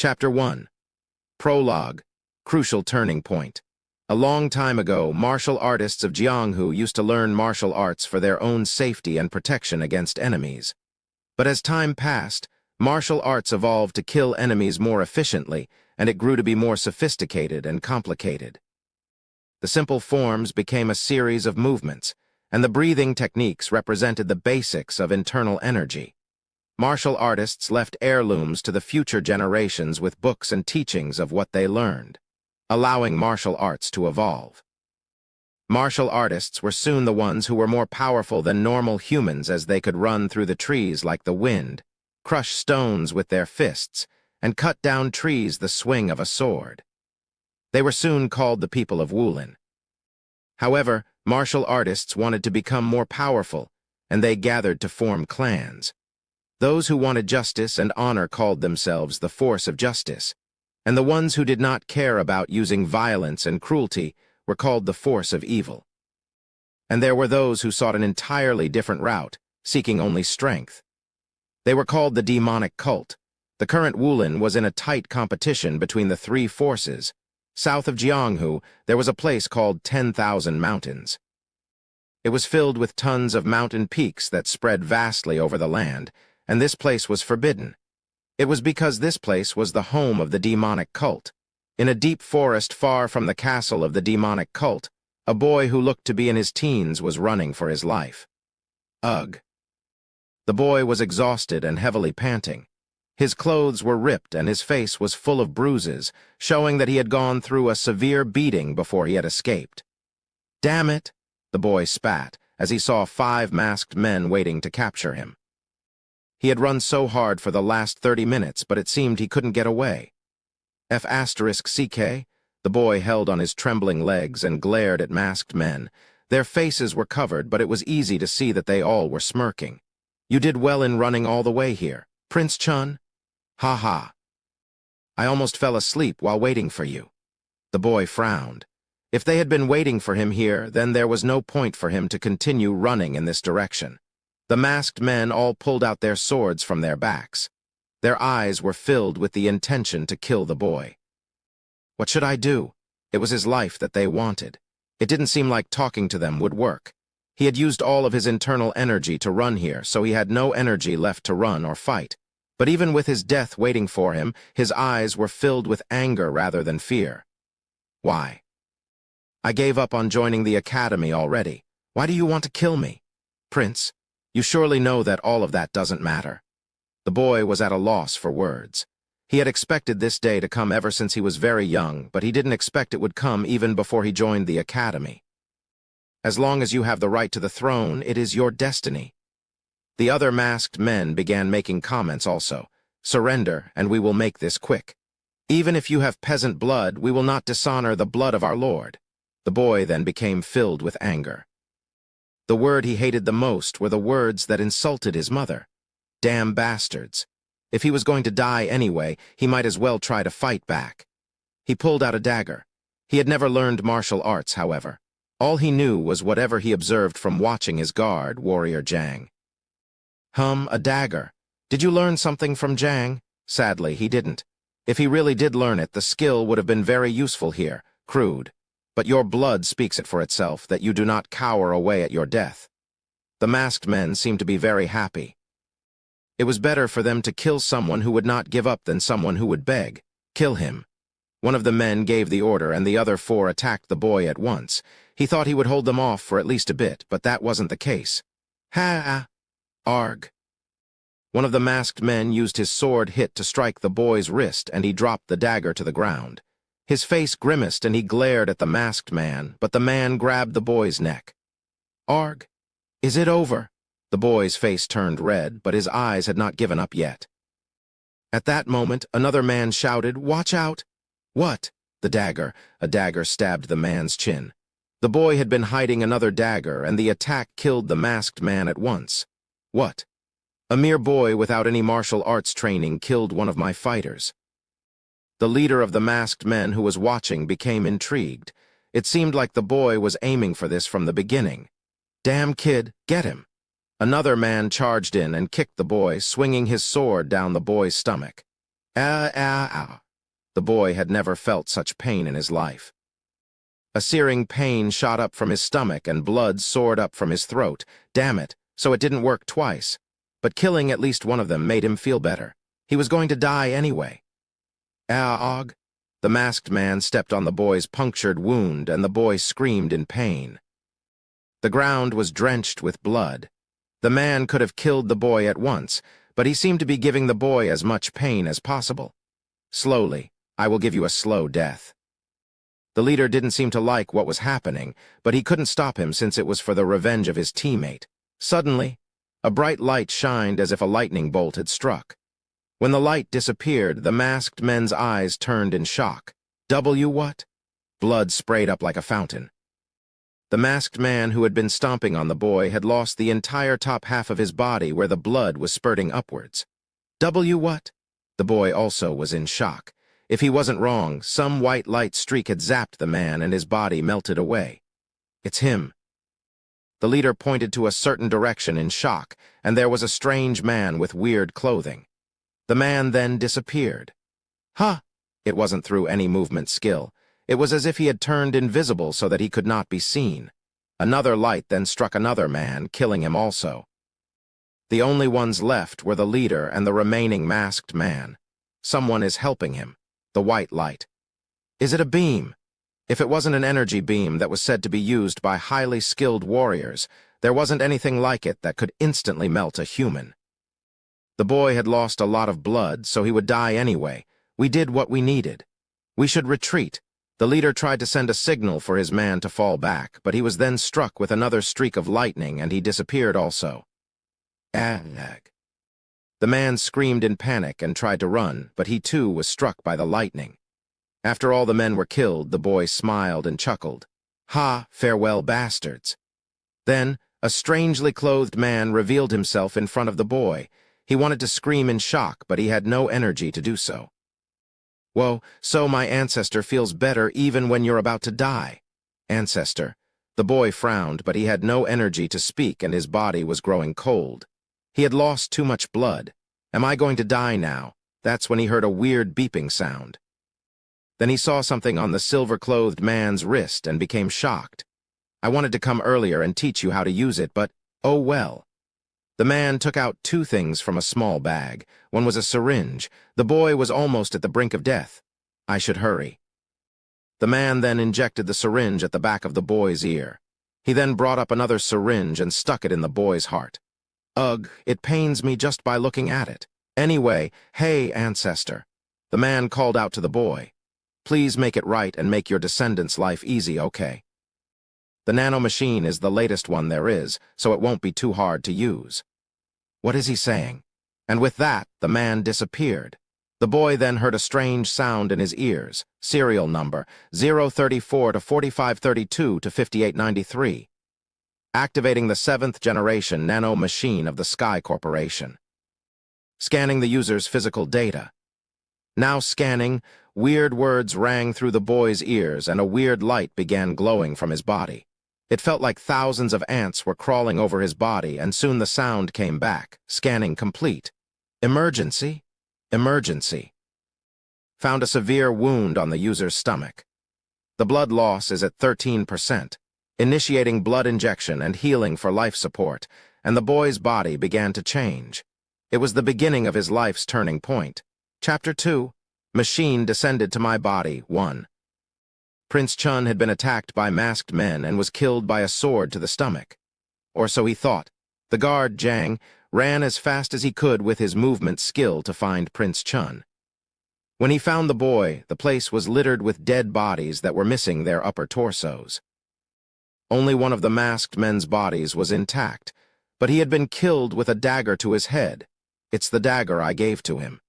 Chapter 1. Prologue. Crucial turning point. A long time ago, martial artists of Jianghu used to learn martial arts for their own safety and protection against enemies. But as time passed, martial arts evolved to kill enemies more efficiently, and it grew to be more sophisticated and complicated. The simple forms became a series of movements, and the breathing techniques represented the basics of internal energy. Martial artists left heirlooms to the future generations with books and teachings of what they learned, allowing martial arts to evolve. Martial artists were soon the ones who were more powerful than normal humans, as they could run through the trees like the wind, crush stones with their fists, and cut down trees the swing of a sword. They were soon called the people of Wulin. However, martial artists wanted to become more powerful, and they gathered to form clans. Those who wanted justice and honor called themselves the Force of Justice, and the ones who did not care about using violence and cruelty were called the Force of Evil. And there were those who sought an entirely different route, seeking only strength. They were called the Demonic Cult. The current Wulin was in a tight competition between the three forces. South of Jianghu, there was a place called 10,000 Mountains. It was filled with tons of mountain peaks that spread vastly over the land, and this place was forbidden. It was because this place was the home of the demonic cult. In a deep forest far from the castle of the demonic cult, a boy who looked to be in his teens was running for his life. Ugh. The boy was exhausted and heavily panting. His clothes were ripped and his face was full of bruises, showing that he had gone through a severe beating before he had escaped. "Damn it," the boy spat as he saw 5 masked men waiting to capture him. He had run so hard for the last 30 minutes, but it seemed he couldn't get away. F***CK, the boy held on his trembling legs and glared at masked men. Their faces were covered, but it was easy to see that they all were smirking. "You did well in running all the way here, Prince Chun. Ha ha. I almost fell asleep while waiting for you." The boy frowned. If they had been waiting for him here, then there was no point for him to continue running in this direction. The masked men all pulled out their swords from their backs. Their eyes were filled with the intention to kill the boy. What should I do? It was his life that they wanted. It didn't seem like talking to them would work. He had used all of his internal energy to run here, so he had no energy left to run or fight. But even with his death waiting for him, his eyes were filled with anger rather than fear. Why? I gave up on joining the academy already. Why do you want to kill me? Prince, you surely know that all of that doesn't matter. The boy was at a loss for words. He had expected this day to come ever since he was very young, but he didn't expect it would come even before he joined the academy. As long as you have the right to the throne, it is your destiny. The other masked men began making comments also. Surrender, and we will make this quick. Even if you have peasant blood, we will not dishonor the blood of our Lord. The boy then became filled with anger. The word he hated the most were the words that insulted his mother. Damn bastards. If he was going to die anyway, he might as well try to fight back. He pulled out a dagger. He had never learned martial arts, however. All he knew was whatever he observed from watching his guard, Warrior Zhang. A dagger. Did you learn something from Zhang? Sadly, he didn't. If he really did learn it, the skill would have been very useful here, crude. But your blood speaks it for itself that you do not cower away at your death. The masked men seemed to be very happy. It was better for them to kill someone who would not give up than someone who would beg. Kill him. One of the men gave the order, and the other 4 attacked the boy at once. He thought he would hold them off for at least a bit, but that wasn't the case. Ha! Arg. One of the masked men used his sword hit to strike the boy's wrist, and he dropped the dagger to the ground. His face grimaced, and he glared at the masked man, but the man grabbed the boy's neck. Arg. Is it over? The boy's face turned red, but his eyes had not given up yet. At that moment, another man shouted, "Watch out!" What? The dagger. A dagger stabbed the man's chin. The boy had been hiding another dagger, and the attack killed the masked man at once. What? A mere boy without any martial arts training killed one of my fighters. The leader of the masked men who was watching became intrigued. It seemed like the boy was aiming for this from the beginning. Damn kid, get him. Another man charged in and kicked the boy, swinging his sword down the boy's stomach. Ah, ah, ah. The boy had never felt such pain in his life. A searing pain shot up from his stomach and blood soared up from his throat. Damn it, so it didn't work twice. But killing at least one of them made him feel better. He was going to die anyway. Ah, og. The masked man stepped on the boy's punctured wound and the boy screamed in pain. The ground was drenched with blood. The man could have killed the boy at once, but he seemed to be giving the boy as much pain as possible. Slowly, I will give you a slow death. The leader didn't seem to like what was happening, but he couldn't stop him since it was for the revenge of his teammate. Suddenly, a bright light shined as if a lightning bolt had struck. When the light disappeared, the masked men's eyes turned in shock. What? Blood sprayed up like a fountain. The masked man who had been stomping on the boy had lost the entire top half of his body where the blood was spurting upwards. What? The boy also was in shock. If he wasn't wrong, some white light streak had zapped the man and his body melted away. It's him. The leader pointed to a certain direction in shock, and there was a strange man with weird clothing. The man then disappeared. Huh! It wasn't through any movement skill. It was as if he had turned invisible so that he could not be seen. Another light then struck another man, killing him also. The only ones left were the leader and the remaining masked man. Someone is helping him. The white light. Is it a beam? If it wasn't an energy beam that was said to be used by highly skilled warriors, there wasn't anything like it that could instantly melt a human. The boy had lost a lot of blood, so he would die anyway. We did what we needed. We should retreat. The leader tried to send a signal for his man to fall back, but he was then struck with another streak of lightning and he disappeared also. Ag. The man screamed in panic and tried to run, but he too was struck by the lightning. After all the men were killed, the boy smiled and chuckled. Ha, farewell bastards. Then, a strangely clothed man revealed himself in front of the boy. He wanted to scream in shock, but he had no energy to do so. Whoa, so my ancestor feels better even when you're about to die. Ancestor. The boy frowned, but he had no energy to speak and his body was growing cold. He had lost too much blood. Am I going to die now? That's when he heard a weird beeping sound. Then he saw something on the silver-clothed man's wrist and became shocked. I wanted to come earlier and teach you how to use it, but oh well. The man took out two things from a small bag. One was a syringe. The boy was almost at the brink of death. I should hurry. The man then injected the syringe at the back of the boy's ear. He then brought up another syringe and stuck it in the boy's heart. Ugh, it pains me just by looking at it. Anyway, hey, ancestor. The man called out to the boy. Please make it right and make your descendants' life easy, okay? The nano machine is the latest one there is, so it won't be too hard to use. What is he saying? And with that, the man disappeared. The boy then heard a strange sound in his ears. Serial number 034 to 4532 to 5893. Activating the 7th generation nano machine of the Sky Corporation. Scanning the user's physical data. Now scanning, weird words rang through the boy's ears and a weird light began glowing from his body. It felt like thousands of ants were crawling over his body and soon the sound came back. Scanning complete. Emergency? Emergency. Found a severe wound on the user's stomach. The blood loss is at 13%. Initiating blood injection and healing for life support, and the boy's body began to change. It was the beginning of his life's turning point. Chapter 2. Machine descended to my body. 1. Prince Chun had been attacked by masked men and was killed by a sword to the stomach. Or so he thought. The guard, Zhang, ran as fast as he could with his movement skill to find Prince Chun. When he found the boy, the place was littered with dead bodies that were missing their upper torsos. Only one of the masked men's bodies was intact, but he had been killed with a dagger to his head. It's the dagger I gave to him.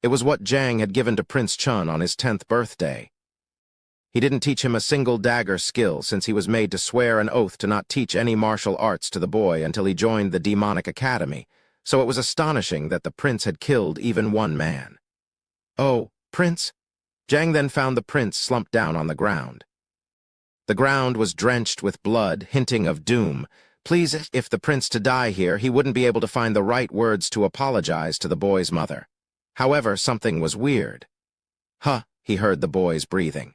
It was what Zhang had given to Prince Chun on his 10th birthday. He didn't teach him a single dagger skill since he was made to swear an oath to not teach any martial arts to the boy until he joined the demonic academy, so it was astonishing that the prince had killed even one man. Oh, Prince? Zhang then found the prince slumped down on the ground. The ground was drenched with blood, hinting of doom. Please, if the prince to die here, he wouldn't be able to find the right words to apologize to the boy's mother. However, something was weird. Huh, he heard the boy's breathing.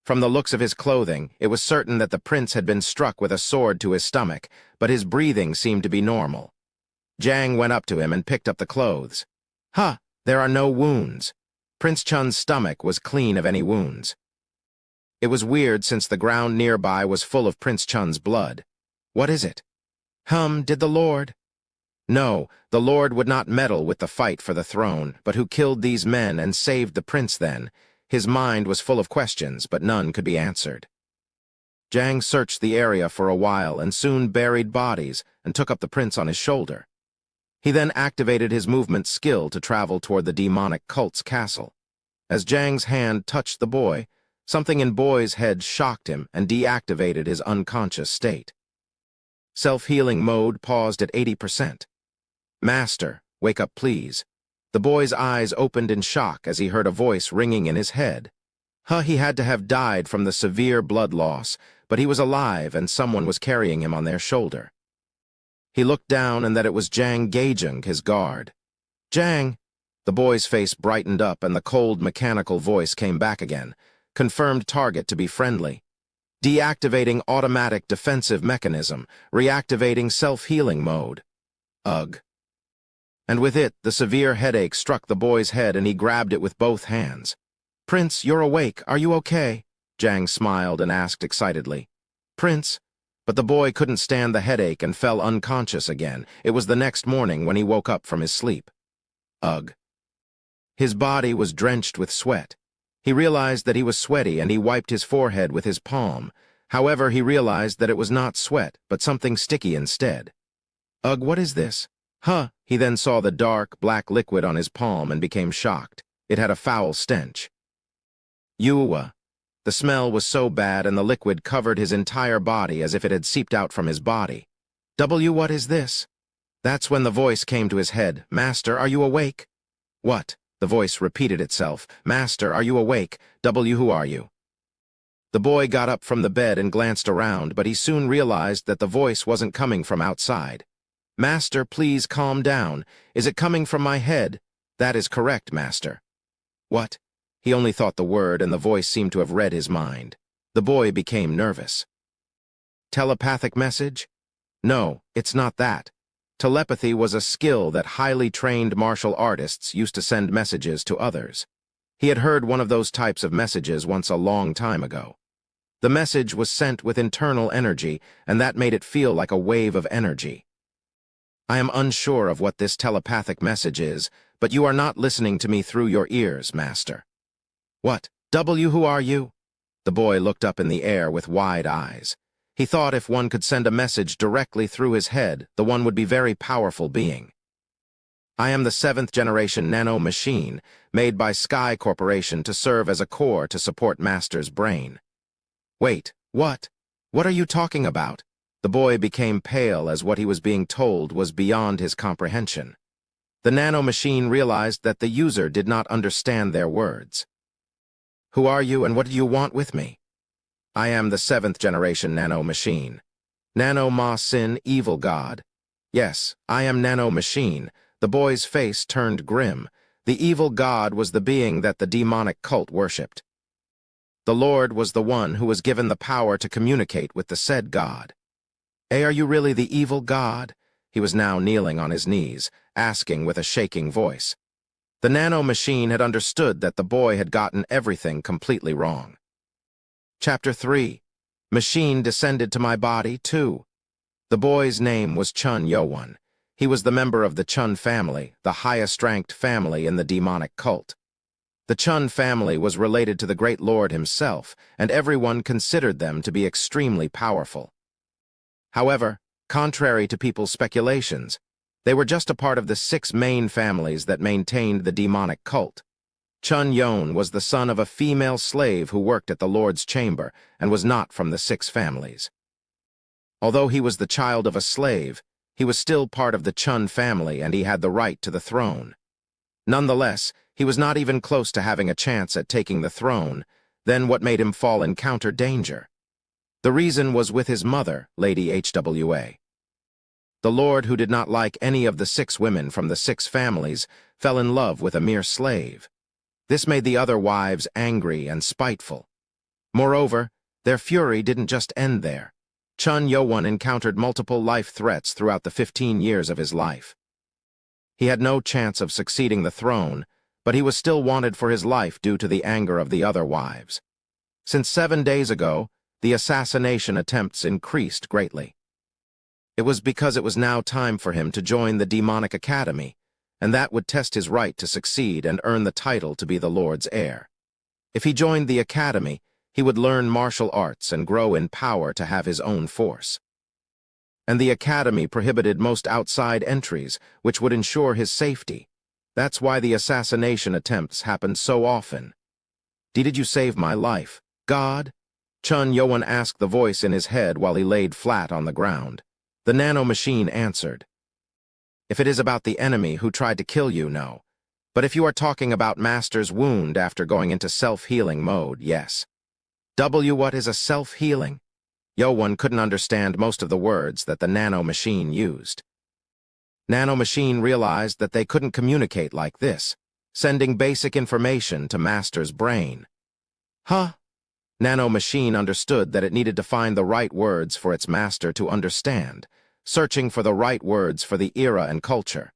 From the looks of his clothing, it was certain that the prince had been struck with a sword to his stomach, but his breathing seemed to be normal. Jang went up to him and picked up the clothes. Huh, there are no wounds. Prince Chun's stomach was clean of any wounds. It was weird since the ground nearby was full of Prince Chun's blood. What is it? Did the Lord? No, the Lord would not meddle with the fight for the throne, but who killed these men and saved the prince then? His mind was full of questions, but none could be answered. Jang searched the area for a while and soon buried bodies and took up the prince on his shoulder. He then activated his movement skill to travel toward the demonic cult's castle. As Jang's hand touched the boy, something in boy's head shocked him and deactivated his unconscious state. Self-healing mode paused at 80%. Master, wake up please. The boy's eyes opened in shock as he heard a voice ringing in his head. He had to have died from the severe blood loss, but he was alive and someone was carrying him on their shoulder. He looked down and that it was Jang Gaejung, his guard. Jang! The boy's face brightened up and the cold mechanical voice came back again. Confirmed target to be friendly. Deactivating automatic defensive mechanism, reactivating self-healing mode. Ugh. And with it, the severe headache struck the boy's head and he grabbed it with both hands. Prince, you're awake, are you okay? Jang smiled and asked excitedly. Prince? But the boy couldn't stand the headache and fell unconscious again. It was the next morning when he woke up from his sleep. Ugh. His body was drenched with sweat. He realized that he was sweaty and he wiped his forehead with his palm. However, he realized that it was not sweat, but something sticky instead. Ugh, what is this? He then saw the dark, black liquid on his palm and became shocked. It had a foul stench. The smell was so bad and the liquid covered his entire body as if it had seeped out from his body. What is this? That's when the voice came to his head. Master, are you awake? What? The voice repeated itself. Master, are you awake? Who are you? The boy got up from the bed and glanced around, but he soon realized that the voice wasn't coming from outside. Master, please calm down. Is it coming from my head? That is correct, Master. What? He only thought the word and the voice seemed to have read his mind. The boy became nervous. Telepathic message? No, it's not that. Telepathy was a skill that highly trained martial artists used to send messages to others. He had heard one of those types of messages once a long time ago. The message was sent with internal energy, and that made it feel like a wave of energy. I am unsure of what this telepathic message is, but you are not listening to me through your ears, Master. What? Who are you? The boy looked up in the air with wide eyes. He thought if one could send a message directly through his head, the one would be very powerful being. I am the 7th generation Nano machine, made by Sky Corporation to serve as a core to support Master's brain. Wait, what? What are you talking about? The boy became pale as what he was being told was beyond his comprehension. The Nano machine realized that the user did not understand their words. Who are you and what do you want with me? I am the 7th generation Nano machine. Nano Ma Sin, evil god. Yes, I am Nano machine. The boy's face turned grim. The evil god was the being that the demonic cult worshipped. The Lord was the one who was given the power to communicate with the said god. Are you really the evil god? He was now kneeling on his knees, asking with a shaking voice. The Nano machine had understood that the boy had gotten everything completely wrong. Chapter 3. Machine descended to my body, too. The boy's name was Chun Yo-won. He was the member of the Chun family, the highest-ranked family in the demonic cult. The Chun family was related to the Great Lord himself, and everyone considered them to be extremely powerful. However, contrary to people's speculations, they were just a part of the 6 main families that maintained the demonic cult. Chun Yon was the son of a female slave who worked at the Lord's chamber and was not from the 6 families. Although he was the child of a slave, he was still part of the Chun family and he had the right to the throne. Nonetheless, he was not even close to having a chance at taking the throne. Then what made him fall encounter danger? The reason was with his mother, Lady HWA. The Lord, who did not like any of the 6 women from the 6 families, fell in love with a mere slave. This made the other wives angry and spiteful. Moreover, their fury didn't just end there. Chun Yo-won encountered multiple life threats throughout the 15 years of his life. He had no chance of succeeding the throne, but he was still wanted for his life due to the anger of the other wives. Since 7 days ago, the assassination attempts increased greatly. It was because it was now time for him to join the demonic academy, and that would test his right to succeed and earn the title to be the Lord's heir. If he joined the academy, he would learn martial arts and grow in power to have his own force. And the academy prohibited most outside entries, which would ensure his safety. That's why the assassination attempts happened so often. "Did you save my life, God?" Chun Yo-won asked the voice in his head while he laid flat on the ground. The nano machine answered, "If it is about the enemy who tried to kill you, no. But if you are talking about Master's wound after going into self-healing mode, yes." What is a self-healing? Yo-won couldn't understand most of the words that the nano machine used. Nano machine realized that they couldn't communicate like this, sending basic information to Master's brain. Huh? Nano machine understood that it needed to find the right words for its master to understand, searching for the right words for the era and culture.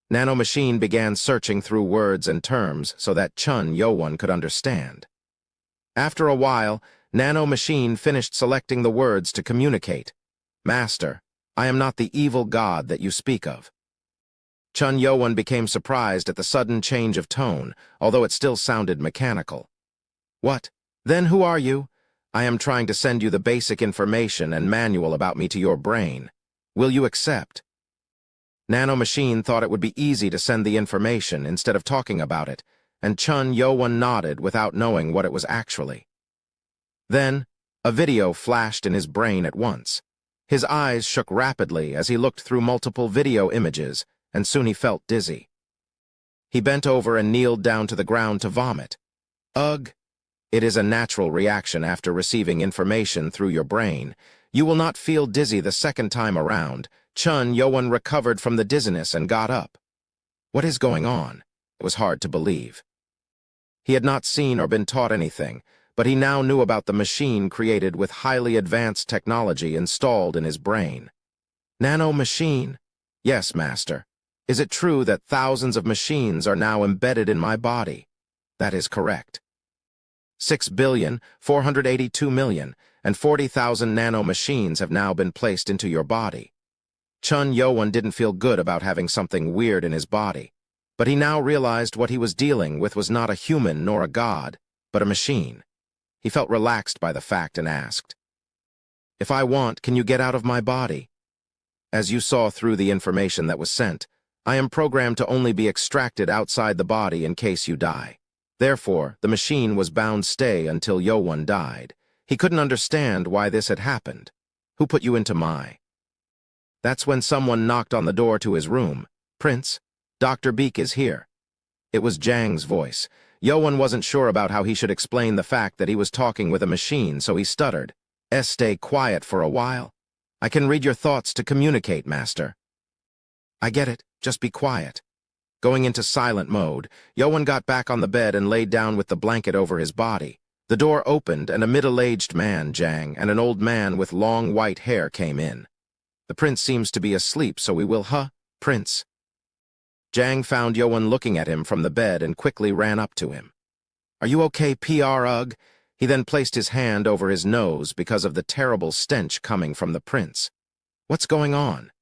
Nano machine began searching through words and terms so that Chun Yo-won could understand. After a while, Nano machine finished selecting the words to communicate. "Master, I am not the evil god that you speak of." Chun Yo-won became surprised at the sudden change of tone, although it still sounded mechanical. "What? Then who are you? I am trying to send you the basic information and manual about me to your brain. Will you accept?" Nano machine thought it would be easy to send the information instead of talking about it, and Chun Yo-won nodded without knowing what it was actually. Then, a video flashed in his brain at once. His eyes shook rapidly as he looked through multiple video images, and soon he felt dizzy. He bent over and kneeled down to the ground to vomit. Ugh! It is a natural reaction after receiving information through your brain. You will not feel dizzy the second time around. Chun Yo-won recovered from the dizziness and got up. What is going on? It was hard to believe. He had not seen or been taught anything, but he now knew about the machine created with highly advanced technology installed in his brain. Nano machine? Yes, Master. Is it true that thousands of machines are now embedded in my body? That is correct. 6,482,040,000 nano machines have now been placed into your body. Chun Yo-won didn't feel good about having something weird in his body, but he now realized what he was dealing with was not a human nor a god, but a machine. He felt relaxed by the fact and asked, "If I want, can you get out of my body?" As you saw through the information that was sent, I am programmed to only be extracted outside the body in case you die. Therefore, the machine was bound stay until Yo-won died. He couldn't understand why this had happened. Who put you into my? That's when someone knocked on the door to his room. "Prince, Dr. Beek is here." It was Jang's voice. Yo-won wasn't sure about how he should explain the fact that he was talking with a machine, so he stuttered. Stay quiet for a while. I can read your thoughts to communicate, Master." "I get it. Just be quiet." Going into silent mode, Yo-won got back on the bed and laid down with the blanket over his body. The door opened and a middle-aged man, Jang, and an old man with long white hair came in. "The prince seems to be asleep, so we will, Prince?" Jang found Yo-won looking at him from the bed and quickly ran up to him. "Are you okay, Ugh?" He then placed his hand over his nose because of the terrible stench coming from the prince. "What's going on?"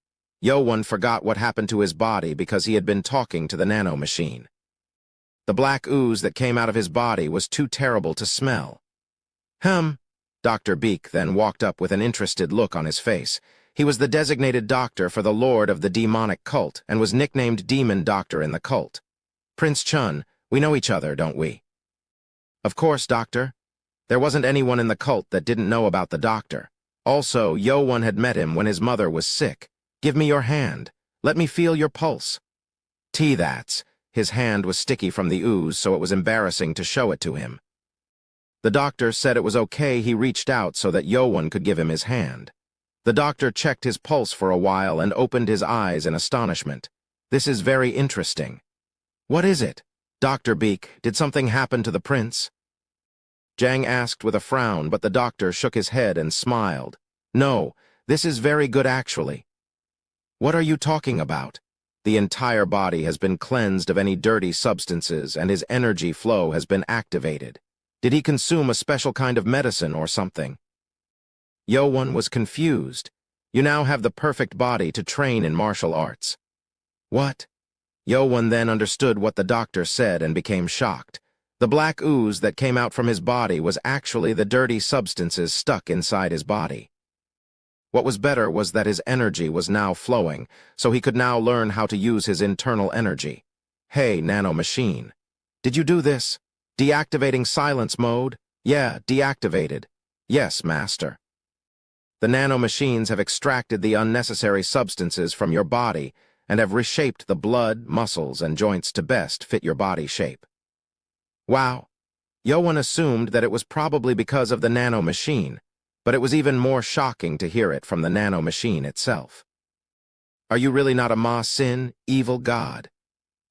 Yo-won forgot what happened to his body because he had been talking to the nano machine. The black ooze that came out of his body was too terrible to smell. Dr. Beek then walked up with an interested look on his face. He was the designated doctor for the lord of the demonic cult and was nicknamed Demon Doctor in the cult. "Prince Chun, we know each other, don't we?" "Of course, Doctor." There wasn't anyone in the cult that didn't know about the doctor. Also, Yo-won had met him when his mother was sick. "Give me your hand. Let me feel your pulse." That's. His hand was sticky from the ooze, so it was embarrassing to show it to him. The doctor said it was okay he reached out so that Yo-won could give him his hand. The doctor checked his pulse for a while and opened his eyes in astonishment. This is very interesting. What is it? Dr. Beak, did something happen to the prince? Jang asked with a frown, but the doctor shook his head and smiled. No, this is very good actually. What are you talking about? The entire body has been cleansed of any dirty substances and his energy flow has been activated. Did he consume a special kind of medicine or something? Yo-won was confused. You now have the perfect body to train in martial arts. What? Yo-won then understood what the doctor said and became shocked. The black ooze that came out from his body was actually the dirty substances stuck inside his body. What was better was that his energy was now flowing, so he could now learn how to use his internal energy. Hey, Nano Machine. Did you do this? Deactivating silence mode? Yeah, deactivated. Yes, Master. The Nano Machines have extracted the unnecessary substances from your body and have reshaped the blood, muscles, and joints to best fit your body shape. Wow. Yo-won assumed that it was probably because of the Nano Machine, but it was even more shocking to hear it from the Nano Machine itself. Are you really not a Ma Sin, evil god?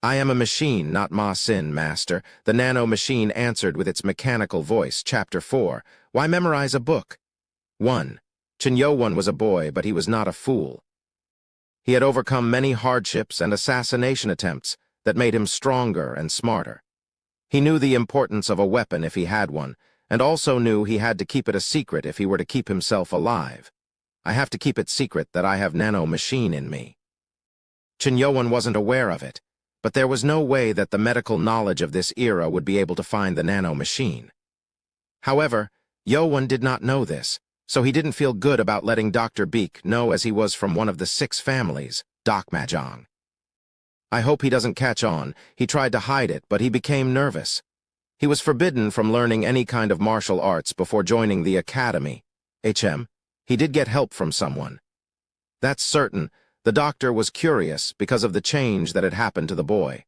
I am a machine, not Ma Sin, Master, the Nano Machine answered with its mechanical voice. Chapter 4. Why memorize a book? 1. Yo-won was a boy, but he was not a fool. He had overcome many hardships and assassination attempts that made him stronger and smarter. He knew the importance of a weapon if he had one, and also knew he had to keep it a secret if he were to keep himself alive. I have to keep it secret that I have Nano Machine in me. Yo-won wasn't aware of it, but there was no way that the medical knowledge of this era would be able to find the Nano Machine. However, Yo-won did not know this, so he didn't feel good about letting Dr. Beak know, as he was from one of the 6 families, Dokmajang. I hope he doesn't catch on. He tried to hide it, but he became nervous. He was forbidden from learning any kind of martial arts before joining the academy. He did get help from someone. That's certain. The doctor was curious because of the change that had happened to the boy.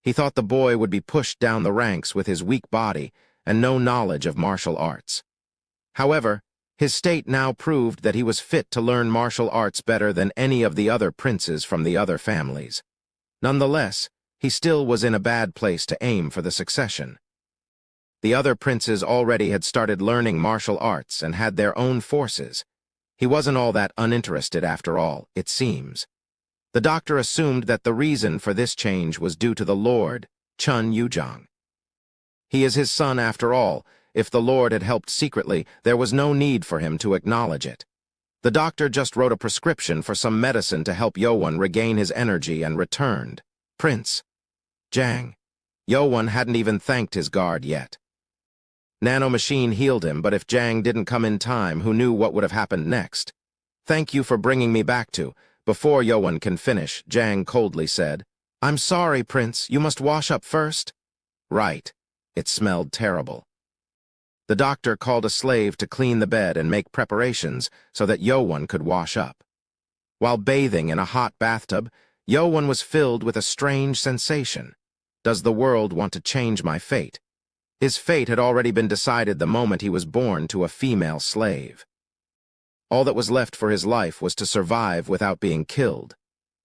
He thought the boy would be pushed down the ranks with his weak body and no knowledge of martial arts. However, his state now proved that he was fit to learn martial arts better than any of the other princes from the other families. Nonetheless, he still was in a bad place to aim for the succession. The other princes already had started learning martial arts and had their own forces. He wasn't all that uninterested after all, it seems. The doctor assumed that the reason for this change was due to the Lord, Chun Yujong. He is his son after all. If the Lord had helped secretly, there was no need for him to acknowledge it. The doctor just wrote a prescription for some medicine to help Yo-won regain his energy and returned. Prince. Jang. Yo-won hadn't even thanked his guard yet. Nano Machine healed him, but if Jang didn't come in time, who knew what would have happened next? Thank you for bringing me back to. Before Yo-won can finish, Jang coldly said, I'm sorry, Prince, you must wash up first. Right. It smelled terrible. The doctor called a slave to clean the bed and make preparations so that Yo-won could wash up. While bathing in a hot bathtub, Yo-won was filled with a strange sensation. Does the world want to change my fate? His fate had already been decided the moment he was born to a female slave. All that was left for his life was to survive without being killed.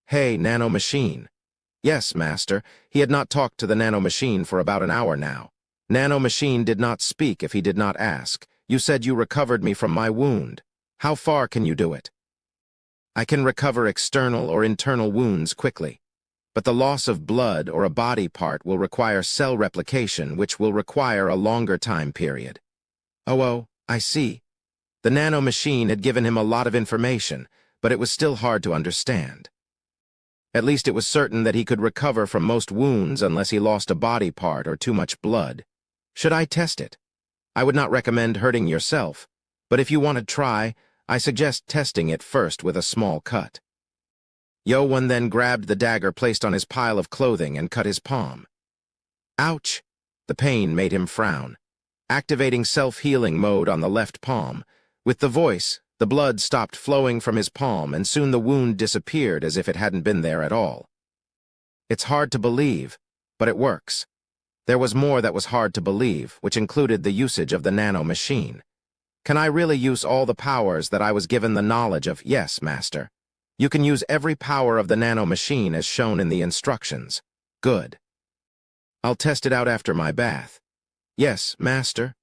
Hey, Nano Machine. Yes, Master. He had not talked to the Nano Machine for about an hour now. Nano Machine did not speak if he did not ask. You said you recovered me from my wound. How far can you do it? I can recover external or internal wounds quickly, but the loss of blood or a body part will require cell replication, which will require a longer time period. Oh, I see. The Nano Machine had given him a lot of information, but it was still hard to understand. At least it was certain that he could recover from most wounds unless he lost a body part or too much blood. Should I test it? I would not recommend hurting yourself, but if you want to try, I suggest testing it first with a small cut. Yo-won then grabbed the dagger placed on his pile of clothing and cut his palm. Ouch! The pain made him frown. Activating self-healing mode on the left palm. With the voice, the blood stopped flowing from his palm and soon the wound disappeared as if it hadn't been there at all. It's hard to believe, but it works. There was more that was hard to believe, which included the usage of the Nano Machine. Can I really use all the powers that I was given the knowledge of? Yes, Master. You can use every power of the nano machine as shown in the instructions. Good. I'll test it out after my bath. Yes, Master.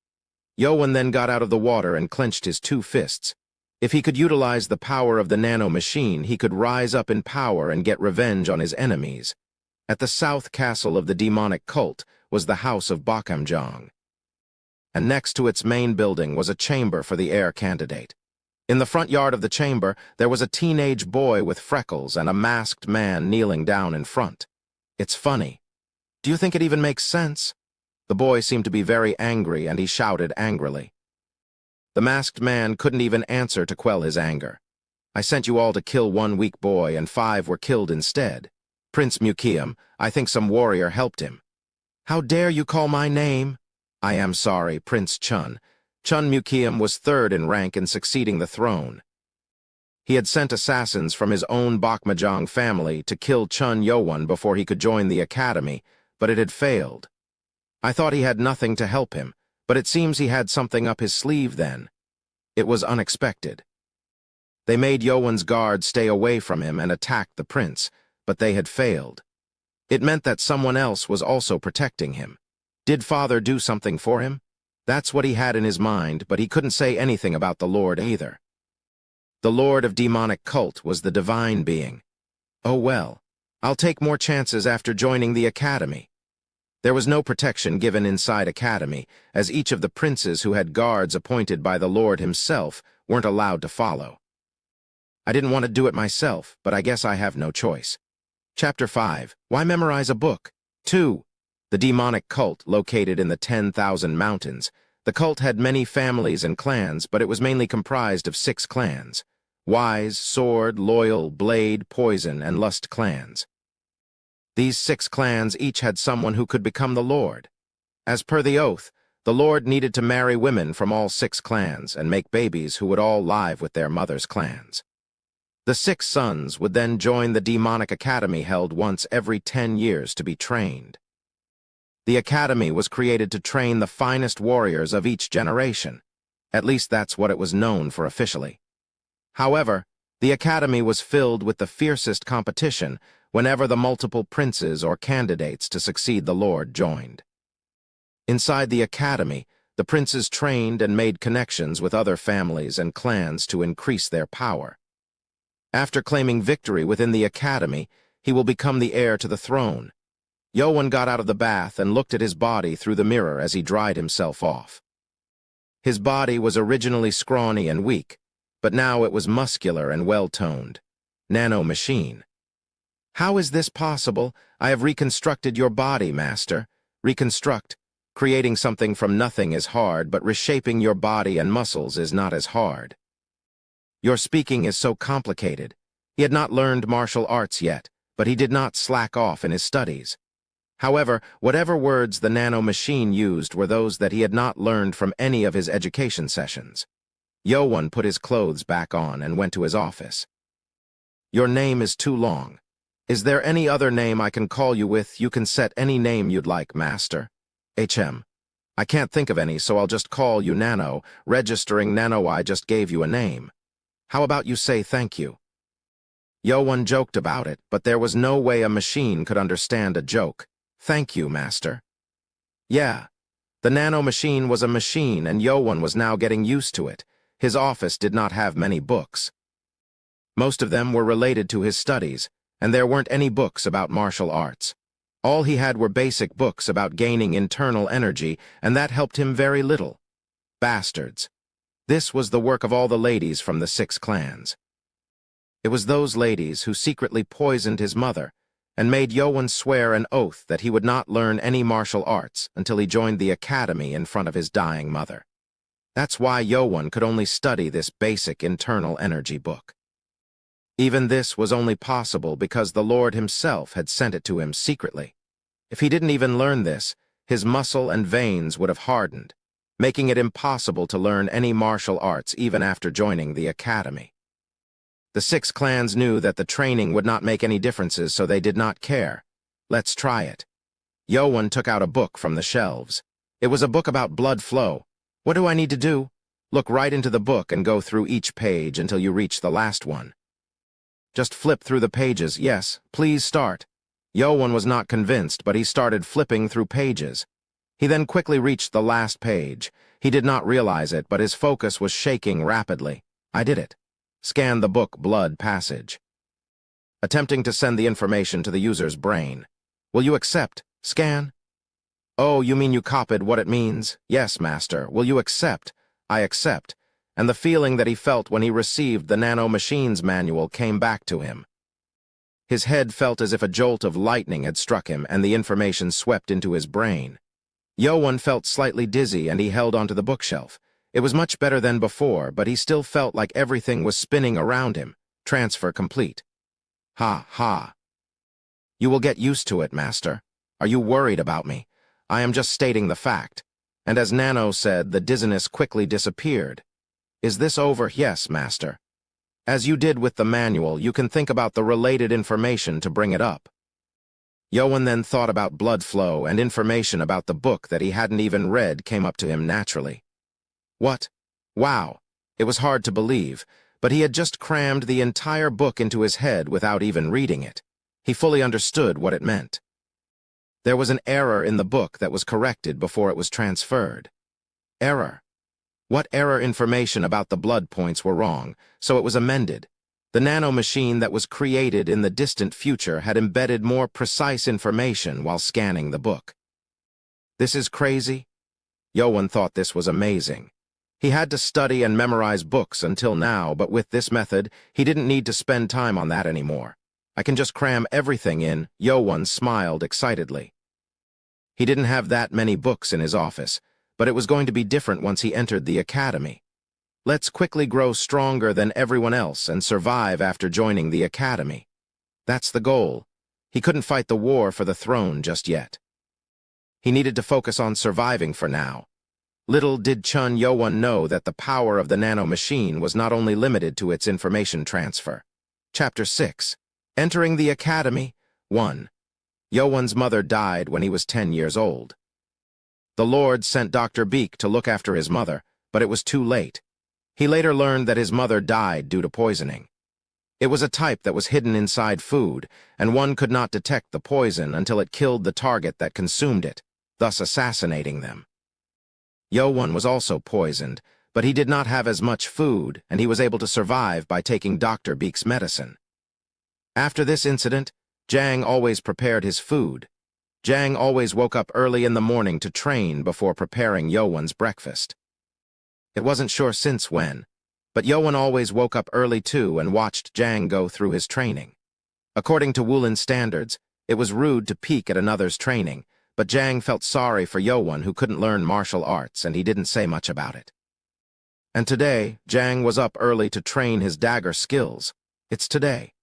Yowan then got out of the water and clenched his two fists. If he could utilize the power of the nano machine, he could rise up in power and get revenge on his enemies. At the south castle of the demonic cult was the house of Bakamjong, and next to its main building was a chamber for the heir candidate. In the front yard of the chamber, there was a teenage boy with freckles and a masked man kneeling down in front. It's funny. Do you think it even makes sense? The boy seemed to be very angry, and he shouted angrily. The masked man couldn't even answer to quell his anger. I sent you all to kill one weak boy, and 5 were killed instead. Prince Mukiam, I think some warrior helped him. How dare you call my name? I am sorry, Prince Chun. Chun Mukiam was 3rd in rank in succeeding the throne. He had sent assassins from his own Bakmajong family to kill Chun Yowan before he could join the academy, but it had failed. I thought he had nothing to help him, but it seems he had something up his sleeve then. It was unexpected. They made Yowan's guards stay away from him and attacked the prince, but they had failed. It meant that someone else was also protecting him. Did Father do something for him? That's what he had in his mind, but he couldn't say anything about the Lord either. The Lord of Demonic Cult was the divine being. Oh well, I'll take more chances after joining the academy. There was no protection given inside academy, as each of the princes who had guards appointed by the Lord himself weren't allowed to follow. I didn't want to do it myself, but I guess I have no choice. Chapter 5. Why memorize a book? 2. The demonic cult located in the 10,000 mountains. The cult had many families and clans, but it was mainly comprised of 6 clans: Wise, Sword, Loyal, Blade, Poison, and Lust clans. These 6 clans each had someone who could become the Lord. As per the oath, the Lord needed to marry women from all 6 clans and make babies who would all live with their mother's clans. The 6 sons would then join the demonic academy held once every 10 years to be trained. The academy was created to train the finest warriors of each generation. At least that's what it was known for officially. However, the academy was filled with the fiercest competition whenever the multiple princes or candidates to succeed the Lord joined. Inside the academy, the princes trained and made connections with other families and clans to increase their power. After claiming victory within the academy, he will become the heir to the throne. Yowan got out of the bath and looked at his body through the mirror as he dried himself off. His body was originally scrawny and weak, but now it was muscular and well-toned. Nano machine. How is this possible? I have reconstructed your body, Master. Reconstruct. Creating something from nothing is hard, but reshaping your body and muscles is not as hard. Your speaking is so complicated. He had not learned martial arts yet, but he did not slack off in his studies. However, whatever words the nano machine used were those that he had not learned from any of his education sessions. Yowan put his clothes back on and went to his office. Your name is too long. Is there any other name I can call you with? You can set any name you'd like, Master. I can't think of any, so I'll just call you Nano. Registering Nano, I just gave you a name. How about you say thank you? Yowan joked about it, but there was no way a machine could understand a joke. Thank you, Master. Yeah, the nano machine was a machine, and Yowan was now getting used to it. His office did not have many books. Most of them were related to his studies, and there weren't any books about martial arts. All he had were basic books about gaining internal energy, and that helped him very little. Bastards. This was the work of all the ladies from the 6 clans. It was those ladies who secretly poisoned his mother and made Yowan swear an oath that he would not learn any martial arts until he joined the academy in front of his dying mother. That's why Yowan could only study this basic internal energy book. Even this was only possible because the Lord himself had sent it to him secretly. If he didn't even learn this, his muscle and veins would have hardened, making it impossible to learn any martial arts even after joining the academy. The 6 clans knew that the training would not make any differences, so they did not care. Let's try it. Yowan took out a book from the shelves. It was a book about blood flow. What do I need to do? Look right into the book and go through each page until you reach the last one. Just flip through the pages. Yes, please start. Yo-won was not convinced, but he started flipping through pages. He then quickly reached the last page. He did not realize it, but his focus was shaking rapidly. I did it. Scan the book blood passage. Attempting to send the information to the user's brain. Will you accept? Scan? Oh, you mean you copied what it means? Yes, master. Will you accept? I accept. And the feeling that he felt when he received the Nano Machines manual came back to him. His head felt as if a jolt of lightning had struck him and the information swept into his brain. Yo-won felt slightly dizzy and he held onto the bookshelf. It was much better than before, but he still felt like everything was spinning around him. Transfer complete. Ha, ha. You will get used to it, master. Are you worried about me? I am just stating the fact. And as Nano said, the dizziness quickly disappeared. Is this over? Yes, master. As you did with the manual, you can think about the related information to bring it up. Yo-won then thought about blood flow, and information about the book that he hadn't even read came up to him naturally. What? Wow. It was hard to believe, but he had just crammed the entire book into his head without even reading it. He fully understood what it meant. There was an error in the book that was corrected before it was transferred. Error. What error information about the blood points were wrong, so it was amended. The nano machine that was created in the distant future had embedded more precise information while scanning the book. This is crazy? Yo-won thought this was amazing. He had to study and memorize books until now, but with this method, he didn't need to spend time on that anymore. I can just cram everything in. Yo-won smiled excitedly. He didn't have that many books in his office, but it was going to be different once he entered the academy. Let's quickly grow stronger than everyone else and survive after joining the academy. That's the goal. He couldn't fight the war for the throne just yet. He needed to focus on surviving for now. Little did Chun Yo-won know that the power of the nano machine was not only limited to its information transfer. Chapter 6. Entering the Academy. 1. Yo-won's mother died when he was 10 years old. The Lord sent Dr. Beak to look after his mother, but it was too late. He later learned that his mother died due to poisoning. It was a type that was hidden inside food, and one could not detect the poison until it killed the target that consumed it, thus assassinating them. Yo-won was also poisoned, but he did not have as much food, and he was able to survive by taking Dr. Beak's medicine. After this incident, Jang always prepared his food. Jang always woke up early in the morning to train before preparing Yo-won's breakfast. It wasn't sure since when, but Yo-won always woke up early too and watched Jang go through his training. According to Woolin's standards, it was rude to peek at another's training, but Jang felt sorry for Yo-won who couldn't learn martial arts and he didn't say much about it. And today, Jang was up early to train his dagger skills. It's today.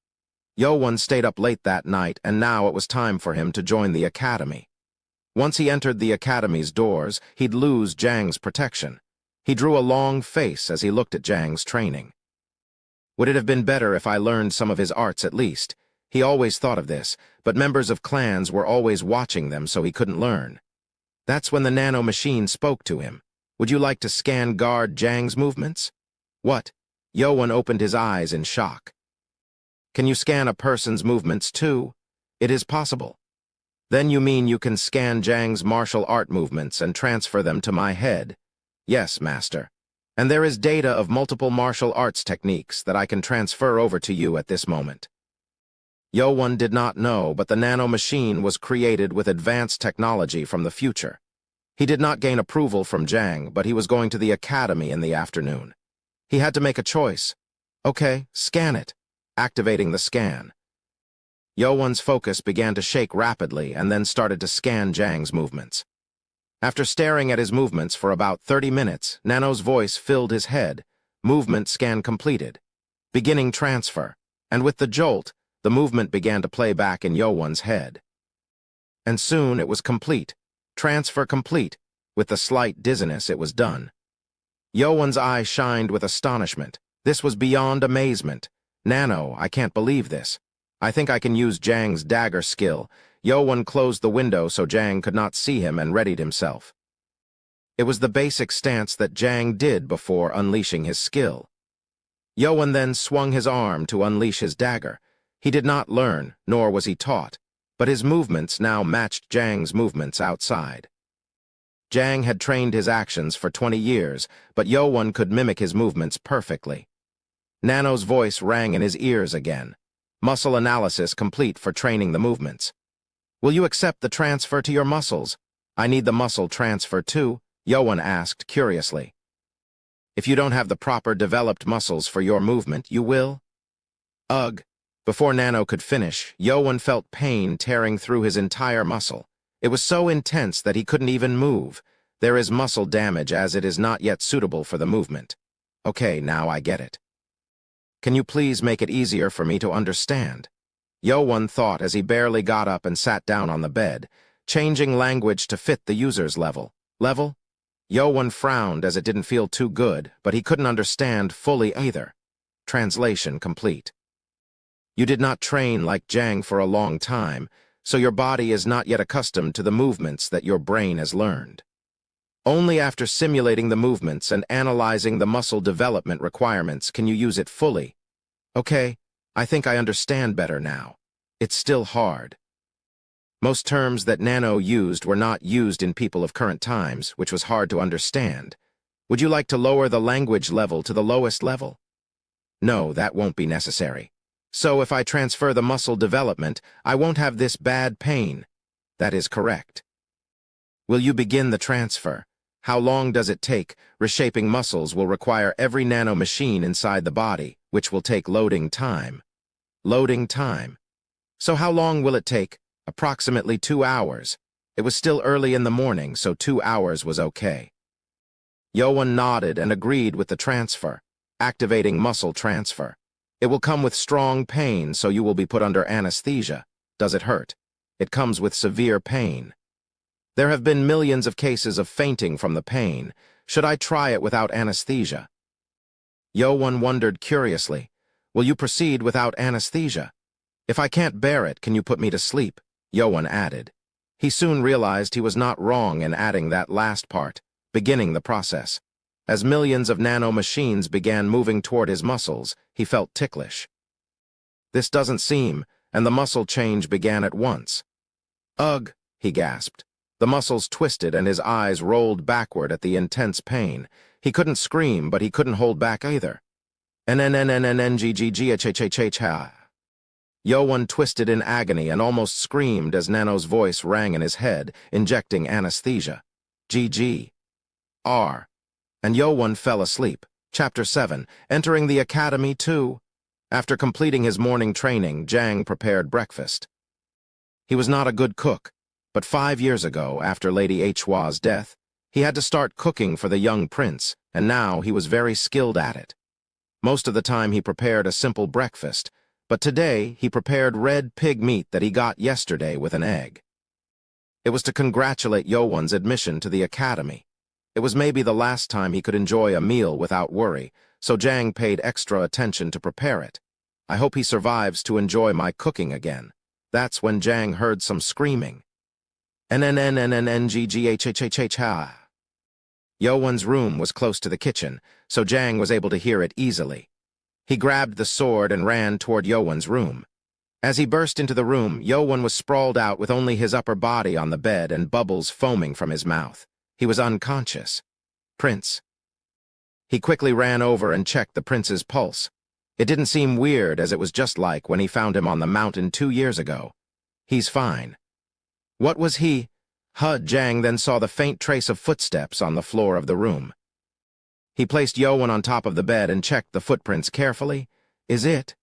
Yo-won stayed up late that night and now it was time for him to join the academy. Once he entered the academy's doors, he'd lose Jang's protection. He drew a long face as he looked at Jang's training. Would it have been better if I learned some of his arts at least? He always thought of this, but members of clans were always watching them so he couldn't learn. That's when the nano machine spoke to him. Would you like to scan guard Jang's movements? What? Yo-won opened his eyes in shock. Can you scan a person's movements too? It is possible. Then you mean you can scan Jang's martial art movements and transfer them to my head? Yes, master. And there is data of multiple martial arts techniques that I can transfer over to you at this moment. Yo-won did not know, but the nano machine was created with advanced technology from the future. He did not gain approval from Jang, but he was going to the academy in the afternoon. He had to make a choice. Okay, scan it. Activating the scan. Yo-won's focus began to shake rapidly and then started to scan Jang's movements. After staring at his movements for about 30 minutes, Nano's voice filled his head. Movement scan completed. Beginning transfer. And with the jolt, the movement began to play back in Yo-won's head. And soon it was complete. Transfer complete. With the slight dizziness, it was done. Yo-won's eye shined with astonishment. This was beyond amazement. Nano, I can't believe this. I think I can use Jang's dagger skill. Yo-won closed the window so Jang could not see him and readied himself. It was the basic stance that Jang did before unleashing his skill. Yoan then swung his arm to unleash his dagger. He did not learn, nor was he taught, but his movements now matched Jang's movements outside. Jang had trained his actions for 20 years, but Yoan could mimic his movements perfectly. Nano's voice rang in his ears again. Muscle analysis complete for training the movements. Will you accept the transfer to your muscles? I need the muscle transfer too, Yoan asked curiously. If you don't have the proper developed muscles for your movement, you will? Ugh. Before Nano could finish, Yoan felt pain tearing through his entire muscle. It was so intense that he couldn't even move. There is muscle damage as it is not yet suitable for the movement. Okay, now I get it. Can you please make it easier for me to understand? Yoan thought as he barely got up and sat down on the bed, changing language to fit the user's level. Level? Yoan frowned as it didn't feel too good, but he couldn't understand fully either. Translation complete. You did not train like Jang for a long time, so your body is not yet accustomed to the movements that your brain has learned. Only after simulating the movements and analyzing the muscle development requirements can you use it fully. Okay, I think I understand better now. It's still hard. Most terms that Nano used were not used in people of current times, which was hard to understand. Would you like to lower the language level to the lowest level? No, that won't be necessary. So if I transfer the muscle development, I won't have this bad pain. That is correct. Will you begin the transfer? How long does it take? Reshaping muscles will require every nano machine inside the body, which will take loading time. Loading time. So how long will it take? Approximately 2 hours. It was still early in the morning, so 2 hours was okay. Yoan nodded and agreed with the transfer, activating muscle transfer. It will come with strong pain, so you will be put under anesthesia. Does it hurt? It comes with severe pain. There have been millions of cases of fainting from the pain. Should I try it without anesthesia? Yoan wondered curiously, will you proceed without anesthesia? If I can't bear it, can you put me to sleep? Yoan added. He soon realized he was not wrong in adding that last part, beginning the process. As millions of nano machines began moving toward his muscles, he felt ticklish. This doesn't seem, and the muscle change began at once. Ugh, he gasped. The muscles twisted and his eyes rolled backward at the intense pain. He couldn't scream, but he couldn't hold back either. NNNNNNGGGHHHH. Yoan twisted in agony and almost screamed as Nano's voice rang in his head, injecting anesthesia. GG. R. And Yoan fell asleep. Chapter 7. Entering the Academy 2. After completing his morning training, Jang prepared breakfast. He was not a good cook, but 5 years ago, after Lady Hua's death, he had to start cooking for the young prince, and now he was very skilled at it. Most of the time he prepared a simple breakfast, but today he prepared red pig meat that he got yesterday with an egg. It was to congratulate Yoan's admission to the academy. It was maybe the last time he could enjoy a meal without worry, so Jang paid extra attention to prepare it. I hope he survives to enjoy my cooking again. That's when Jang heard some screaming. NNNNNGGHHHH. Yoan's room was close to the kitchen, so Jang was able to hear it easily. He grabbed the sword and ran toward Yoan's room. As he burst into the room, Yoan was sprawled out with only his upper body on the bed and bubbles foaming from his mouth. He was unconscious. Prince. He quickly ran over and checked the prince's pulse. It didn't seem weird, as it was just like when he found him on the mountain 2 years ago. He's fine. What was he? Jang then saw the faint trace of footsteps on the floor of the room. He placed Yoan on top of the bed and checked the footprints carefully. Is it?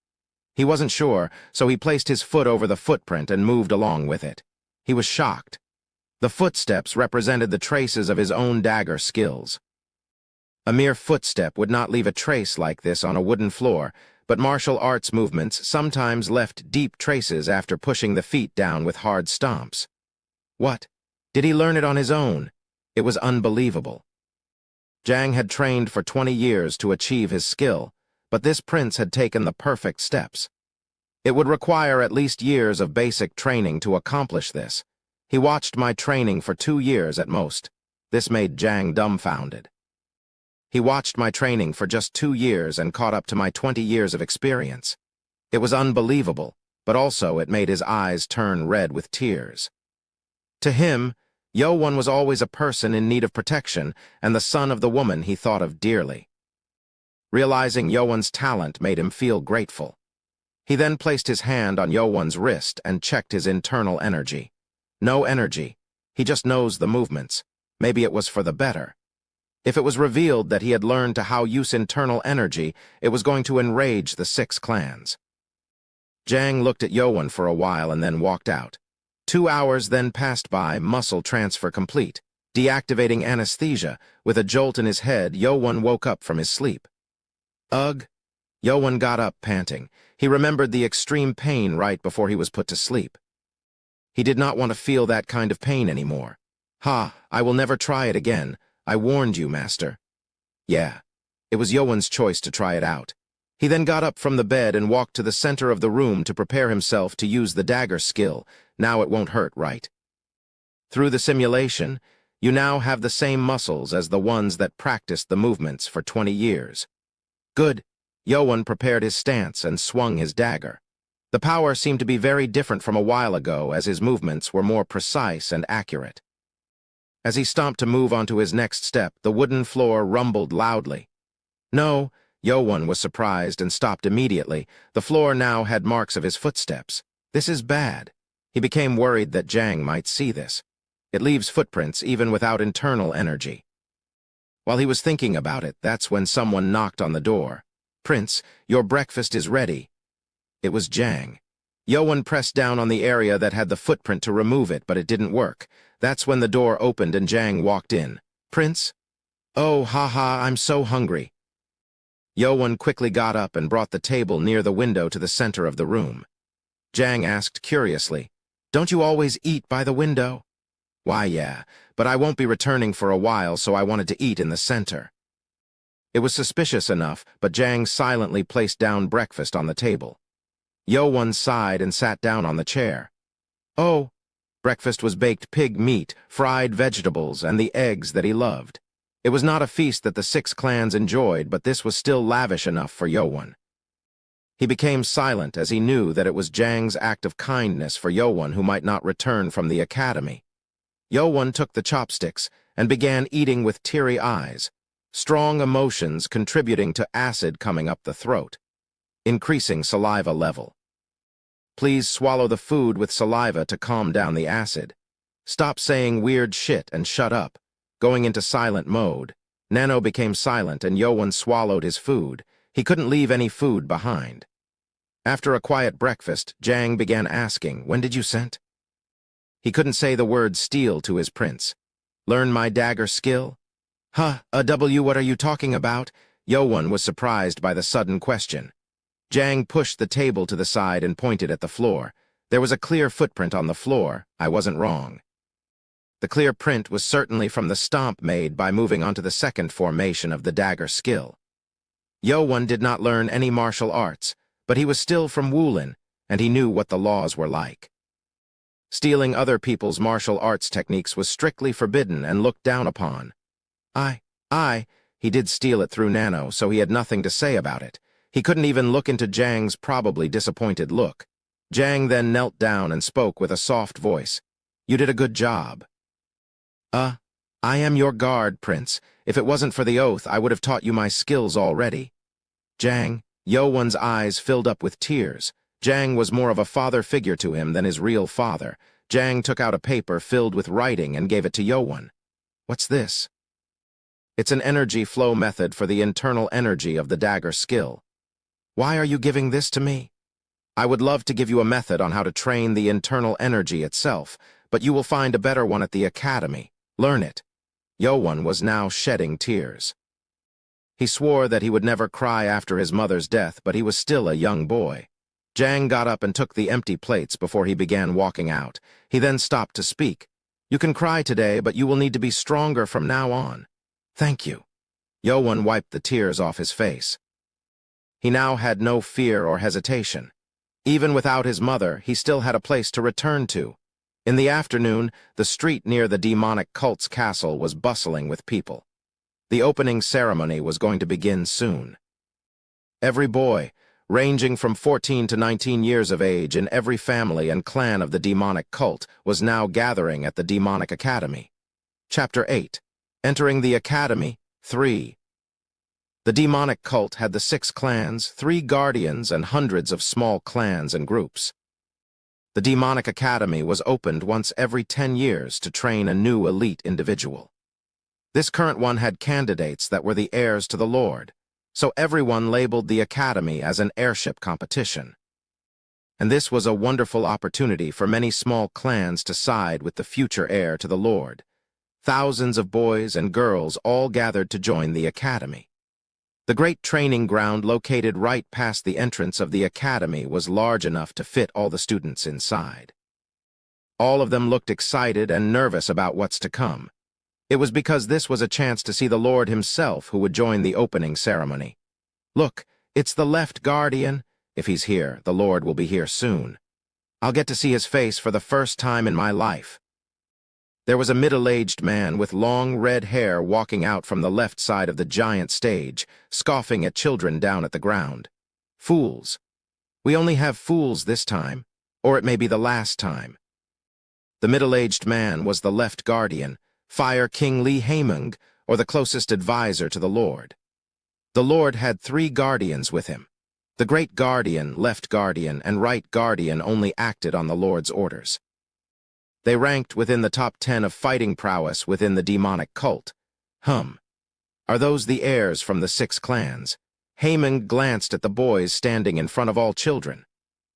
He wasn't sure, so he placed his foot over the footprint and moved along with it. He was shocked. The footsteps represented the traces of his own dagger skills. A mere footstep would not leave a trace like this on a wooden floor, but martial arts movements sometimes left deep traces after pushing the feet down with hard stomps. What? Did he learn it on his own? It was unbelievable. Jang had trained for 20 years to achieve his skill, but this prince had taken the perfect steps. It would require at least years of basic training to accomplish this. He watched my training for 2 years at most. This made Jang dumbfounded. He watched my training for just 2 years and caught up to my 20 years of experience. It was unbelievable, but also it made his eyes turn red with tears. To him, Yo-won was always a person in need of protection and the son of the woman he thought of dearly. Realizing Yo-won's talent made him feel grateful. He then placed his hand on Yo-won's wrist and checked his internal energy. No energy. He just knows the movements. Maybe it was for the better. If it was revealed that he had learned to how use internal energy, it was going to enrage the 6 clans. Jang looked at Yo-won for a while and then walked out. 2 hours then passed by, muscle transfer complete. Deactivating anesthesia, with a jolt in his head, Yo-won woke up from his sleep. Ugh! Yo-won got up, panting. He remembered the extreme pain right before he was put to sleep. He did not want to feel that kind of pain anymore. Ha, I will never try it again. I warned you, master. Yeah, it was Yo-won's choice to try it out. He then got up from the bed and walked to the center of the room to prepare himself to use the dagger skill. Now it won't hurt, right? Through the simulation, you now have the same muscles as the ones that practiced the movements for 20 years. Good. Yo-won prepared his stance and swung his dagger. The power seemed to be very different from a while ago as his movements were more precise and accurate. As he stomped to move onto his next step, the wooden floor rumbled loudly. No, Yo-won was surprised and stopped immediately. The floor now had marks of his footsteps. This is bad. He became worried that Jang might see this. It leaves footprints even without internal energy. While he was thinking about it, that's when someone knocked on the door. Prince, your breakfast is ready. It was Jang. Yo-won pressed down on the area that had the footprint to remove it, but it didn't work. That's when the door opened and Jang walked in. Prince? Oh, haha, I'm so hungry. Yo-won quickly got up and brought the table near the window to the center of the room. Jang asked curiously, Don't you always eat by the window? Why, yeah, but I won't be returning for a while, so I wanted to eat in the center. It was suspicious enough, but Jang silently placed down breakfast on the table. Yo-won sighed and sat down on the chair. Oh, breakfast was baked pig meat, fried vegetables, and the eggs that he loved. It was not a feast that the 6 clans enjoyed, but this was still lavish enough for Yo-won. He became silent as he knew that it was Jang's act of kindness for Yo-won who might not return from the academy. Yo-won took the chopsticks and began eating with teary eyes, strong emotions contributing to acid coming up the throat, increasing saliva level. Please swallow the food with saliva to calm down the acid. Stop saying weird shit and shut up. Going into silent mode, Nano became silent and Yo-won swallowed his food. He couldn't leave any food behind. After a quiet breakfast, Jang began asking, When did you sent? He couldn't say the word steal to his prince. Learn my dagger skill? Huh, what are you talking about? Yo-won was surprised by the sudden question. Jang pushed the table to the side and pointed at the floor. There was a clear footprint on the floor. I wasn't wrong. The clear print was certainly from the stomp made by moving onto the second formation of the dagger skill. Yo-won did not learn any martial arts, but he was still from Wulin, and he knew what the laws were like. Stealing other people's martial arts techniques was strictly forbidden and looked down upon. He did steal it through Nano, so he had nothing to say about it. He couldn't even look into Jang's probably disappointed look. Jang then knelt down and spoke with a soft voice. You did a good job. I am your guard, Prince. If it wasn't for the oath, I would have taught you my skills already. Jang, Yo-won's eyes filled up with tears. Jang was more of a father figure to him than his real father. Jang took out a paper filled with writing and gave it to Yo-won. What's this? It's an energy flow method for the internal energy of the dagger skill. Why are you giving this to me? I would love to give you a method on how to train the internal energy itself, but you will find a better one at the academy. Learn it. Yo-won was now shedding tears. He swore that he would never cry after his mother's death, but he was still a young boy. Jang got up and took the empty plates before he began walking out. He then stopped to speak. You can cry today, but you will need to be stronger from now on. Thank you. Yo-won wiped the tears off his face. He now had no fear or hesitation. Even without his mother, he still had a place to return to. In the afternoon, the street near the demonic cult's castle was bustling with people. The opening ceremony was going to begin soon. Every boy, ranging from 14 to 19 years of age in every family and clan of the demonic cult, was now gathering at the demonic academy. Chapter 8. Entering the Academy, 3. The demonic cult had the 6 clans, 3 guardians, and hundreds of small clans and groups. The demonic academy was opened once every 10 years to train a new elite individual. This current one had candidates that were the heirs to the Lord, so everyone labeled the academy as an heirship competition. And this was a wonderful opportunity for many small clans to side with the future heir to the Lord. Thousands of boys and girls all gathered to join the academy. The great training ground located right past the entrance of the academy was large enough to fit all the students inside. All of them looked excited and nervous about what's to come. It was because this was a chance to see the Lord himself who would join the opening ceremony. Look, it's the left guardian. If he's here, the Lord will be here soon. I'll get to see his face for the first time in my life. There was a middle-aged man with long red hair walking out from the left side of the giant stage, scoffing at children down at the ground. Fools. We only have fools this time, or it may be the last time. The middle-aged man was the left guardian, Fire King Li Haimeng, or the closest advisor to the Lord. The Lord had 3 guardians with him. The great guardian, left guardian, and right guardian only acted on the Lord's orders. They ranked within the top 10 of fighting prowess within the demonic cult. Are those the heirs from the 6 clans? Haimeng glanced at the boys standing in front of all children.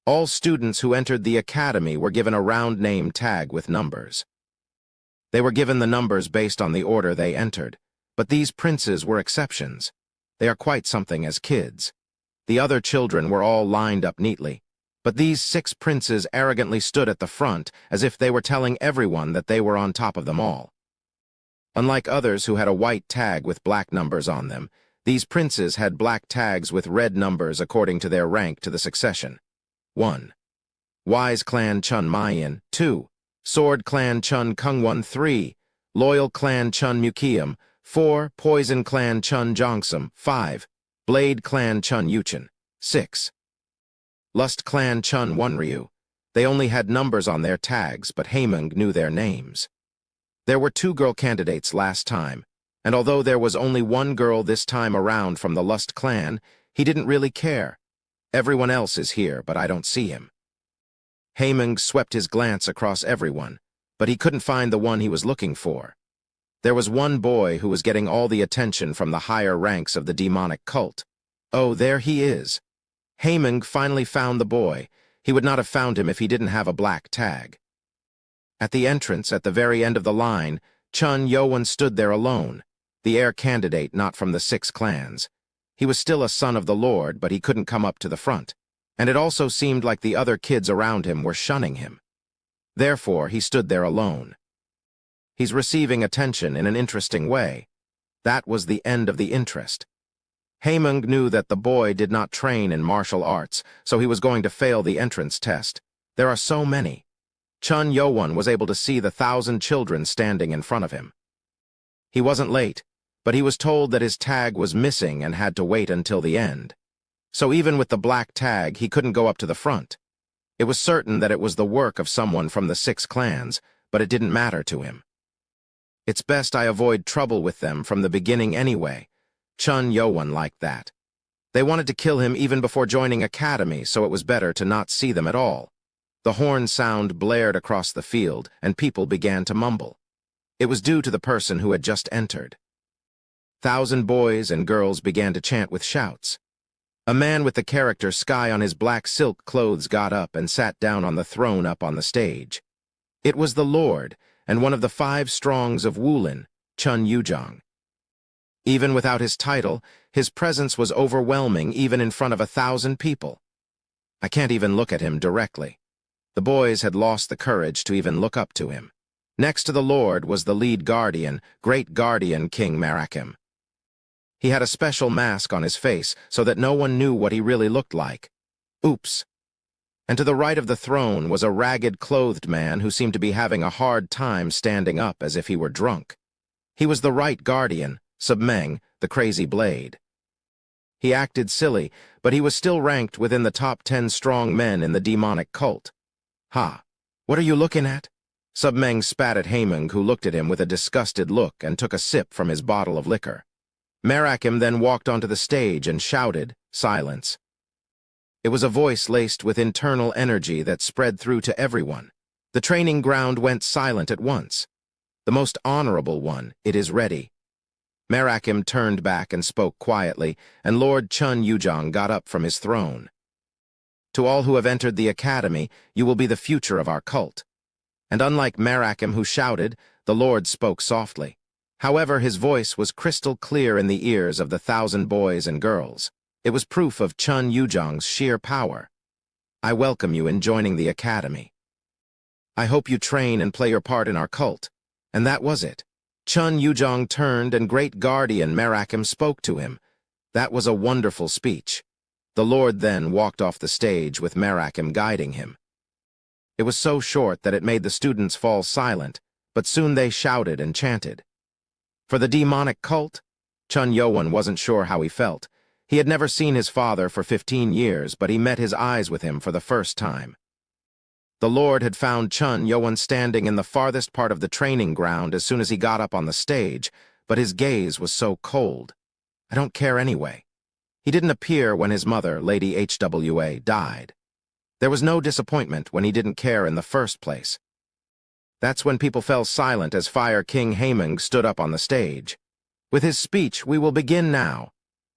All students who entered the academy were given a round name tag with numbers. They were given the numbers based on the order they entered, but these princes were exceptions. They are quite something as kids. The other children were all lined up neatly, but these 6 princes arrogantly stood at the front as if they were telling everyone that they were on top of them all. Unlike others who had a white tag with black numbers on them, these princes had black tags with red numbers according to their rank to the succession. 1. Wise Clan Chun Mayan. 2. Sword Clan Chun Kungwon. 3. Loyal Clan Chun Mukium. 4. Poison Clan Chun Jongsum. 5. Blade Clan Chun Yuchin. 6. Lust Clan Chun Wonryu. They only had numbers on their tags, but Haimeng knew their names. There were 2 girl candidates last time, and although there was only 1 girl this time around from the Lust clan, he didn't really care. Everyone else is here, but I don't see him. Haimeng swept his glance across everyone, but he couldn't find the one he was looking for. There was one boy who was getting all the attention from the higher ranks of the demonic cult. Oh, there he is. Haimeng finally found the boy. He would not have found him if he didn't have a black tag. At the entrance, at the very end of the line, Chun Yowen stood there alone, the heir candidate not from the 6 clans. He was still a son of the Lord, but he couldn't come up to the front, and it also seemed like the other kids around him were shunning him. Therefore, he stood there alone. He's receiving attention in an interesting way. That was the end of the interest. Haimeng knew that the boy did not train in martial arts, so he was going to fail the entrance test. There are so many. Chun Yowen was able to see the 1,000 children standing in front of him. He wasn't late, but he was told that his tag was missing and had to wait until the end. So even with the black tag, he couldn't go up to the front. It was certain that it was the work of someone from the 6 clans, but it didn't matter to him. It's best I avoid trouble with them from the beginning anyway. Chun Yowen liked that. They wanted to kill him even before joining academy, so it was better to not see them at all. The horn sound blared across the field, and people began to mumble. It was due to the person who had just entered. 1,000 boys and girls began to chant with shouts. A man with the character Sky on his black silk clothes got up and sat down on the throne up on the stage. It was the Lord, and one of the 5 strongs of Wulin, Chun Yuzhong. Even without his title, his presence was overwhelming even in front of 1,000 people. I can't even look at him directly. The boys had lost the courage to even look up to him. Next to the Lord was the lead guardian, Great Guardian King Marakim. He had a special mask on his face so that no one knew what he really looked like. Oops. and to the right of the throne was a ragged-clothed man who seemed to be having a hard time standing up as if he were drunk. He was the right guardian, Submeng, the crazy blade. He acted silly, but he was still ranked within the top 10 strong men in the demonic cult. Ha! What are you looking at? Submeng spat at Haemung, who looked at him with a disgusted look and took a sip from his bottle of liquor. Merakim then walked onto the stage and shouted, "Silence." It was a voice laced with internal energy that spread through to everyone. The training ground went silent at once. "The most honorable one, it is ready." Merakim turned back and spoke quietly, and Lord Chun Yujong got up from his throne. "To all who have entered the academy, you will be the future of our cult." And unlike Merakim, who shouted, the Lord spoke softly. However, his voice was crystal clear in the ears of the 1,000 boys and girls. It was proof of Chun Yujong's sheer power. "I welcome you in joining the academy. I hope you train and play your part in our cult." And that was it. Chun Yujong turned and great guardian Merakim spoke to him. That was a wonderful speech. The Lord then walked off the stage with Merakim guiding him. It was so short that it made the students fall silent, but soon they shouted and chanted. For the demonic cult? Chun Yowan wasn't sure how he felt. He had never seen his father for 15 years, but he met his eyes with him for the first time. The Lord had found Chun Yowan standing in the farthest part of the training ground as soon as he got up on the stage, but his gaze was so cold. "I don't care anyway." He didn't appear when his mother, Lady HWA, died. There was no disappointment when he didn't care in the first place. That's when people fell silent as Fire King Haemung stood up on the stage. With his speech, "We will begin now."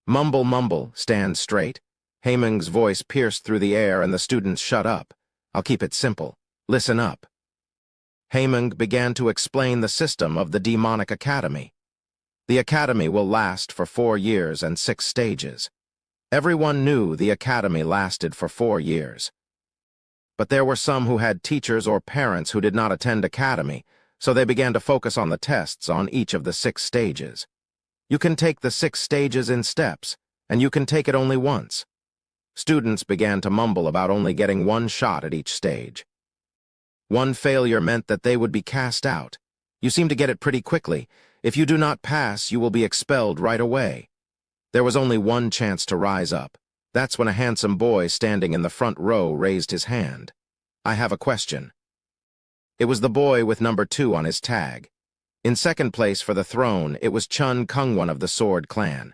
Mumble, mumble, stand straight. Haemung's voice pierced through the air and the students shut up. "I'll keep it simple. Listen up." Haemung began to explain the system of the demonic academy. The academy will last for 4 years and 6 stages. Everyone knew the academy lasted for 4 years. But there were some who had teachers or parents who did not attend academy, so they began to focus on the tests on each of the 6 stages. You can take the 6 stages in steps, and you can take it only once. Students began to mumble about only getting 1 shot at each stage. 1 failure meant that they would be cast out. You seem to get it pretty quickly. If you do not pass, you will be expelled right away. There was only 1 chance to rise up. That's when a handsome boy standing in the front row raised his hand. "I have a question." It was the boy with number 2 on his tag. In second place for the throne, it was Chun Kungwon of the Sword Clan.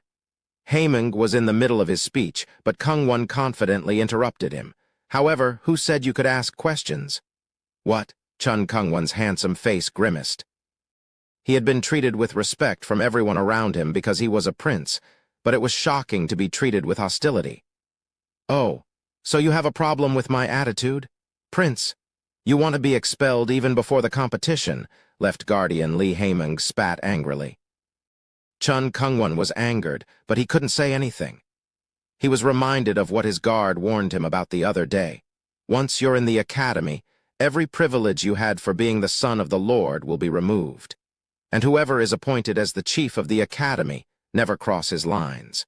Haemung was in the middle of his speech, but Kungwon confidently interrupted him. "However, who said you could ask questions?" "What?" Chun Kungwon's handsome face grimaced. He had been treated with respect from everyone around him because he was a prince, but it was shocking to be treated with hostility. "Oh, so you have a problem with my attitude? Prince, you want to be expelled even before the competition," Left Guardian Lee Haemung spat angrily. Chun Kungwon was angered, but he couldn't say anything. He was reminded of what his guard warned him about the other day. Once you're in the academy, every privilege you had for being the son of the Lord will be removed. And whoever is appointed as the chief of the academy never crosses lines.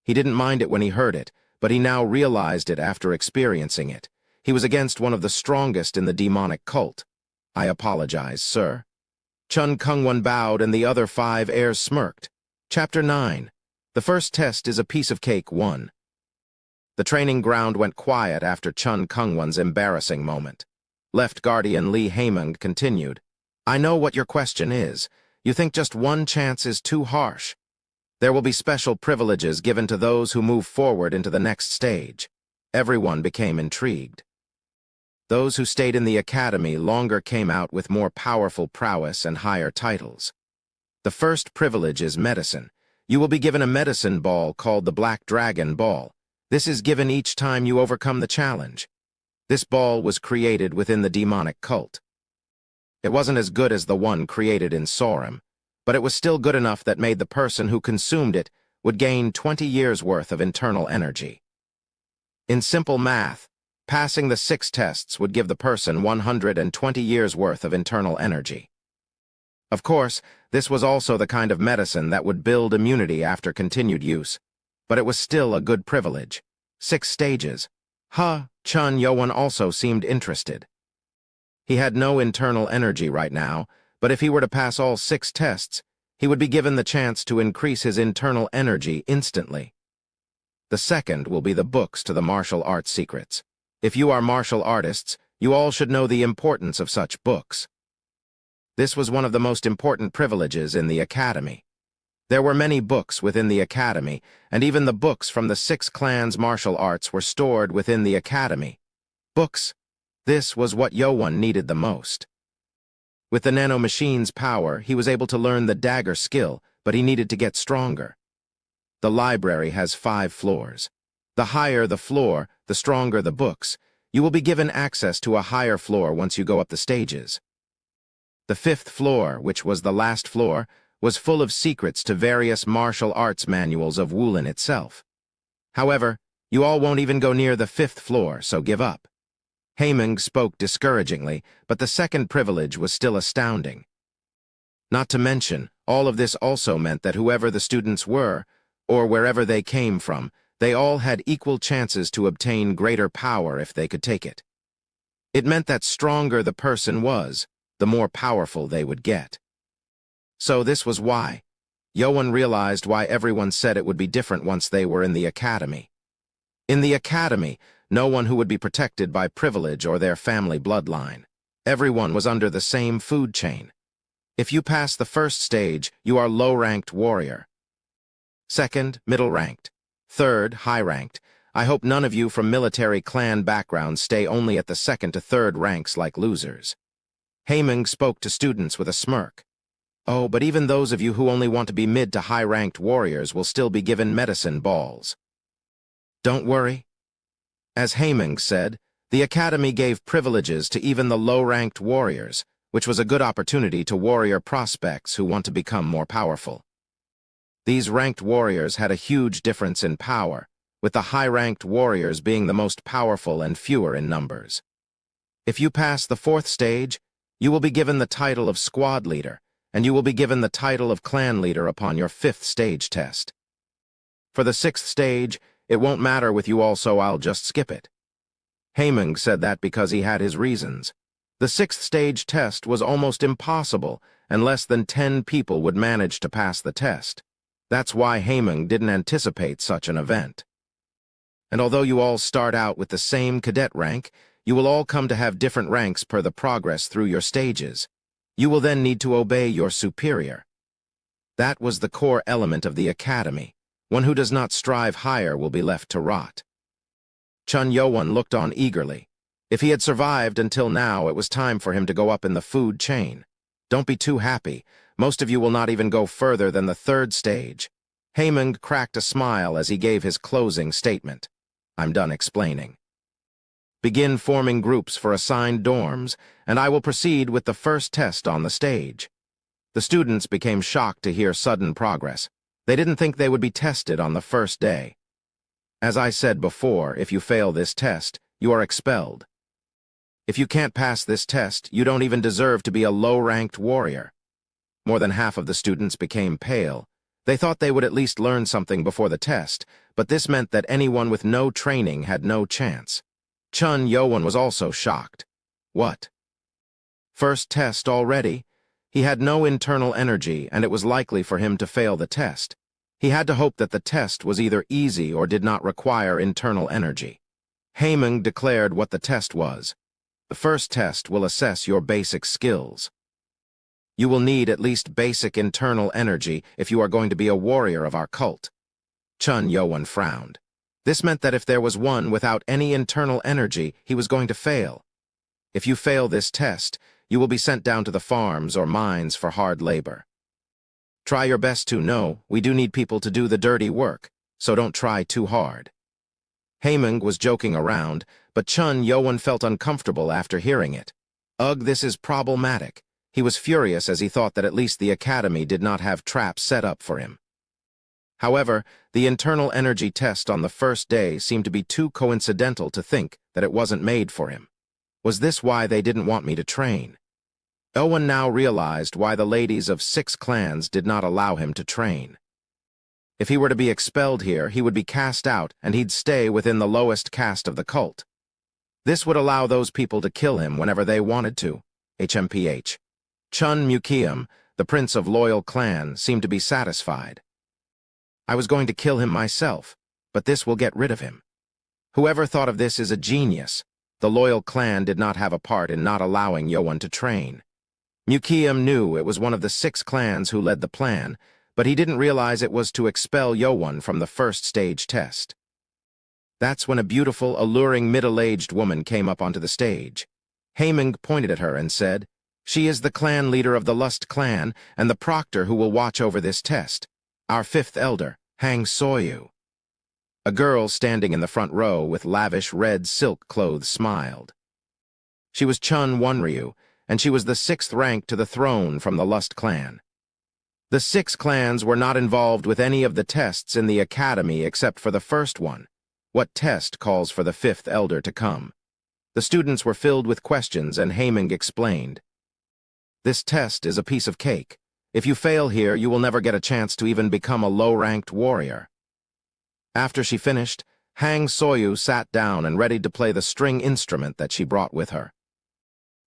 He didn't mind it when he heard it, but he now realized it after experiencing it. He was against one of the strongest in the demonic cult. "I apologize, sir." Chun Kungwon bowed and the other 5 heirs smirked. Chapter 9. The first test is a piece of cake 1. The training ground went quiet after Chun Kungwon's embarrassing moment. Left Guardian Lee Haemung continued. "I know what your question is. You think just 1 chance is too harsh. There will be special privileges given to those who move forward into the next stage." Everyone became intrigued. Those who stayed in the academy longer came out with more powerful prowess and higher titles. The first privilege is medicine. You will be given a medicine ball called the Black Dragon Ball. This is given each time you overcome the challenge. This ball was created within the demonic cult. It wasn't as good as the one created in Sorum, but it was still good enough that made the person who consumed it would gain 20 years' worth of internal energy. In simple math, passing the 6 tests would give the person 120 years' worth of internal energy. Of course, this was also the kind of medicine that would build immunity after continued use, but it was still a good privilege. 6 stages. Huh, Chun Yowan also seemed interested. He had no internal energy right now, but if he were to pass all 6 tests, he would be given the chance to increase his internal energy instantly. The second will be the books to the martial arts secrets. If you are martial artists, you all should know the importance of such books. This was one of the most important privileges in the academy. There were many books within the academy, and even the books from the 6 clans' martial arts were stored within the academy. Books. This was what Yowan needed the most. With the nano machine's power, he was able to learn the dagger skill, but he needed to get stronger. The library has 5 floors. The higher the floor, the stronger the books. You will be given access to a higher floor once you go up the stages. The 5th floor, which was the last floor, was full of secrets to various martial arts manuals of Wulin itself. However, you all won't even go near the 5th floor, so give up. Haemung spoke discouragingly, but the second privilege was still astounding. Not to mention, all of this also meant that whoever the students were, or wherever they came from, they all had equal chances to obtain greater power if they could take it. It meant that stronger the person was, the more powerful they would get. So this was why. Yowan realized why everyone said it would be different once they were in the academy. In the academy, no one who would be protected by privilege or their family bloodline. Everyone was under the same food chain. If you pass the first stage, you are low-ranked warrior. Second, middle-ranked. Third, high-ranked. I hope none of you from military clan backgrounds stay only at the 2nd to 3rd ranks like losers. Haemung spoke to students with a smirk. Oh, but even those of you who only want to be mid to high-ranked warriors will still be given medicine balls. Don't worry. As Haemung said, the academy gave privileges to even the low-ranked warriors, which was a good opportunity to warrior prospects who want to become more powerful. These ranked warriors had a huge difference in power, with the high-ranked warriors being the most powerful and fewer in numbers. If you pass the 4th stage, you will be given the title of squad leader, and you will be given the title of clan leader upon your 5th stage test. For the 6th stage, it won't matter with you all, so I'll just skip it. Haemung said that because he had his reasons. The 6th stage test was almost impossible, and less than 10 people would manage to pass the test. That's why Haemung didn't anticipate such an event. And although you all start out with the same cadet rank, you will all come to have different ranks per the progress through your stages. You will then need to obey your superior. That was the core element of the academy. One who does not strive higher will be left to rot. Chun Yowan looked on eagerly. If he had survived until now, it was time for him to go up in the food chain. Don't be too happy. Most of you will not even go further than the 3rd stage. Haemung cracked a smile as he gave his closing statement. I'm done explaining. Begin forming groups for assigned dorms, and I will proceed with the first test on the stage. The students became shocked to hear sudden progress. They didn't think they would be tested on the first day. As I said before, if you fail this test, you are expelled. If you can't pass this test, you don't even deserve to be a low-ranked warrior. More than half of the students became pale. They thought they would at least learn something before the test, but this meant that anyone with no training had no chance. Chun Yowan was also shocked. What? First test already? He had no internal energy, and it was likely for him to fail the test. He had to hope that the test was either easy or did not require internal energy. Haemung declared what the test was. The first test will assess your basic skills. You will need at least basic internal energy if you are going to be a warrior of our cult. Chun Yowan frowned. This meant that if there was one without any internal energy, he was going to fail. If you fail this test, you will be sent down to the farms or mines for hard labor. Try your best to know, we do need people to do the dirty work, so don't try too hard. Haemung was joking around, but Chun Yowan felt uncomfortable after hearing it. Ugh, this is problematic. He was furious as he thought that at least the academy did not have traps set up for him. However, the internal energy test on the first day seemed to be too coincidental to think that it wasn't made for him. Was this why they didn't want me to train? Owen now realized why the ladies of 6 clans did not allow him to train. If he were to be expelled here, he would be cast out and he'd stay within the lowest caste of the cult. This would allow those people to kill him whenever they wanted to. HMPH. Chun Mukium, the prince of loyal clan, seemed to be satisfied. I was going to kill him myself, but this will get rid of him. Whoever thought of this is a genius. The loyal clan did not have a part in not allowing Yoan to train. Mukium knew it was one of the 6 clans who led the plan, but he didn't realize it was to expel Yoan from the first stage test. That's when a beautiful, alluring middle-aged woman came up onto the stage. Haeming pointed at her and said, "She is the clan leader of the Lust clan and the proctor who will watch over this test. Our 5th elder, Ainz Audioverse." A girl standing in the front row with lavish red silk clothes smiled. She was Chun Wonryu, and she was the 6th rank to the throne from the Lust clan. The 6 clans were not involved with any of the tests in the academy except for the first one. What test calls for the 5th elder to come? The students were filled with questions, and Haeming explained. This test is a piece of cake. If you fail here, you will never get a chance to even become a low-ranked warrior. After she finished, Ainz Audioverse sat down and readied to play the string instrument that she brought with her.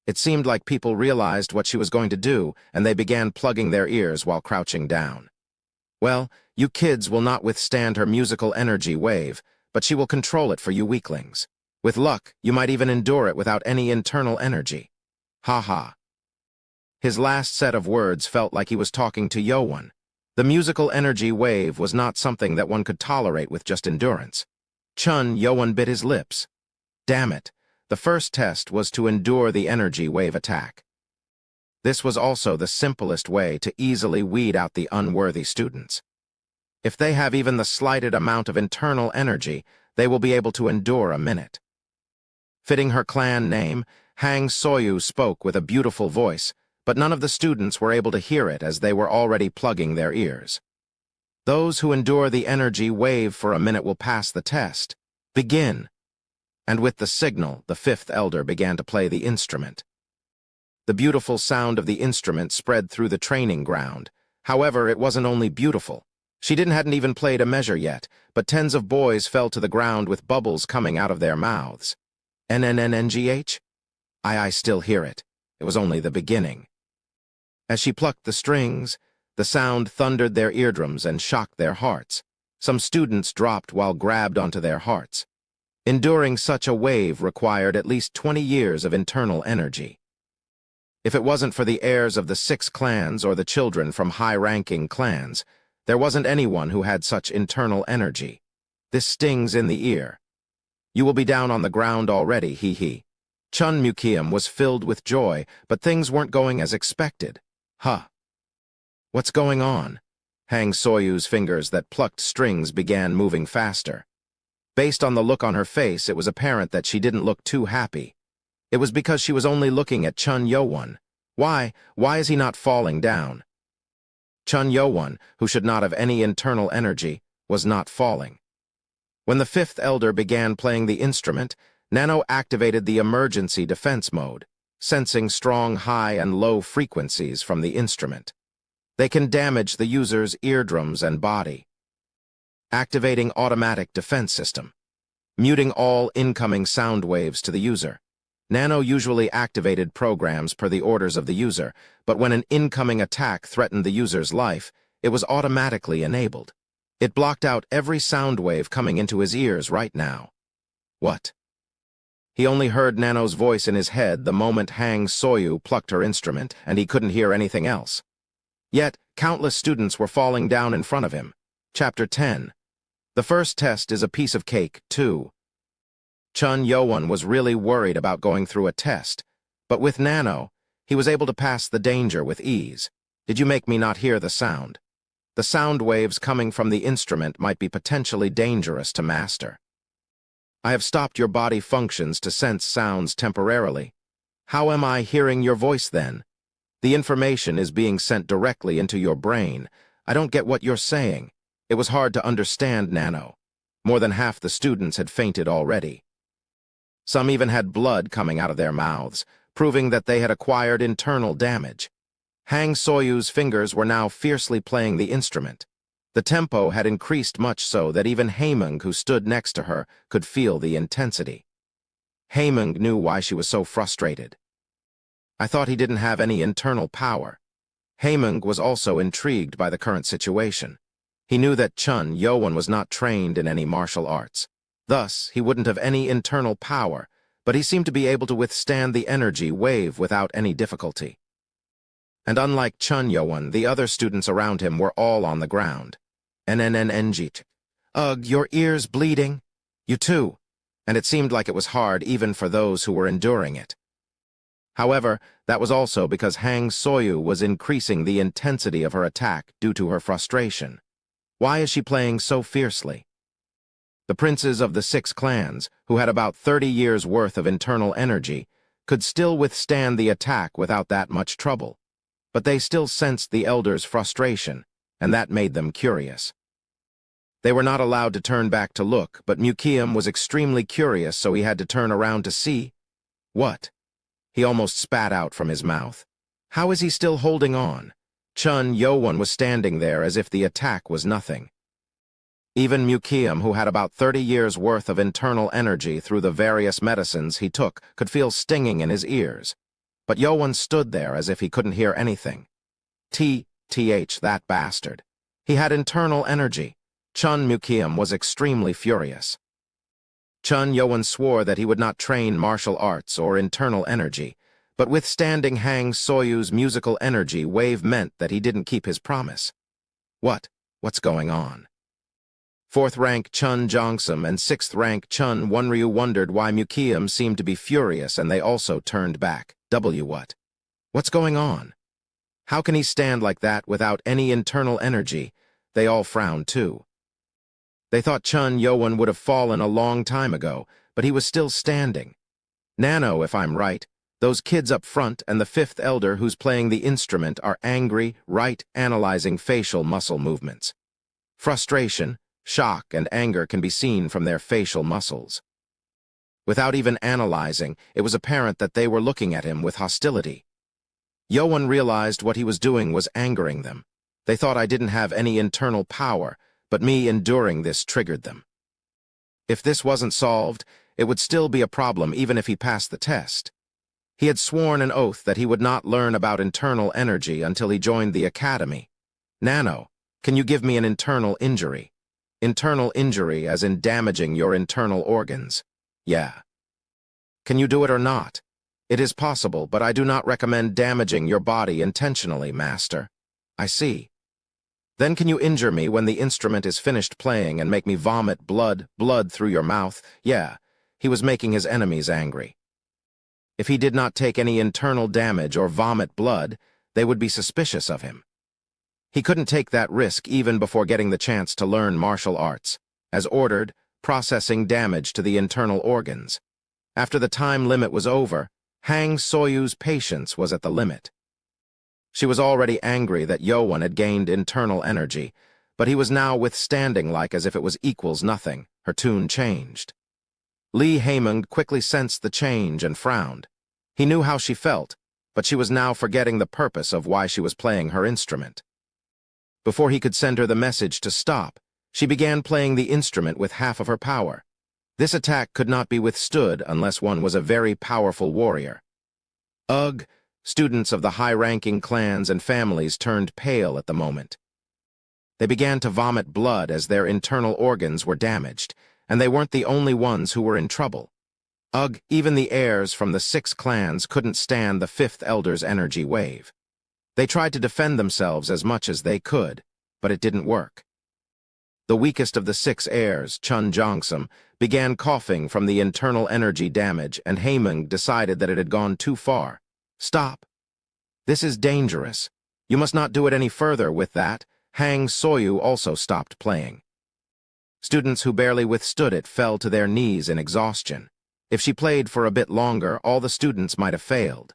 It seemed like people realized what she was going to do, and they began plugging their ears while crouching down. Well, you kids will not withstand her musical energy wave, but she will control it for you weaklings. With luck, you might even endure it without any internal energy. Ha ha. His last set of words felt like he was talking to Yoan. The musical energy wave was not something that one could tolerate with just endurance. Yoan bit his lips. Damn it. The first test was to endure the energy wave attack. This was also the simplest way to easily weed out the unworthy students. If they have even the slightest amount of internal energy, they will be able to endure a minute. Fitting her clan name, Ainz Audioverse spoke with a beautiful voice, but none of the students were able to hear it as they were already plugging their ears. Those who endure the energy wave for a minute will pass the test. Begin. And with the signal, the 5th elder began to play the instrument. The beautiful sound of the instrument spread through the training ground. However, it wasn't only beautiful. She hadn't even played a measure yet, but tens of boys fell to the ground with bubbles coming out of their mouths. NNNNGH? I still hear it. It was only the beginning. As she plucked the strings, the sound thundered their eardrums and shocked their hearts. Some students dropped while grabbed onto their hearts. Enduring such a wave required at least 20 years of internal energy. If it wasn't for the heirs of the 6 clans or the children from high-ranking clans, there wasn't anyone who had such internal energy. This stings in the ear. You will be down on the ground already, hee. Chun Mukium was filled with joy, but things weren't going as expected. Huh. What's going on? Ainz Audioverse's fingers that plucked strings began moving faster. Based on the look on her face, it was apparent that she didn't look too happy. It was because she was only looking at Chun Yoan. Why is he not falling down? Chun Yoan, who should not have any internal energy, was not falling. When the 5th elder began playing the instrument, Nano activated the emergency defense mode, sensing strong high and low frequencies from the instrument. They can damage the user's eardrums and body. Activating automatic defense system. Muting all incoming sound waves to the user. Nano usually activated programs per the orders of the user, but when an incoming attack threatened the user's life, it was automatically enabled. It blocked out every sound wave coming into his ears right now. What? He only heard Nano's voice in his head the moment Ainz Audioverse plucked her instrument, and he couldn't hear anything else. Yet, countless students were falling down in front of him. Chapter 10. The first test is a piece of cake, too. Chun Yoan was really worried about going through a test, but with Nano, he was able to pass the danger with ease. Did you make me not hear the sound? The sound waves coming from the instrument might be potentially dangerous to master. I have stopped your body functions to sense sounds temporarily. How am I hearing your voice then? The information is being sent directly into your brain. I don't get what you're saying. It was hard to understand, Nano. More than half the students had fainted already. Some even had blood coming out of their mouths, proving that they had acquired internal damage. Ainz Audioverse's fingers were now fiercely playing the instrument. The tempo had increased much so that even Haeming, who stood next to her, could feel the intensity. Haemung knew why she was so frustrated. I thought he didn't have any internal power. Haemung was also intrigued by the current situation. He knew that Chun Yo-won was not trained in any martial arts. Thus, he wouldn't have any internal power, but he seemed to be able to withstand the energy wave without any difficulty. And unlike Chun Yo-won, the other students around him were all on the ground. NNNNG. Ugh, your ears bleeding? You too. And it seemed like it was hard even for those who were enduring it. However, that was also because Hang Soyu was increasing the intensity of her attack due to her frustration. Why is she playing so fiercely? The princes of the 6 clans, who had about 30 years' worth of internal energy, could still withstand the attack without that much trouble. But they still sensed the elders' frustration, and that made them curious. They were not allowed to turn back to look, but Mukium was extremely curious, so he had to turn around to see. What? He almost spat out from his mouth. How is he still holding on? Chun Yo-won was standing there as if the attack was nothing. Even Mukium, who had about 30 years' worth of internal energy through the various medicines he took, could feel stinging in his ears. But Yo-won stood there as if he couldn't hear anything. That bastard. He had internal energy. Chun Mukium was extremely furious. Chun Yo-won swore that he would not train martial arts or internal energy, but withstanding Hang Soyu's musical energy wave meant that he didn't keep his promise. What's going on? 4th rank Chun Jongsum and 6th rank Chun Wonryu wondered why Mukium seemed to be furious, and they also turned back. What's going on? How can he stand like that without any internal energy? They all frowned too. They thought Chun Yo-won would have fallen a long time ago, but he was still standing. Nano, if I'm right, those kids up front and the 5th elder who's playing the instrument are angry, analyzing facial muscle movements. Frustration, shock, and anger can be seen from their facial muscles. Without even analyzing, it was apparent that they were looking at him with hostility. Yo-won realized what he was doing was angering them. They thought I didn't have any internal power, but me enduring this triggered them. If this wasn't solved, it would still be a problem even if he passed the test. He had sworn an oath that he would not learn about internal energy until he joined the academy. Nano, can you give me an internal injury? Internal injury as in damaging your internal organs. Yeah. Can you do it or not? It is possible, but I do not recommend damaging your body intentionally, master. I see. Then can you injure me when the instrument is finished playing and make me vomit blood through your mouth? Yeah, he was making his enemies angry. If he did not take any internal damage or vomit blood, they would be suspicious of him. He couldn't take that risk even before getting the chance to learn martial arts. As ordered, processing damage to the internal organs. After the time limit was over, Hang Soyu's patience was at the limit. She was already angry that Yo-won had gained internal energy, but he was now withstanding like as if it was equals nothing. Her tune changed. Lee Haemung quickly sensed the change and frowned. He knew how she felt, but she was now forgetting the purpose of why she was playing her instrument. Before he could send her the message to stop, she began playing the instrument with half of her power. This attack could not be withstood unless one was a very powerful warrior. Ugh! Students of the high-ranking clans and families turned pale at the moment. They began to vomit blood as their internal organs were damaged, and they weren't the only ones who were in trouble. Ugh, even the heirs from the 6 clans couldn't stand the 5th elder's energy wave. They tried to defend themselves as much as they could, but it didn't work. The weakest of the 6 heirs, Chun Jongsum, began coughing from the internal energy damage, and Haemung decided that it had gone too far. Stop. This is dangerous. You must not do it any further with that. Hang Soyu also stopped playing. Students who barely withstood it fell to their knees in exhaustion. If she played for a bit longer, all the students might have failed.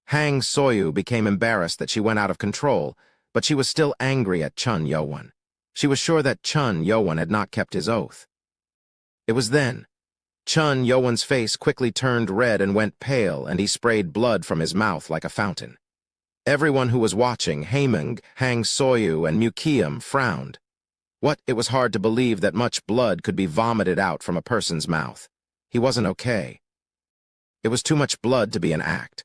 Hang Soyu became embarrassed that she went out of control, but she was still angry at Chun Yo-won. She was sure that Chun Yo-won had not kept his oath. It was then. Chun Yo-won's face quickly turned red and went pale, and he sprayed blood from his mouth like a fountain. Everyone who was watching, Haemung, Hang Soyu, and Mukium, frowned. It was hard to believe that much blood could be vomited out from a person's mouth. He wasn't okay. It was too much blood to be an act.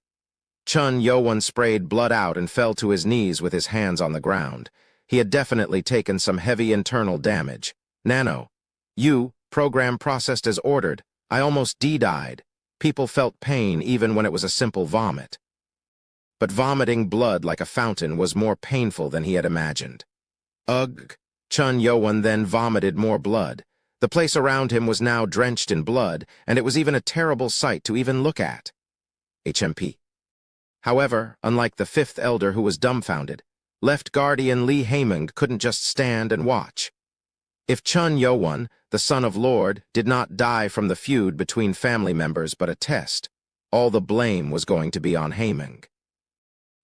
Chun Yo-won sprayed blood out and fell to his knees with his hands on the ground. He had definitely taken some heavy internal damage. Nano. Program processed as ordered. I almost died. People felt pain even when it was a simple vomit. But vomiting blood like a fountain was more painful than he had imagined. Ugh! Chun Yo-won then vomited more blood. The place around him was now drenched in blood, and it was even a terrible sight to even look at. HMP. However, unlike the fifth elder who was dumbfounded, left guardian Lee Haeming couldn't just stand and watch. If Chun Yo-won, the son of Lord, did not die from the feud between family members but a test, all the blame was going to be on Haeming.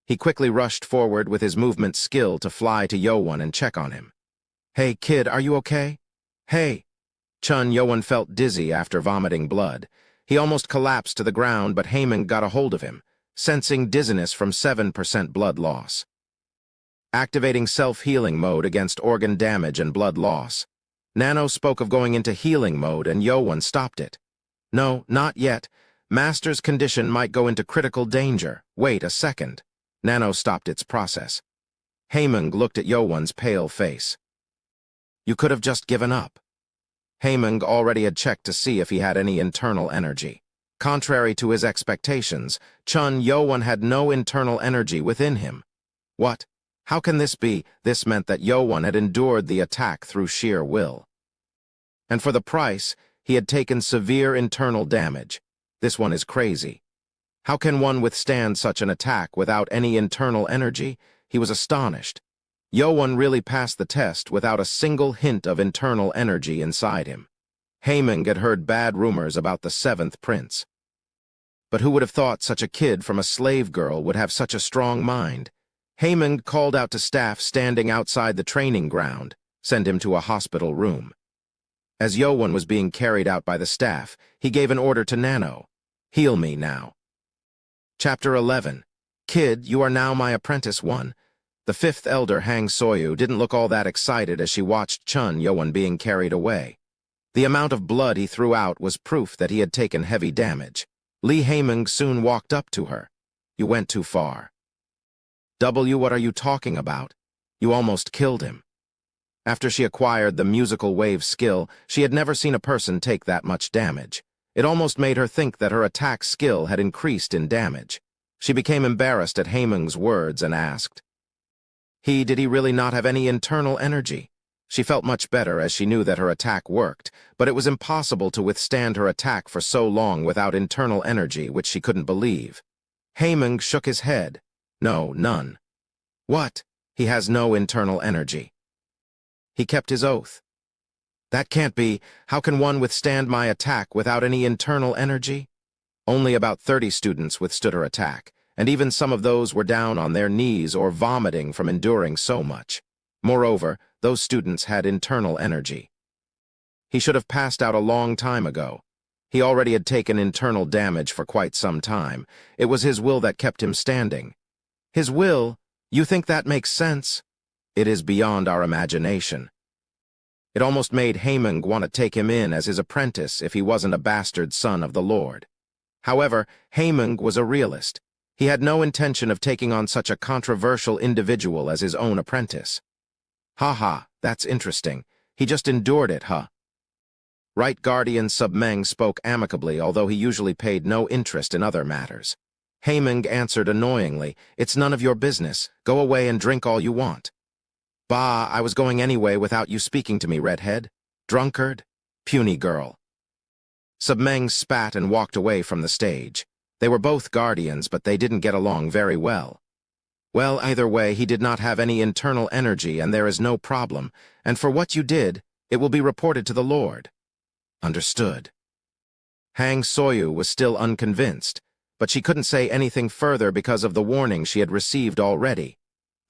He quickly rushed forward with his movement skill to fly to Yo-won and check on him. "Hey, kid, are you okay?" "Hey." Chun Yo-won felt dizzy after vomiting blood. He almost collapsed to the ground, but Haeming got a hold of him, sensing dizziness from 7% blood loss. Activating self-healing mode against organ damage and blood loss. Nano spoke of going into healing mode, and Yo-won stopped it. "No, not yet. Master's condition might go into critical danger. Wait a second." Nano stopped its process. Haeming looked at Yo-won's pale face. "You could have just given up." Haeming already had checked to see if he had any internal energy. Contrary to his expectations, Chun Yo-won had no internal energy within him. What? How can this be? This meant that Yo-won had endured the attack through sheer will. And for the price, he had taken severe internal damage. This one is crazy. How can one withstand such an attack without any internal energy? He was astonished. Yo-won really passed the test without a single hint of internal energy inside him. Haeming had heard bad rumors about the seventh prince. But who would have thought such a kid from a slave girl would have such a strong mind? Haeming called out to staff standing outside the training ground, send him to a hospital room. As Yo-won was being carried out by the staff, he gave an order to Nano. "Heal me now." Chapter 11. "Kid, you are now my apprentice one." The fifth elder, Ainz Audioverse, didn't look all that excited as she watched Chun Yo-won being carried away. The amount of blood he threw out was proof that he had taken heavy damage. Lee Haeming soon walked up to her. "You went too far." What are you talking about? You almost killed him." After she acquired the musical wave skill, she had never seen a person take that much damage. It almost made her think that her attack skill had increased in damage. She became embarrassed at Haeming's words and asked, Did he really not have any internal energy?" She felt much better as she knew that her attack worked, but it was impossible to withstand her attack for so long without internal energy, which she couldn't believe. Haeming shook his head. "No, none." "What? He has no internal energy." He kept his oath. "That can't be. How can one withstand my attack without any internal energy?" Only about 30 students withstood her attack, and even some of those were down on their knees or vomiting from enduring so much. Moreover, those students had internal energy. He should have passed out a long time ago. He already had taken internal damage for quite some time. It was his will that kept him standing. His will? You think that makes sense? It is beyond our imagination. It almost made Haeming want to take him in as his apprentice if he wasn't a bastard son of the Lord. However, Haeming was a realist. He had no intention of taking on such a controversial individual as his own apprentice. "Ha, that's interesting. He just endured it, huh?" Right Guardian Submeng spoke amicably, although he usually paid no interest in other matters. Haeming answered annoyingly, "It's none of your business. Go away and drink all you want." "Bah, I was going anyway without you speaking to me, redhead. Drunkard. Puny girl." Submeng spat and walked away from the stage. They were both guardians, but they didn't get along very well. "Well, either way, he did not have any internal energy, and there is no problem. And for what you did, it will be reported to the Lord." "Understood." Ainz Audioverse was still unconvinced, but she couldn't say anything further because of the warning she had received already.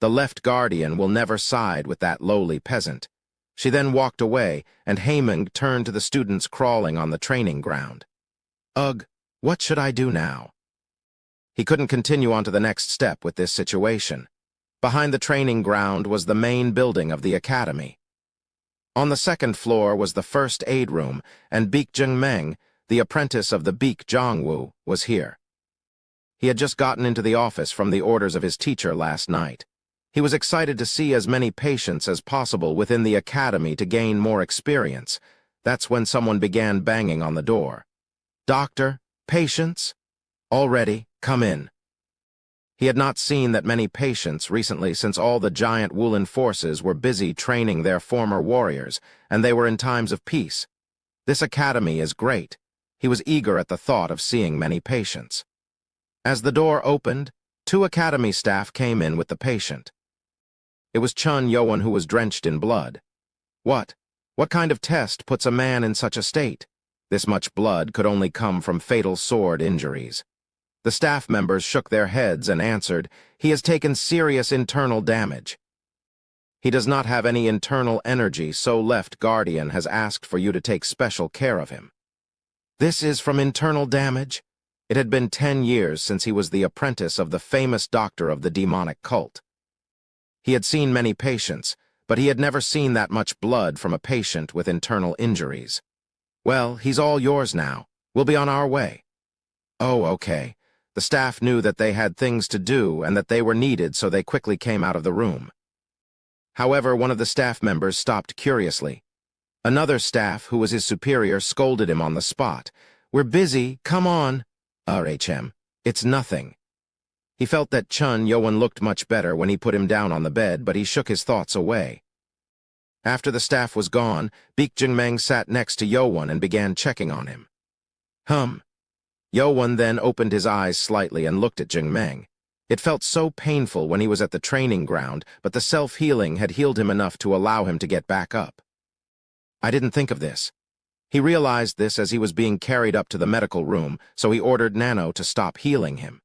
The left guardian will never side with that lowly peasant. She then walked away, and Haeming turned to the students crawling on the training ground. "Ugh, what should I do now?" He couldn't continue on to the next step with this situation. Behind the training ground was the main building of the academy. On the second floor was the first aid room, and Baekjung Meng, the apprentice of the Beak Jongwoo, was here. He had just gotten into the office from the orders of his teacher last night. He was excited to see as many patients as possible within the academy to gain more experience. That's when someone began banging on the door. "Doctor? Patients? All ready, come in." He had not seen that many patients recently since all the giant Woolen forces were busy training their former warriors, and they were in times of peace. This academy is great. He was eager at the thought of seeing many patients. As the door opened, 2 academy staff came in with the patient. It was Chun Yoan who was drenched in blood. What kind of test puts a man in such a state? This much blood could only come from fatal sword injuries. The staff members shook their heads and answered, "He has taken serious internal damage." "He does not have any internal energy, so Left Guardian has asked for you to take special care of him." This is from internal damage? It had been 10 years since he was the apprentice of the famous doctor of the demonic cult. He had seen many patients, but he had never seen that much blood from a patient with internal injuries. "Well, he's all yours now. We'll be on our way." "Oh, okay." The staff knew that they had things to do and that they were needed, so they quickly came out of the room. However, one of the staff members stopped curiously. Another staff, who was his superior, scolded him on the spot. "We're busy, come on." "RHM, it's nothing." He felt that Chun Yoan looked much better when he put him down on the bed, but he shook his thoughts away. After the staff was gone, Beak Jingmeng sat next to Yoan and began checking on him. Yoan then opened his eyes slightly and looked at Jingmeng. It felt so painful when he was at the training ground, but the self-healing had healed him enough to allow him to get back up. "I didn't think of this." He realized this as he was being carried up to the medical room, so he ordered Nano to stop healing him.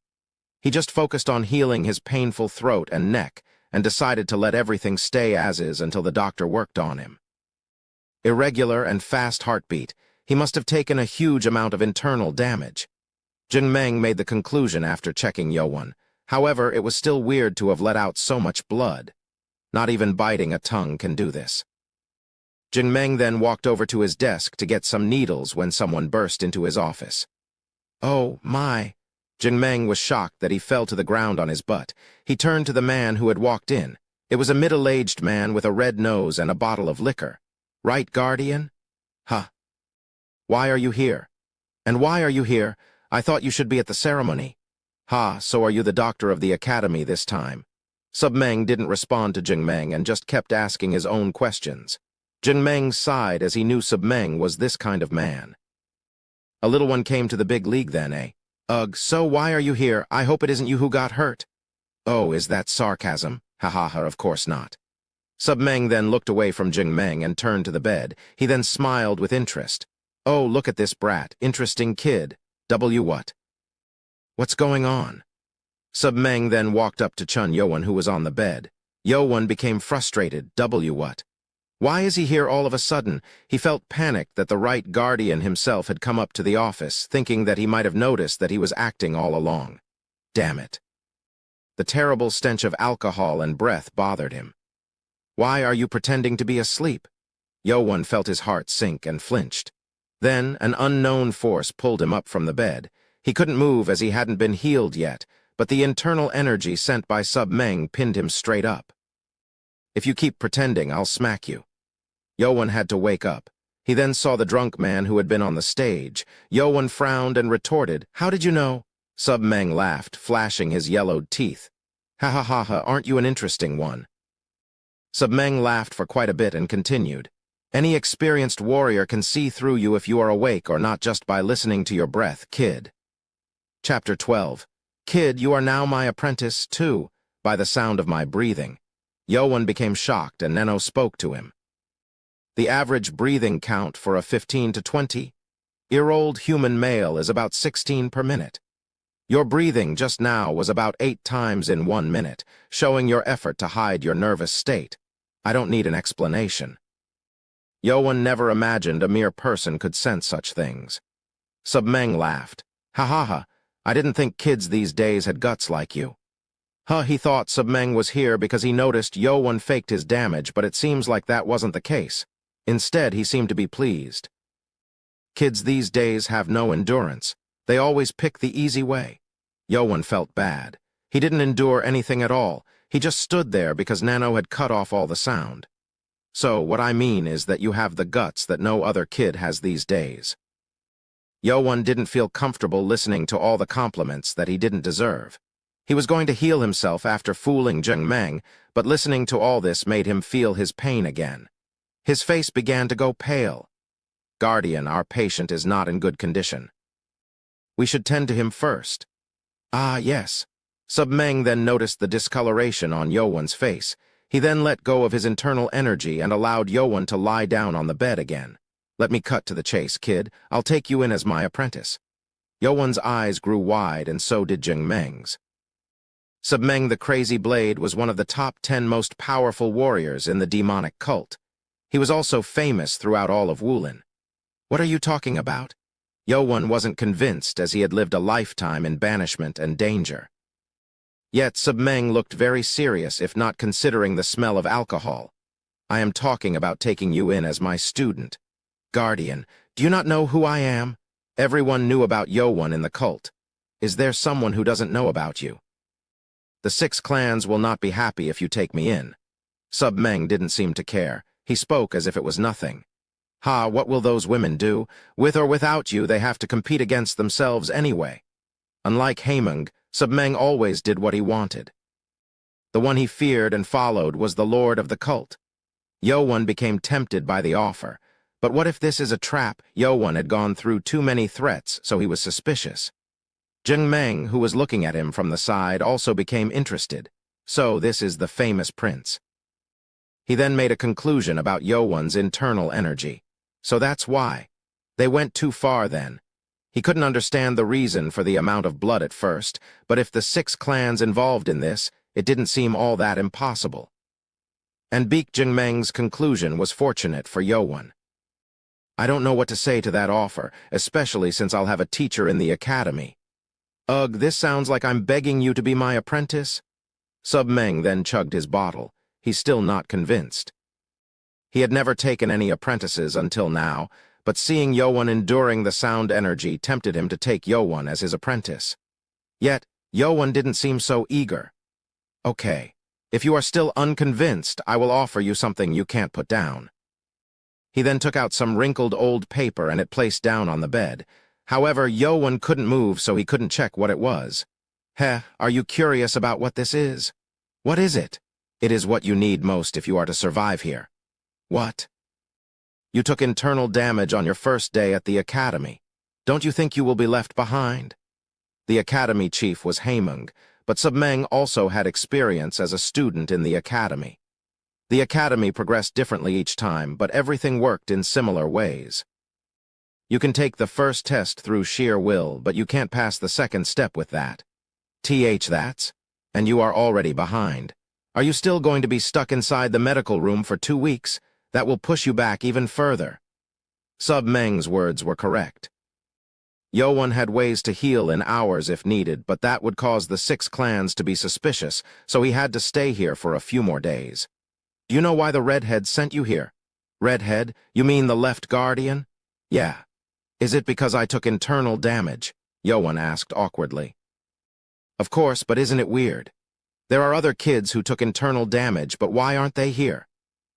He just focused on healing his painful throat and neck, and decided to let everything stay as is until the doctor worked on him. Irregular and fast heartbeat, he must have taken a huge amount of internal damage. Jingmeng made the conclusion after checking Yoan. However, it was still weird to have let out so much blood. Not even biting a tongue can do this. Jingmeng then walked over to his desk to get some needles when someone burst into his office. "Oh, my." Jingmeng was shocked that he fell to the ground on his butt. He turned to the man who had walked in. It was a middle-aged man with a red nose and a bottle of liquor. "Right, Guardian?" "Huh. Why are you here?" "And why are you here? I thought you should be at the ceremony." "Ha, so are you the doctor of the academy this time?" Submeng didn't respond to Jingmeng and just kept asking his own questions. Jingmeng sighed as he knew Submeng was this kind of man. "A little one came to the big league then, eh? Ugh, so why are you here? I hope it isn't you who got hurt." "Oh, is that sarcasm? Ha ha ha, of course not." Submeng then looked away from Jingmeng and turned to the bed. He then smiled with interest. "Oh, look at this brat, interesting kid. What? What's going on?" Submeng then walked up to Chun Yoan, who was on the bed. Yoan became frustrated. What? Why is he here all of a sudden? He felt panicked that the Right Guardian himself had come up to the office, thinking that he might have noticed that he was acting all along. Damn it. The terrible stench of alcohol and breath bothered him. "Why are you pretending to be asleep?" Yoan felt his heart sink and flinched. Then an unknown force pulled him up from the bed. He couldn't move as he hadn't been healed yet, but the internal energy sent by Submeng pinned him straight up. "If you keep pretending, I'll smack you." Yoan had to wake up. He then saw the drunk man who had been on the stage. Yoan frowned and retorted, "How did you know?" Submeng laughed, flashing his yellowed teeth. "Ha ha ha ha, aren't you an interesting one?" Submeng laughed for quite a bit and continued, "Any experienced warrior can see through you if you are awake or not just by listening to your breath, kid." Chapter 12. "Kid, you are now my apprentice, too, by the sound of my breathing." Yoan became shocked and Nano spoke to him. "The average breathing count for a 15 to 20-year-old human male is about 16 per minute. Your breathing just now was about 8 times in 1 minute, showing your effort to hide your nervous state. I don't need an explanation." Yoan never imagined a mere person could sense such things. Submeng laughed. "Ha ha ha, I didn't think kids these days had guts like you." He thought Submeng was here because he noticed Yoan faked his damage, but it seems like that wasn't the case. Instead, he seemed to be pleased. Kids these days have no endurance. They always pick the easy way. Yowan felt bad. He didn't endure anything at all. He just stood there because Nano had cut off all the sound. So, what I mean is that you have the guts that no other kid has these days. Yowan didn't feel comfortable listening to all the compliments that he didn't deserve. He was going to heal himself after fooling Zheng Meng, but listening to all this made him feel his pain again. His face began to go pale. Guardian, our patient is not in good condition. We should tend to him first. Ah, yes. Sub Meng then noticed the discoloration on Yowan's face. He then let go of his internal energy and allowed Yowan to lie down on the bed again. Let me cut to the chase, kid. I'll take you in as my apprentice. Yowan's eyes grew wide, and so did Zheng Meng's. Sub Meng the Crazy Blade was one of the top 10 most powerful warriors in the demonic cult. He was also famous throughout all of Wulin. What are you talking about? Yowan wasn't convinced, as he had lived a lifetime in banishment and danger. Yet Sub Meng looked very serious, if not considering the smell of alcohol. I am talking about taking you in as my student. Guardian, do you not know who I am? Everyone knew about Yowan in the cult. Is there someone who doesn't know about you? The 6 clans will not be happy if you take me in. Sub Meng didn't seem to care. He spoke as if it was nothing. Ha, what will those women do? With or without you, they have to compete against themselves anyway. Unlike Haemung, Sub Meng always did what he wanted. The one he feared and followed was the lord of the cult. Yowan became tempted by the offer. But what if this is a trap? Yowan had gone through too many threats, so he was suspicious. Zheng Meng, who was looking at him from the side, also became interested. So this is the famous prince. He then made a conclusion about Yowan's internal energy. So that's why. They went too far then. He couldn't understand the reason for the amount of blood at first, but if the 6 clans involved in this, it didn't seem all that impossible. And Beek Zheng Meng's conclusion was fortunate for Yowan. I don't know what to say to that offer, especially since I'll have a teacher in the academy. Ugh, this sounds like I'm begging you to be my apprentice. Sub Meng then chugged his bottle. He's still not convinced. He had never taken any apprentices until now, but seeing Yowan enduring the sound energy tempted him to take Yowan as his apprentice. Yet, Yowan didn't seem so eager. Okay, if you are still unconvinced, I will offer you something you can't put down. He then took out some wrinkled old paper and it placed down on the bed. However, Yowan couldn't move, so he couldn't check what it was. Heh, are you curious about what this is? What is it? It is what you need most if you are to survive here. What? You took internal damage on your first day at the academy. Don't you think you will be left behind? The academy chief was Haemung, but Sub Meng also had experience as a student in the academy. The academy progressed differently each time, but everything worked in similar ways. You can take the first test through sheer will, but you can't pass the second step with that. That's? And you are already behind. Are you still going to be stuck inside the medical room for 2 weeks? That will push you back even further. Sub Meng's words were correct. Yowan had ways to heal in hours if needed, but that would cause the 6 clans to be suspicious, so he had to stay here for a few more days. Do you know why the Redhead sent you here? Redhead? You mean the left guardian? Yeah. Is it because I took internal damage? Yowan asked awkwardly. Of course, but isn't it weird? There are other kids who took internal damage, but why aren't they here?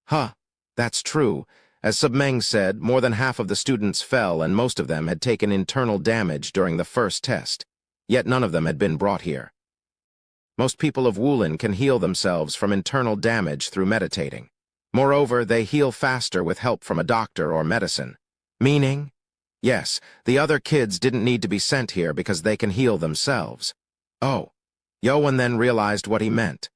Huh, that's true. As Sub Meng said, more than half of the students fell and most of them had taken internal damage during the first test. Yet none of them had been brought here. Most people of Wulin can heal themselves from internal damage through meditating. Moreover, they heal faster with help from a doctor or medicine. Meaning? Yes, the other kids didn't need to be sent here because they can heal themselves. Oh. Yowan then realized what he meant.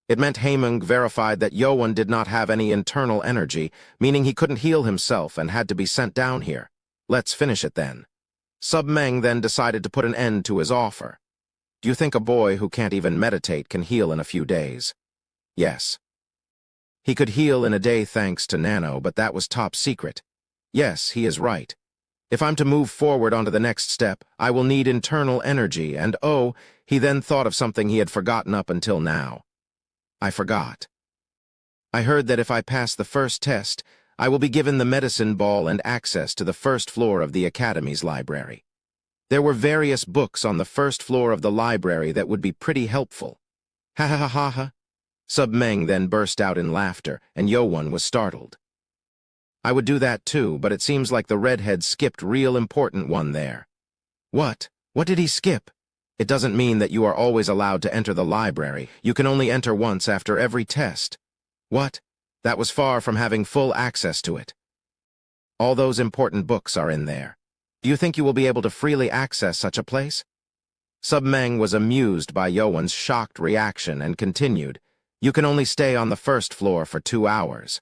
It meant Haemung verified that Yowan did not have any internal energy, meaning he couldn't heal himself and had to be sent down here. Let's finish it then. Sub Meng then decided to put an end to his offer. Do you think a boy who can't even meditate can heal in a few days? Yes. He could heal in a day thanks to Nano, but that was top secret. Yes, he is right. If I'm to move forward onto the next step, I will need internal energy, and oh, he then thought of something he had forgotten up until now. I forgot. I heard that if I pass the first test, I will be given the medicine ball and access to the first floor of the Academy's library. There were various books on the first floor of the library that would be pretty helpful. Ha ha ha ha ha. Submeng then burst out in laughter, and Yowon was startled. I would do that too, but it seems like the redhead skipped real important one there. What? What did he skip? It doesn't mean that you are always allowed to enter the library. You can only enter once after every test. What? That was far from having full access to it. All those important books are in there. Do you think you will be able to freely access such a place? Submeng was amused by Yowon's shocked reaction and continued, You can only stay on the first floor for 2 hours.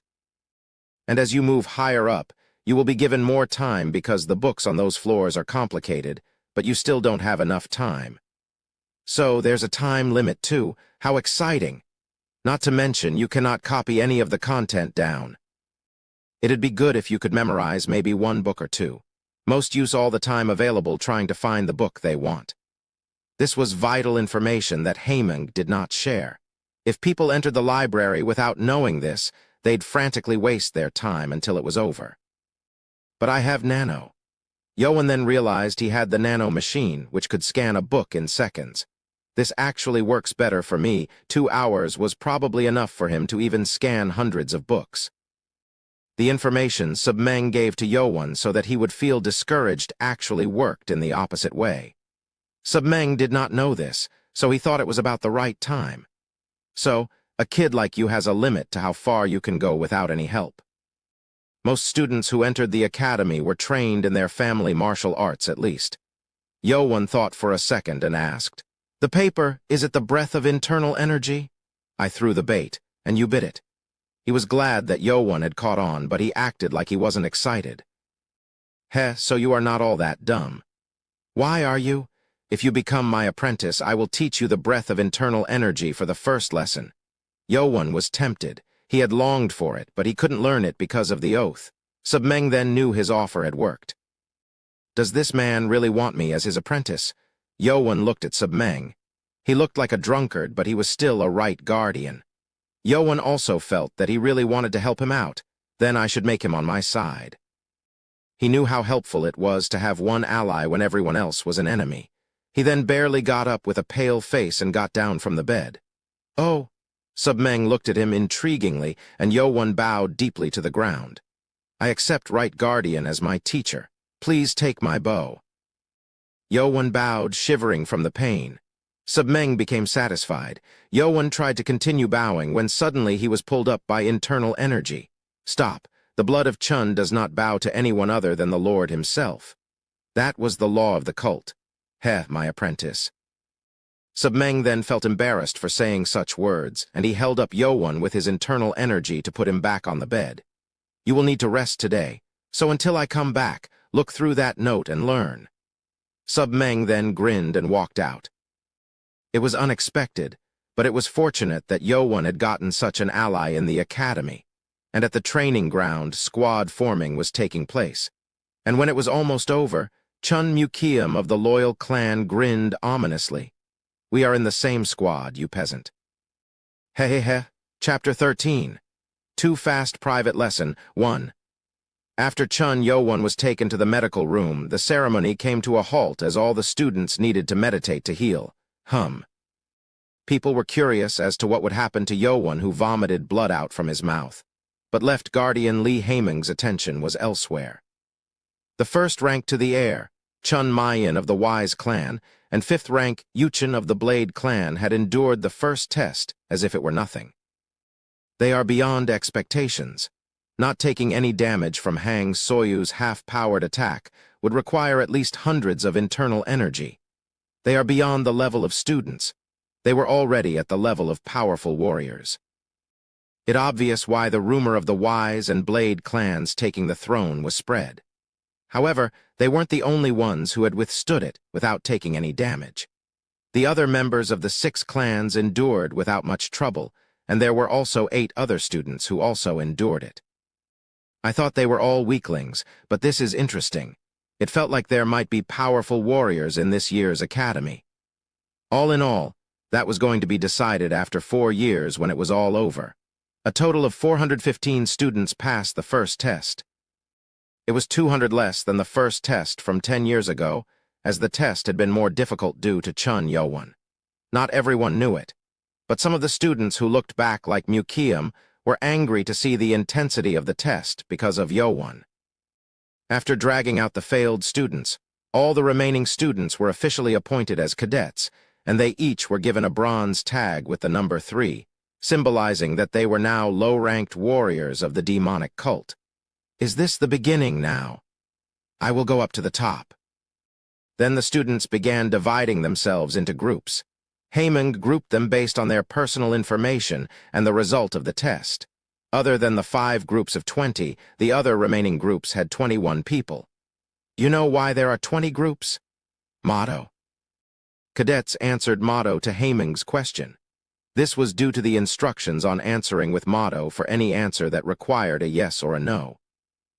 And as you move higher up, you will be given more time because the books on those floors are complicated, but you still don't have enough time. So there's a time limit too. How exciting! Not to mention, you cannot copy any of the content down. It'd be good if you could memorize maybe one book or two. Most use all the time available trying to find the book they want. This was vital information that Haemung did not share. If people entered the library without knowing this, they'd frantically waste their time until it was over. But I have Nano. Yowon then realized he had the Nano machine, which could scan a book in seconds. This actually works better for me. 2 hours was probably enough for him to even scan hundreds of books. The information Submeng gave to Yowon so that he would feel discouraged actually worked in the opposite way. Submeng did not know this, so he thought it was about the right time. So, a kid like you has a limit to how far you can go without any help. Most students who entered the academy were trained in their family martial arts at least. Yowon thought for a second and asked, The paper, is it the breath of internal energy? I threw the bait, and you bit it. He was glad that Yowon had caught on, but he acted like he wasn't excited. Heh, so you are not all that dumb. Why are you? If you become my apprentice, I will teach you the breath of internal energy for the first lesson. Yowon was tempted. He had longed for it, but he couldn't learn it because of the oath. Submeng then knew his offer had worked. Does this man really want me as his apprentice? Yowon looked at Submeng. He looked like a drunkard, but he was still a right guardian. Yowon also felt that he really wanted to help him out. Then I should make him on my side. He knew how helpful it was to have one ally when everyone else was an enemy. He then barely got up with a pale face and got down from the bed. Oh! Submeng looked at him intriguingly, and Yowon bowed deeply to the ground. I accept Right Guardian as my teacher. Please take my bow. Yowon bowed, shivering from the pain. Submeng became satisfied. Yowon tried to continue bowing when suddenly he was pulled up by internal energy. Stop. The blood of Chun does not bow to anyone other than the Lord himself. That was the law of the cult. Heh, my apprentice. Submeng then felt embarrassed for saying such words, and he held up Yowon with his internal energy to put him back on the bed. You will need to rest today, so until I come back, look through that note and learn. Submeng then grinned and walked out. It was unexpected, but it was fortunate that Yowon had gotten such an ally in the academy, and at the training ground, squad forming was taking place. And when it was almost over, Chun Mukium of the loyal clan grinned ominously. We are in the same squad, you peasant. Heh heh heh. Chapter 13. Too Fast Private Lesson 1. After Chun Yowon was taken to the medical room, the ceremony came to a halt as all the students needed to meditate to heal. People were curious as to what would happen to Yowon, who vomited blood out from his mouth, but left Guardian Li Haemung's attention was elsewhere. The first rank to the air, Chun Mayan of the Wise clan, and 5th rank Yuchen of the Blade clan had endured the first test as if it were nothing. They are beyond expectations. Not taking any damage from Hang Soyu's half-powered attack would require at least hundreds of internal energy. They are beyond the level of students. They were already at the level of powerful warriors. It obvious why the rumor of the Wise and Blade clans taking the throne was spread. However, they weren't the only ones who had withstood it without taking any damage. The other members of the 6 clans endured without much trouble, and there were also 8 other students who also endured it. I thought they were all weaklings, but this is interesting. It felt like there might be powerful warriors in this year's academy. All in all, that was going to be decided after 4 years when it was all over. A total of 415 students passed the first test. It was 200 less than the first test from 10 years ago, as the test had been more difficult due to Chun Yo-won. Not everyone knew it, but some of the students who looked back like Mukiam were angry to see the intensity of the test because of Yo-won. After dragging out the failed students, all the remaining students were officially appointed as cadets, and they each were given a bronze tag with the number 3, symbolizing that they were now low-ranked warriors of the demonic cult. Is this the beginning now? I will go up to the top. Then the students began dividing themselves into groups. Haemung grouped them based on their personal information and the result of the test. Other than the 5 groups of 20, the other remaining groups had 21 people. You know why there are 20 groups? Motto. Cadets answered motto to Haemung's question. This was due to the instructions on answering with motto for any answer that required a yes or a no.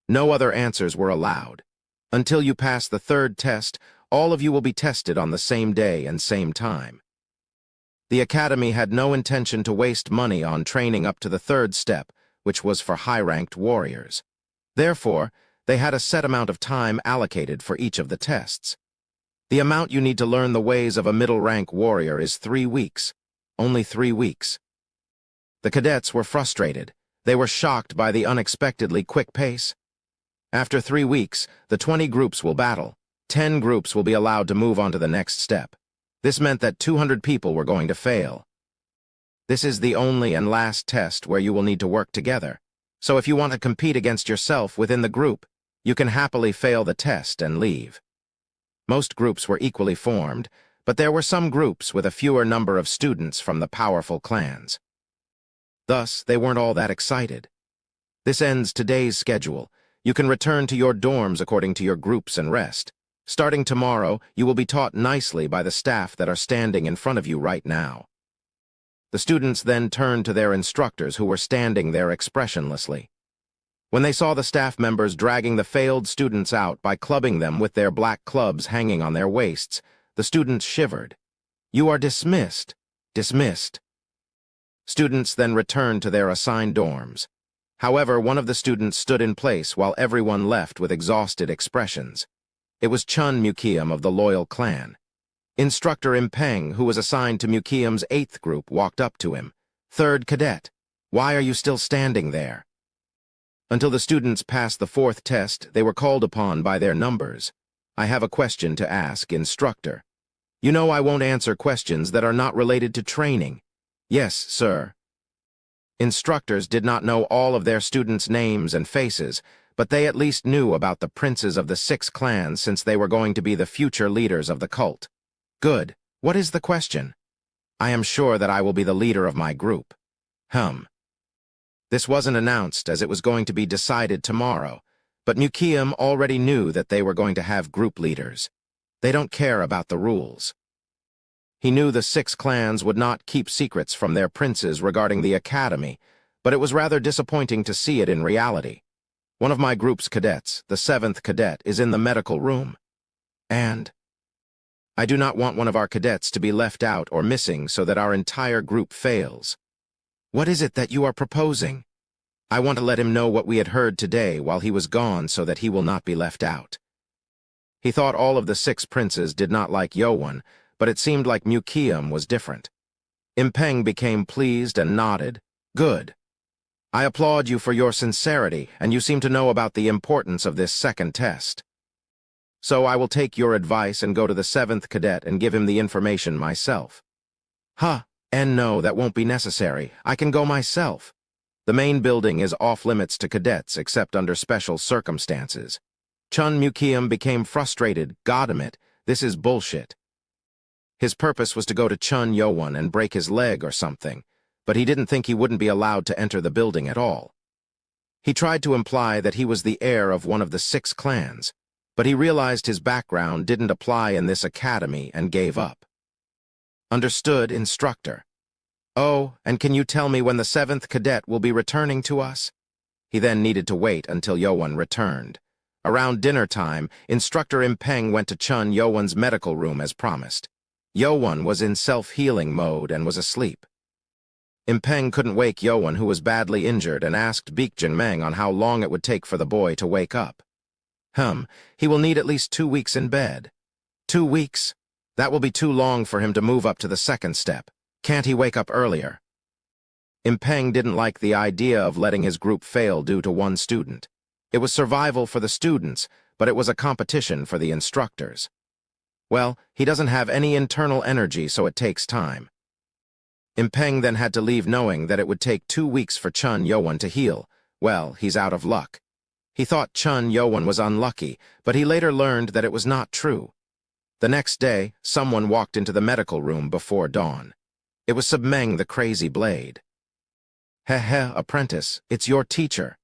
No other answers were allowed. Until you pass the 3rd test, all of you will be tested on the same day and same time. The Academy had no intention to waste money on training up to the 3rd step, which was for high-ranked warriors. Therefore, they had a set amount of time allocated for each of the tests. The amount you need to learn the ways of a middle-rank warrior is 3 weeks. Only 3 weeks. The cadets were frustrated. They were shocked by the unexpectedly quick pace. After 3 weeks, the 20 groups will battle. 10 groups will be allowed to move on to the next step. This meant that 200 people were going to fail. This is the only and last test where you will need to work together. So if you want to compete against yourself within the group, you can happily fail the test and leave. Most groups were equally formed, but there were some groups with a fewer number of students from the powerful clans. Thus, they weren't all that excited. This ends today's schedule. You can return to your dorms according to your groups and rest. Starting tomorrow, you will be taught nicely by the staff that are standing in front of you right now. The students then turned to their instructors who were standing there expressionlessly. When they saw the staff members dragging the failed students out by clubbing them with their black clubs hanging on their waists, the students shivered. You are dismissed. Dismissed. Students then returned to their assigned dorms. However, one of the students stood in place while everyone left with exhausted expressions. It was Chun Mukiam of the Loyal Clan. Instructor Impeng, who was assigned to Mukiam's 8th group, walked up to him. 3rd Cadet, why are you still standing there? Until the students passed the 4th test, they were called upon by their numbers. I have a question to ask, Instructor. You know I won't answer questions that are not related to training. Yes, sir. Instructors did not know all of their students' names and faces, but they at least knew about the princes of the 6 clans since they were going to be the future leaders of the cult. Good. What is the question? I am sure that I will be the leader of my group. This wasn't announced as it was going to be decided tomorrow, but Mukiam already knew that they were going to have group leaders. They don't care about the rules. He knew the 6 clans would not keep secrets from their princes regarding the academy, but it was rather disappointing to see it in reality. One of my group's cadets, the 7th cadet, is in the medical room. And I do not want one of our cadets to be left out or missing so that our entire group fails. What is it that you are proposing? I want to let him know what we had heard today while he was gone so that he will not be left out. He thought all of the 6 princes did not like Yo-won, but it seemed like Mukiam was different. Impeng became pleased and nodded. Good. I applaud you for your sincerity, and you seem to know about the importance of this 2nd test. So I will take your advice and go to the 7th cadet and give him the information myself. No, that won't be necessary. I can go myself. The main building is off-limits to cadets except under special circumstances. Chun Mukiam became frustrated. Goddammit, this is bullshit. His purpose was to go to Chun Yo-won and break his leg or something, but he didn't think he wouldn't be allowed to enter the building at all. He tried to imply that he was the heir of one of the 6 clans, but he realized his background didn't apply in this academy and gave up. Understood, Instructor. Oh, and can you tell me when the 7th cadet will be returning to us? He then needed to wait until Yo-won returned. Around dinner time, Instructor Impeng went to Chun Yo-won's medical room as promised. Yo-won was in self-healing mode and was asleep. Impeng couldn't wake Yoan, who was badly injured, and asked Beek Jingmeng on how long it would take for the boy to wake up. He will need at least 2 weeks in bed. 2 weeks? That will be too long for him to move up to the second step. Can't he wake up earlier? Impeng didn't like the idea of letting his group fail due to one student. It was survival for the students, but it was a competition for the instructors. Well, he doesn't have any internal energy, so it takes time. Impeng then had to leave knowing that it would take 2 weeks for Chun Yoan to heal. Well, he's out of luck. He thought Chun Yoan was unlucky, but he later learned that it was not true. The next day, someone walked into the medical room before dawn. It was Submeng the Crazy Blade. "Heh, apprentice, it's your teacher."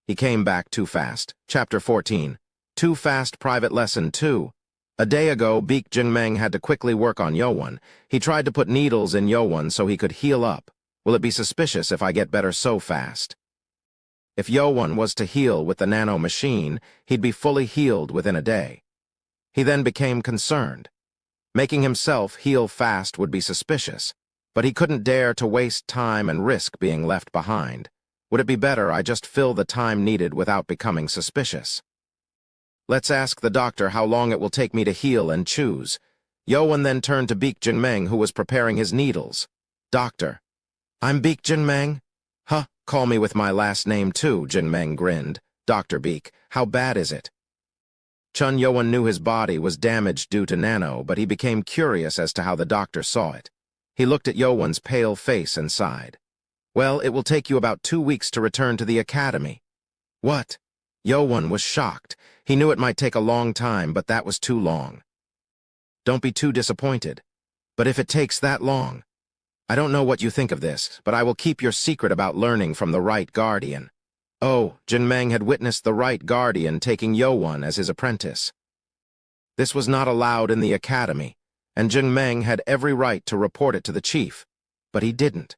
He came back too fast. Chapter 14. Too Fast Private Lesson 2. A day ago, Beek Jingmeng had to quickly work on Yoan. He tried to put needles in Yoan so he could heal up. Will it be suspicious if I get better so fast? If Yoan was to heal with the Nano machine, he'd be fully healed within a day. He then became concerned. Making himself heal fast would be suspicious, but he couldn't dare to waste time and risk being left behind. Would it be better I just fill the time needed without becoming suspicious? Let's ask the doctor how long it will take me to heal and choose. Yoan then turned to Beek Jingmeng, who was preparing his needles. "Doctor." "I'm Beek Jingmeng?" Call me with my last name too," Jingmeng grinned. "Dr. Beek, how bad is it?" Chun Yoan knew his body was damaged due to Nano, but he became curious as to how the doctor saw it. He looked at Yoan's pale face and sighed. "Well, it will take you about 2 weeks to return to the academy." "What?" Yoan was shocked. He knew it might take a long time, but that was too long. "Don't be too disappointed. But if it takes that long, I don't know what you think of this, but I will keep your secret about learning from the Right Guardian." Oh, Jingmeng had witnessed the Right Guardian taking Yoan as his apprentice. This was not allowed in the academy, and Jingmeng had every right to report it to the chief, but he didn't.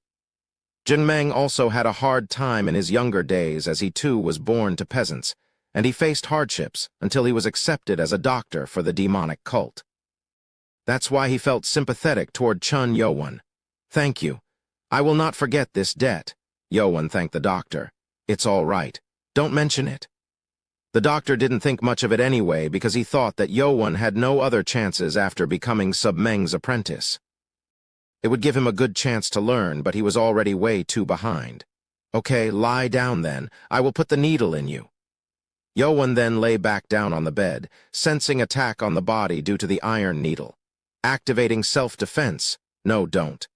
Jingmeng also had a hard time in his younger days, as he too was born to peasants, and he faced hardships until he was accepted as a doctor for the demonic cult. That's why he felt sympathetic toward Chun Yoan. "Thank you. I will not forget this debt." Yoan thanked the doctor. "It's all right. Don't mention it." The doctor didn't think much of it anyway because he thought that Yoan had no other chances after becoming Submeng's apprentice. It would give him a good chance to learn, but he was already way too behind. "Okay, lie down then. I will put the needle in you." Yoan then lay back down on the bed, sensing attack on the body due to the iron needle. Activating self-defense. No, don't.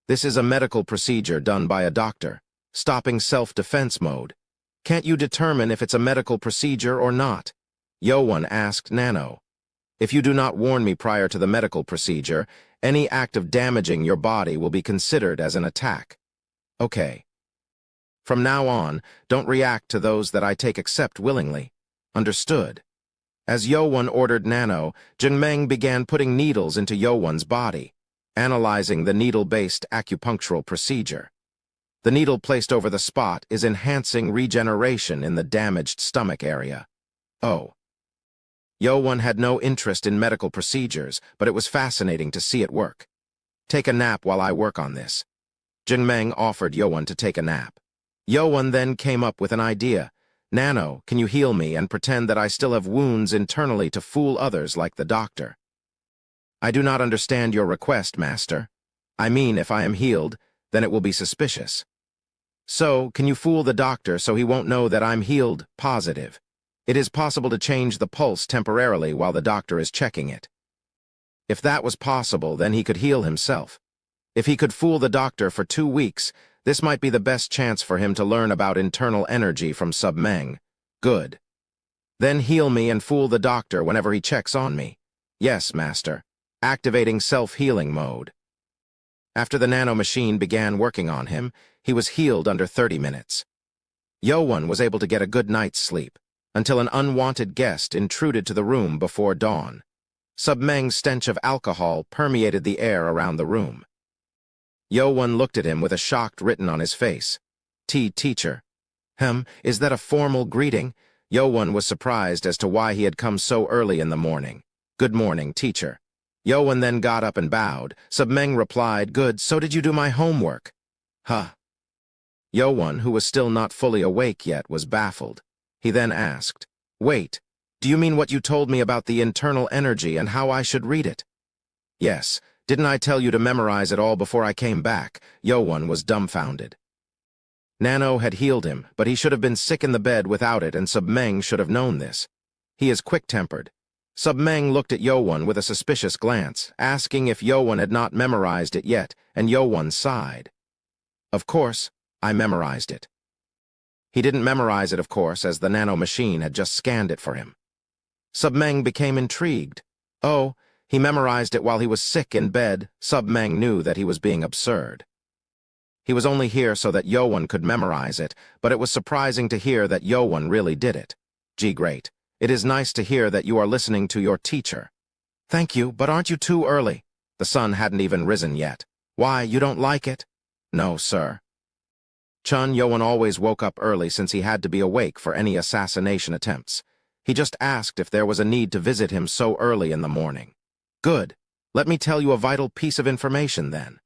This is a medical procedure done by a doctor. Stopping self-defense mode. Can't you determine if it's a medical procedure or not? Yoan asked Nano. If you do not warn me prior to the medical procedure, any act of damaging your body will be considered as an attack. Okay. From now on, don't react to those that I take except willingly. Understood? As Yoan ordered Nano, Jingmeng began putting needles into Yoan's body, analyzing the needle-based acupunctural procedure. The needle placed over the spot is enhancing regeneration in the damaged stomach area. Oh. Yoan had no interest in medical procedures, but it was fascinating to see it work. Take a nap while I work on this. Jingmeng offered Yoan to take a nap. Yoan then came up with an idea. Nano, can you heal me and pretend that I still have wounds internally to fool others like the doctor? I do not understand your request, master. I mean, if I am healed, then it will be suspicious. So, can you fool the doctor so he won't know that I'm healed positive? It is possible to change the pulse temporarily while the doctor is checking it. If that was possible, then he could heal himself. If he could fool the doctor for 2 weeks, this might be the best chance for him to learn about internal energy from Submeng. Good. Then heal me and fool the doctor whenever he checks on me. Yes, master. Activating self-healing mode. After the nano machine began working on him, he was healed under 30 minutes. Yoan was able to get a good night's sleep, until an unwanted guest intruded to the room before dawn. Submeng's stench of alcohol permeated the air around the room. Yoan looked at him with a shocked written on his face. Teacher. Is that a formal greeting? Yoan was surprised as to why he had come so early in the morning. Good morning, teacher. Yowen then got up and bowed. Submeng replied, "Good, so did you do my homework?" Huh. Yowen, who was still not fully awake yet, was baffled. He then asked, "Wait, do you mean what you told me about the internal energy and how I should read it?" "Yes, didn't I tell you to memorize it all before I came back?" Yowen was dumbfounded. Nano had healed him, but he should have been sick in the bed without it, and Submeng should have known this. He is quick-tempered. Submeng looked at Yowen with a suspicious glance, asking if Yowen had not memorized it yet, and Yowen sighed. "Of course, I memorized it." He didn't memorize it, of course, as the nano machine had just scanned it for him. Submeng became intrigued. Oh, he memorized it while he was sick in bed. Submeng knew that he was being absurd. He was only here so that Yowen could memorize it, but it was surprising to hear that Yowen really did it. Gee, great. It is nice to hear that you are listening to your teacher. Thank you, but aren't you too early? The sun hadn't even risen yet. Why, you don't like it? No, sir. Chun Yowen always woke up early since he had to be awake for any assassination attempts. He just asked if there was a need to visit him so early in the morning. Good. Let me tell you a vital piece of information then.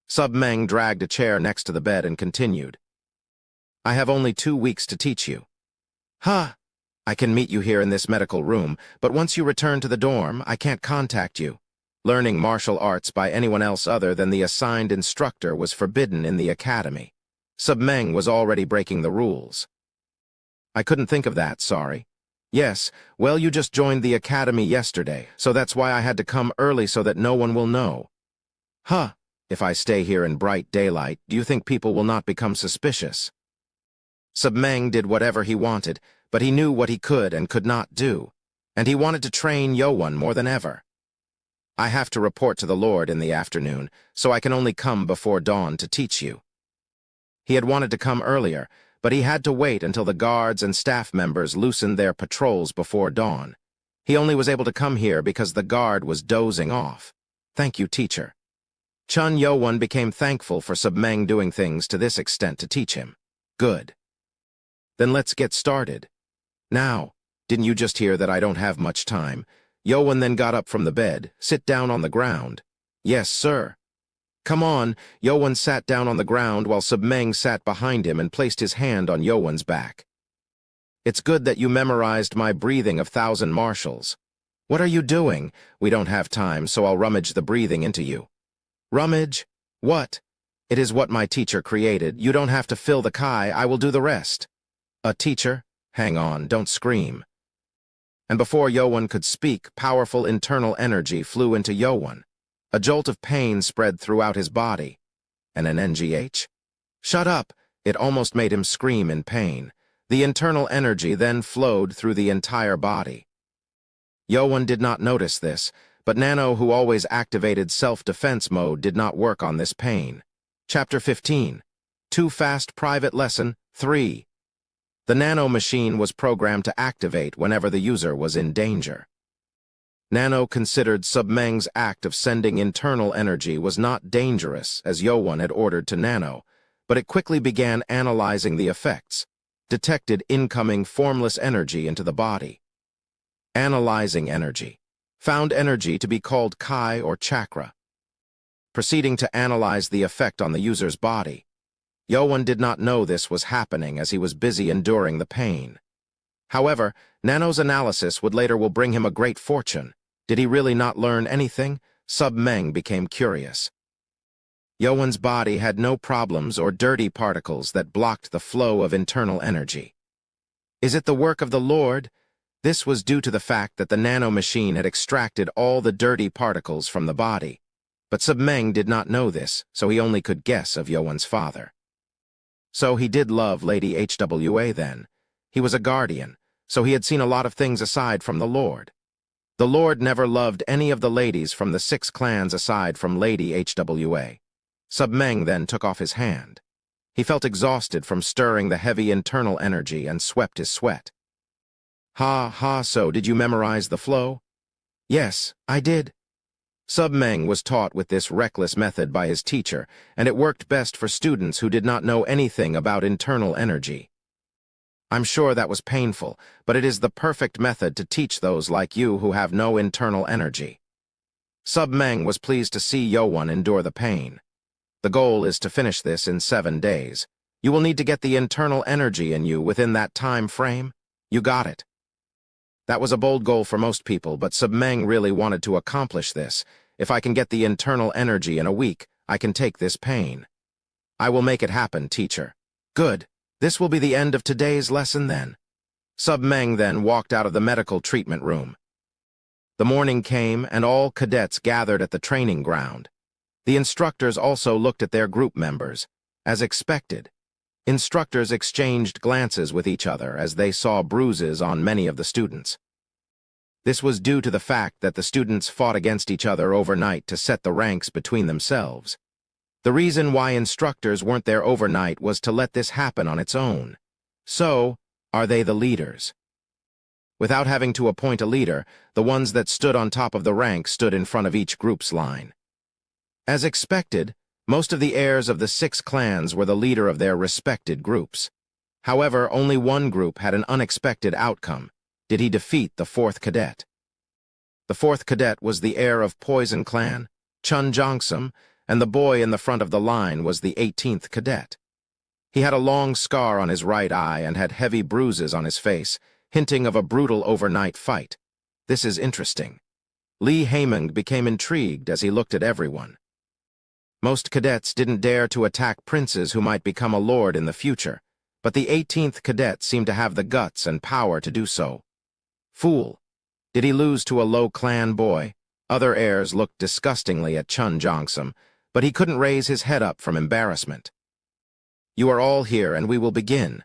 Submeng dragged a chair next to the bed and continued. I have only 2 weeks to teach you. Huh. I can meet you here in this medical room, but once you return to the dorm, I can't contact you. Learning martial arts by anyone else other than the assigned instructor was forbidden in the academy. Submeng was already breaking the rules. I couldn't think of that, sorry. Yes, well, you just joined the academy yesterday, so that's why I had to come early so that no one will know. Huh, if I stay here in bright daylight, do you think people will not become suspicious? Submeng did whatever he wanted, but he knew what he could and could not do, and he wanted to train Yowen more than ever. I have to report to the Lord in the afternoon, so I can only come before dawn to teach you. He had wanted to come earlier, but he had to wait until the guards and staff members loosened their patrols before dawn. He only was able to come here because the guard was dozing off. Thank you, teacher. Chun Yowen became thankful for Submeng doing things to this extent to teach him. Good. Then let's get started. Now, didn't you just hear that I don't have much time? Yowen then got up from the bed. Sit down on the ground. Yes, sir. Come on. Yowen sat down on the ground while Submeng sat behind him and placed his hand on Yowen's back. It's good that you memorized my breathing of 1,000 martials. What are you doing? We don't have time, so I'll rummage the breathing into you. Rummage? What? It is what my teacher created. You don't have to fill the kai. I will do the rest. A teacher? Hang on, don't scream. And before Yowen could speak, powerful internal energy flew into Yowen. A jolt of pain spread throughout his body. And an NGH? Shut up! It almost made him scream in pain. The internal energy then flowed through the entire body. Yowen did not notice this, but Nano, who always activated self-defense mode, did not work on this pain. Chapter 15. Too Fast Private Lesson 3. The Nano machine was programmed to activate whenever the user was in danger. Nano considered Submeng's act of sending internal energy was not dangerous, as Yowen had ordered to Nano, but it quickly began analyzing the effects, detected incoming formless energy into the body. Analyzing energy. Found energy to be called kai or chakra. Proceeding to analyze the effect on the user's body. Yowen did not know this was happening as he was busy enduring the pain. However, Nano's analysis will bring him a great fortune. Did he really not learn anything? Submeng became curious. Yowen's body had no problems or dirty particles that blocked the flow of internal energy. Is it the work of the Lord? This was due to the fact that the nano machine had extracted all the dirty particles from the body. But Submeng did not know this, so he only could guess of Yowen's father. So he did love Lady HWA then. He was a guardian, so he had seen a lot of things aside from the Lord. The Lord never loved any of the ladies from the 6 clans aside from Lady HWA. Submeng then took off his hand. He felt exhausted from stirring the heavy internal energy and swept his sweat. So did you memorize the flow? Yes, I did. Submeng was taught with this reckless method by his teacher, and it worked best for students who did not know anything about internal energy. I'm sure that was painful, but it is the perfect method to teach those like you who have no internal energy. Sub Meng was pleased to see Yo-Won endure the pain. The goal is to finish this in 7 days. You will need to get the internal energy in you within that time frame. You got it. That was a bold goal for most people, but Sub Meng really wanted to accomplish this. If I can get the internal energy in a week, I can take this pain. I will make it happen, teacher. Good. This will be the end of today's lesson then. Sub Meng then walked out of the medical treatment room. The morning came, and all cadets gathered at the training ground. The instructors also looked at their group members. As expected, instructors exchanged glances with each other as they saw bruises on many of the students. This was due to the fact that the students fought against each other overnight to set the ranks between themselves. The reason why instructors weren't there overnight was to let this happen on its own. So, are they the leaders? Without having to appoint a leader, the ones that stood on top of the rank stood in front of each group's line. As expected, most of the heirs of the 6 clans were the leader of their respected groups. However, only one group had an unexpected outcome. Did he defeat the 4th cadet? The 4th cadet was the heir of Poison Clan, Chun Jongsum, and the boy in the front of the line was the 18th cadet. He had a long scar on his right eye and had heavy bruises on his face, hinting of a brutal overnight fight. This is interesting. Li Haimeng became intrigued as he looked at everyone. Most cadets didn't dare to attack princes who might become a lord in the future, but the 18th cadet seemed to have the guts and power to do so. Fool. Did he lose to a low clan boy? Other heirs looked disgustingly at Chun Jongsum, but he couldn't raise his head up from embarrassment. You are all here and we will begin.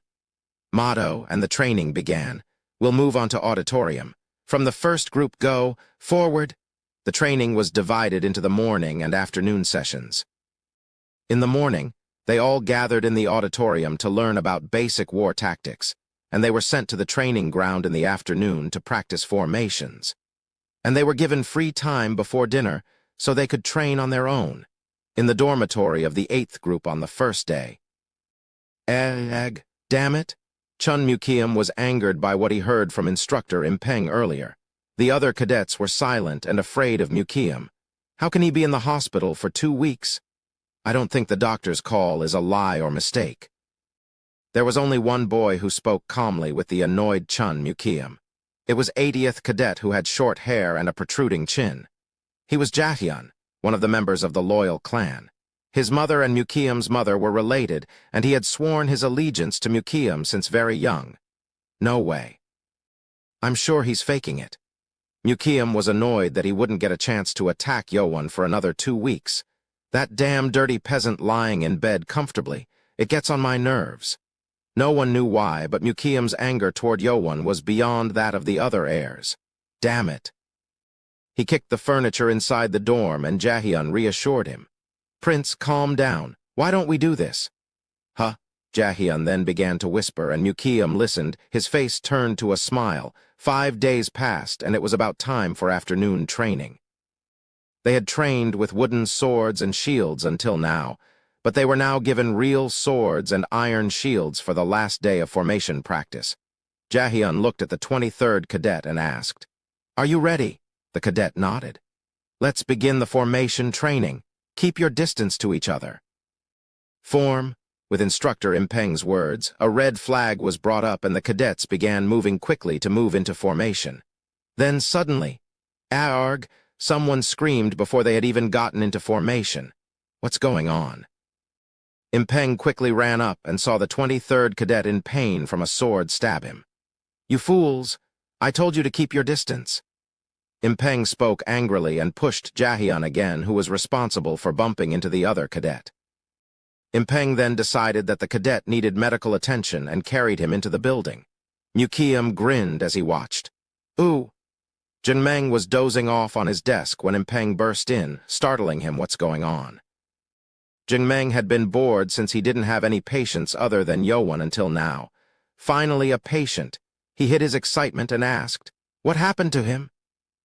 Motto, and the training began. We'll move on to auditorium. From the first group go, forward. The training was divided into the morning and afternoon sessions. In the morning, they all gathered in the auditorium to learn about basic war tactics, and they were sent to the training ground in the afternoon to practice formations. And they were given free time before dinner so they could train on their own, in the dormitory of the 8th group on the first day. Damn it! Chun Mukiam was angered by what he heard from instructor Impeng earlier. The other cadets were silent and afraid of Mukiam. How can he be in the hospital for 2 weeks? I don't think the doctor's call is a lie or mistake. There was only one boy who spoke calmly with the annoyed Chun Mukiam. It was 80th cadet who had short hair and a protruding chin. He was Jahyun, one of the members of the loyal clan. His mother and Mukiam's mother were related, and he had sworn his allegiance to Mukiam since very young. No way. I'm sure he's faking it. Mukiam was annoyed that he wouldn't get a chance to attack Yo-Won for another 2 weeks. That damn dirty peasant lying in bed comfortably, it gets on my nerves. No one knew why, but Mukiam's anger toward Yo-Won was beyond that of the other heirs. Damn it. He kicked the furniture inside the dorm and Jahyun reassured him. Prince, calm down. Why don't we do this? Huh? Jahyun then began to whisper and Mukiam listened, his face turned to a smile. 5 days passed and it was about time for afternoon training. They had trained with wooden swords and shields until now, but they were now given real swords and iron shields for the last day of formation practice. Jahyun looked at the 23rd cadet and asked, "Are you ready?" The cadet nodded. "Let's begin the formation training. Keep your distance to each other." Form. With instructor Impeng's words, a red flag was brought up and the cadets began moving quickly to move into formation. Then suddenly, "Arg!" Someone screamed before they had even gotten into formation. What's going on? Impeng quickly ran up and saw the 23rd cadet in pain from a sword stab him. "You fools! I told you to keep your distance." Impeng spoke angrily and pushed Jahyun again, who was responsible for bumping into the other cadet. Impeng then decided that the cadet needed medical attention and carried him into the building. Mukiam grinned as he watched. "Ooh!" Jinmeng was dozing off on his desk when Impeng burst in, startling him what's going on. Jinmeng had been bored since he didn't have any patients other than Yo-Won until now. Finally a patient. He hid his excitement and asked, "What happened to him?"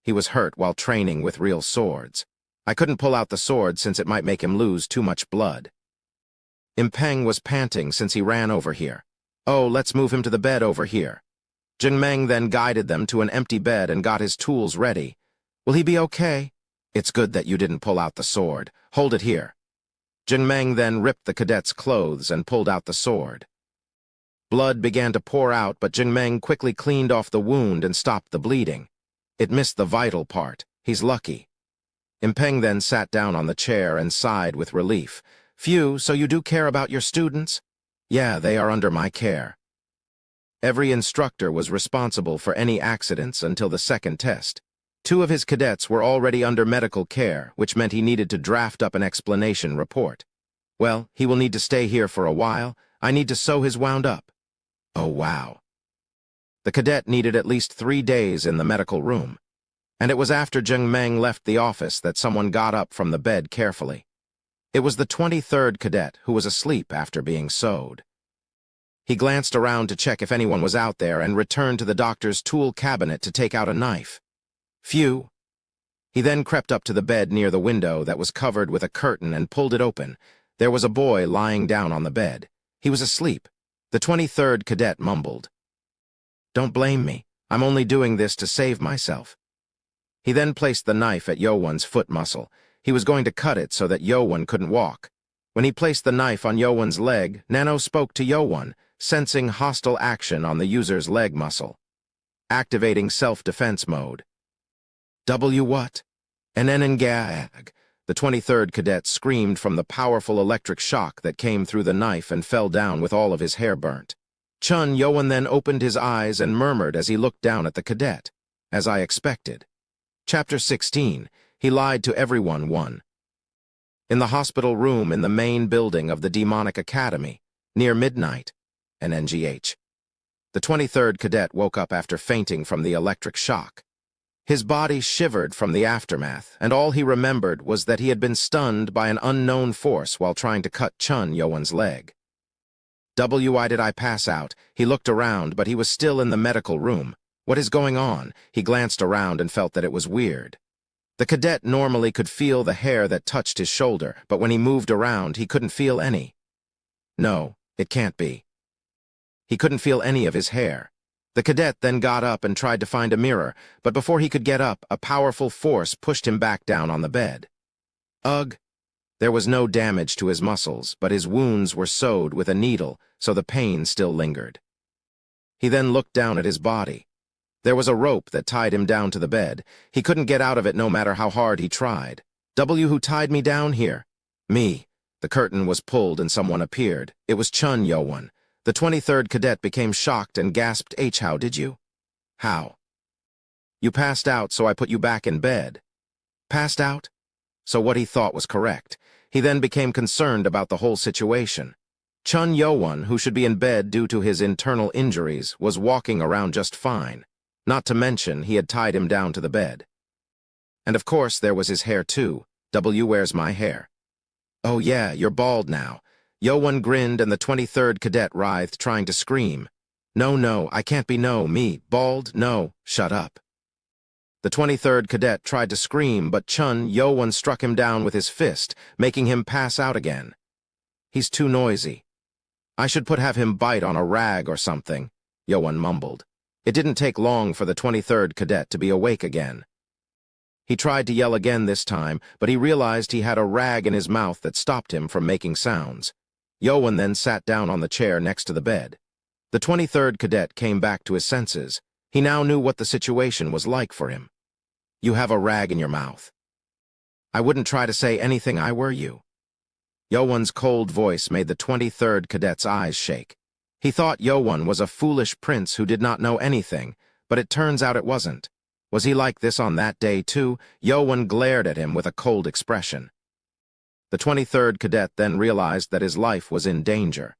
He was hurt while training with real swords. I couldn't pull out the sword since it might make him lose too much blood. Impeng was panting since he ran over here. "Oh, let's move him to the bed over here." Jinmeng then guided them to an empty bed and got his tools ready. "Will he be okay?" It's good that you didn't pull out the sword. Hold it here. Jingmeng then ripped the cadet's clothes and pulled out the sword. Blood began to pour out, but Jingmeng quickly cleaned off the wound and stopped the bleeding. It missed the vital part. He's lucky. Impeng then sat down on the chair and sighed with relief. Phew, so you do care about your students? Yeah, they are under my care. Every instructor was responsible for any accidents until the second test. 2 of his cadets were already under medical care, which meant he needed to draft up an explanation report. Well, he will need to stay here for a while. I need to sew his wound up. Oh, wow. The cadet needed at least 3 days in the medical room. And it was after Jingmeng left the office that someone got up from the bed carefully. It was the 23rd cadet who was asleep after being sewed. He glanced around to check if anyone was out there and returned to the doctor's tool cabinet to take out a knife. Phew. He then crept up to the bed near the window that was covered with a curtain and pulled it open. There was a boy lying down on the bed. He was asleep. The 23rd cadet mumbled. Don't blame me. I'm only doing this to save myself. He then placed the knife at Yowon's foot muscle. He was going to cut it so that Yowon couldn't walk. When he placed the knife on Yowon's leg, Nano spoke to Yowon, sensing hostile action on the user's leg muscle. Activating self-defense mode. W what? Enenengag. The 23rd cadet screamed from the powerful electric shock that came through the knife and fell down with all of his hair burnt. Yowon then opened his eyes and murmured as he looked down at the cadet. As I expected. Chapter 16. He lied to everyone. 1. In the hospital room in the main building of the Demonic Academy, near midnight, NNGH. The 23rd cadet woke up after fainting from the electric shock. His body shivered from the aftermath, and all he remembered was that he had been stunned by an unknown force while trying to cut Yowon's leg. Why did I pass out? He looked around, but he was still in the medical room. What is going on? He glanced around and felt that it was weird. The cadet normally could feel the hair that touched his shoulder, but when he moved around, he couldn't feel any. No, it can't be. He couldn't feel any of his hair. The cadet then got up and tried to find a mirror, but before he could get up, a powerful force pushed him back down on the bed. Ugh! There was no damage to his muscles, but his wounds were sewed with a needle, so the pain still lingered. He then looked down at his body. There was a rope that tied him down to the bed. He couldn't get out of it no matter how hard he tried. Who tied me down here? Me. The curtain was pulled and someone appeared. It was Yowon. The 23rd cadet became shocked and gasped, How did you? How? You passed out, so I put you back in bed. Passed out? So what he thought was correct. He then became concerned about the whole situation. Yowon, who should be in bed due to his internal injuries, was walking around just fine. Not to mention, he had tied him down to the bed. And of course, there was his hair too. Where's my hair? Oh yeah, you're bald now. Yowon grinned and the 23rd cadet writhed, trying to scream. No, I can't be me, bald, no, shut up. The 23rd cadet tried to scream, but Yowon struck him down with his fist, making him pass out again. He's too noisy. I should have him bite on a rag or something, Yowon mumbled. It didn't take long for the 23rd cadet to be awake again. He tried to yell again this time, but he realized he had a rag in his mouth that stopped him from making sounds. Yowon then sat down on the chair next to the bed. The 23rd cadet came back to his senses. He now knew what the situation was like for him. You have a rag in your mouth. I wouldn't try to say anything I were you. Yowon's cold voice made the 23rd cadet's eyes shake. He thought Yowon was a foolish prince who did not know anything, but it turns out it wasn't. Was he like this on that day too? Yowon glared at him with a cold expression. The 23rd cadet then realized that his life was in danger.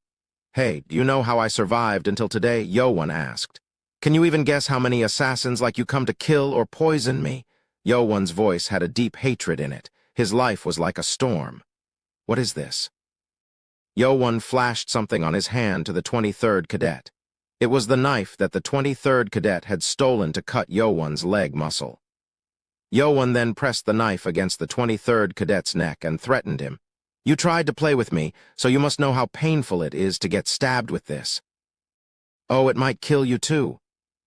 Hey, do you know how I survived until today? Yowon asked. Can you even guess how many assassins like you come to kill or poison me? Yowon's voice had a deep hatred in it. His life was like a storm. What is this? Yowon flashed something on his hand to the 23rd cadet. It was the knife that the 23rd cadet had stolen to cut Yowon's leg muscle. Yowon then pressed the knife against the 23rd cadet's neck and threatened him. You tried to play with me, so you must know how painful it is to get stabbed with this. Oh, it might kill you too.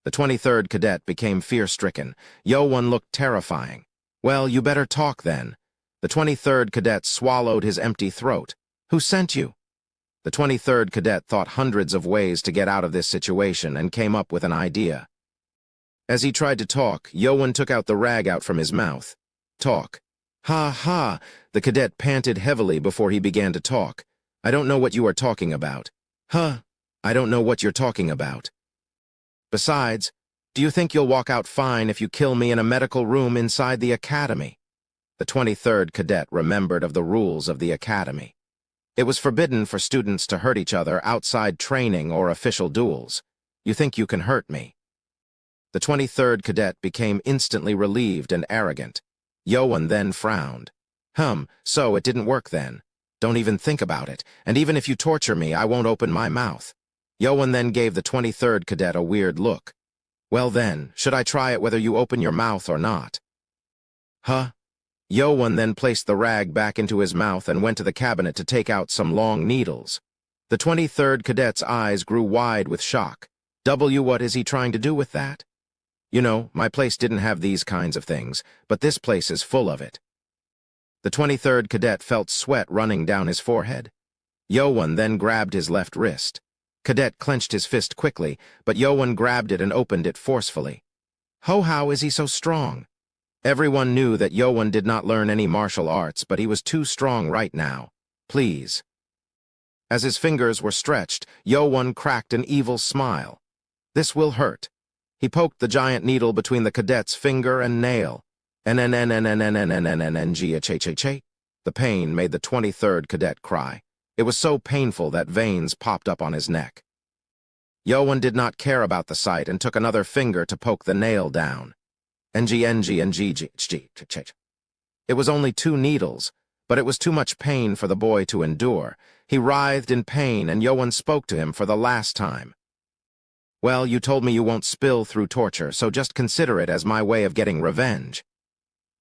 The 23rd cadet became fear-stricken. Yowon looked terrifying. Well, you better talk then. The 23rd cadet swallowed his empty throat. Who sent you? The 23rd cadet thought hundreds of ways to get out of this situation and came up with an idea. As he tried to talk, Yowan took out the rag out from his mouth. Talk. Ha ha! The cadet panted heavily before he began to talk. I don't know what you are talking about. Huh? I don't know what you're talking about. Besides, do you think you'll walk out fine if you kill me in a medical room inside the academy? The 23rd cadet remembered of the rules of the academy. It was forbidden for students to hurt each other outside training or official duels. You think you can hurt me? The 23rd cadet became instantly relieved and arrogant. Yowan then frowned. So it didn't work then. Don't even think about it, and even if you torture me, I won't open my mouth. Yowan then gave the 23rd cadet a weird look. Well then, should I try it whether you open your mouth or not? Huh? Yowan then placed the rag back into his mouth and went to the cabinet to take out some long needles. The 23rd cadet's eyes grew wide with shock. What is he trying to do with that? You know, my place didn't have these kinds of things, but this place is full of it. The 23rd cadet felt sweat running down his forehead. Yowan then grabbed his left wrist. Cadet clenched his fist quickly, but Yowan grabbed it and opened it forcefully. How is he so strong? Everyone knew that Yowan did not learn any martial arts, but he was too strong right now. Please. As his fingers were stretched, Yowan cracked an evil smile. This will hurt. He poked the giant needle between the cadet's finger and nail. The pain made the 23rd cadet cry. It was so painful that veins popped up on his neck. Yowan did not care about the sight and took another finger to poke the nail down. It was only 2 needles, but it was too much pain for the boy to endure. He writhed in pain, and Yowan spoke to him for the last time. Well, you told me you won't spill through torture, so just consider it as my way of getting revenge.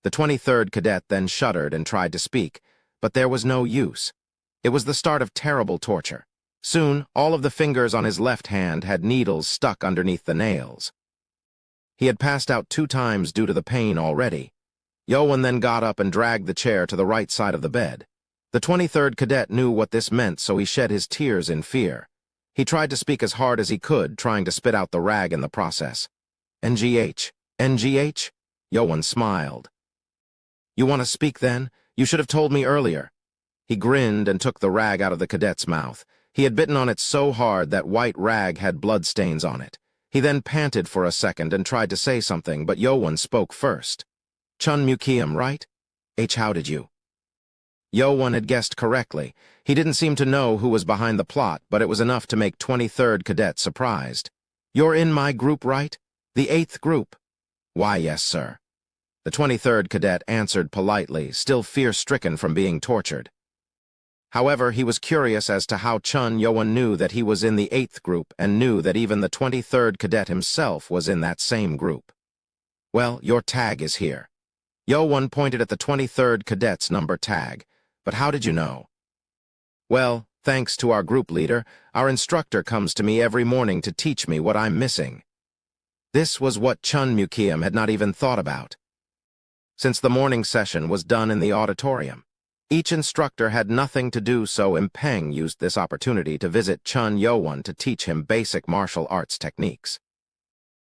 The 23rd cadet then shuddered and tried to speak, but there was no use. It was the start of terrible torture. Soon, all of the fingers on his left hand had needles stuck underneath the nails. He had passed out 2 times due to the pain already. Yowan then got up and dragged the chair to the right side of the bed. The 23rd cadet knew what this meant, so he shed his tears in fear. He tried to speak as hard as he could, trying to spit out the rag in the process. NGH. Yowan smiled. You want to speak then? You should have told me earlier. He grinned and took the rag out of the cadet's mouth. He had bitten on it so hard that white rag had bloodstains on it. He then panted for a second and tried to say something, but Yowan spoke first. Chun Mukium, right? How did you? Yowan had guessed correctly. He didn't seem to know who was behind the plot, but it was enough to make 23rd cadet surprised. You're in my group, right? The 8th group. Why, yes, sir. The 23rd cadet answered politely, still fear-stricken from being tortured. However, he was curious as to how Chun Yowan knew that he was in the 8th group and knew that even the 23rd cadet himself was in that same group. Well, your tag is here. Yowan pointed at the 23rd cadet's number tag. But how did you know? Well, thanks to our group leader, our instructor comes to me every morning to teach me what I'm missing. This was what Chun Mukium had not even thought about. Since the morning session was done in the auditorium, each instructor had nothing to do, so Impeng used this opportunity to visit Chun Yowan to teach him basic martial arts techniques.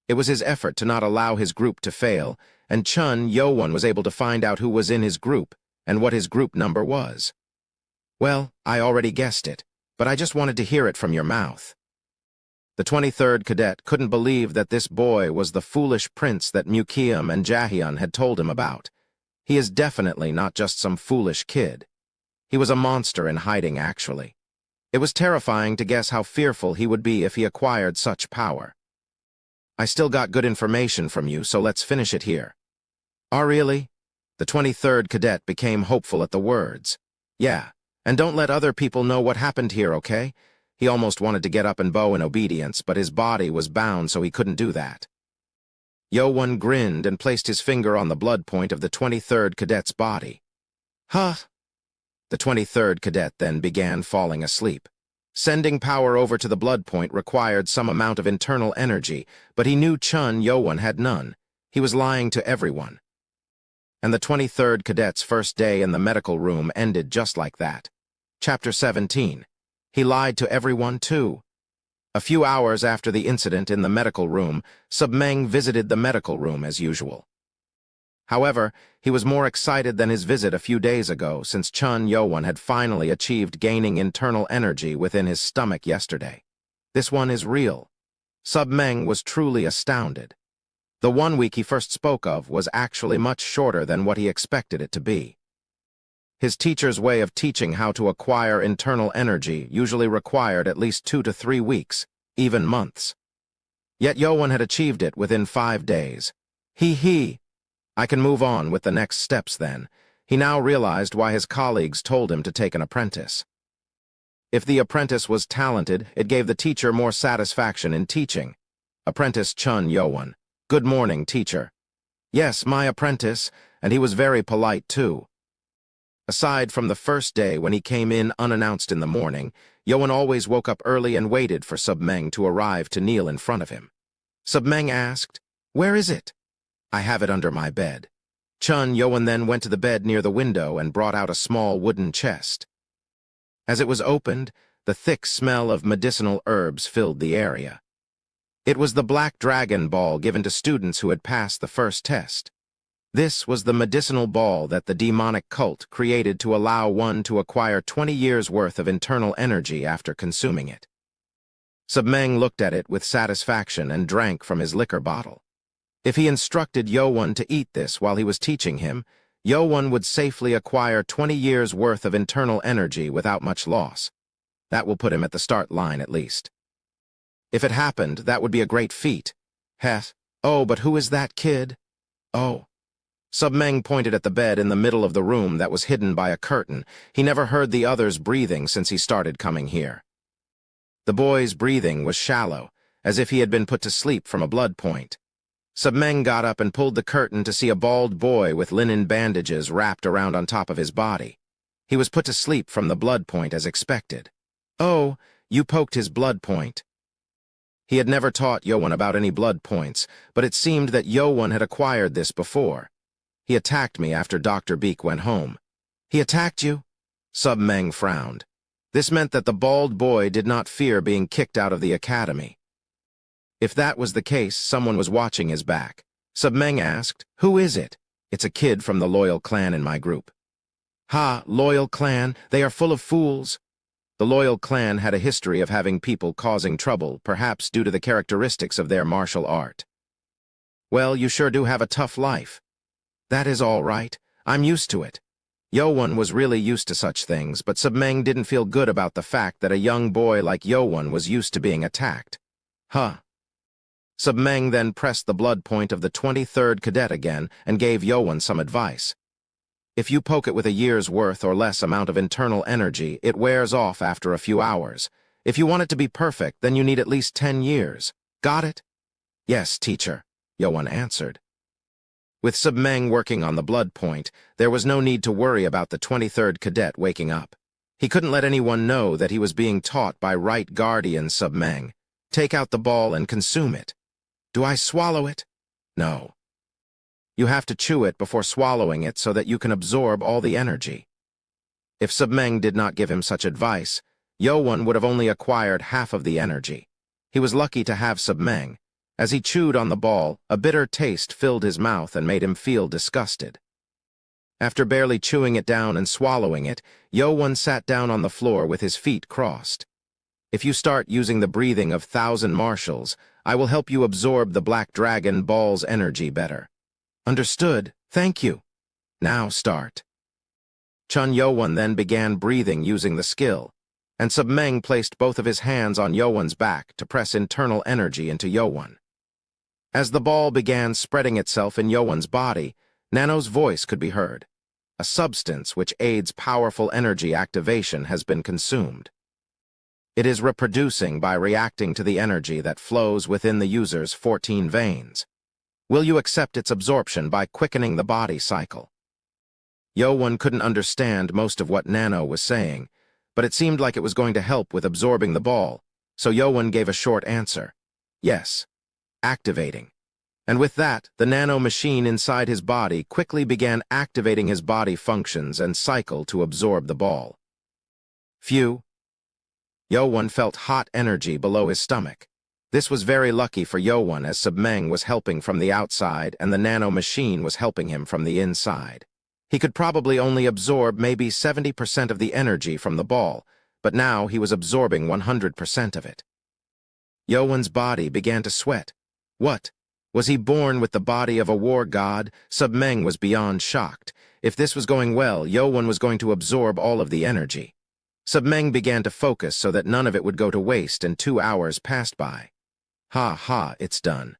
It was his effort to not allow his group to fail, and Chun Yowan was able to find out who was in his group and what his group number was. Well, I already guessed it, but I just wanted to hear it from your mouth. The 23rd cadet couldn't believe that this boy was the foolish prince that Mukium and Jahyun had told him about. He is definitely not just some foolish kid. He was a monster in hiding, actually. It was terrifying to guess how fearful he would be if he acquired such power. I still got good information from you, so let's finish it here. Oh, really? The 23rd cadet became hopeful at the words. Yeah, and don't let other people know what happened here, okay? He almost wanted to get up and bow in obedience, but his body was bound, so he couldn't do that. Yowan grinned and placed his finger on the blood point of the 23rd cadet's body. Huh? The 23rd cadet then began falling asleep. Sending power over to the blood point required some amount of internal energy, but he knew Chun Yowan had none. He was lying to everyone. And the 23rd cadet's first day in the medical room ended just like that. Chapter 17. He lied to everyone, too. A few hours after the incident in the medical room, Submeng visited the medical room as usual. However, he was more excited than his visit a few days ago, since Chun Yo-won had finally achieved gaining internal energy within his stomach yesterday. This one is real. Submeng was truly astounded. The 1 week he first spoke of was actually much shorter than what he expected it to be. His teacher's way of teaching how to acquire internal energy usually required at least 2 to 3 weeks, even months. Yet Yo-won had achieved it within 5 days. I can move on with the next steps then. He now realized why his colleagues told him to take an apprentice. If the apprentice was talented, it gave the teacher more satisfaction in teaching. Apprentice Chun Yo-won. Good morning, teacher. Yes, my apprentice, and he was very polite too. Aside from the first day when he came in unannounced in the morning, Yo-won always woke up early and waited for Submeng to arrive to kneel in front of him. Submeng asked, "Where is it?" "I have it under my bed." Chun Yo-won then went to the bed near the window and brought out a small wooden chest. As it was opened, the thick smell of medicinal herbs filled the area. It was the Black Dragon Ball given to students who had passed the first test. This was the medicinal ball that the demonic cult created to allow one to acquire 20 years' worth of internal energy after consuming it. Submeng looked at it with satisfaction and drank from his liquor bottle. If he instructed Yo-won to eat this while he was teaching him, Yo-won would safely acquire 20 years' worth of internal energy without much loss. That will put him at the start line at least. If it happened, that would be a great feat. Heh. Oh, but who is that kid? Oh. Submeng pointed at the bed in the middle of the room that was hidden by a curtain. He never heard the others breathing since he started coming here. The boy's breathing was shallow, as if he had been put to sleep from a blood point. Submeng got up and pulled the curtain to see a bald boy with linen bandages wrapped around on top of his body. He was put to sleep from the blood point as expected. Oh, you poked his blood point. He had never taught Yo-won about any blood points, but it seemed that Yo-won had acquired this before. He attacked me after Dr. Beek went home. He attacked you? Submeng frowned. This meant that the bald boy did not fear being kicked out of the academy. If that was the case, someone was watching his back. Submeng asked, "Who is it?" "It's a kid from the loyal clan in my group." "Ha, loyal clan, they are full of fools." The loyal clan had a history of having people causing trouble, perhaps due to the characteristics of their martial art. "Well, you sure do have a tough life." "That is all right. I'm used to it." Yo-won was really used to such things, but Submeng didn't feel good about the fact that a young boy like Yo-won was used to being attacked. Huh. Submeng then pressed the blood point of the 23rd cadet again and gave Yo-won some advice. If you poke it with a year's worth or less amount of internal energy, it wears off after a few hours. If you want it to be perfect, then you need at least 10 years. Got it? Yes, teacher, Yo-won answered. With Submeng working on the blood point, there was no need to worry about the 23rd cadet waking up. He couldn't let anyone know that he was being taught by Right Guardian Submeng. Take out the ball and consume it. Do I swallow it? No. You have to chew it before swallowing it so that you can absorb all the energy. If Submeng did not give him such advice, Yo-won would have only acquired half of the energy. He was lucky to have Submeng. As he chewed on the ball, a bitter taste filled his mouth and made him feel disgusted. After barely chewing it down and swallowing it, Yo-won sat down on the floor with his feet crossed. If you start using the breathing of 1,000 marshals, I will help you absorb the Black Dragon Ball's energy better. Understood. Thank you. Now start. Chun Yo-won then began breathing using the skill, and Submeng placed both of his hands on Yo-won's back to press internal energy into Yo-won. As the ball began spreading itself in Yo-won's body, Nano's voice could be heard. A substance which aids powerful energy activation has been consumed. It is reproducing by reacting to the energy that flows within the user's 14 veins. Will you accept its absorption by quickening the body cycle? Yo-won couldn't understand most of what Nano was saying, but it seemed like it was going to help with absorbing the ball, so Yo-won gave a short answer. Yes. Activating. And with that, the nano machine inside his body quickly began activating his body functions and cycle to absorb the ball. Phew! Yo-Won felt hot energy below his stomach. This was very lucky for Yo-Won, as Submeng was helping from the outside and the nano machine was helping him from the inside. He could probably only absorb maybe 70% of the energy from the ball, but now he was absorbing 100% of it. Yo-Won's body began to sweat. What? Was he born with the body of a war god? Submeng was beyond shocked. If this was going well, Yo-Won was going to absorb all of the energy. Submeng began to focus so that none of it would go to waste, and 2 hours passed by. Ha ha, it's done.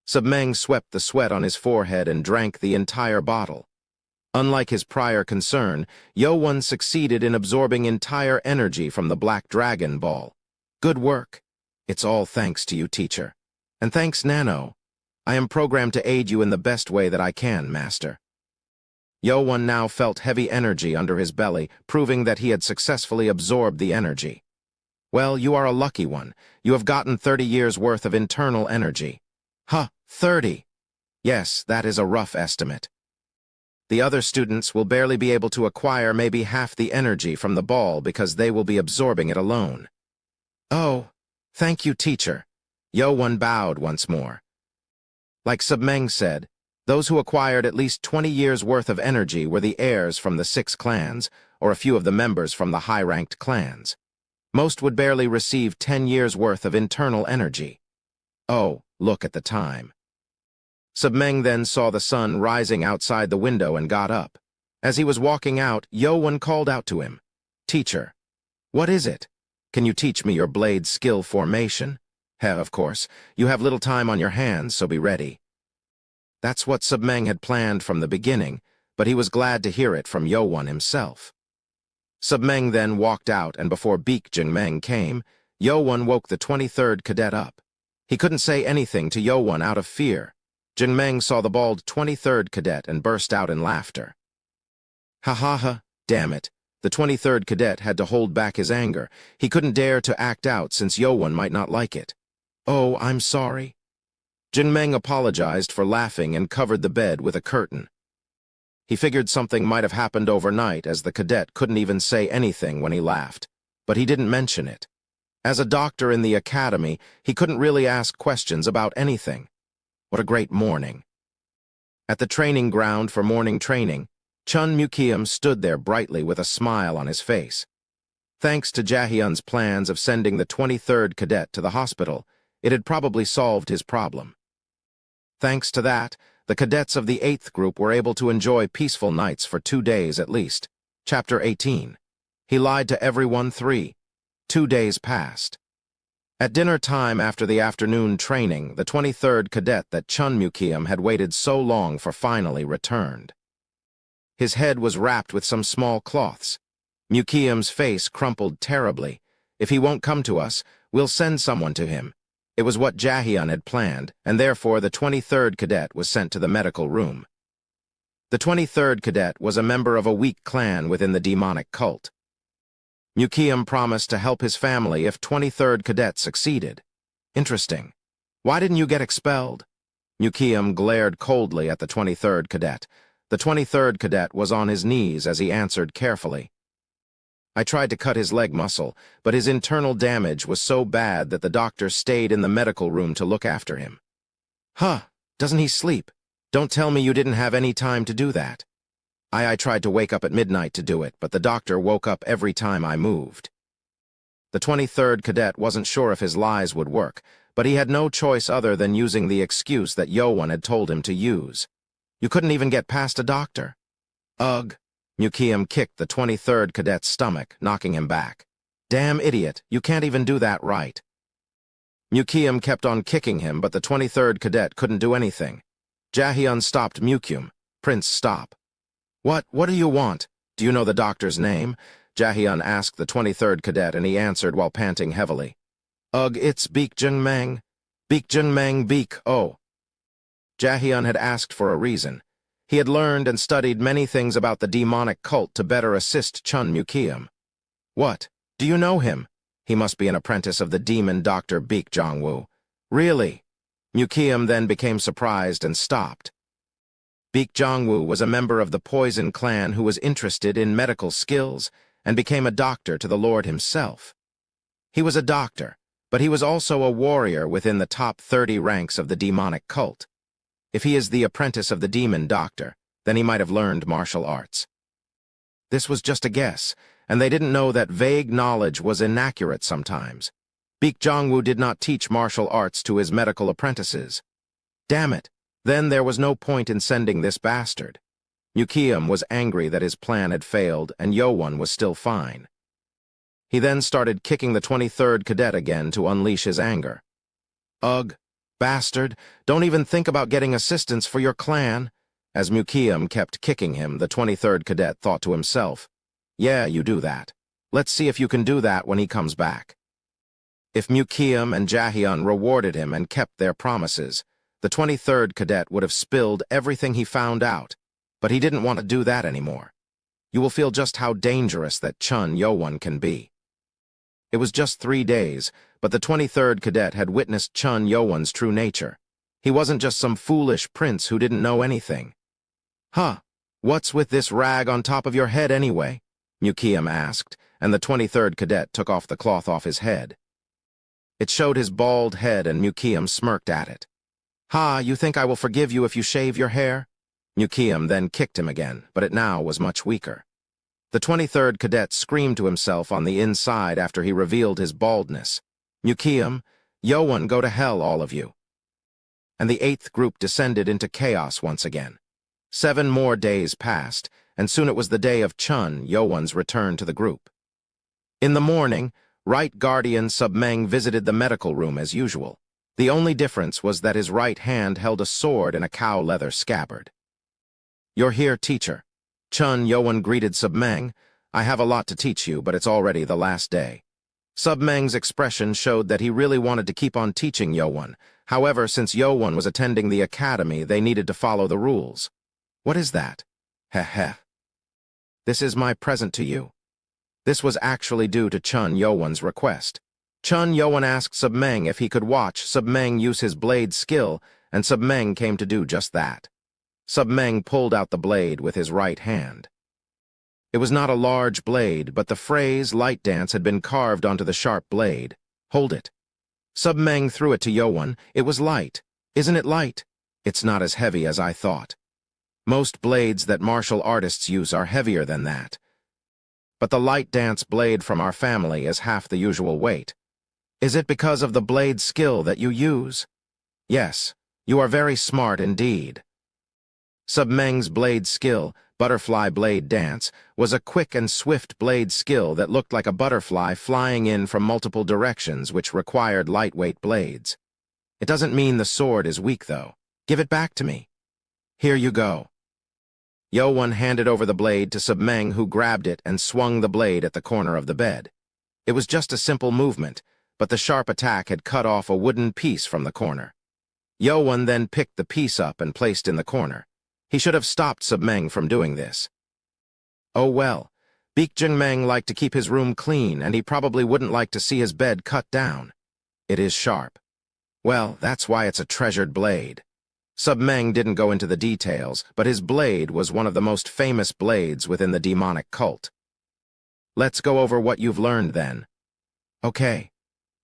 Submeng swept the sweat on his forehead and drank the entire bottle. Unlike his prior concern, Yo-Won succeeded in absorbing entire energy from the Black Dragon Ball. Good work. It's all thanks to you, teacher. And thanks, Nano. I am programmed to aid you in the best way that I can, Master. Yo-Won now felt heavy energy under his belly, proving that he had successfully absorbed the energy. Well, you are a lucky one. You have gotten 30 years' worth of internal energy. Huh, 30? Yes, that is a rough estimate. The other students will barely be able to acquire maybe half the energy from the ball because they will be absorbing it alone. Oh, thank you, teacher. Yo-Won bowed once more. Like Submeng said, those who acquired at least 20 years' worth of energy were the heirs from the 6 clans, or a few of the members from the high-ranked clans. Most would barely receive 10 years' worth of internal energy. Oh, look at the time. Submeng then saw the sun rising outside the window and got up. As he was walking out, Yo-Won called out to him, "Teacher, what is it? Can you teach me your blade skill formation?" Of course. You have little time on your hands, so be ready." That's what Submeng had planned from the beginning, but he was glad to hear it from Yo-Won himself. Submeng then walked out, and before Beak Jingmeng came, Yo-Won woke the 23rd cadet up. He couldn't say anything to Yo-Won out of fear. Jingmeng saw the bald 23rd cadet and burst out in laughter. Ha ha ha, damn it. The 23rd cadet had to hold back his anger. He couldn't dare to act out since Yo-Won might not like it. "Oh, I'm sorry." Jingmeng apologized for laughing and covered the bed with a curtain. He figured something might have happened overnight, as the cadet couldn't even say anything when he laughed, but he didn't mention it. As a doctor in the academy, he couldn't really ask questions about anything. What a great morning. At the training ground for morning training, Chun Mukium stood there brightly with a smile on his face. Thanks to Jaehyun's plans of sending the 23rd cadet to the hospital, it had probably solved his problem. Thanks to that, the cadets of the 8th group were able to enjoy peaceful nights for 2 days at least. Chapter 18. He lied to everyone 3. 2 days passed. At dinner time after the afternoon training, the 23rd cadet that Chun Mukium had waited so long for finally returned. His head was wrapped with some small cloths. Mukium's face crumpled terribly. "If he won't come to us, we'll send someone to him." It was what Jaehyun had planned, and therefore the 23rd cadet was sent to the medical room. The 23rd cadet was a member of a weak clan within the demonic cult. Mukium promised to help his family if 23rd cadet succeeded. Interesting. Why didn't you get expelled? Mukium glared coldly at the 23rd cadet. The 23rd cadet was on his knees as he answered carefully. "I tried to cut his leg muscle, but his internal damage was so bad that the doctor stayed in the medical room to look after him." "Huh, doesn't he sleep? Don't tell me you didn't have any time to do that." I tried to wake up at midnight to do it, but the doctor woke up every time I moved." The 23rd cadet wasn't sure if his lies would work, but he had no choice other than using the excuse that Yo-Won had told him to use. "You couldn't even get past a doctor." "Ugh." Mukium kicked the 23rd cadet's stomach, knocking him back. "Damn idiot, you can't even do that right." Mukium kept on kicking him, but the 23rd cadet couldn't do anything. Jaehyun stopped Mukium. "Prince, stop." What do you want? Do you know the doctor's name?" Jaehyun asked the 23rd cadet, and he answered while panting heavily. "Ugh, it's Beak Jungmang. Beak Jungmang Beak, oh." Jaehyun had asked for a reason. He had learned and studied many things about the demonic cult to better assist Chun Mukium. "What? Do you know him? He must be an apprentice of the demon Dr. Beak Jongwoo." "Really? Mukiam then became surprised and stopped. Baek Jongwoo was a member of the Poison clan who was interested in medical skills and became a doctor to the Lord himself. He was a doctor, but he was also a warrior within the top 30 ranks of the demonic cult. If he is the apprentice of the demon doctor, then he might have learned martial arts. This was just a guess, and they didn't know that vague knowledge was inaccurate sometimes. Baek Jongwoo did not teach martial arts to his medical apprentices. Damn it, then there was no point in sending this bastard. Mukiam was angry that his plan had failed and Yowon was still fine. He then started kicking the 23rd cadet again to unleash his anger. Ugh, bastard, don't even think about getting assistance for your clan. As Mukiam kept kicking him, the 23rd cadet thought to himself, yeah, you do that. Let's see if you can do that when he comes back. If Mukiam and Jaehyun rewarded him and kept their promises, the 23rd cadet would have spilled everything he found out, but he didn't want to do that anymore. You will feel just how dangerous that Chun Yowon can be. It was just 3 days, but the 23rd cadet had witnessed Chun Yowon's true nature. He wasn't just some foolish prince who didn't know anything. Huh, what's with this rag on top of your head anyway? Mukiam asked, and the 23rd cadet took off the cloth off his head. It showed his bald head and Mukiam smirked at it. Ha, you think I will forgive you if you shave your hair? Mukiam then kicked him again, but it now was much weaker. The 23rd cadet screamed to himself on the inside after he revealed his baldness. Mukiam, Yowon, go to hell, all of you. And the 8th group descended into chaos once again. 7 more days passed, and soon it was the day of Chun Yowon's return to the group. In the morning, Right Guardian Submeng visited the medical room as usual. The only difference was that his right hand held a sword in a cow leather scabbard. You're here, teacher. Chun Yowon greeted Submeng. I have a lot to teach you, but it's already the last day. Submeng's expression showed that he really wanted to keep on teaching Yowon. However, since Yowon was attending the academy, they needed to follow the rules. What is that? Heh heh. This is my present to you. This was actually due to Chun Yowon's request. Chun Yowon asked Submeng if he could watch Submeng use his blade skill, and Submeng came to do just that. Submeng pulled out the blade with his right hand. It was not a large blade, but the phrase light dance had been carved onto the sharp blade. Hold it. Submeng threw it to Yowon. It was light. Isn't it light? It's not as heavy as I thought. Most blades that martial artists use are heavier than that. But the light dance blade from our family is half the usual weight. Is it because of the blade skill that you use? Yes, you are very smart indeed. Submeng's blade skill, butterfly blade dance, was a quick and swift blade skill that looked like a butterfly flying in from multiple directions which required lightweight blades. It doesn't mean the sword is weak, though. Give it back to me. Here you go. Yowon handed over the blade to Submeng, who grabbed it and swung the blade at the corner of the bed. It was just a simple movement, but the sharp attack had cut off a wooden piece from the corner. Yowon then picked the piece up and placed in the corner. He should have stopped Submeng from doing this. Oh well, Baek Jongmeng liked to keep his room clean, and he probably wouldn't like to see his bed cut down. It is sharp. Well, that's why it's a treasured blade. Submeng didn't go into the details, but his blade was one of the most famous blades within the demonic cult. Let's go over what you've learned then. Okay.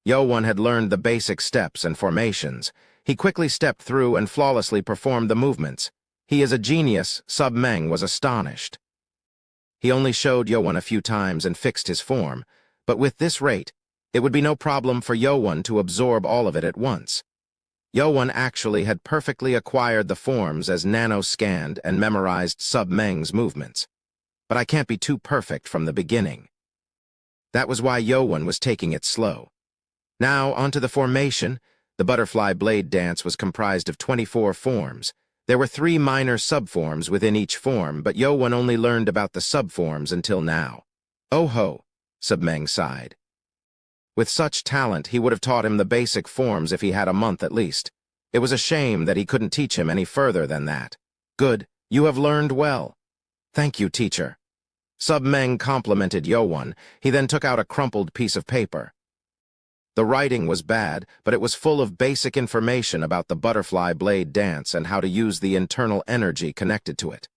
Yowon had learned the basic steps and formations. He quickly stepped through and flawlessly performed the movements. He is a genius. Submeng was astonished. He only showed Yowon a few times and fixed his form, but with this rate, it would be no problem for Yowon to absorb all of it at once. Yowon actually had perfectly acquired the forms as Nano scanned and memorized Submeng's movements. But I can't be too perfect from the beginning. That was why Yowon was taking it slow. Now, onto the formation. The butterfly blade dance was comprised of 24 forms. There were 3 minor subforms within each form, but Yowon only learned about the subforms until now. Oh ho, Submeng sighed. With such talent, he would have taught him the basic forms if he had a month at least. It was a shame that he couldn't teach him any further than that. Good, you have learned well. Thank you, teacher. Submeng complimented Yowon. He then took out a crumpled piece of paper. The writing was bad, but it was full of basic information about the butterfly blade dance and how to use the internal energy connected to it.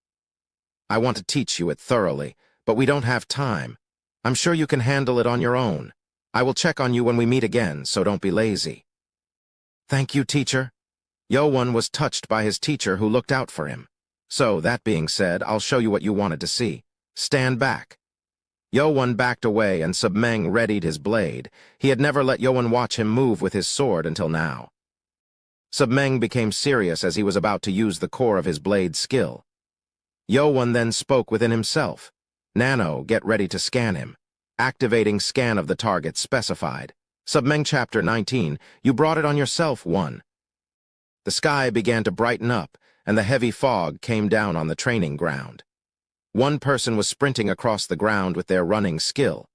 I want to teach you it thoroughly, but we don't have time. I'm sure you can handle it on your own. I will check on you when we meet again, so don't be lazy. Thank you, teacher. Yo-won was touched by his teacher who looked out for him. So, that being said, I'll show you what you wanted to see. Stand back. Yo-won backed away and Sub-meng readied his blade. He had never let Yo-won watch him move with his sword until now. Sub-meng became serious as he was about to use the core of his blade skill. Yo-won then spoke within himself. Nano, get ready to scan him. Activating scan of the target specified. Sub-meng Chapter 19, you brought it on yourself, one. The sky began to brighten up, and the heavy fog came down on the training ground. One person was sprinting across the ground with their running skill.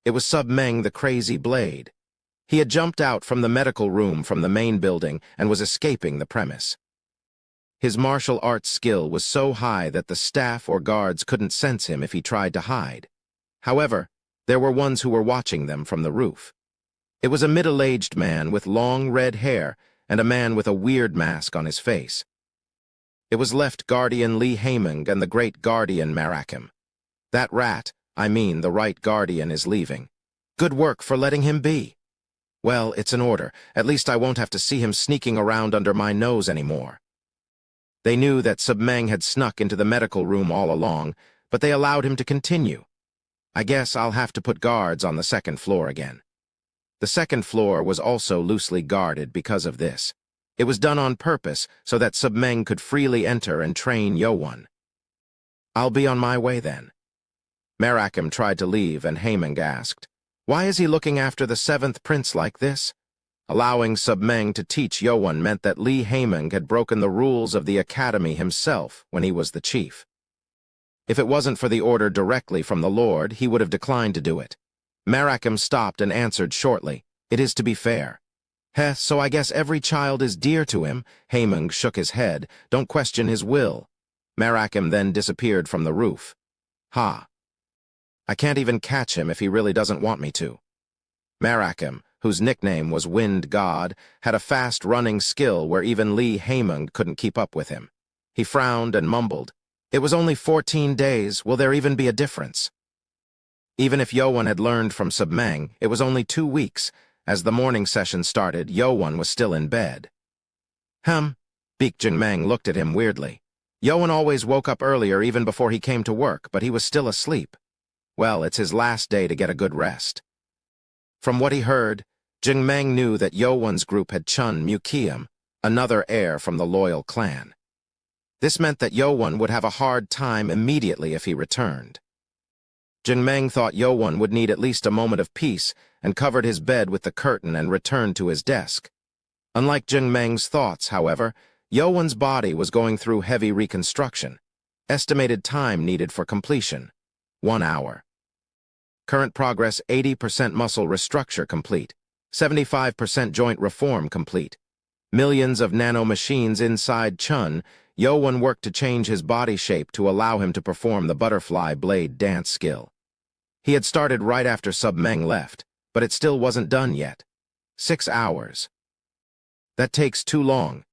It was Sub-meng the Crazy Blade. He had jumped out from the medical room from the main building and was escaping the premise. His martial arts skill was so high that the staff or guards couldn't sense him if he tried to hide. However, there were ones who were watching them from the roof. It was a middle-aged man with long red hair and a man with a weird mask on his face. It was Left Guardian Lee Haemung and the Great Guardian Marakim. That rat, I mean the Right Guardian, is leaving. Good work for letting him be. Well, it's an order. At least I won't have to see him sneaking around under my nose anymore. They knew that Sub-meng had snuck into the medical room all along, but they allowed him to continue. I guess I'll have to put guards on the second floor again. The second floor was also loosely guarded because of this. It was done on purpose so that Sub-meng could freely enter and train Yo-won. I'll be on my way then. Marakim tried to leave and Haemung asked, why is he looking after the seventh prince like this? Allowing Sub-meng to teach Yo-won meant that Lee Haemung had broken the rules of the academy himself when he was the chief. If it wasn't for the order directly from the Lord, he would have declined to do it. Marakim stopped and answered shortly, it is to be fair. Heh, so I guess every child is dear to him. Haemung shook his head. Don't question his will. Marakim then disappeared from the roof. Ha. I can't even catch him if he really doesn't want me to. Marakim, whose nickname was Wind God, had a fast running skill where even Lee Haemung couldn't keep up with him. He frowned and mumbled. It was only 14 days. Will there even be a difference? Even if Yo-won had learned from Sub-meng, it was only 2 weeks. As the morning session started, Yo-won was still in bed. Baek Jung-meng looked at him weirdly. Yo-won always woke up earlier even before he came to work, but he was still asleep. Well, it's his last day to get a good rest. From what he heard, Jung-meng knew that Yo-won's group had Chun Mukium, another heir from the loyal clan. This meant that Yo-won would have a hard time immediately if he returned. Jung-meng thought Yo-won would need at least a moment of peace and covered his bed with the curtain and returned to his desk. Unlike Jung-meng's thoughts, however, Yo-won's body was going through heavy reconstruction. Estimated time needed for completion, 1 hour. Current progress 80% muscle restructure complete, 75% joint reform complete. Millions of nano-machines inside Chun, Yo-won worked to change his body shape to allow him to perform the butterfly blade dance skill. He had started right after Sub-meng left, but it still wasn't done yet. 6 hours. That takes too long.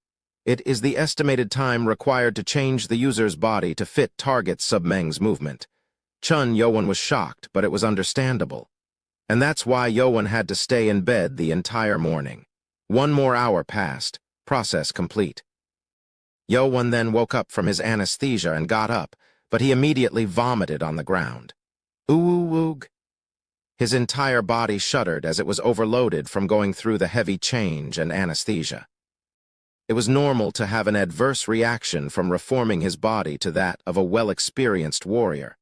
It is the estimated time required to change the user's body to fit target Sub-meng's movement. Yo-won was shocked, but it was understandable. And that's why Yo-won had to stay in bed the entire morning. 1 more hour passed, process complete. Yo-won then woke up from his anesthesia and got up, but he immediately vomited on the ground. Ooh-oog. His entire body shuddered as it was overloaded from going through the heavy change and anesthesia. It was normal to have an adverse reaction from reforming his body to that of a well-experienced warrior.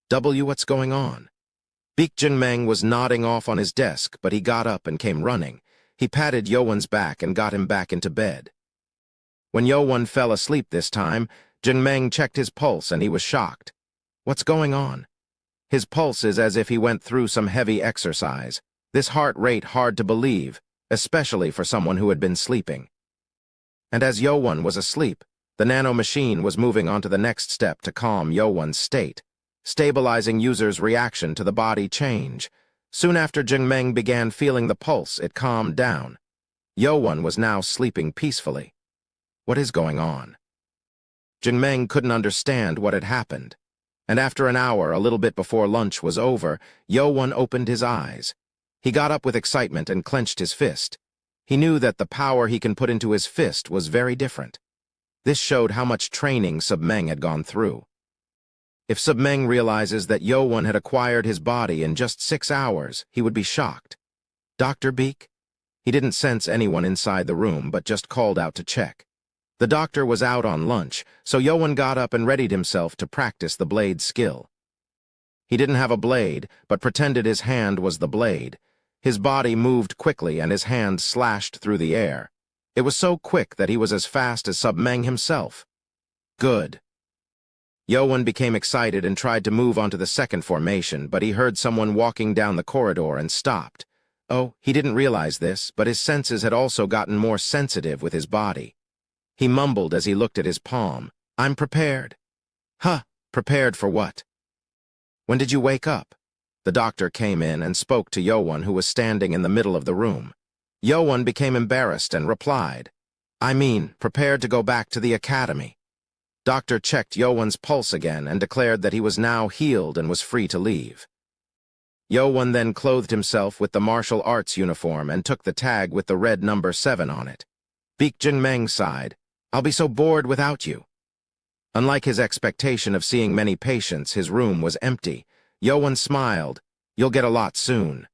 What's going on? Baek Jung-meng was nodding off on his desk, but he got up and came running. He patted Yo-won's back and got him back into bed. When Yo-won fell asleep this time, Jung-meng checked his pulse and he was shocked. What's going on? His pulse is as if he went through some heavy exercise. This heart rate hard to believe, especially for someone who had been sleeping. And as Yo-won was asleep, the nano-machine was moving on to the next step to calm Yo-won's state, stabilizing users' reaction to the body change. Soon after Jingmeng began feeling the pulse, it calmed down. Yo-Won was now sleeping peacefully. What is going on? Jingmeng couldn't understand what had happened. And after an hour, a little bit before lunch was over, Yo-Won opened his eyes. He got up with excitement and clenched his fist. He knew that the power he can put into his fist was very different. This showed how much training Submeng had gone through. If Submeng realizes that Yo-Won had acquired his body in just 6 hours, he would be shocked. Dr. Beek? He didn't sense anyone inside the room, but just called out to check. The doctor was out on lunch, so Yo-Won got up and readied himself to practice the blade skill. He didn't have a blade, but pretended his hand was the blade. His body moved quickly and his hand slashed through the air. It was so quick that he was as fast as Submeng himself. Good. Yo-Won became excited and tried to move onto the second formation, but he heard someone walking down the corridor and stopped. Oh, he didn't realize this, but his senses had also gotten more sensitive with his body. He mumbled as he looked at his palm. I'm prepared. Huh, prepared for what? When did you wake up? The doctor came in and spoke to Yo-Won, who was standing in the middle of the room. Yo-Won became embarrassed and replied, I mean, prepared to go back to the academy. Doctor checked Yo-Won's pulse again and declared that he was now healed and was free to leave. Yo-Won then clothed himself with the martial arts uniform and took the tag with the red number 7 on it. Beek Jingmeng sighed, I'll be so bored without you. Unlike his expectation of seeing many patients, his room was empty. Yo-Won smiled, You'll get a lot soon.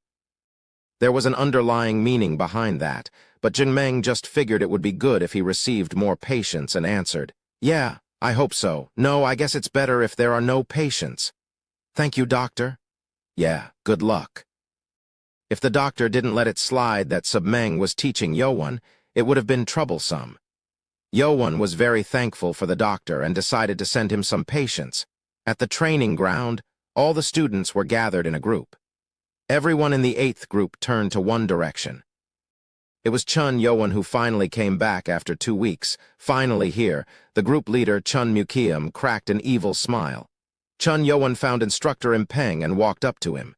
There was an underlying meaning behind that, but Jingmeng just figured it would be good if he received more patients and answered, Yeah, I hope so. No, I guess it's better if there are no patients. Thank you, doctor. Yeah, good luck. If the doctor didn't let it slide that Submeng was teaching Yo-Won, it would have been troublesome. Yo-Won was very thankful for the doctor and decided to send him some patients. At the training ground, all the students were gathered in a group. Everyone in the 8th group turned to one direction. It was Chun Yo-Won who finally came back after 2 weeks. Finally here, the group leader Chun Mukiam cracked an evil smile. Chun Yo-Won found Instructor Impeng and walked up to him.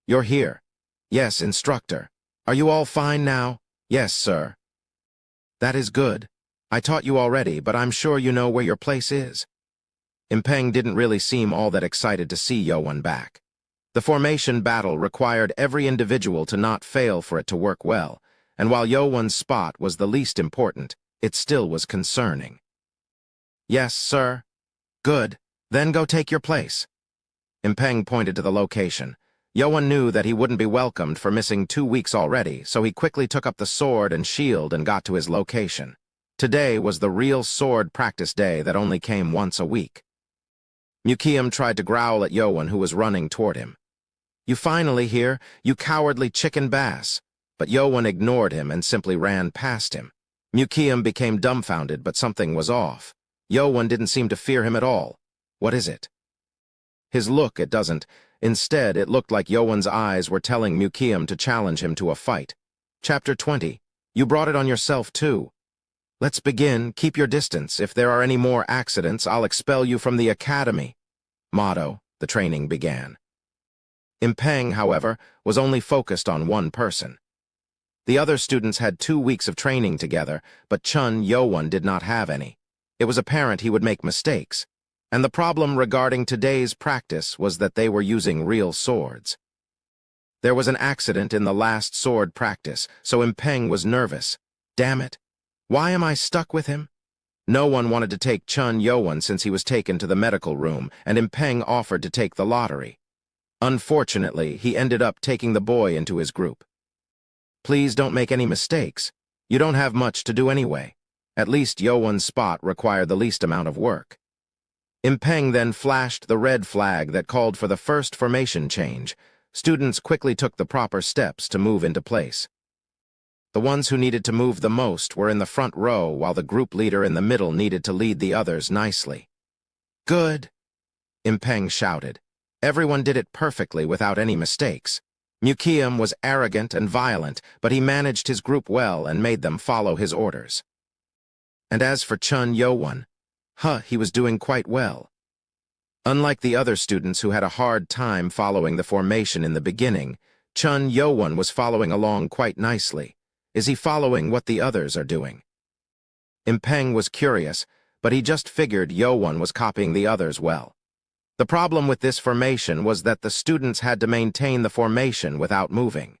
You're here. Yes, Instructor. Are you all fine now? Yes, sir. That is good. I taught you already, but I'm sure you know where your place is. Impeng didn't really seem all that excited to see Yo-Won back. The formation battle required every individual to not fail for it to work well, and while Yo-Won's spot was the least important, it still was concerning. Yes, sir. Good. Then go take your place. Impeng pointed to the location. Yo-Won knew that he wouldn't be welcomed for missing 2 weeks already, so he quickly took up the sword and shield and got to his location. Today was the real sword practice day that only came once a week. Mukiam tried to growl at Yo-Won, who was running toward him. You finally here, you cowardly chicken bass. But Yo-Won ignored him and simply ran past him. Mukiam became dumbfounded, but something was off. Yo-Won didn't seem to fear him at all. What is it? His look, it doesn't. Instead, it looked like Yo-Won's eyes were telling Mukiam to challenge him to a fight. Chapter 20. You brought it on yourself, too. Let's begin. Keep your distance. If there are any more accidents, I'll expel you from the academy. Motto. The training began. Impeng, however, was only focused on one person. The other students had 2 weeks of training together, but Chun Yo-Won did not have any. It was apparent he would make mistakes, and the problem regarding today's practice was that they were using real swords. There was an accident in the last sword practice, so Impeng was nervous. Damn it! Why am I stuck with him? No one wanted to take Chun Yo-Won since he was taken to the medical room, and Impeng offered to take the lottery. Unfortunately, he ended up taking the boy into his group. Please don't make any mistakes. You don't have much to do anyway. At least Yo-Won's spot required the least amount of work. Impeng then flashed the red flag that called for the first formation change. Students quickly took the proper steps to move into place. The ones who needed to move the most were in the front row, while the group leader in the middle needed to lead the others nicely. Good! Impeng shouted. Everyone did it perfectly without any mistakes. Mukiam was arrogant and violent, but he managed his group well and made them follow his orders. And as for Chun Yo-Won, he was doing quite well. Unlike the other students who had a hard time following the formation in the beginning, Chun Yo-won was following along quite nicely. Is he following what the others are doing? Impeng was curious, but he just figured Yo-won was copying the others well. The problem with this formation was that the students had to maintain the formation without moving.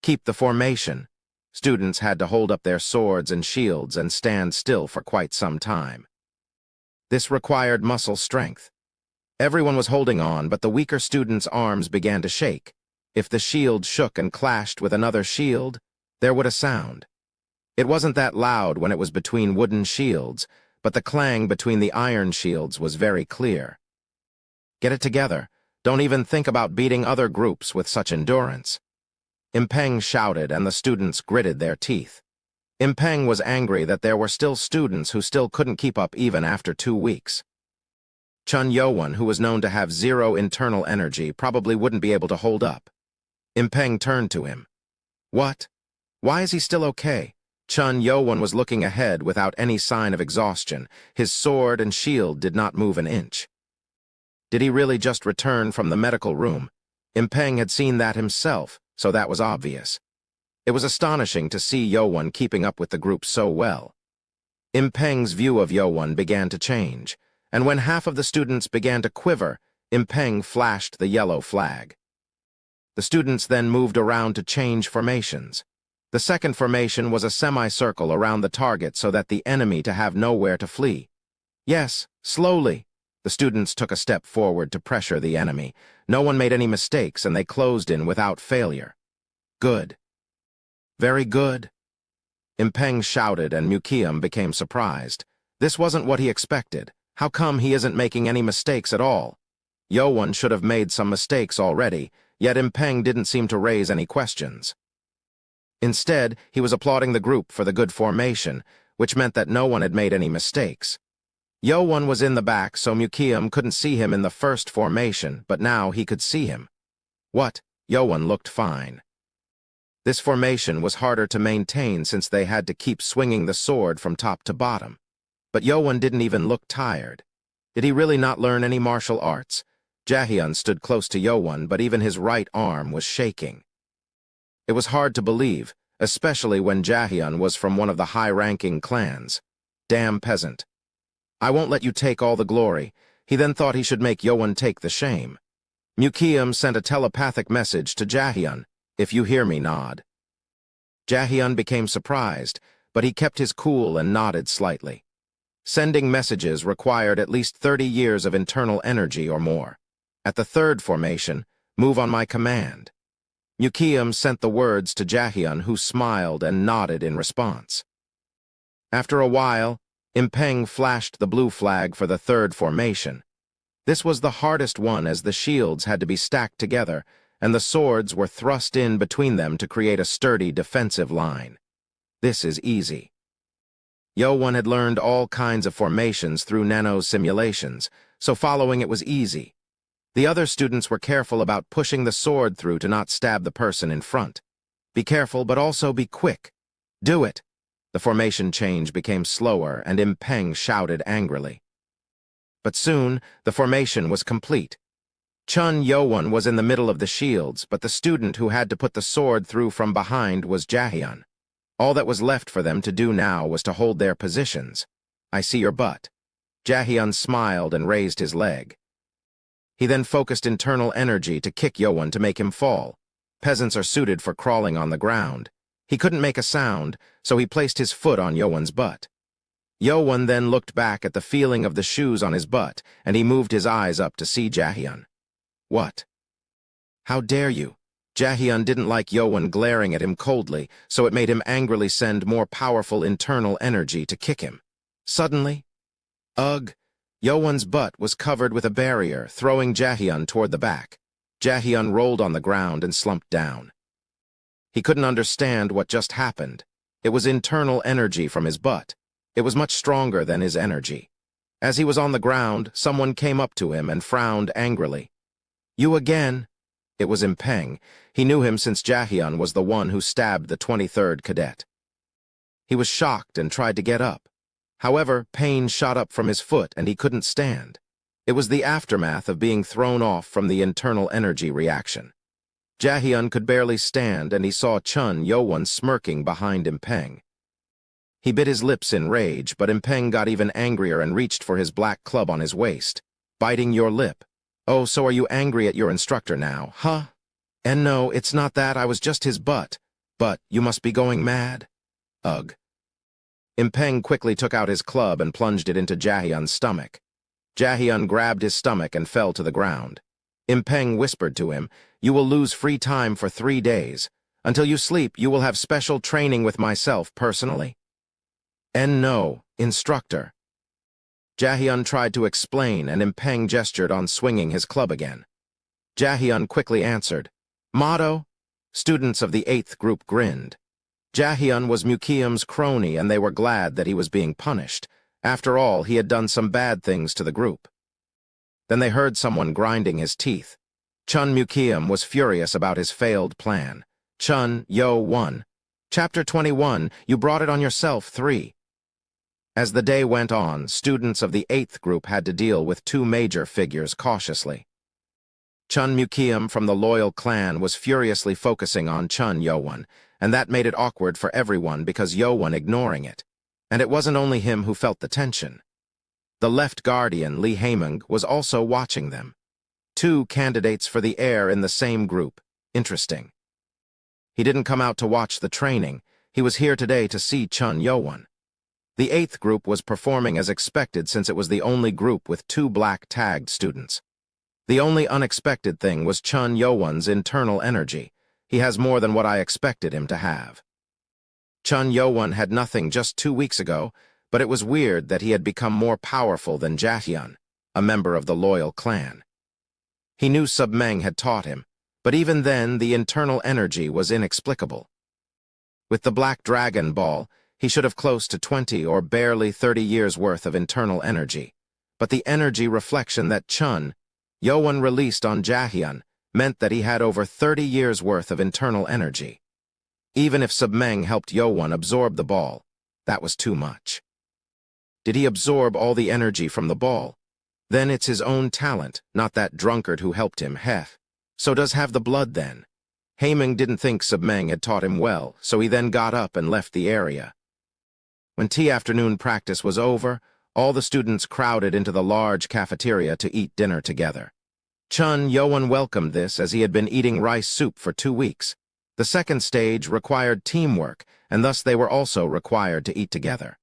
Keep the formation. Students had to hold up their swords and shields and stand still for quite some time. This required muscle strength. Everyone was holding on, but the weaker students' arms began to shake. If the shield shook and clashed with another shield, there would a sound. It wasn't that loud when it was between wooden shields, but the clang between the iron shields was very clear. Get it together. Don't even think about beating other groups with such endurance. Impeng shouted, and the students gritted their teeth. Impeng was angry that there were still students who still couldn't keep up even after 2 weeks. Chun Yo-won, who was known to have zero internal energy, probably wouldn't be able to hold up. Impeng turned to him. What? Why is he still okay? Chun Yo-won was looking ahead without any sign of exhaustion. His sword and shield did not move an inch. Did he really just return from the medical room? Impeng had seen that himself, so that was obvious. It was astonishing to see Yo-won keeping up with the group so well. Impeng's view of Yo-won began to change, and when half of the students began to quiver, Impeng flashed the yellow flag. The students then moved around to change formations. The second formation was a semicircle around the target so that the enemy to have nowhere to flee. Yes, slowly. The students took a step forward to pressure the enemy. No one made any mistakes, and they closed in without failure. Good. Very good. Impeng shouted, and Mukium became surprised. This wasn't what he expected. How come he isn't making any mistakes at all? Yo-won should have made some mistakes already, yet Impeng didn't seem to raise any questions. Instead, he was applauding the group for the good formation, which meant that no one had made any mistakes. Yo-won was in the back, so Mukium couldn't see him in the first formation, but now he could see him. What? Yo-won looked fine. This formation was harder to maintain since they had to keep swinging the sword from top to bottom. But Yo-won didn't even look tired. Did he really not learn any martial arts? Jaehyun stood close to Yo-won, but even his right arm was shaking. It was hard to believe, especially when Jaehyun was from one of the high-ranking clans. Damn peasant. I won't let you take all the glory. He then thought he should make Yo-won take the shame. Mukium sent a telepathic message to Jaehyun. If you hear me, nod. Jaehyun became surprised, but he kept his cool and nodded slightly. Sending messages required at least 30 years of internal energy or more. At the third formation, move on my command. Mukium sent the words to Jaehyun, who smiled and nodded in response. After a while, Impeng flashed the blue flag for the third formation. This was the hardest one as the shields had to be stacked together, and the swords were thrust in between them to create a sturdy defensive line. This is easy. Yo-won had learned all kinds of formations through Nano's simulations, so following it was easy. The other students were careful about pushing the sword through to not stab the person in front. Be careful, but also be quick. Do it. The formation change became slower, and Impeng shouted angrily. But soon, the formation was complete. Chun Yo-won was in the middle of the shields, but the student who had to put the sword through from behind was Jaehyun. All that was left for them to do now was to hold their positions. I see your butt. Jaehyun smiled and raised his leg. He then focused internal energy to kick Yo-won to make him fall. Peasants are suited for crawling on the ground. He couldn't make a sound, so he placed his foot on Yo-won's butt. Yo-won then looked back at the feeling of the shoes on his butt, and he moved his eyes up to see Jaehyun. What? How dare you? Jaehyun didn't like Yo-won glaring at him coldly, so it made him angrily send more powerful internal energy to kick him. Suddenly, ugh! Yo-won's butt was covered with a barrier, throwing Jaehyun toward the back. Jaehyun rolled on the ground and slumped down. He couldn't understand what just happened. It was internal energy from his butt. It was much stronger than his energy. As he was on the ground, someone came up to him and frowned angrily. You again? It was Impeng. He knew him since Jaehyun was the one who stabbed the 23rd cadet. He was shocked and tried to get up. However, pain shot up from his foot and he couldn't stand. It was the aftermath of being thrown off from the internal energy reaction. Jaehyun could barely stand, and he saw Chun Yowon smirking behind Impeng. He bit his lips in rage, but Impeng got even angrier and reached for his black club on his waist. Biting your lip. Oh, so are you angry at your instructor now, huh? And no, it's not that, I was just his butt. But you must be going mad. Ugh. Impeng quickly took out his club and plunged it into Jaehyun's stomach. Jaehyun grabbed his stomach and fell to the ground. Impeng whispered to him, "You will lose free time for 3 days. Until you sleep, you will have special training with myself personally." And no, instructor. Jaehyun tried to explain, and Impeng gestured on swinging his club again. Jaehyun quickly answered, "Motto?" Students of the 8th group grinned. Jaehyun was Mukium's crony, and they were glad that he was being punished. After all, he had done some bad things to the group. Then they heard someone grinding his teeth. Chun Mukium was furious about his failed plan. Chun Yo-won. Chapter 21, you brought it on yourself, 3. As the day went on, students of the 8th group had to deal with 2 major figures cautiously. Chun Mukium from the loyal clan was furiously focusing on Chun Yowon, and that made it awkward for everyone because Yowon ignoring it. And it wasn't only him who felt the tension. The left guardian, Lee Haemung, was also watching them. 2 candidates for the heir in the same group. Interesting. He didn't come out to watch the training. He was here today to see Chun Yowon. The 8th group was performing as expected since it was the only group with 2 black-tagged students. The only unexpected thing was Chun Yowon's internal energy. He has more than what I expected him to have. Chun Yowon had nothing just 2 weeks ago, but it was weird that he had become more powerful than Jaehyun, a member of the loyal clan. He knew Submeng had taught him, but even then the internal energy was inexplicable. With the Black Dragon Ball, he should have close to 20 or barely 30 years' worth of internal energy. But the energy reflection that Chun Yowon released on Jaehyun meant that he had over 30 years' worth of internal energy. Even if Submeng helped Yowon absorb the ball, that was too much. Did he absorb all the energy from the ball? Then it's his own talent, not that drunkard who helped him, heh. So does have the blood then. Haemung didn't think Submeng had taught him well, so he then got up and left the area. When tea afternoon practice was over, all the students crowded into the large cafeteria to eat dinner together. Chun Yowon welcomed this as he had been eating rice soup for 2 weeks. The second stage required teamwork, and thus they were also required to eat together.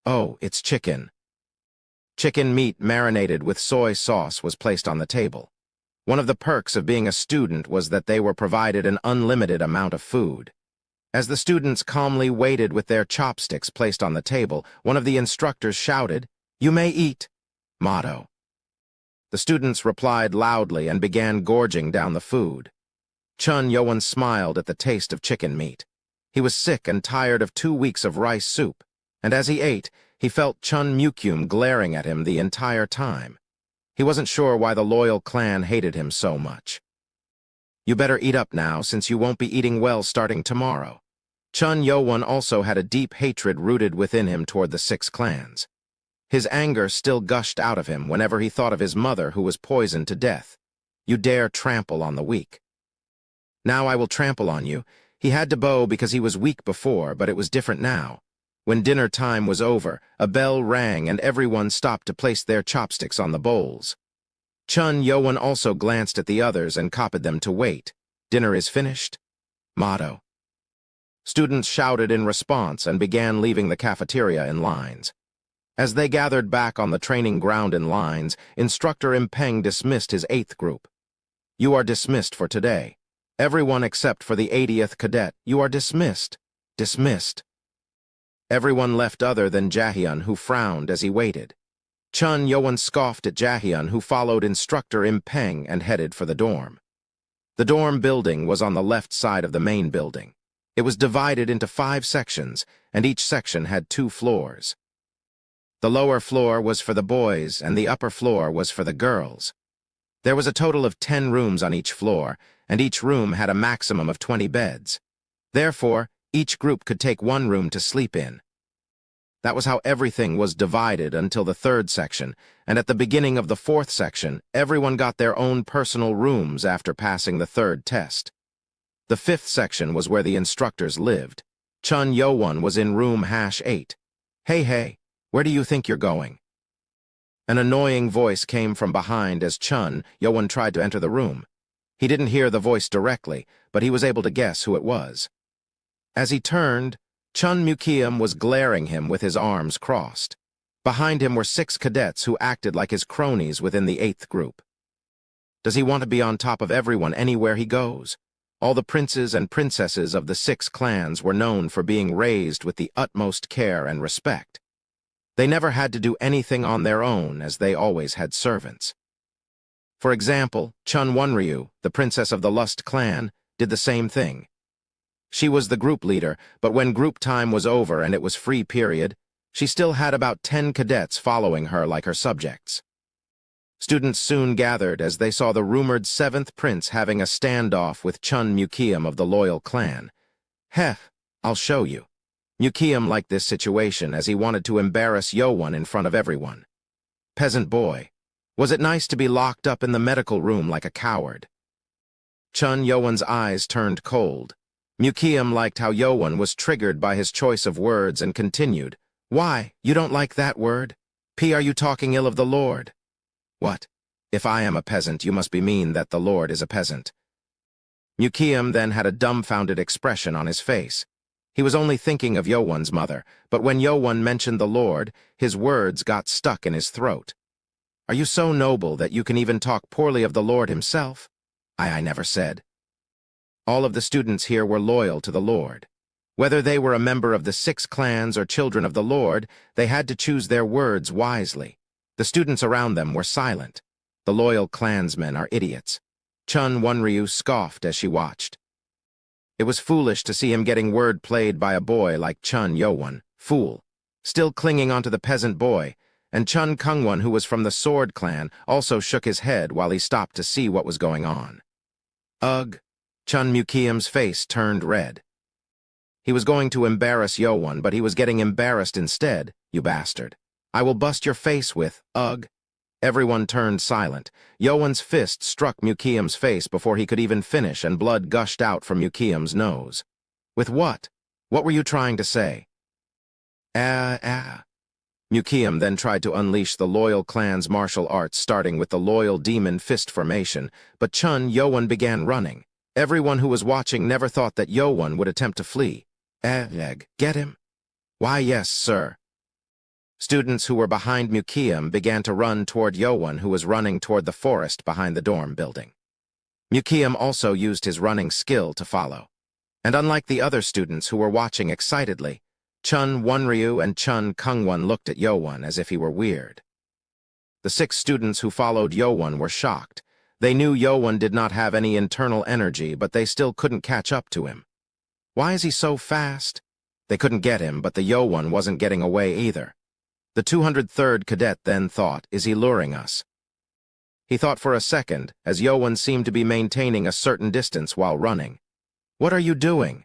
Oh, it's chicken. Chicken meat marinated with soy sauce was placed on the table. One of the perks of being a student was that they were provided an unlimited amount of food. As the students calmly waited with their chopsticks placed on the table, one of the instructors shouted, "You may eat." Motto. The students replied loudly and began gorging down the food. Chun Yowon smiled at the taste of chicken meat. He was sick and tired of 2 weeks of rice soup, and as he ate, he felt Chun Mukyum glaring at him the entire time. He wasn't sure why the loyal clan hated him so much. You better eat up now, since you won't be eating well starting tomorrow. Chun Yowon also had a deep hatred rooted within him toward the 6 clans. His anger still gushed out of him whenever he thought of his mother who was poisoned to death. You dare trample on the weak. Now I will trample on you. He had to bow because he was weak before, but it was different now. When dinner time was over, a bell rang and everyone stopped to place their chopsticks on the bowls. Chun Yowon also glanced at the others and copied them to wait. Dinner is finished? Motto. Students shouted in response and began leaving the cafeteria in lines. As they gathered back on the training ground in lines, Instructor Impeng dismissed his 8th group. You are dismissed for today. Everyone except for the 80th cadet, you are dismissed. Dismissed. Everyone left other than Jaehyun, who frowned as he waited. Chun Yowon scoffed at Jaehyun, who followed Instructor Impeng and headed for the dorm. The dorm building was on the left side of the main building. It was divided into 5 sections, and each section had 2 floors. The lower floor was for the boys, and the upper floor was for the girls. There was a total of 10 rooms on each floor, and each room had a maximum of 20 beds. Therefore, each group could take 1 room to sleep in. That was how everything was divided until the 3rd section, and at the beginning of the 4th section, everyone got their own personal rooms after passing the 3rd test. The fifth section was where the instructors lived. Chun Yo-won was in room #8. Hey, where do you think you're going? An annoying voice came from behind as Chun Yo-won tried to enter the room. He didn't hear the voice directly, but he was able to guess who it was. As he turned, Chun Mukium was glaring him with his arms crossed. Behind him were 6 cadets who acted like his cronies within the 8th group. Does he want to be on top of everyone anywhere he goes? All the princes and princesses of the 6 clans were known for being raised with the utmost care and respect. They never had to do anything on their own, as they always had servants. For example, Chun Wonryu, the princess of the Lust clan, did the same thing. She was the group leader, but when group time was over and it was free period, she still had about 10 cadets following her like her subjects. Students soon gathered as they saw the rumored 7th prince having a standoff with Chun Mukium of the loyal clan. Heh, I'll show you. Mukium liked this situation as he wanted to embarrass Yo-won in front of everyone. Peasant boy, was it nice to be locked up in the medical room like a coward? Chun Yo-won's eyes turned cold. Mukium liked how Yo-won was triggered by his choice of words and continued, "Why, you don't like that word? Are you talking ill of the Lord?" "What? If I am a peasant, you must be mean that the Lord is a peasant." Mukium then had a dumbfounded expression on his face. He was only thinking of Yo-won's mother, but when Yo-won mentioned the Lord, his words got stuck in his throat. "Are you so noble that you can even talk poorly of the Lord himself?" I never said. All of the students here were loyal to the Lord. Whether they were a member of the 6 clans or children of the Lord, they had to choose their words wisely. The students around them were silent. The loyal clansmen are idiots. Chun Wonryu scoffed as she watched. It was foolish to see him getting word played by a boy like Chun Yo-won, fool, still clinging onto the peasant boy, and Chun Kung-won, who was from the Sword clan, also shook his head while he stopped to see what was going on. Ugh! Chun Mukium's face turned red. He was going to embarrass Yo-won, but he was getting embarrassed instead. "You bastard. I will bust your face with, ugh." Everyone turned silent. Yo-won's fist struck Mukium's face before he could even finish, and blood gushed out from Mukium's nose. "With what? What were you trying to say?" Mukium then tried to unleash the loyal clan's martial arts, starting with the loyal demon fist formation, but Chun Yo-won began running. Everyone who was watching never thought that Yo-won would attempt to flee. Get him? "Why, yes, sir." Students who were behind Mukium began to run toward Yo-won, who was running toward the forest behind the dorm building. Mukium also used his running skill to follow. And unlike the other students who were watching excitedly, Chun Wonryu and Chun Kung-won looked at Yo-won as if he were weird. The 6 students who followed Yo-won were shocked. They knew Yo-won did not have any internal energy, but they still couldn't catch up to him. Why is he so fast? They couldn't get him, but the Yo-won wasn't getting away either. The 203rd cadet then thought, is he luring us? He thought for a second, as Yo-won seemed to be maintaining a certain distance while running. "What are you doing?"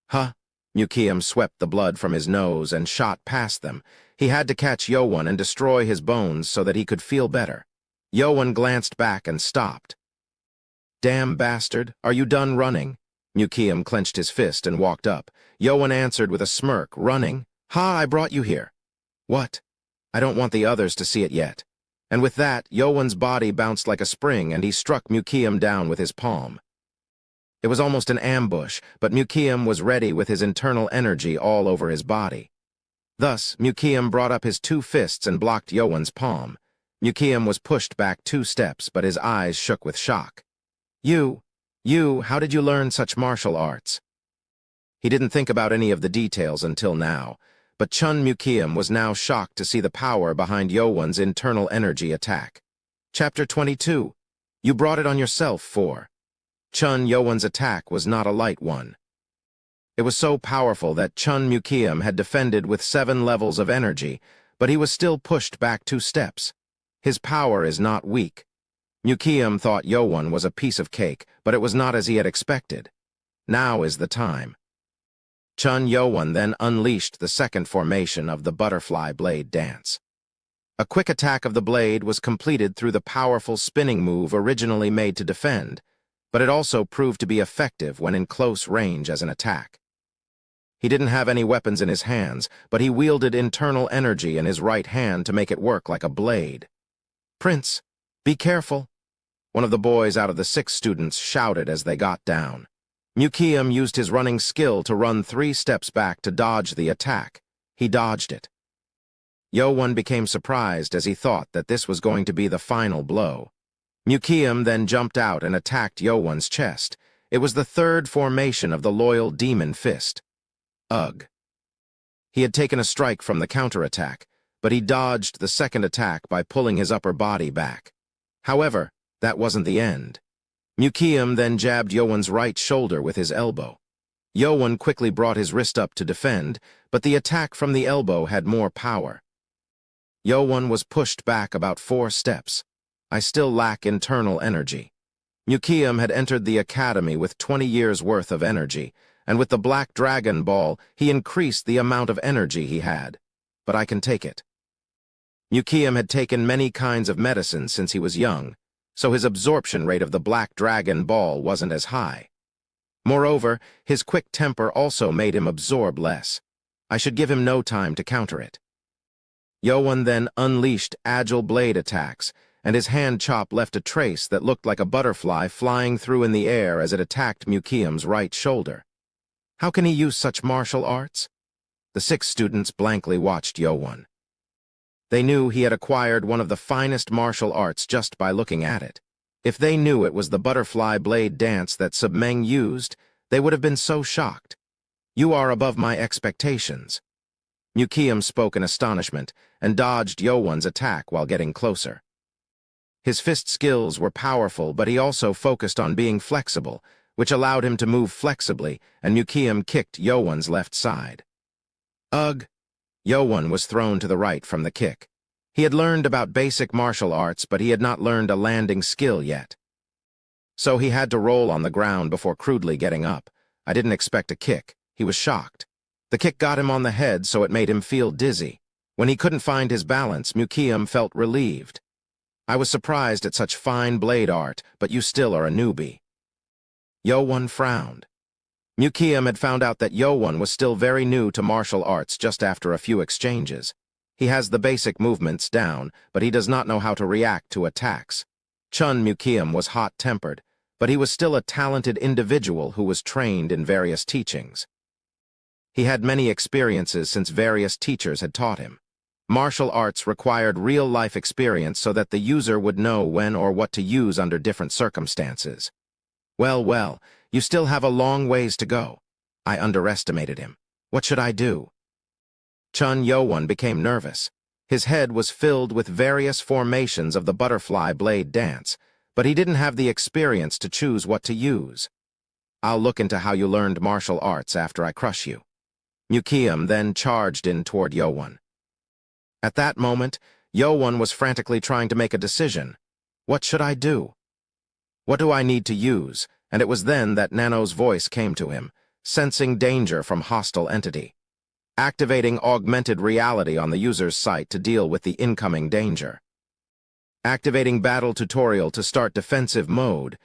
"Huh?" Mukium swept the blood from his nose and shot past them. He had to catch Yo-won and destroy his bones so that he could feel better. Yo-won glanced back and stopped. "Damn bastard, are you done running?" Mukium clenched his fist and walked up. Yo-won answered with a smirk, "Running? Ha, I brought you here." "What?" "I don't want the others to see it yet." And with that, Yo-won's body bounced like a spring and he struck Mukium down with his palm. It was almost an ambush, but Mukium was ready with his internal energy all over his body. Thus, Mukium brought up his 2 fists and blocked Yo-won's palm. Mukium was pushed back 2 steps, but his eyes shook with shock. You, how did you learn such martial arts?" He didn't think about any of the details until now, but Chun Mukium was now shocked to see the power behind Yo-won's internal energy attack. Chapter 22. You brought it on yourself, 4. Chun Yo-won's attack was not a light one. It was so powerful that Chun Mukium had defended with 7 levels of energy, but he was still pushed back 2 steps. His power is not weak. Mukium thought Yo-won was a piece of cake, but it was not as he had expected. Now is the time. Chun Yo-won then unleashed the 2nd formation of the butterfly blade dance. A quick attack of the blade was completed through the powerful spinning move originally made to defend. but it also proved to be effective when in close range as an attack. He didn't have any weapons in his hands, but he wielded internal energy in his right hand to make it work like a blade. "Prince, be careful," one of the boys out of the 6 students shouted as they got down. Mukiam used his running skill to run 3 steps back to dodge the attack. He dodged it. Yowon became surprised as he thought that this was going to be the final blow. Mukiam then jumped out and attacked Yowon's chest. It was the 3rd formation of the loyal demon fist. Ugh. He had taken a strike from the counterattack, but he dodged the 2nd attack by pulling his upper body back. However, that wasn't the end. Mukiam then jabbed Yowon's right shoulder with his elbow. Yowon quickly brought his wrist up to defend, but the attack from the elbow had more power. Yowon was pushed back about 4 steps. I still lack internal energy. Mukiam had entered the academy with 20 years' worth of energy, and with the Black Dragon Ball, he increased the amount of energy he had. But I can take it. Mukiam had taken many kinds of medicine since he was young, so his absorption rate of the Black Dragon Ball wasn't as high. Moreover, his quick temper also made him absorb less. I should give him no time to counter it. Yowon then unleashed agile blade attacks, and his hand chop left a trace that looked like a butterfly flying through in the air as it attacked Mukiam's right shoulder. How can he use such martial arts? The 6 students blankly watched Yowon. They knew he had acquired one of the finest martial arts just by looking at it. If they knew it was the butterfly blade dance that Submeng used, they would have been so shocked. "You are above my expectations." Mukiam spoke in astonishment and dodged Yowon's attack while getting closer. His fist skills were powerful, but he also focused on being flexible, which allowed him to move flexibly, and Mukiam kicked Yowon's left side. Ugh! Yowon was thrown to the right from the kick. He had learned about basic martial arts, but he had not learned a landing skill yet. So he had to roll on the ground before crudely getting up. I didn't expect a kick. He was shocked. The kick got him on the head, so it made him feel dizzy. When he couldn't find his balance, Mukiam felt relieved. "I was surprised at such fine blade art, but you still are a newbie." Yowon frowned. Mukiam had found out that Yowon was still very new to martial arts just after a few exchanges. He has the basic movements down, but he does not know how to react to attacks. Chun Mukiam was hot-tempered, but he was still a talented individual who was trained in various teachings. He had many experiences since various teachers had taught him. Martial arts required real-life experience so that the user would know when or what to use under different circumstances. Well, you still have a long ways to go. I underestimated him. What should I do? Chun Yowon became nervous. His head was filled with various formations of the butterfly blade dance, but he didn't have the experience to choose what to use. "I'll look into how you learned martial arts after I crush you." Mukiam then charged in toward Yowon. At that moment, Yowon was frantically trying to make a decision. What should I do? What do I need to use? And it was then that Nano's voice came to him, sensing danger from hostile entity. Activating augmented reality on the user's site to deal with the incoming danger. Activating battle tutorial to start defensive mode.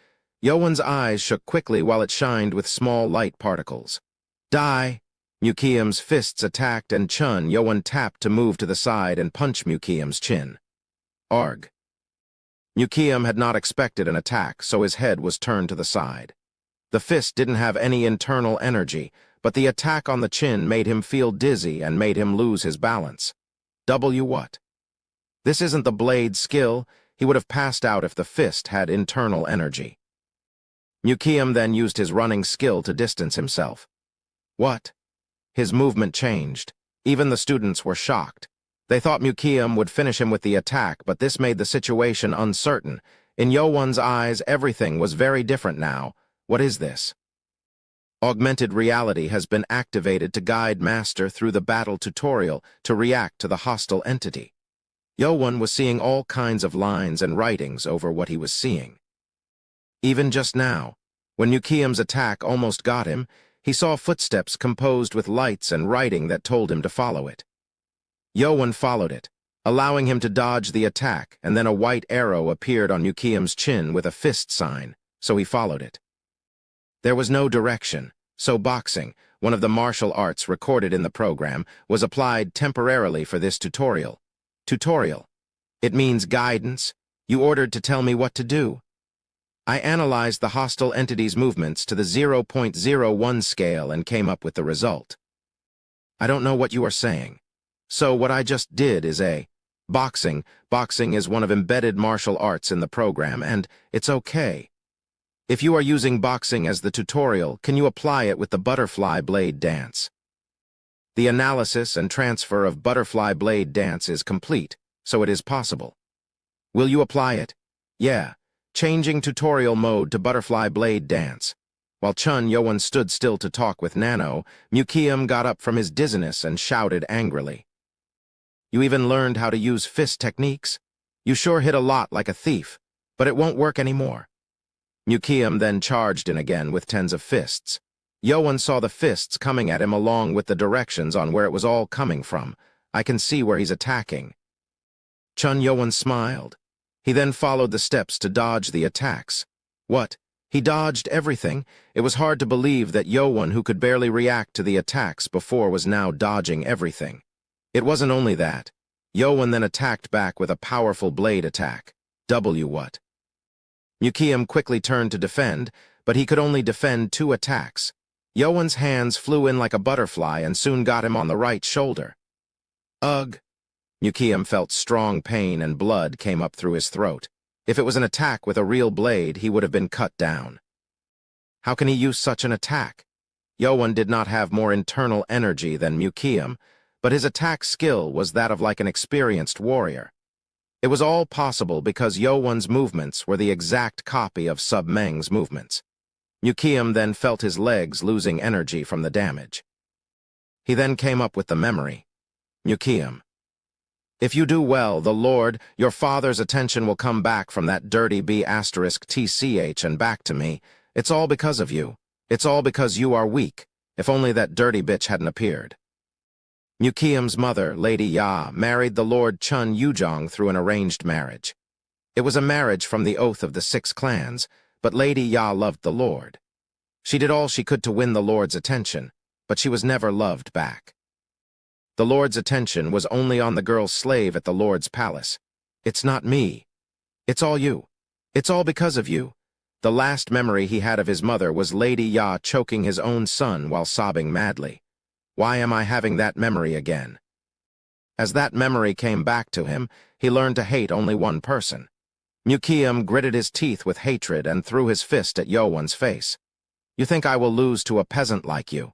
Yowon's eyes shook quickly while it shined with small light particles. Die! Mukiam's fists attacked and Chun Yowon tapped to move to the side and punch Mukiam's chin. Arg! Mukiam had not expected an attack, so his head was turned to the side. The fist didn't have any internal energy, but the attack on the chin made him feel dizzy and made him lose his balance. What? This isn't the blade skill. He would have passed out if the fist had internal energy. Mukiam then used his running skill to distance himself. What? His movement changed. Even the students were shocked. They thought Mukiam would finish him with the attack, but this made the situation uncertain. In Yowon's eyes, everything was very different now. What is this? Augmented reality has been activated to guide Master through the battle tutorial to react to the hostile entity. Yowon was seeing all kinds of lines and writings over what he was seeing. Even just now, when Mukiam's attack almost got him, he saw footsteps composed with lights and writing that told him to follow it. Yowon followed it, allowing him to dodge the attack, and then a white arrow appeared on Mukiam's chin with a fist sign. so he followed it. There was no direction, so boxing, one of the martial arts recorded in the program, was applied temporarily for this tutorial. Tutorial. It means guidance. You ordered to tell me what to do. I analyzed the hostile entity's movements to the 0.01 scale and came up with the result. I don't know what you are saying. So what I just did is boxing. Boxing is one of embedded martial arts in the program, and it's okay. If you are using boxing as the tutorial, can you apply it with the butterfly blade dance? The analysis and transfer of butterfly blade dance is complete, so it is possible. Will you apply it? Yeah. Changing tutorial mode to butterfly blade dance. While Chun Yo-won stood still to talk with Nano, Mukium got up from his dizziness and shouted angrily. You even learned how to use fist techniques? You sure hit a lot like a thief, but it won't work anymore. Mukium then charged in again with tens of fists. Yo-won saw the fists coming at him along with the directions on where it was all coming from. I can see where he's attacking. Chun Yo-won smiled. He then followed the steps to dodge the attacks. What? He dodged everything? It was hard to believe that Yo-won, who could barely react to the attacks before, was now dodging everything. It wasn't only that. Yo-won then attacked back with a powerful blade attack. What? Mukium quickly turned to defend, but he could only defend 2 attacks. Yo-won's hands flew in like a butterfly and soon got him on the right shoulder. Ugh! Mukium felt strong pain and blood came up through his throat. If it was an attack with a real blade, he would have been cut down. How can he use such an attack? Yo-won did not have more internal energy than Mukium, but his attack skill was that of like an experienced warrior. It was all possible because Yo-won's movements were the exact copy of Sub-Meng's movements. Mukium then felt his legs losing energy from the damage. He then came up with the memory. Mukium. If you do well, the Lord, your father's attention will come back from that dirty B*TCH and back to me. It's all because of you. It's all because you are weak. If only that dirty bitch hadn't appeared. Mukium's mother, Lady Ya, married the Lord Chun Yujong through an arranged marriage. It was a marriage from the oath of the 6 clans, but Lady Ya loved the Lord. She did all she could to win the Lord's attention, but she was never loved back. The Lord's attention was only on the girl's slave at the Lord's palace. It's not me. It's all you. It's all because of you. The last memory he had of his mother was Lady Ya choking his own son while sobbing madly. Why am I having that memory again? As that memory came back to him, he learned to hate only one person. Mukium gritted his teeth with hatred and threw his fist at Yo-won's face. You think I will lose to a peasant like you?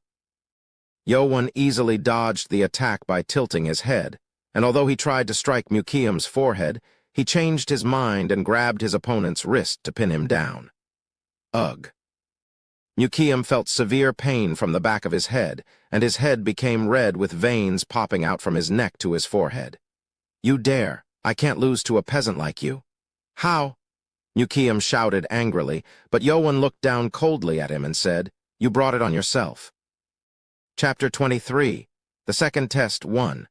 Yo-won easily dodged the attack by tilting his head, and although he tried to strike Mukium's forehead, he changed his mind and grabbed his opponent's wrist to pin him down. Ugh. Mukium felt severe pain from the back of his head, and his head became red with veins popping out from his neck to his forehead. You dare! I can't lose to a peasant like you. How? Mukium shouted angrily, but Yo-won looked down coldly at him and said, You brought it on yourself. Chapter 23. The Second Test 1.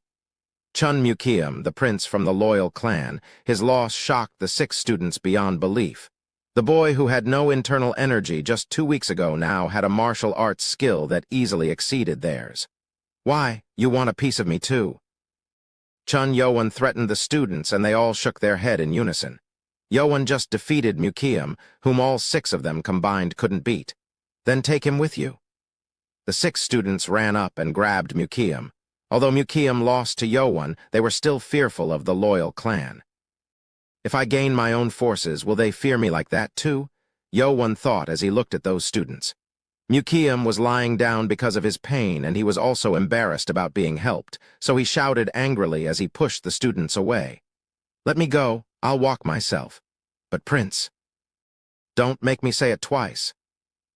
Chun Mukium, the prince from the loyal clan, his loss shocked the 6 students beyond belief. The boy who had no internal energy just 2 weeks ago now had a martial arts skill that easily exceeded theirs. Why, you want a piece of me too? Chun Yo-won threatened the students and they all shook their head in unison. Yo-won just defeated Mukium, whom all 6 of them combined couldn't beat. Then take him with you. The 6 students ran up and grabbed Mukium. Although Mukium lost to Yo-won, they were still fearful of the loyal clan. If I gain my own forces, will they fear me like that too? Yo-won thought as he looked at those students. Mukium was lying down because of his pain, and he was also embarrassed about being helped, so he shouted angrily as he pushed the students away. Let me go, I'll walk myself. But Prince. Don't make me say it twice.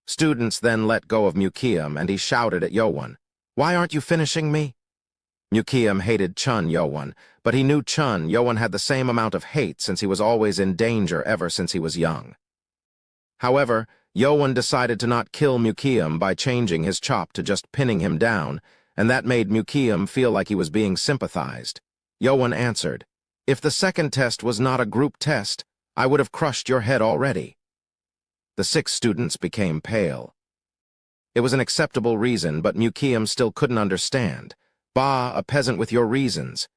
Students then let go of Mukium, and he shouted at Yo-won. Why aren't you finishing me? Mukium hated Chun Yo-won, but he knew Chun Yo-won had the same amount of hate since he was always in danger ever since he was young. However, Yo-won decided to not kill Mukium by changing his chop to just pinning him down, and that made Mukium feel like he was being sympathized. Yo-won answered, If the second test was not a group test, I would have crushed your head already. The 6 students became pale. It was an acceptable reason, but Mukium still couldn't understand. Bah, a peasant with your reasons.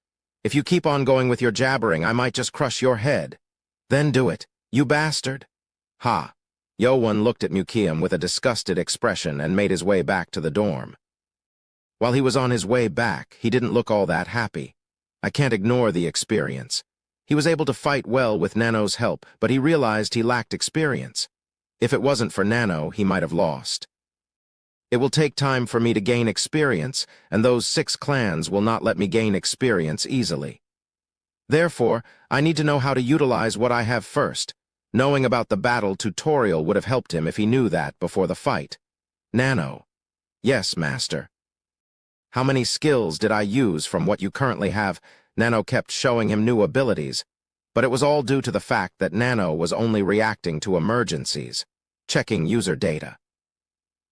If you keep on going with your jabbering, I might just crush your head. Then do it, you bastard. Ha. Yowan looked at Mukium with a disgusted expression and made his way back to the dorm. While he was on his way back, he didn't look all that happy. I can't ignore the experience. He was able to fight well with Nano's help, but he realized he lacked experience. If it wasn't for Nano, he might have lost. It will take time for me to gain experience, and those 6 clans will not let me gain experience easily. Therefore, I need to know how to utilize what I have first. Knowing about the battle tutorial would have helped him if he knew that before the fight. Nano. Yes, master. How many skills did I use from what you currently have? Nano kept showing him new abilities, but it was all due to the fact that Nano was only reacting to emergencies, checking user data.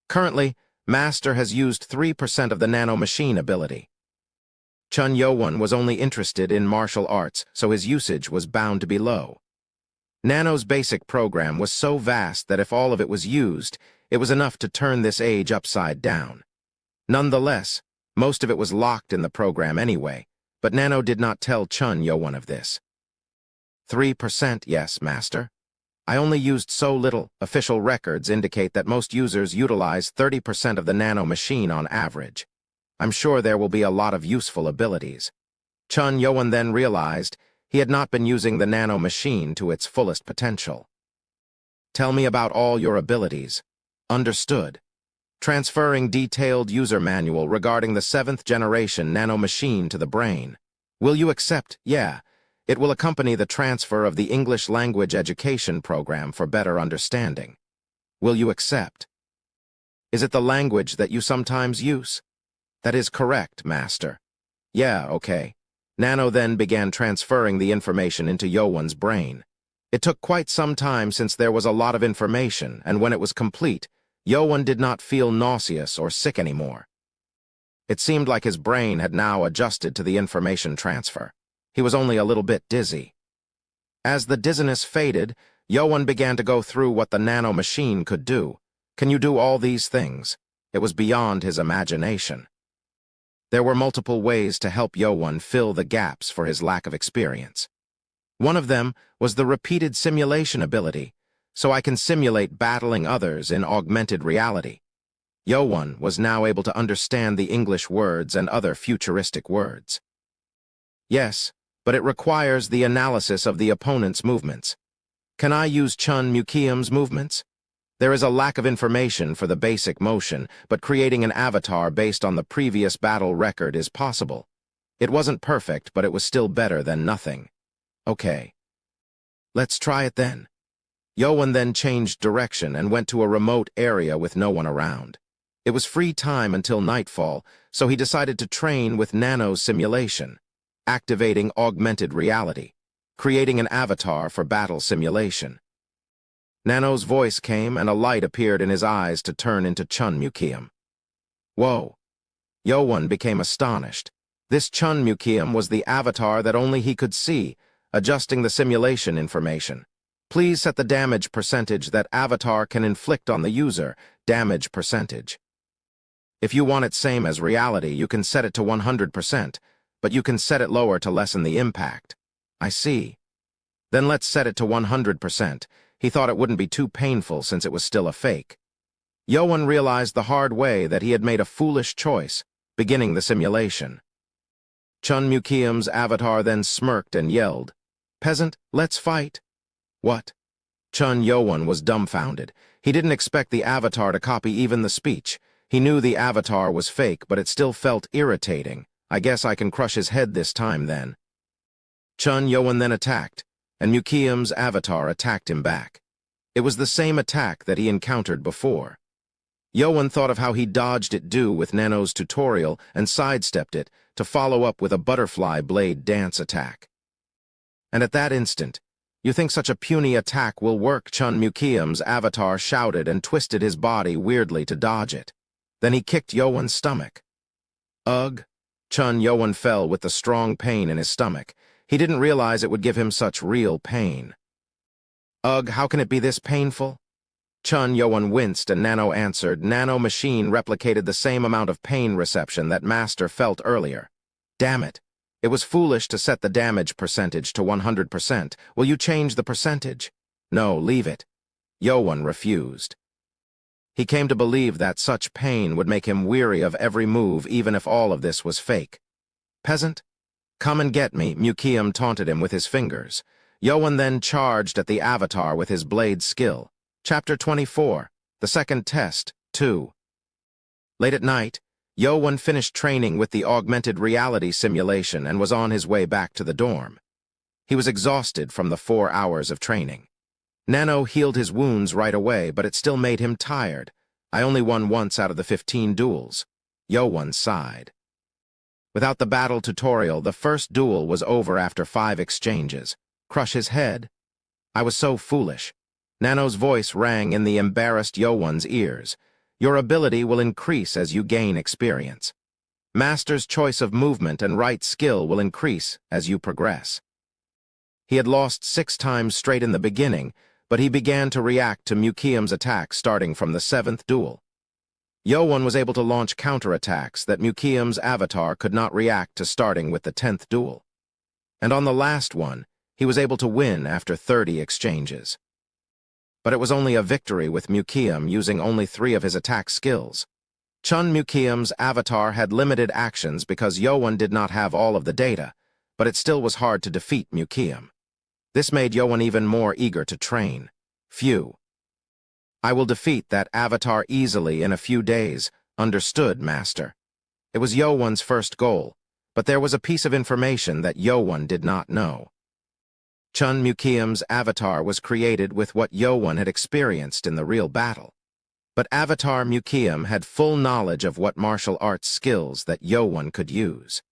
Currently, Master has used 3% of the Nano machine ability. Chun Yowan was only interested in martial arts, so his usage was bound to be low. Nano's basic program was so vast that if all of it was used, it was enough to turn this age upside down. Nonetheless, most of it was locked in the program anyway, but Nano did not tell Chun Yowan of this. 3%, yes, Master. I only used so little. Official records indicate that most users utilize 30% of the Nano machine on average. I'm sure there will be a lot of useful abilities. Chun Yowan then realized he had not been using the Nano machine to its fullest potential. Tell me about all your abilities. Understood. Transferring detailed user manual regarding the 7th generation Nano machine to the brain. Will you accept? Yeah. It will accompany the transfer of the English language education program for better understanding. Will you accept? Is it the language that you sometimes use? That is correct, Master. Yeah, okay. Nano then began transferring the information into Yowan's brain. It took quite some time since there was a lot of information, and when it was complete, Yowan did not feel nauseous or sick anymore. It seemed like his brain had now adjusted to the information transfer. He was only a little bit dizzy. As the dizziness faded, Yowan began to go through what the Nano machine could do. Can you do all these things? It was beyond his imagination. There were multiple ways to help Yowan fill the gaps for his lack of experience. One of them was the repeated simulation ability, so I can simulate battling others in augmented reality. Yowan was now able to understand the English words and other futuristic words. Yes, but it requires the analysis of the opponent's movements. Can I use Chun Mukium's movements? There is a lack of information for the basic motion, but creating an avatar based on the previous battle record is possible. It wasn't perfect, but it was still better than nothing. Okay. Let's try it then. Yowan then changed direction and went to a remote area with no one around. It was free time until nightfall, so he decided to train with Nano's simulation, activating augmented reality, creating an avatar for battle simulation. Nano's voice came and a light appeared in his eyes to turn into Chun Mukium. Whoa! Yowan became astonished. This Chun Mukium was the avatar that only he could see, adjusting the simulation information. Please set the damage percentage that avatar can inflict on the user, damage percentage. If you want it same as reality, you can set it to 100%, but you can set it lower to lessen the impact. I see. Then let's set it to 100%. He thought it wouldn't be too painful since it was still a fake. Yowan realized the hard way that he had made a foolish choice, beginning the simulation. Chun Mukium's avatar then smirked and yelled, "Peasant, let's fight." What? Chun Yowan was dumbfounded. He didn't expect the avatar to copy even the speech. He knew the avatar was fake, but it still felt irritating. I guess I can crush his head this time then. Chun Yowan then attacked, and Mukium's avatar attacked him back. It was the same attack that he encountered before. Yowan thought of how he dodged it with Nano's tutorial and sidestepped it to follow up with a butterfly blade dance attack. And at that instant, "You think such a puny attack will work?" Chun Mukium's avatar shouted and twisted his body weirdly to dodge it. Then he kicked Yowan's stomach. Ugh! Chun Yowan fell with the strong pain in his stomach. He didn't realize it would give him such real pain. Ugh, how can it be this painful? Chun Yoan winced and Nano answered. Nano machine replicated the same amount of pain reception that Master felt earlier. Damn it. It was foolish to set the damage percentage to 100%. Will you change the percentage? No, leave it. Yoan refused. He came to believe that such pain would make him weary of every move, even if all of this was fake. Peasant? Come and get me, Mukium taunted him with his fingers. Yoan then charged at the avatar with his blade skill. Chapter 24, The Second Test, 2. Late at night, Yoan finished training with the augmented reality simulation and was on his way back to the dorm. He was exhausted from the 4 hours of training. Nano healed his wounds right away, but it still made him tired. I only won once out of the 15 duels. Yoan sighed. Without the battle tutorial, the first duel was over after 5 exchanges. Crush his head. I was so foolish. Nano's voice rang in the embarrassed Yoan's ears. Your ability will increase as you gain experience. Master's choice of movement and right skill will increase as you progress. He had lost 6 times straight in the beginning, but he began to react to Mukium's attack starting from the 7th duel. Yoan was able to launch counterattacks that Mukium's avatar could not react to starting with the 10th duel. And on the last one, he was able to win after 30 exchanges. But it was only a victory with Mukium using only 3 of his attack skills. Chun Mukium's avatar had limited actions because Yoan did not have all of the data, but it still was hard to defeat Mukium. This made Yoan even more eager to train. Phew. I will defeat that avatar easily in a few days, understood, Master. It was Yoan's first goal, but there was a piece of information that Yoan did not know. Chun Mukium's avatar was created with what Yoan had experienced in the real battle. But Avatar Mukium had full knowledge of what martial arts skills that Yoan could use.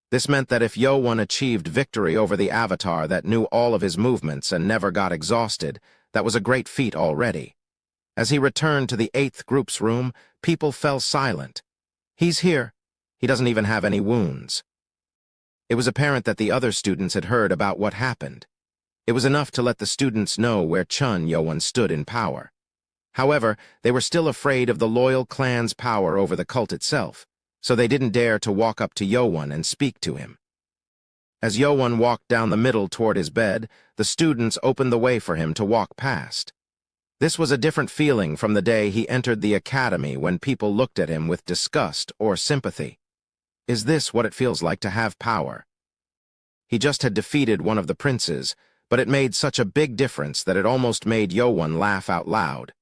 This meant that if Yoan achieved victory over the avatar that knew all of his movements and never got exhausted, that was a great feat already. As he returned to the 8th group's room, people fell silent. He's here. He doesn't even have any wounds. It was apparent that the other students had heard about what happened. It was enough to let the students know where Chun Yoan stood in power. However, they were still afraid of the loyal clan's power over the cult itself, so they didn't dare to walk up to Yoan and speak to him. As Yoan walked down the middle toward his bed, the students opened the way for him to walk past. This was a different feeling from the day he entered the academy when people looked at him with disgust or sympathy. Is this what it feels like to have power? He just had defeated one of the princes, but it made such a big difference that it almost made Yoan laugh out loud.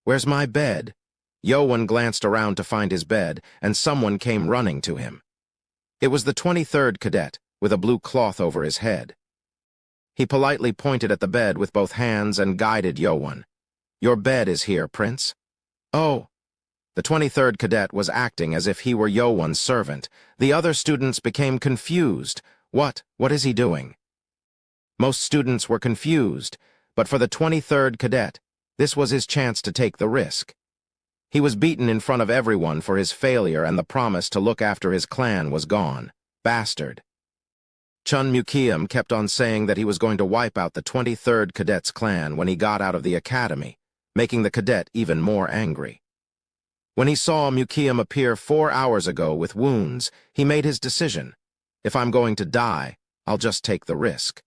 Where's my bed? Yoan glanced around to find his bed, and someone came running to him. It was the 23rd cadet, with a blue cloth over his head. He politely pointed at the bed with both hands and guided Yoan. Your bed is here, Prince. Oh. The 23rd cadet was acting as if he were Yoan's servant. The other students became confused. What is he doing? Most students were confused, but for the 23rd cadet, this was his chance to take the risk. He was beaten in front of everyone for his failure, and the promise to look after his clan was gone. Bastard. Chun Mukium kept on saying that he was going to wipe out the 23rd cadet's clan when he got out of the academy, making the cadet even more angry. When he saw Mukium appear 4 hours ago with wounds, he made his decision. If I'm going to die, I'll just take the risk.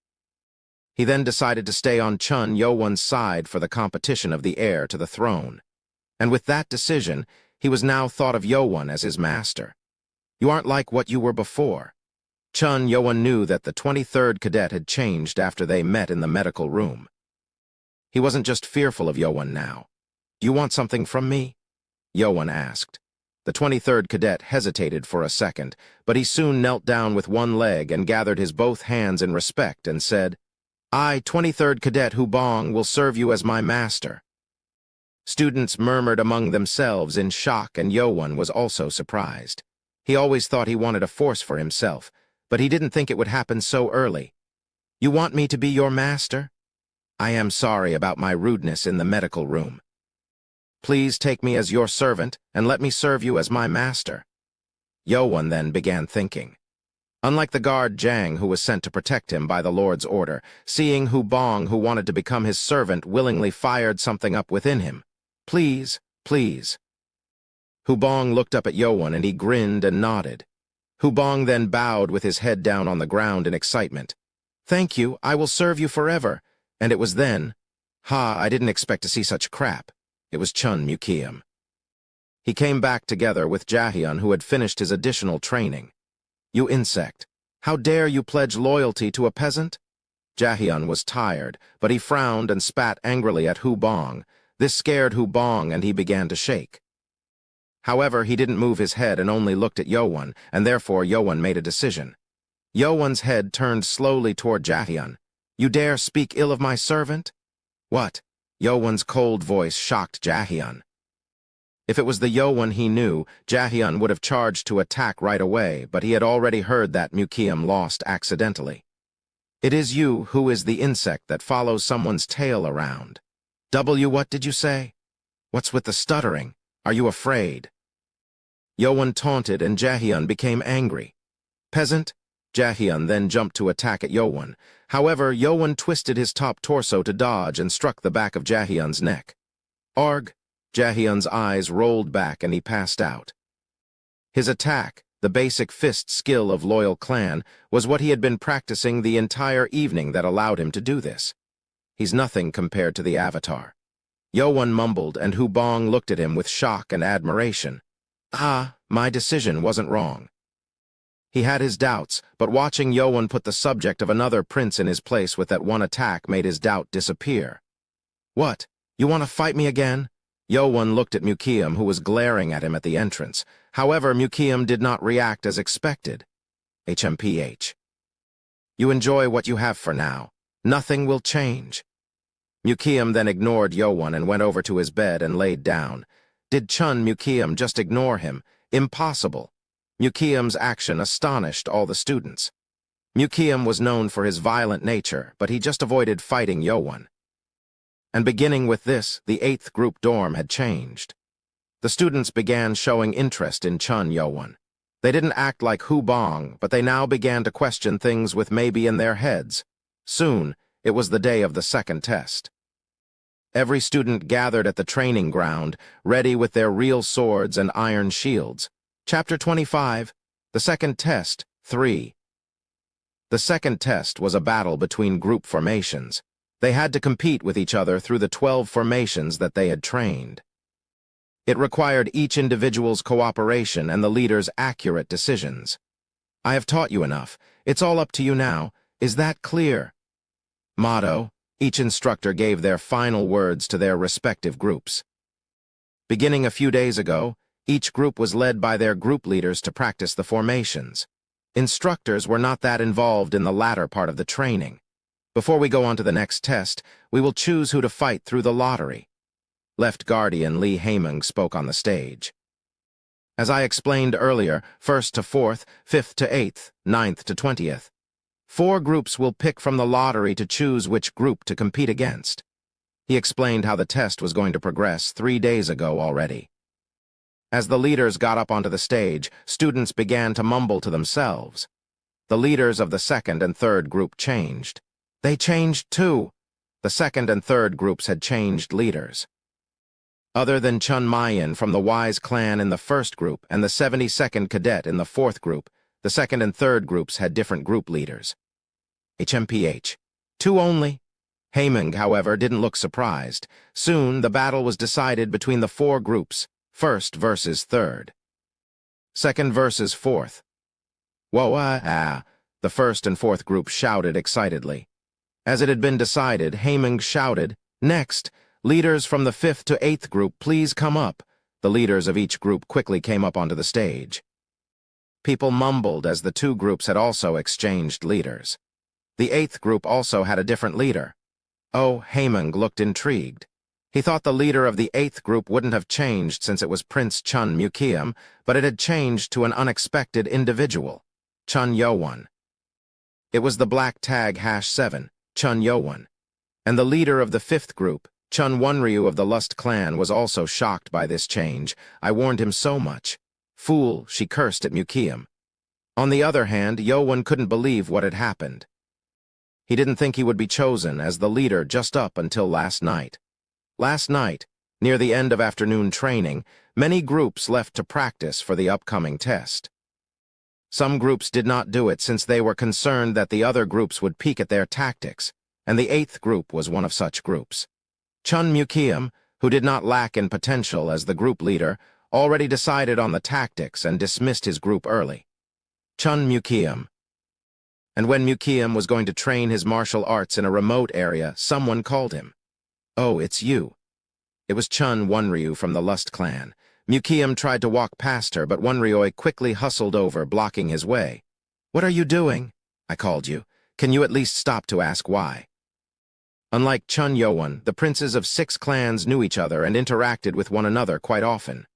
He then decided to stay on Chun Yoan's side for the competition of the heir to the throne. And with that decision, he was now thought of Yoan as his master. You aren't like what you were before. Chun Yoan knew that the 23rd cadet had changed after they met in the medical room. He wasn't just fearful of Yoan now. Do you want something from me? Yoan asked. The 23rd cadet hesitated for a second, but he soon knelt down with one leg and gathered his both hands in respect and said, I, 23rd cadet Hubong, will serve you as my master. Students murmured among themselves in shock, and Yoan was also surprised. He always thought he wanted a force for himself, but he didn't think it would happen so early. You want me to be your master? I am sorry about my rudeness in the medical room. Please take me as your servant and let me serve you as my master. Yoan then began thinking. Unlike the guard Jiang, who was sent to protect him by the Lord's order, seeing Hu Bong, who wanted to become his servant, willingly fired something up within him. Please, please. Hu Bong looked up at Yowan and he grinned and nodded. Hu Bong then bowed with his head down on the ground in excitement. Thank you, I will serve you forever. And it was then, I didn't expect to see such crap. It was Chun Mukiam. He came back together with Jahyun, who had finished his additional training. You insect, how dare you pledge loyalty to a peasant? Jahyun was tired, but he frowned and spat angrily at Hu Bong. This scared Hu Bong and he began to shake. However, he didn't move his head and only looked at Yowan, and therefore Yowan made a decision. Yowan's head turned slowly toward Jahyun. You dare speak ill of my servant? What? Yowan's cold voice shocked Jahyun. If it was the Yowan he knew, Jahyun would have charged to attack right away, but he had already heard that Mukiam lost accidentally. It is you who is the insect that follows someone's tail around. What did you say? What's with the stuttering? Are you afraid? Yowan taunted and Jahyun became angry. Peasant? Jahyun then jumped to attack at Yowan. However, Yowan twisted his top torso to dodge and struck the back of Jahyun's neck. Arg! Jahyun's eyes rolled back and he passed out. His attack, the basic fist skill of Loyal Clan, was what he had been practicing the entire evening that allowed him to do this. He's nothing compared to the Avatar. Yowan mumbled and Hu Bong looked at him with shock and admiration. My decision wasn't wrong. He had his doubts, but watching Yowan put the subject of another prince in his place with that one attack made his doubt disappear. What? You want to fight me again? Yowan looked at Mukiam, who was glaring at him at the entrance. However, Mukiam did not react as expected. HMPH. You enjoy what you have for now. Nothing will change. Mukiam then ignored Yowan and went over to his bed and laid down. Did Chun Mukiam just ignore him? Impossible. Mukiam's action astonished all the students. Mukiam was known for his violent nature, but he just avoided fighting Yowan. And beginning with this, the 8th group dorm had changed. The students began showing interest in Chun Yowan. They didn't act like Hu Bong, but they now began to question things with maybe in their heads. Soon, it was the day of the second test. Every student gathered at the training ground, ready with their real swords and iron shields. Chapter 25, The Second Test, 3. The second test was a battle between group formations. They had to compete with each other through the 12 formations that they had trained. It required each individual's cooperation and the leader's accurate decisions. I have taught you enough. It's all up to you now. Is that clear? Motto. Each instructor gave their final words to their respective groups. Beginning a few days ago, each group was led by their group leaders to practice the formations. Instructors were not that involved in the latter part of the training. Before we go on to the next test, we will choose who to fight through the lottery. Left Guardian Lee Haemung spoke on the stage. As I explained earlier, 1st to 4th, 5th to 8th, 9th to 20th. 4 groups will pick from the lottery to choose which group to compete against. He explained how the test was going to progress 3 days ago already. As the leaders got up onto the stage, students began to mumble to themselves. The leaders of the 2nd and 3rd group changed. They changed too. The 2nd and 3rd groups had changed leaders. Other than Chun Mayan from the Wise clan in the 1st group and the 72nd Cadet in the 4th group, the 2nd and 3rd groups had different group leaders. HMPH. 2 only. Haemung, however, didn't look surprised. Soon, the battle was decided between the 4 groups, 1st versus 3rd. 2nd versus 4th. Whoa, the 1st and 4th group shouted excitedly. As it had been decided, Haemung shouted, Next, leaders from the 5th to 8th group, please come up. The leaders of each group quickly came up onto the stage. People mumbled as the 2 groups had also exchanged leaders. The 8th group also had a different leader. Haemung looked intrigued. He thought the leader of the 8th group wouldn't have changed since it was Prince Chun Mukiam, but it had changed to an unexpected individual, Chun Yowan. It was the black tag #7, Chun Yowan. And the leader of the 5th group, Chun Wonryu of the Lust clan, was also shocked by this change. I warned him so much. Fool, she cursed at Mukiam. On the other hand, Yowan couldn't believe what had happened. He didn't think he would be chosen as the leader just up until last night. Last night, near the end of afternoon training, many groups left to practice for the upcoming test. Some groups did not do it since they were concerned that the other groups would peek at their tactics, and the 8th group was one of such groups. Chun Mukiam, who did not lack in potential as the group leader, already decided on the tactics and dismissed his group early. Chun Mukiam. And when Mukiam was going to train his martial arts in a remote area, someone called him. "Oh, it's you." It was Chun Wonryu from the Lust clan. Mukiam tried to walk past her, but Wonryoi quickly hustled over, blocking his way. "What are you doing?" "I called you. Can you at least stop to ask why?" Unlike Chun Yowan, the princes of 6 clans knew each other and interacted with one another quite often.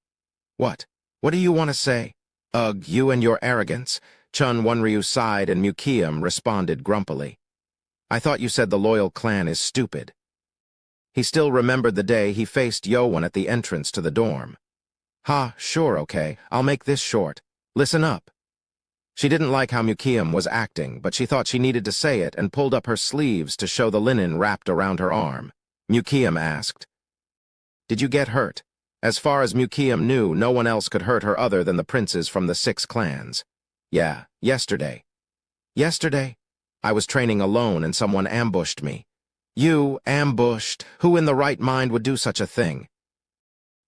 What do you want to say?" "Ugh, you and your arrogance." Chun Wonryu sighed and Mukiam responded grumpily. "I thought you said the loyal clan is stupid." He still remembered the day he faced Yowan at the entrance to the dorm. "Ha, sure, okay, I'll make this short. Listen up." She didn't like how Mukiam was acting, but she thought she needed to say it and pulled up her sleeves to show the linen wrapped around her arm. Mukiam asked, "Did you get hurt?" As far as Mukiam knew, no one else could hurt her other than the princes from the 6 clans. "Yeah, yesterday." "Yesterday? I was training alone and someone ambushed me." "You ambushed? Who in the right mind would do such a thing?"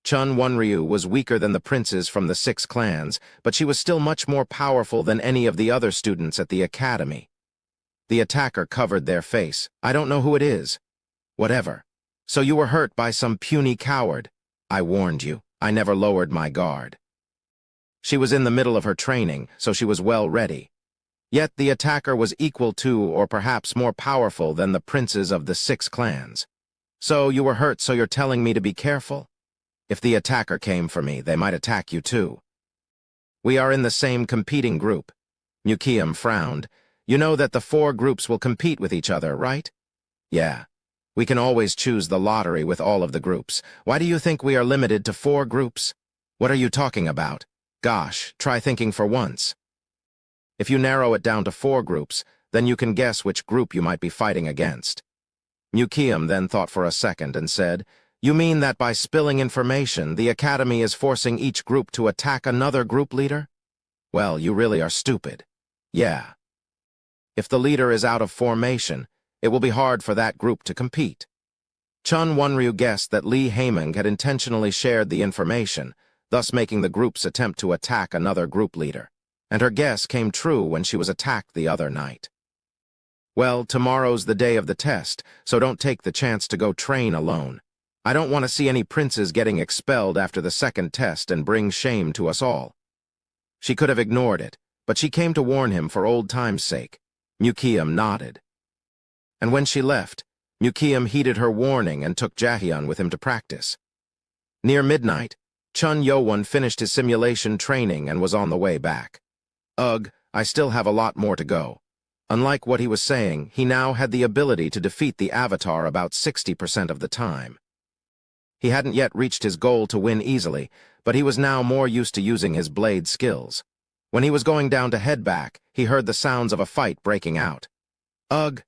Chun Wonryu was weaker than the princes from the 6 clans, but she was still much more powerful than any of the other students at the academy. The attacker covered their face. "I don't know who it is." "Whatever. So you were hurt by some puny coward." "I warned you. I never lowered my guard." She was in the middle of her training, so she was well ready. Yet the attacker was equal to, or perhaps more powerful than the princes of the 6 clans. "So you were hurt, so you're telling me to be careful?" "If the attacker came for me, they might attack you too." "We are in the same competing group." Mukiam frowned. "You know that the 4 groups will compete with each other, right?" "Yeah. We can always choose the lottery with all of the groups. Why do you think we are limited to 4 groups?" "What are you talking about?" "Gosh, try thinking for once. If you narrow it down to 4 groups, then you can guess which group you might be fighting against." Mukiam then thought for a second and said, "You mean that by spilling information, the Academy is forcing each group to attack another group leader? Well, you really are stupid." "Yeah. If the leader is out of formation, it will be hard for that group to compete." Chun Wonryu guessed that Lee Haeming had intentionally shared the information, thus making the group's attempt to attack another group leader. And her guess came true when she was attacked the other night. "Well, tomorrow's the day of the test, so don't take the chance to go train alone. I don't want to see any princes getting expelled after the 2nd test and bring shame to us all." She could have ignored it, but she came to warn him for old time's sake. Mukiam nodded. And when she left, Mukiam heeded her warning and took Jaehyun with him to practice. Near midnight, Chun Yowan finished his simulation training and was on the way back. "Ugh, I still have a lot more to go." Unlike what he was saying, he now had the ability to defeat the Avatar about 60% of the time. He hadn't yet reached his goal to win easily, but he was now more used to using his blade skills. When he was going down to head back, he heard the sounds of a fight breaking out. "Ugh!"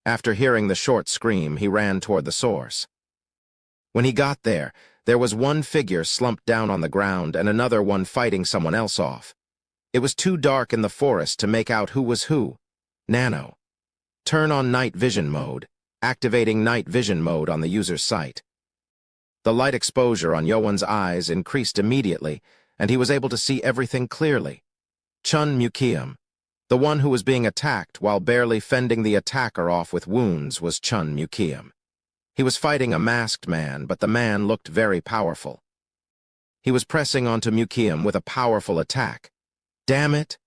After hearing the short scream, he ran toward the source. When he got there, there was one figure slumped down on the ground and another one fighting someone else off. It was too dark in the forest to make out who was who. Nano. Turn on night vision mode, activating night vision mode on the user's sight. The light exposure on Yowan's eyes increased immediately, and he was able to see everything clearly. Chun Mukiam. The one who was being attacked while barely fending the attacker off with wounds was Chun Mukiam. He was fighting a masked man, but the man looked very powerful. He was pressing onto Mukiam with a powerful attack. Damn it!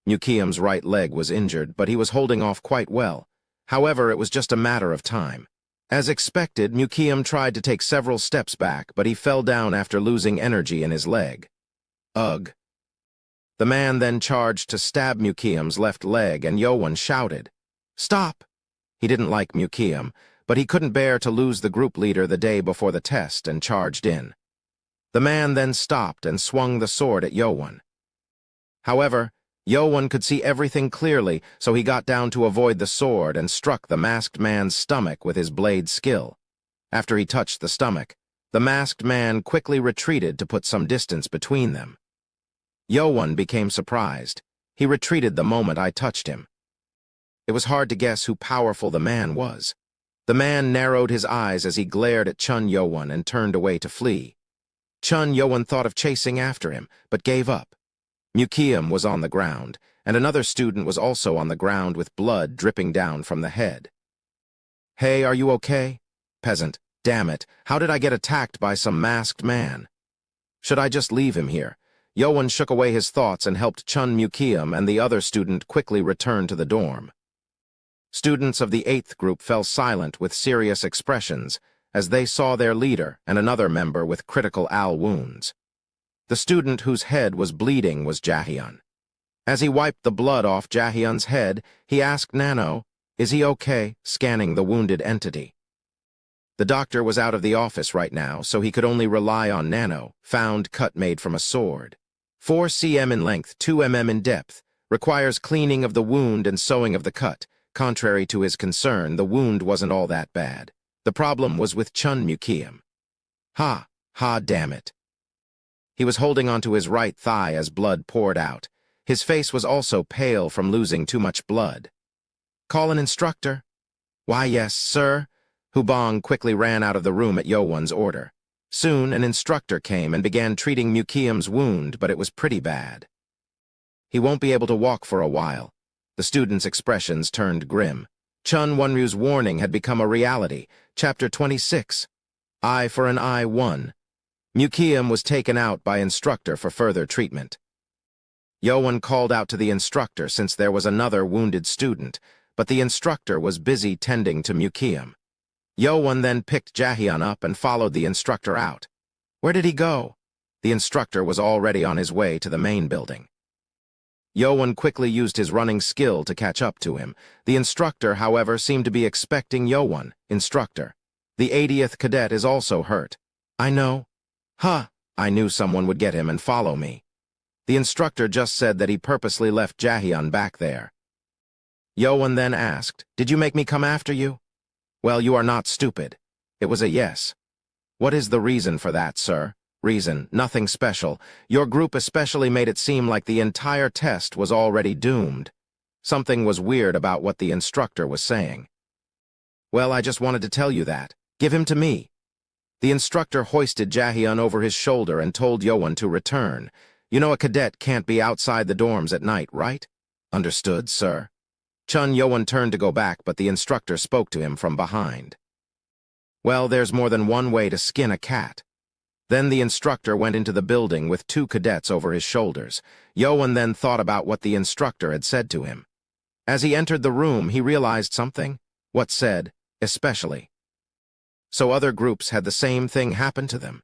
Mukiam's right leg was injured, but he was holding off quite well. However, it was just a matter of time. As expected, Mukiam tried to take several steps back, but he fell down after losing energy in his leg. Ugh. The man then charged to stab Mukiam's left leg, and Yowan shouted, "Stop!" He didn't like Mukiam, but he couldn't bear to lose the group leader the day before the test and charged in. The man then stopped and swung the sword at Yowan. However, Yo-Won could see everything clearly, so he got down to avoid the sword and struck the masked man's stomach with his blade skill. After he touched the stomach, the masked man quickly retreated to put some distance between them. Yo-Won became surprised. He retreated the moment I touched him. It was hard to guess who powerful the man was. The man narrowed his eyes as he glared at Chun Yo-Won and turned away to flee. Chun Yo-Won thought of chasing after him, but gave up. Mukium was on the ground, and another student was also on the ground with blood dripping down from the head. "Hey, are you okay?" "Peasant, damn it, how did I get attacked by some masked man? Should I just leave him here?" Yo-Won shook away his thoughts and helped Chun Mukium and the other student quickly return to the dorm. Students of the 8th group fell silent with serious expressions as they saw their leader and another member with critical wounds. The student whose head was bleeding was Jaehyun. As he wiped the blood off Jaehyun's head, he asked Nano, "Is he okay?" scanning the wounded entity. The doctor was out of the office right now, so he could only rely on Nano, found cut made from a sword. 4 cm in length, 2 mm in depth, requires cleaning of the wound and sewing of the cut. Contrary to his concern, the wound wasn't all that bad. The problem was with Chun Mukium. Damn it. He was holding onto his right thigh as blood poured out. His face was also pale from losing too much blood. "Call an instructor." "Why, yes, sir." Hubong quickly ran out of the room at Yo-Won's order. Soon, an instructor came and began treating Mukium's wound, but it was pretty bad. "He won't be able to walk for a while." The students' expressions turned grim. Chun Wonryu's warning had become a reality. Chapter 26. Eye for an Eye 1. Mukium was taken out by instructor for further treatment. Yo-Won called out to the instructor since there was another wounded student, but the instructor was busy tending to Mukium. Yo-Won then picked Jaehyun up and followed the instructor out. Where did he go? The instructor was already on his way to the main building. Yo-Won quickly used his running skill to catch up to him. The instructor, however, seemed to be expecting Yo-Won. "Instructor, the 80th cadet is also hurt." "I know." I knew someone would get him and follow me." The instructor just said that he purposely left Jaehyun back there. Yo-Won then asked, "Did you make me come after you?" "Well, you are not stupid." It was a yes. "What is the reason for that, sir?" "Reason, nothing special. Your group especially made it seem like the entire test was already doomed. Something was weird about what the instructor was saying." "Well, I just wanted to tell you that. Give him to me." The instructor hoisted Jaehyun over his shoulder and told Yo-Won to return. "You know a cadet can't be outside the dorms at night, right?" "Understood, sir." Chun Yo-Won turned to go back, but the instructor spoke to him from behind. "Well, there's more than one way to skin a cat." Then the instructor went into the building with 2 cadets over his shoulders. Yo-Won then thought about what the instructor had said to him. As he entered the room, he realized something. What said, "especially." So other groups had the same thing happen to them.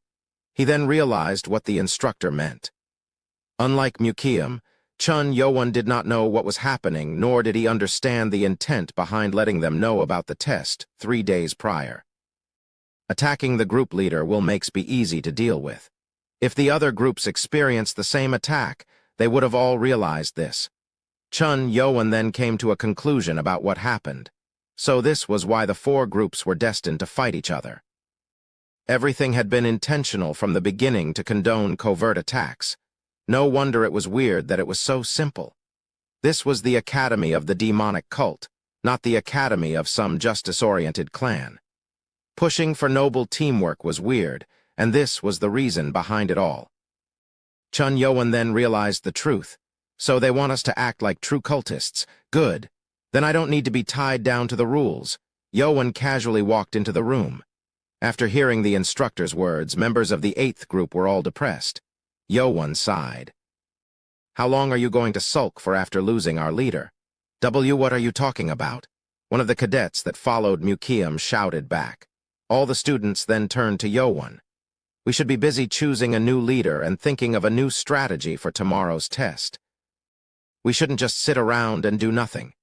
He then realized what the instructor meant. Unlike Mukium, Chun Yo-Won did not know what was happening, nor did he understand the intent behind letting them know about the test 3 days prior. Attacking the group leader will be easy to deal with. If the other groups experienced the same attack, they would have all realized this. Chun Yo-Won then came to a conclusion about what happened. So this was why the 4 groups were destined to fight each other. Everything had been intentional from the beginning to condone covert attacks. No wonder it was weird that it was so simple. This was the academy of the demonic cult, not the academy of some justice-oriented clan. Pushing for noble teamwork was weird, and this was the reason behind it all. Chun Yo-Won then realized the truth. So they want us to act like true cultists. Good. Then I don't need to be tied down to the rules. Yo-Won casually walked into the room. After hearing the instructor's words, members of the 8th group were all depressed. Yo-Won sighed. "How long are you going to sulk for after losing our leader?" What are you talking about?" One of the cadets that followed Mukium shouted back. All the students then turned to Yo-Won. "We should be busy choosing a new leader and thinking of a new strategy for tomorrow's test. We shouldn't just sit around and do nothing."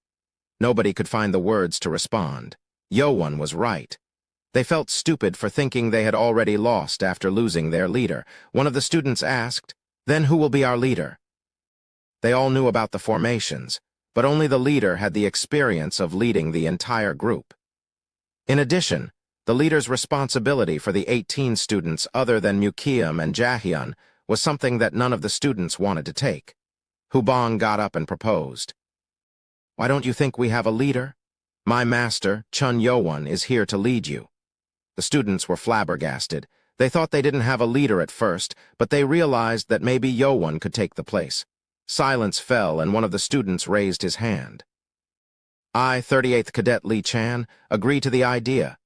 Nobody could find the words to respond. Yo-Won was right. They felt stupid for thinking they had already lost after losing their leader. One of the students asked, "Then who will be our leader?" They all knew about the formations, but only the leader had the experience of leading the entire group. In addition, the leader's responsibility for the 18 students other than Mukium and Jahyun was something that none of the students wanted to take. Hubong got up and proposed. "Why don't you think we have a leader? My master, Chun Yowon, is here to lead you." The students were flabbergasted. They thought they didn't have a leader at first, but they realized that maybe Yowon could take the place. Silence fell, and one of the students raised his hand. "I, 38th Cadet Lee Chan, agree to the idea."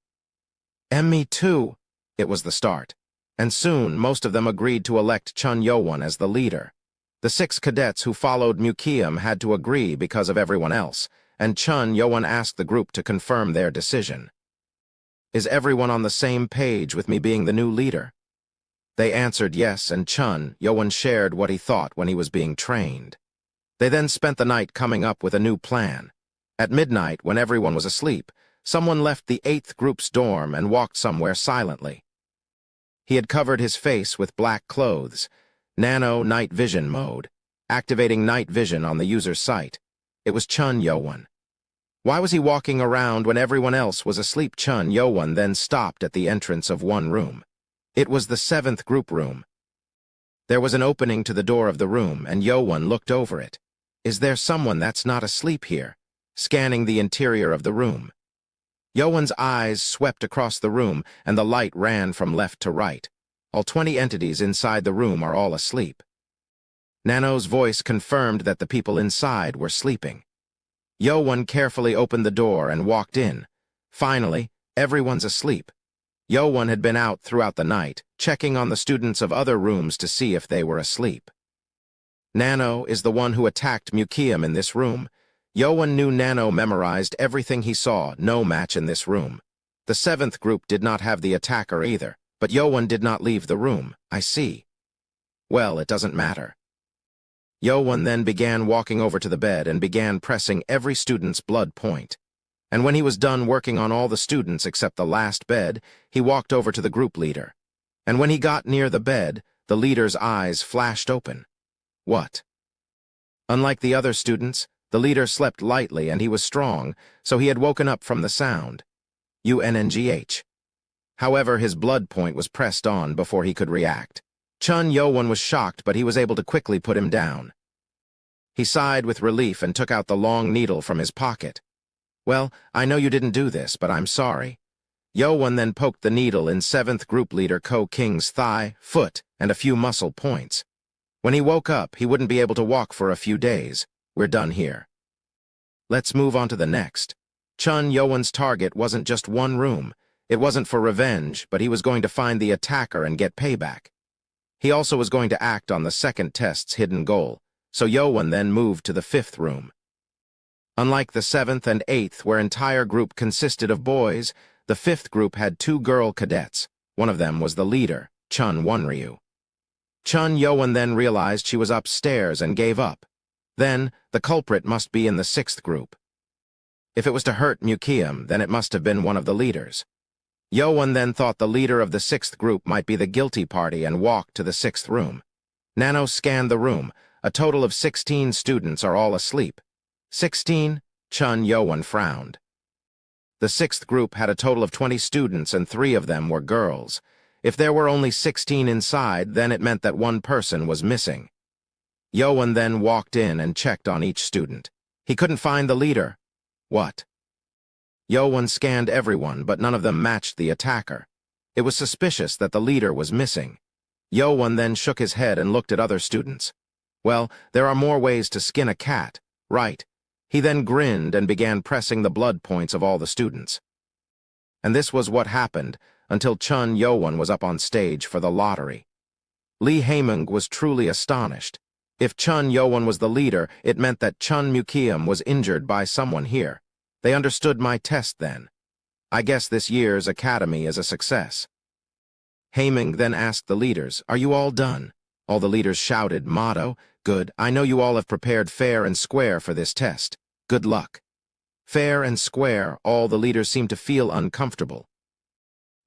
"Me too." It was the start. And soon, most of them agreed to elect Chun Yowon as the leader. The 6 cadets who followed Mukium had to agree because of everyone else, and Chun Yowon asked the group to confirm their decision. "Is everyone on the same page with me being the new leader?" They answered yes, and Chun Yowon shared what he thought when he was being trained. They then spent the night coming up with a new plan. At midnight, when everyone was asleep, someone left the 8th group's dorm and walked somewhere silently. He had covered his face with black clothes, Nano night vision mode, activating night vision on the user's sight. It was Chun Yowon. Why was he walking around when everyone else was asleep? Chun Yowon then stopped at the entrance of one room. It was the 7th group room. There was an opening to the door of the room, and Yowon looked over it. "Is there someone that's not asleep here?" Scanning the interior of the room. Yowon's eyes swept across the room, and the light ran from left to right. All 20 entities inside the room are all asleep. Nano's voice confirmed that the people inside were sleeping. Yowon carefully opened the door and walked in. Finally, everyone's asleep. Yowon had been out throughout the night, checking on the students of other rooms to see if they were asleep. Nano is the one who attacked Mukium in this room. Yowon knew Nano memorized everything he saw, no match in this room. The 7th group did not have the attacker either, but Yowon did not leave the room. "I see." "Well, it doesn't matter." Yowon then began walking over to the bed and began pressing every student's blood point. And when he was done working on all the students except the last bed, he walked over to the group leader. And when he got near the bed, the leader's eyes flashed open. What? Unlike the other students, the leader slept lightly and he was strong, so he had woken up from the sound. UNNGH. However, his blood point was pressed on before he could react. Chun Yowon was shocked, but he was able to quickly put him down. He sighed with relief and took out the long needle from his pocket. "Well, I know you didn't do this, but I'm sorry." Yowon then poked the needle in 7th group leader Ko King's thigh, foot, and a few muscle points. When he woke up, he wouldn't be able to walk for a few days. "We're done here. Let's move on to the next." Chun Yowon's target wasn't just one room. It wasn't for revenge, but he was going to find the attacker and get payback. He also was going to act on the second test's hidden goal, so Yowon then moved to the 5th room. Unlike the 7th and 8th, where entire group consisted of boys, the 5th group had 2 girl cadets. One of them was the leader, Chun Wonryu. Chun Yowon then realized she was upstairs and gave up. Then, the culprit must be in the 6th group. If it was to hurt Mukium, then it must have been one of the leaders. Yowon then thought the leader of the 6th group might be the guilty party and walked to the 6th room. Nano scanned the room. A total of 16 students are all asleep. 16? Chun Yowon frowned. The 6th group had a total of 20 students and 3 of them were girls. If there were only 16 inside, then it meant that one person was missing. Yowon then walked in and checked on each student. He couldn't find the leader. What? Yowon scanned everyone, but none of them matched the attacker. It was suspicious that the leader was missing. Yowon then shook his head and looked at other students. Well, there are more ways to skin a cat, right? He then grinned and began pressing the blood points of all the students. And this was what happened until Chun Yowon was up on stage for the lottery. Lee Haemung was truly astonished. If Chun Yowon was the leader, it meant that Chun Mukium was injured by someone here. They understood my test then. I guess this year's academy is a success. Haemung then asked the leaders, "Are you all done?" All the leaders shouted, "Motto, good, I know you all have prepared fair and square for this test. Good luck." Fair and square, all the leaders seemed to feel uncomfortable.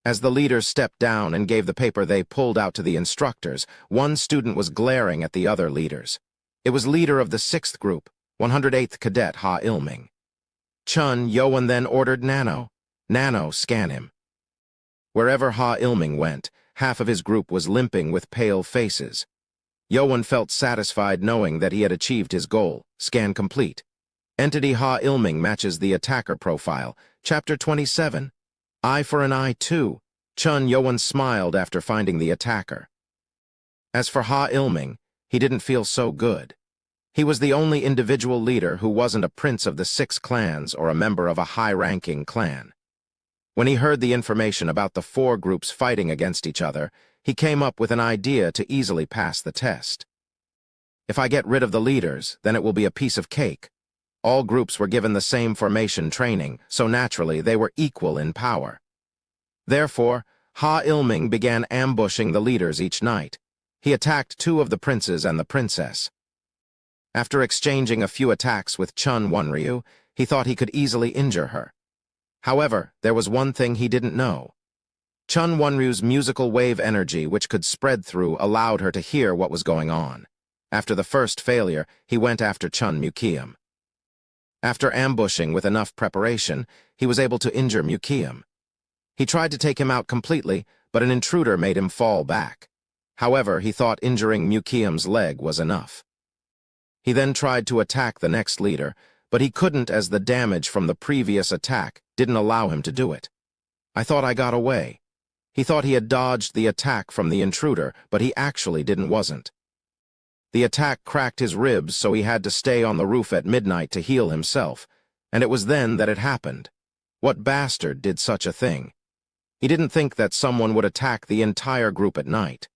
As the leaders stepped down and gave the paper they pulled out to the instructors, one student was glaring at the other leaders. It was leader of the 6th group, 108th Cadet Ha Ilming. Chun Yoan then ordered Nano. Nano, scan him. Wherever Ha Ilming went, half of his group was limping with pale faces. Yoan felt satisfied knowing that he had achieved his goal. Scan complete. Entity Ha Ilming matches the attacker profile. Chapter 27. Eye for an eye too. Chun Yoan smiled after finding the attacker. As for Ha Ilming, he didn't feel so good. He was the only individual leader who wasn't a prince of the 6 clans or a member of a high-ranking clan. When he heard the information about the 4 groups fighting against each other, he came up with an idea to easily pass the test. If I get rid of the leaders, then it will be a piece of cake. All groups were given the same formation training, so naturally they were equal in power. Therefore, Ha Ilming began ambushing the leaders each night. He attacked 2 of the princes and the princess. After exchanging a few attacks with Chun Wonryu, he thought he could easily injure her. However, there was one thing he didn't know. Chun Wonryu's musical wave energy, which could spread through, allowed her to hear what was going on. After the first failure, he went after Chun Mukiam. After ambushing with enough preparation, he was able to injure Mukiam. He tried to take him out completely, but an intruder made him fall back. However, he thought injuring Mukiam's leg was enough. He then tried to attack the next leader, but he couldn't as the damage from the previous attack didn't allow him to do it. I thought I got away. He thought he had dodged the attack from the intruder, but he actually wasn't. The attack cracked his ribs, so he had to stay on the roof at midnight to heal himself, and it was then that it happened. What bastard did such a thing? He didn't think that someone would attack the entire group at night.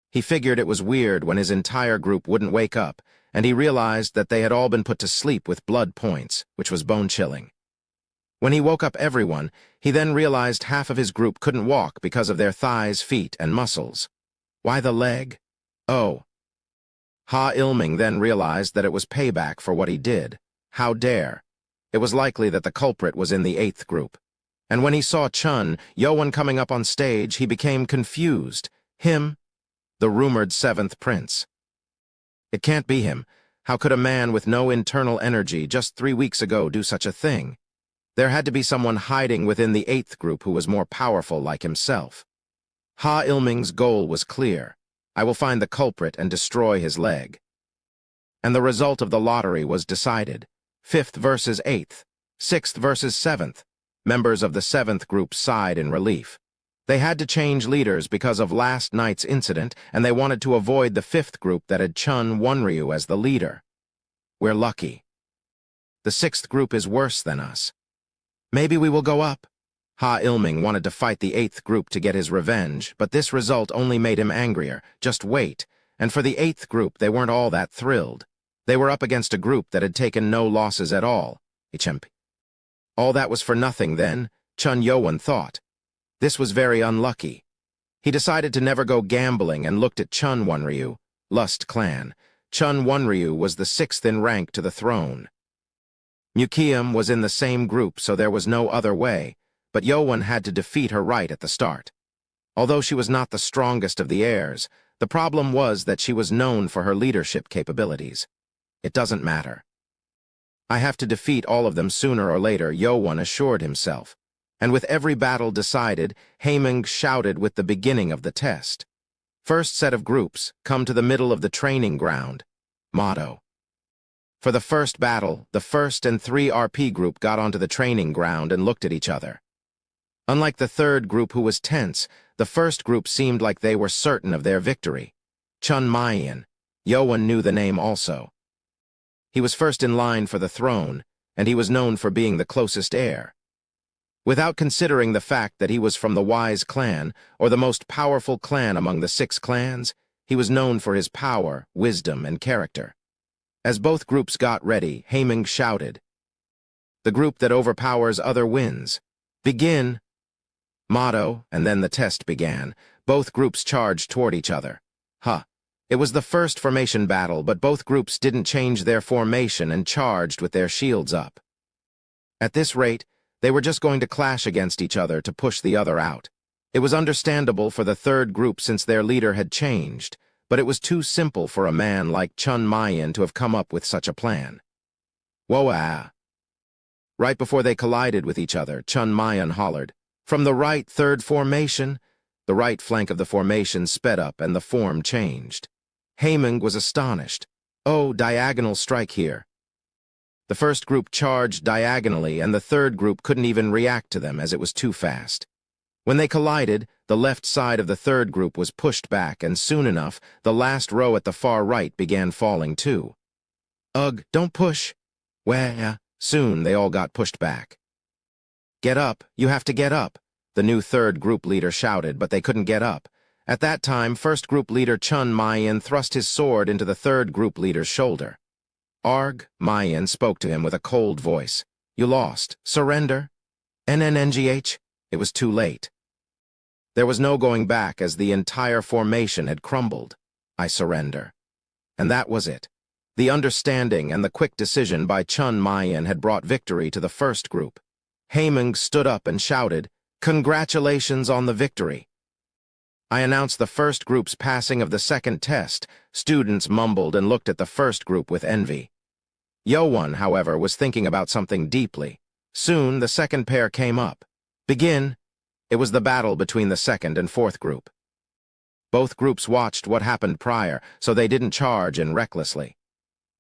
He figured it was weird when his entire group wouldn't wake up, and he realized that they had all been put to sleep with blood points, which was bone-chilling. When he woke up everyone, he then realized half of his group couldn't walk because of their thighs, feet, and muscles. Why the leg? Oh. Ha Ilming then realized that it was payback for what he did. How dare. It was likely that the culprit was in the 8th group. And when he saw Chun Yoan coming up on stage, he became confused. Him? The rumored 7th prince. It can't be him. How could a man with no internal energy just 3 weeks ago do such a thing? There had to be someone hiding within the 8th group who was more powerful like himself. Ha Ilming's goal was clear. I will find the culprit and destroy his leg. And the result of the lottery was decided. 5th versus 8th, 6th versus 7th. Members of the 7th group sighed in relief. They had to change leaders because of last night's incident, and they wanted to avoid the 5th group that had Chun Wonryu as the leader. We're lucky. The 6th group is worse than us. Maybe we will go up. Ha Ilming wanted to fight the 8th group to get his revenge, but this result only made him angrier. Just wait. And for the 8th group, they weren't all that thrilled. They were up against a group that had taken no losses at all. All that was for nothing then, Chun Yoan thought. This was very unlucky. He decided to never go gambling and looked at Chun Wonryu, Lust Clan. Chun Wonryu was the 6th in rank to the throne. Mukiam was in the same group, so there was no other way, but Yoan had to defeat her right at the start. Although she was not the strongest of the heirs, the problem was that she was known for her leadership capabilities. It doesn't matter. I have to defeat all of them sooner or later, Yoan assured himself. And with every battle decided, Haiming shouted with the beginning of the test. First set of groups, come to the middle of the training ground. Motto. For the first battle, the 1st and 3 RP group got onto the training ground and looked at each other. Unlike the 3rd group who was tense, the 1st group seemed like they were certain of their victory. Chun Mayan. Yoan knew the name also. He was first in line for the throne, and he was known for being the closest heir. Without considering the fact that he was from the Wise clan, or the most powerful clan among the 6 clans, he was known for his power, wisdom, and character. As both groups got ready, Haiming shouted, "The group that overpowers other wins. Begin!" Motto, and then the test began. Both groups charged toward each other. It was the first formation battle, but both groups didn't change their formation and charged with their shields up. At this rate, they were just going to clash against each other to push the other out. It was understandable for the 3rd group since their leader had changed, but it was too simple for a man like Chun Mayan to have come up with such a plan. Whoa-ah! Right before they collided with each other, Chun Mayan hollered, "From the right, third formation!" The right flank of the formation sped up and the form changed. Haimeng was astonished. "Oh, diagonal strike here." The first group charged diagonally, and the third group couldn't even react to them as it was too fast. When they collided, the left side of the third group was pushed back, and soon enough, the last row at the far right began falling too. "Ugh, don't push." Well, soon they all got pushed back. "Get up, you have to get up," the new third group leader shouted, but they couldn't get up. At that time, first group leader Chun Mayan thrust his sword into the third group leader's shoulder. "Arg," Mayan spoke to him with a cold voice. "You lost. Surrender." "NNNGH." It was too late. There was no going back as the entire formation had crumbled. "I surrender." And that was it. The understanding and the quick decision by Chun Mayan had brought victory to the first group. Haimeng stood up and shouted, "Congratulations on the victory." I announced the first group's passing of the second test. Students mumbled and looked at the first group with envy. Yo-Won, however, was thinking about something deeply. Soon, the second pair came up. "Begin." It was the battle between the second and fourth group. Both groups watched what happened prior, so they didn't charge in recklessly.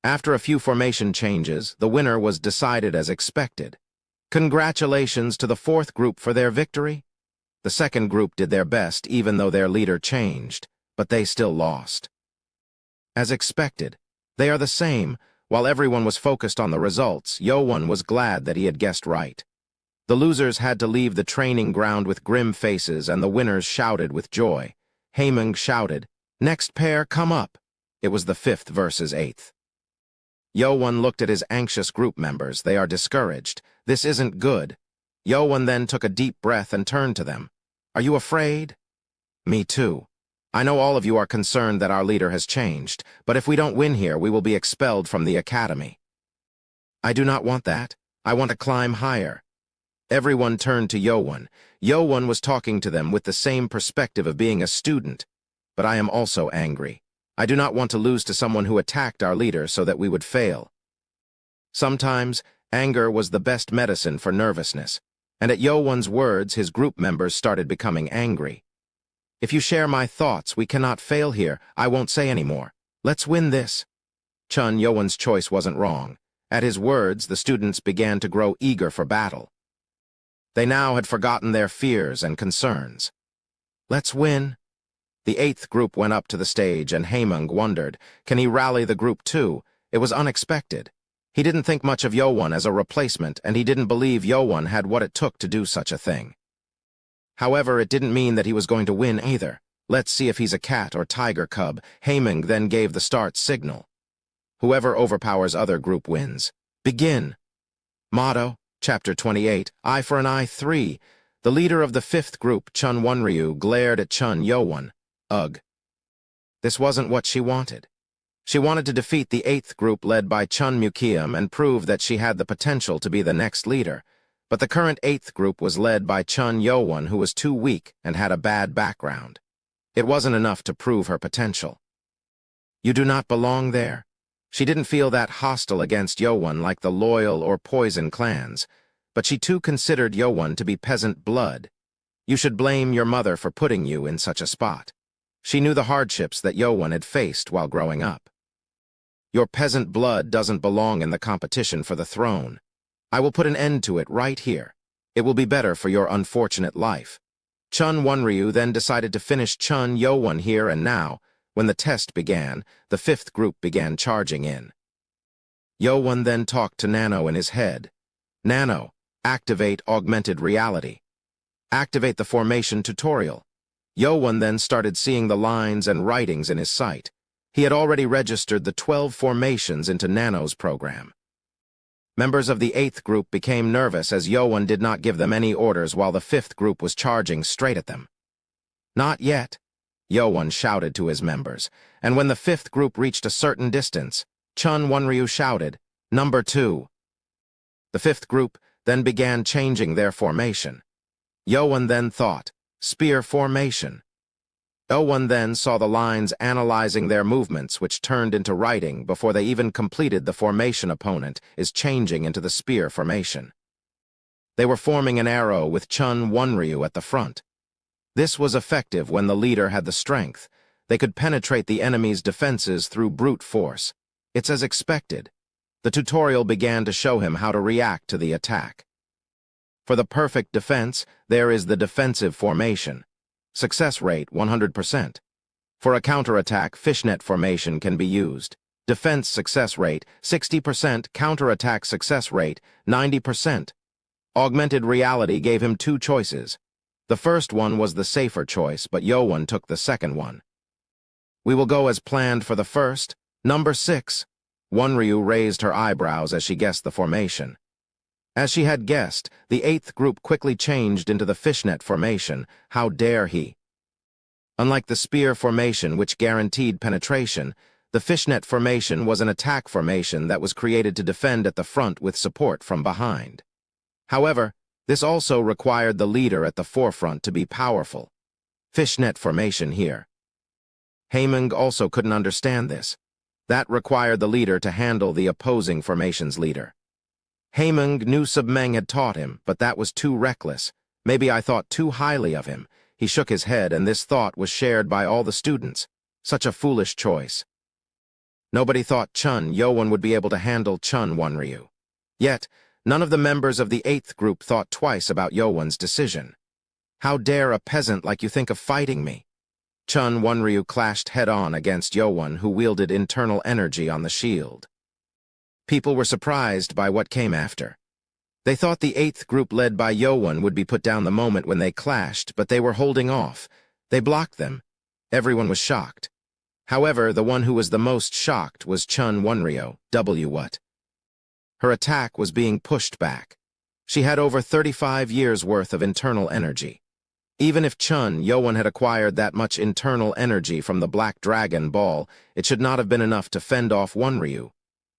After a few formation changes, the winner was decided as expected. Congratulations to the fourth group for their victory. The second group did their best even though their leader changed, but they still lost. As expected, they are the same. While everyone was focused on the results, Yo-Won was glad that he had guessed right. The losers had to leave the training ground with grim faces, and the winners shouted with joy. Haimeng shouted, "Next pair, come up." It was the 5th versus 8th. Yo-Won looked at his anxious group members. They are discouraged. This isn't good. Yo-Won then took a deep breath and turned to them. "Are you afraid?" "Me too. I know all of you are concerned that our leader has changed, but if we don't win here, we will be expelled from the academy." "I do not want that. I want to climb higher." Everyone turned to Yo-Won. Yo-Won was talking to them with the same perspective of being a student. "But I am also angry. I do not want to lose to someone who attacked our leader so that we would fail." Sometimes, anger was the best medicine for nervousness, and at Yo-Won's words, his group members started becoming angry. "If you share my thoughts, we cannot fail here. I won't say any more. Let's win this." Chun Yo-Won's choice wasn't wrong. At his words, the students began to grow eager for battle. They now had forgotten their fears and concerns. "Let's win." The 8th group went up to the stage, and Haimeng wondered, can he rally the group too? It was unexpected. He didn't think much of Yo-Won as a replacement, and he didn't believe Yo-Won had what it took to do such a thing. However, it didn't mean that he was going to win either. "Let's see if he's a cat or tiger cub." Haimeng then gave the start signal. Whoever overpowers other group wins. Begin. Motto, Chapter 28, Eye for an Eye 3. The leader of the 5th group, Chun Wonryu, glared at Chun Yo-Won. Ugh. This wasn't what she wanted. She wanted to defeat the 8th group led by Chun Mukiam and prove that she had the potential to be the next leader. But the current 8th group was led by Chun Yo-Won, who was too weak and had a bad background. It wasn't enough to prove her potential. You do not belong there. She didn't feel that hostile against Yo-Won like the loyal or poison clans, but she too considered Yo-Won to be peasant blood. You should blame your mother for putting you in such a spot. She knew the hardships that Yo-Won had faced while growing up. Your peasant blood doesn't belong in the competition for the throne. I will put an end to it right here. It will be better for your unfortunate life. Chun Wonryu then decided to finish Chun Yo-Won here and now. When the test began, the 5th group began charging in. Yo-Won then talked to Nano in his head. "Nano, activate augmented reality. Activate the formation tutorial." Yo-Won then started seeing the lines and writings in his sight. He had already registered the 12 formations into Nano's program. Members of the 8th group became nervous as Yo-Won did not give them any orders while the 5th group was charging straight at them. "Not yet," Yo-Won shouted to his members, and when the 5th group reached a certain distance, Chun Wonryu shouted, "Number 2." The 5th group then began changing their formation. Yo-Won then thought, "Spear formation." One then saw the lines analyzing their movements, which turned into writing before they even completed the formation. Opponent is changing into the spear formation. They were forming an arrow with Chun Wonryu at the front. This was effective when the leader had the strength. They could penetrate the enemy's defenses through brute force. It's as expected. The tutorial began to show him how to react to the attack. For the perfect defense, there is the defensive formation. Success rate 100%. For a counterattack, fishnet formation can be used. Defense success rate 60%, counterattack success rate 90%. Augmented reality gave him two choices. The first one was the safer choice, but Yowon took the second one. We will go as planned for the first. Number 6. Wonryu raised her eyebrows as she guessed the formation. As she had guessed, the 8th group quickly changed into the fishnet formation. How dare he? Unlike the spear formation, which guaranteed penetration, the fishnet formation was an attack formation that was created to defend at the front with support from behind. However, this also required the leader at the forefront to be powerful. Fishnet formation here. Haemung also couldn't understand this. That required the leader to handle the opposing formation's leader. Haemung knew Submeng had taught him, but that was too reckless. Maybe I thought too highly of him. He shook his head, and this thought was shared by all the students. Such a foolish choice. Nobody thought Chun Yowon would be able to handle Chun Wonryu. Yet, none of the members of the 8th group thought twice about Yowon's decision. How dare a peasant like you think of fighting me? Chun Wonryu clashed head-on against Yowon, who wielded internal energy on the shield. People were surprised by what came after. They thought the 8th group led by Yowon would be put down the moment when they clashed, but they were holding off. They blocked them. Everyone was shocked. However, the one who was the most shocked was Chun Wonryu. What? Her attack was being pushed back. She had over 35 years' worth of internal energy. Even if Chun Yowon had acquired that much internal energy from the Black Dragon Ball, it should not have been enough to fend off Wonryu.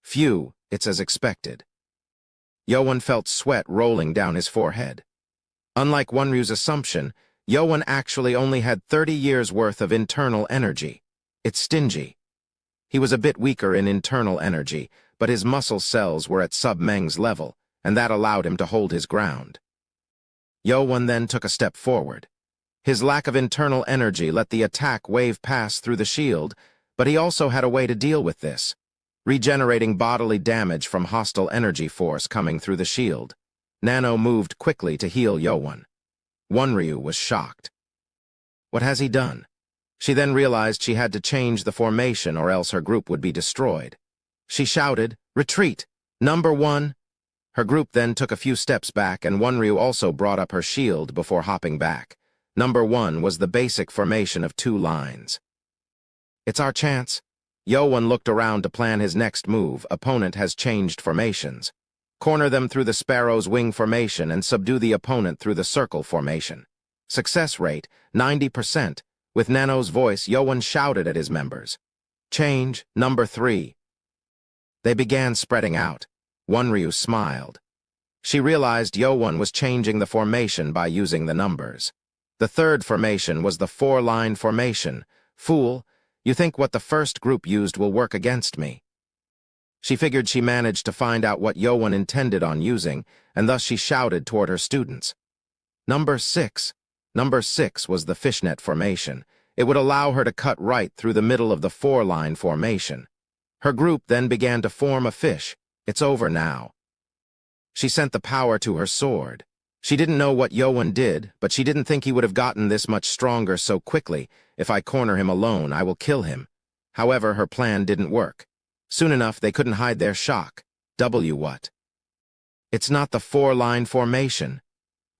Phew, it's as expected. Yowon felt sweat rolling down his forehead. Unlike Wonryu's assumption, Yowon actually only had 30 years' worth of internal energy. It's stingy. He was a bit weaker in internal energy, but his muscle cells were at Submeng's level, and that allowed him to hold his ground. Yowon then took a step forward. His lack of internal energy let the attack wave pass through the shield, but he also had a way to deal with this, regenerating bodily damage from hostile energy force coming through the shield. Nano moved quickly to heal Yowon. Wonryu was shocked. What has he done? She then realized she had to change the formation or else her group would be destroyed. She shouted, "Retreat! Number 1! Her group then took a few steps back, and Wonryu also brought up her shield before hopping back. Number 1 was the basic formation of 2 lines. It's our chance. Yowon looked around to plan his next move. Opponent has changed formations. Corner them through the sparrow's wing formation and subdue the opponent through the circle formation. Success rate, 90%. With Nano's voice, Yowon shouted at his members. Change, number 3. They began spreading out. Wonryu smiled. She realized Yowon was changing the formation by using the numbers. The third formation was the 4-line formation. Fool, you think what the first group used will work against me. She figured she managed to find out what Yowon intended on using, and thus she shouted toward her students. Number 6. Number 6 was the fishnet formation. It would allow her to cut right through the middle of the 4-line formation. Her group then began to form a fish. It's over now. She sent the power to her sword. She didn't know what Yowon did, but she didn't think he would have gotten this much stronger so quickly. If I corner him alone, I will kill him. However, her plan didn't work. Soon enough, they couldn't hide their shock. What? It's not the 4-line formation.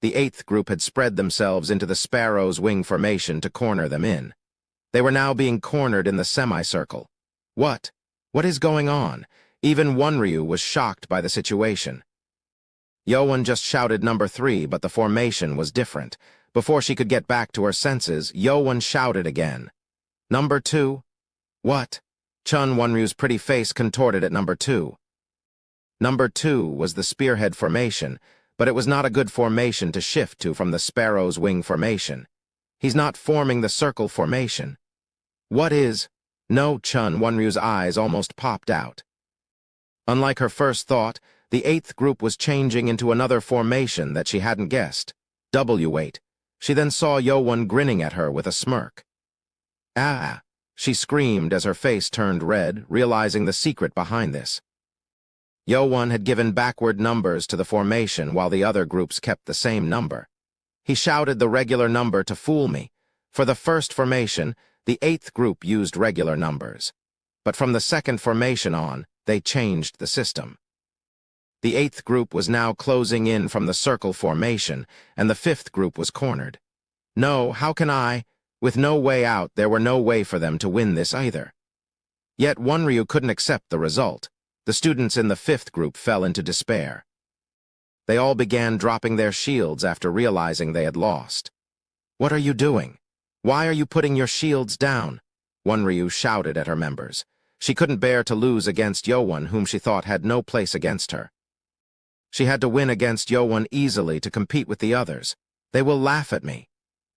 The 8th group had spread themselves into the sparrow's wing formation to corner them in. They were now being cornered in the semicircle. What? What is going on? Even Wonryu was shocked by the situation. Yowon just shouted number 3, but the formation was different. Before she could get back to her senses, Yowon shouted again. Number 2? What? Chun Wonryu's pretty face contorted at number 2. Number 2 was the spearhead formation, but it was not a good formation to shift to from the sparrow's wing formation. He's not forming the circle formation. What is? No, Chun Wonryu's eyes almost popped out. Unlike her first thought, the 8th group was changing into another formation that she hadn't guessed. W8. She then saw Yo-won grinning at her with a smirk. Ah! She screamed as her face turned red, realizing the secret behind this. Yo-won had given backward numbers to the formation while the other groups kept the same number. He shouted the regular number to fool me. For the first formation, the 8th group used regular numbers. But from the second formation on, they changed the system. The 8th group was now closing in from the circle formation, and the 5th group was cornered. No, how can I? With no way out, there were no way for them to win this either. Yet Wonryu couldn't accept the result. The students in the 5th group fell into despair. They all began dropping their shields after realizing they had lost. What are you doing? Why are you putting your shields down? Wonryu shouted at her members. She couldn't bear to lose against Yo-won, whom she thought had no place against her. She had to win against Yo-won easily to compete with the others. They will laugh at me.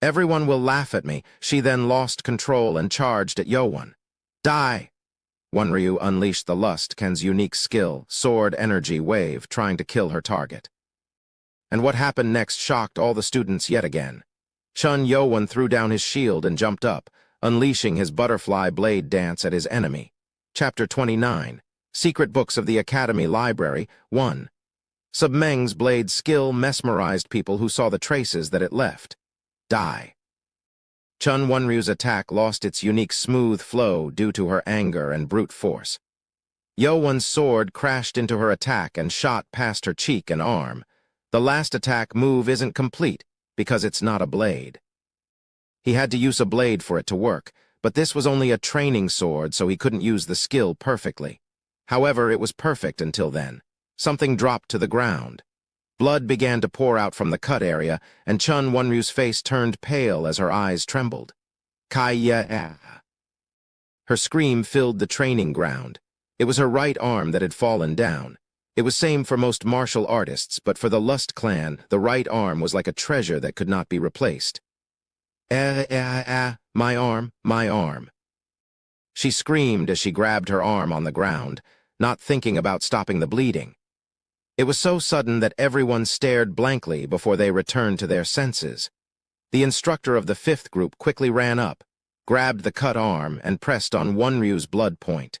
Everyone will laugh at me. She then lost control and charged at Yo-won. Die! Wonryu unleashed the Lust Ken's unique skill, sword energy wave, trying to kill her target. And what happened next shocked all the students yet again. Chun Yo-won threw down his shield and jumped up, unleashing his butterfly blade dance at his enemy. Chapter 29. Secret Books of the Academy Library, 1. Submeng's blade skill mesmerized people who saw the traces that it left. Die. Chun Wonryu's attack lost its unique smooth flow due to her anger and brute force. Yo-won's sword crashed into her attack and shot past her cheek and arm. The last attack move isn't complete because it's not a blade. He had to use a blade for it to work, but this was only a training sword, so he couldn't use the skill perfectly. However, it was perfect until then. Something dropped to the ground. Blood began to pour out from the cut area, and Chun Wonryu's face turned pale as her eyes trembled. Kaya! Her scream filled the training ground. It was her right arm that had fallen down. It was same for most martial artists, but for the Lust clan, the right arm was like a treasure that could not be replaced. My arm, my arm. She screamed as she grabbed her arm on the ground, not thinking about stopping the bleeding. It was so sudden that everyone stared blankly before they returned to their senses. The instructor of the 5th group quickly ran up, grabbed the cut arm, and pressed on Wonryu's blood point.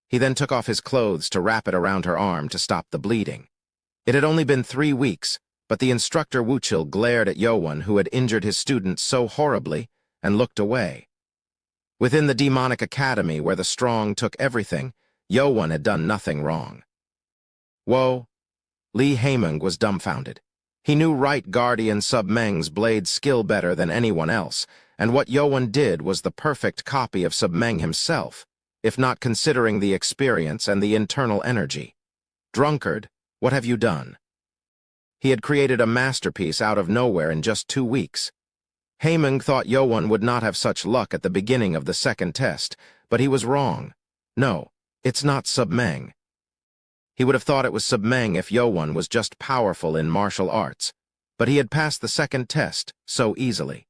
He then took off his clothes to wrap it around her arm to stop the bleeding. It had only been 3 weeks, but the instructor Wuchil glared at Yo-won, who had injured his student so horribly, and looked away. Within the demonic academy where the strong took everything, Yo-won had done nothing wrong. Whoa! Lee Haemung was dumbfounded. He knew Right Guardian Submeng's blade skill better than anyone else, and what Yo-won did was the perfect copy of Submeng himself, if not considering the experience and the internal energy. Drunkard, what have you done? He had created a masterpiece out of nowhere in just 2 weeks. Haemung thought Yo-won would not have such luck at the beginning of the second test, but he was wrong. No, it's not Submeng. He would have thought it was Submeng if Yo-won was just powerful in martial arts, but he had passed the second test so easily.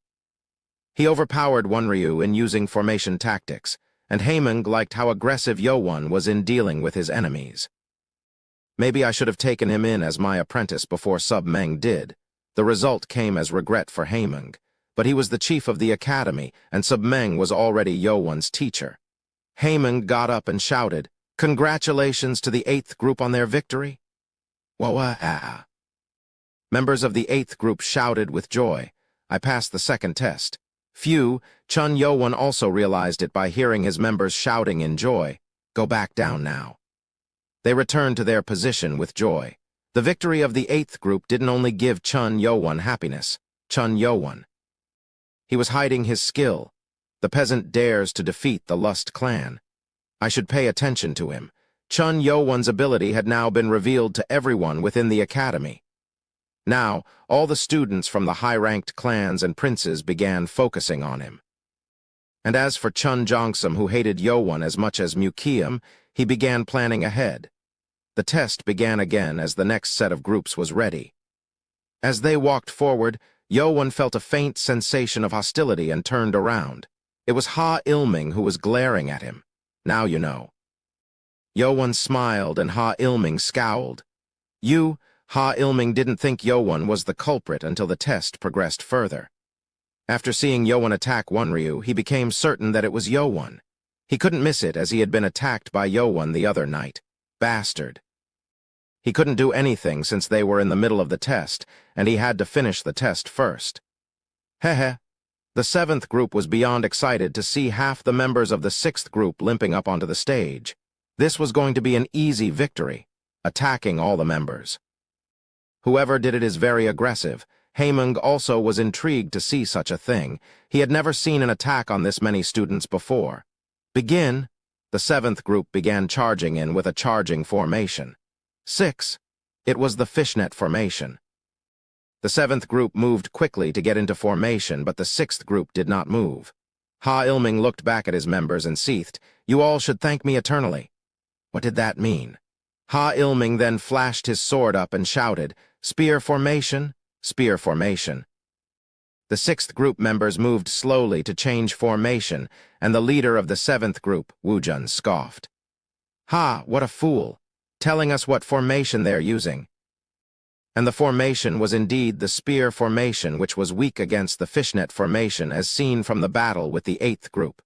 He overpowered Wonryu in using formation tactics, and Haemung liked how aggressive Yo-won was in dealing with his enemies. Maybe I should have taken him in as my apprentice before Submeng did. The result came as regret for Haemung, but he was the chief of the academy, and Submeng was already Yo-won's teacher. Haemung got up and shouted, "Congratulations to the 8th group on their victory." Wah-wah-ah. Members of the 8th group shouted with joy. I passed the second test. Phew, Chun Yo-won also realized it by hearing his members shouting in joy. Go back down now. They returned to their position with joy. The victory of the 8th group didn't only give Chun Yo-won happiness. Chun Yo-won. He was hiding his skill. The peasant dares to defeat the Lust clan. I should pay attention to him. Chun Yo-won's ability had now been revealed to everyone within the academy. Now, all the students from the high-ranked clans and princes began focusing on him. And as for Chun Jongsum, who hated Yo-won as much as Mukium, he began planning ahead. The test began again as the next set of groups was ready. As they walked forward, Yo-Won felt a faint sensation of hostility and turned around. It was Ha Ilming who was glaring at him. Now you know. Yo-Won smiled and Ha Ilming scowled. Ha Ilming didn't think Yo-Won was the culprit until the test progressed further. After seeing Yo-Won attack Wonryu, he became certain that it was Yo-Won. He couldn't miss it as he had been attacked by Yo-Won the other night. Bastard. He couldn't do anything since they were in the middle of the test, and he had to finish the test first. Heh. The 7th group was beyond excited to see half the members of the 6th group limping up onto the stage. This was going to be an easy victory, attacking all the members. Whoever did it is very aggressive. Haemung also was intrigued to see such a thing. He had never seen an attack on this many students before. Begin. The 7th group began charging in with a charging formation. 6. It was the fishnet formation. The 7th group moved quickly to get into formation, but the 6th group did not move. Ha Ilming looked back at his members and seethed, "You all should thank me eternally." What did that mean? Ha Ilming then flashed his sword up and shouted, "Spear formation, spear formation." The 6th group members moved slowly to change formation, and the leader of the 7th group, Woojun, scoffed. "Ha, what a fool, telling us what formation they're using." And the formation was indeed the spear formation, which was weak against the fishnet formation as seen from the battle with the 8th group.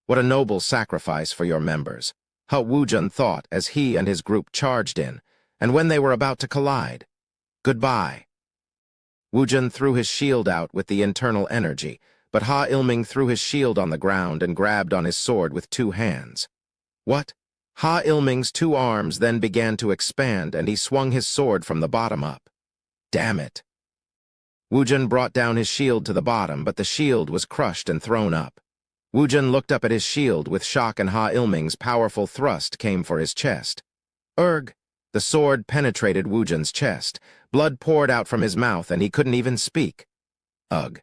What a noble sacrifice for your members, Ha Woojun thought as he and his group charged in, and when they were about to collide. Goodbye. Woojun threw his shield out with the internal energy, but Ha Ilming threw his shield on the ground and grabbed on his sword with 2 hands. What? Ha Ilming's 2 arms then began to expand, and he swung his sword from the bottom up. Damn it. Woojun brought down his shield to the bottom, but the shield was crushed and thrown up. Woojun looked up at his shield with shock, and Ha Ilming's powerful thrust came for his chest. Erg! The sword penetrated Woojun's chest. Blood poured out from his mouth, and he couldn't even speak. Ugh.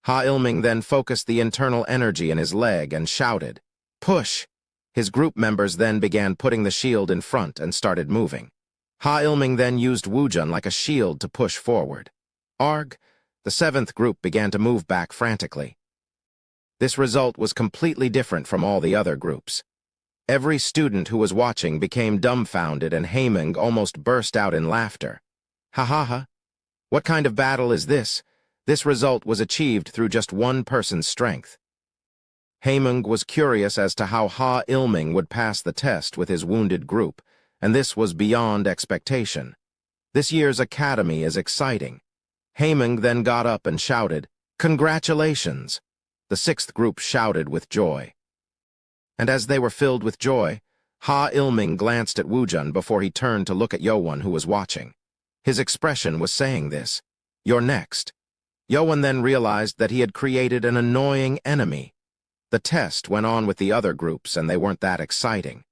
Ha Ilming then focused the internal energy in his leg and shouted, "Push!" His group members then began putting the shield in front and started moving. Ha Ilming then used Woojun like a shield to push forward. Arg! The 7th group began to move back frantically. This result was completely different from all the other groups. Every student who was watching became dumbfounded, and Haemung almost burst out in laughter. Ha ha ha! What kind of battle is this? This result was achieved through just one person's strength. Haemung was curious as to how Ha Ilming would pass the test with his wounded group, and this was beyond expectation. This year's academy is exciting. Haemung then got up and shouted, "Congratulations!" The 6th group shouted with joy. And as they were filled with joy, Ha Ilming glanced at Woojun before he turned to look at Yo-Won, who was watching. His expression was saying this, "You're next." Yo-Won then realized that he had created an annoying enemy. The test went on with the other groups, and they weren't that exciting.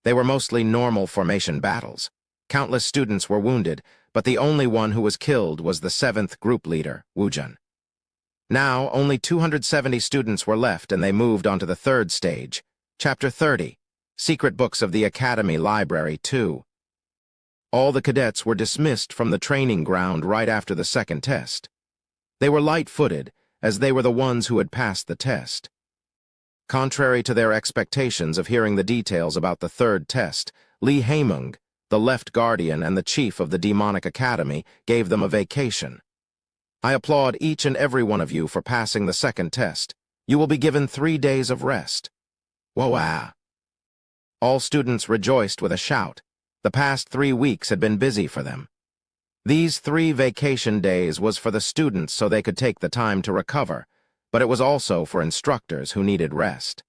They were mostly normal formation battles. Countless students were wounded, but the only one who was killed was the 7th group leader, Woojun. Now, only 270 students were left, and they moved on to the 3rd stage. Chapter 30, Secret Books of the Academy Library 2. All the cadets were dismissed from the training ground right after the 2nd test. They were light-footed, as they were the ones who had passed the test. Contrary to their expectations of hearing the details about the 3rd test, Lee Haemung, the left guardian and the chief of the Demonic Academy, gave them a vacation. I applaud each and every one of you for passing the 2nd test. You will be given 3 days of rest. Whoa-ah. All students rejoiced with a shout. The past 3 weeks had been busy for them. These 3 vacation days was for the students so they could take the time to recover, but it was also for instructors who needed rest.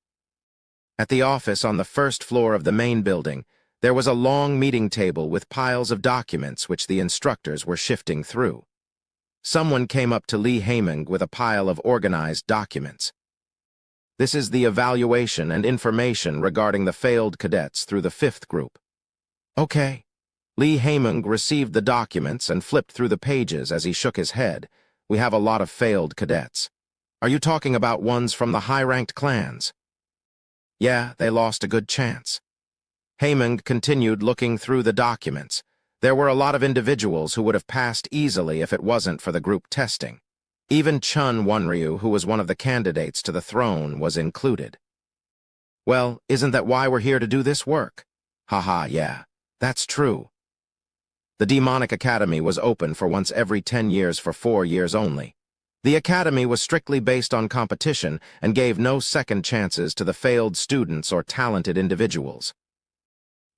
At the office on the 1st floor of the main building, there was a long meeting table with piles of documents which the instructors were shifting through. Someone came up to Lee Haemung with a pile of organized documents. This is the evaluation and information regarding the failed cadets through the 5th group. Okay. Lee Haemung received the documents and flipped through the pages as he shook his head. We have a lot of failed cadets. Are you talking about ones from the high-ranked clans? Yeah, they lost a good chance. Haemung continued looking through the documents. There were a lot of individuals who would have passed easily if it wasn't for the group testing. Even Chun Wonryu, who was one of the candidates to the throne, was included. Well, isn't that why we're here to do this work? Haha, yeah, that's true. The Demonic Academy was open for once every 10 years for 4 years only. The academy was strictly based on competition and gave no second chances to the failed students or talented individuals.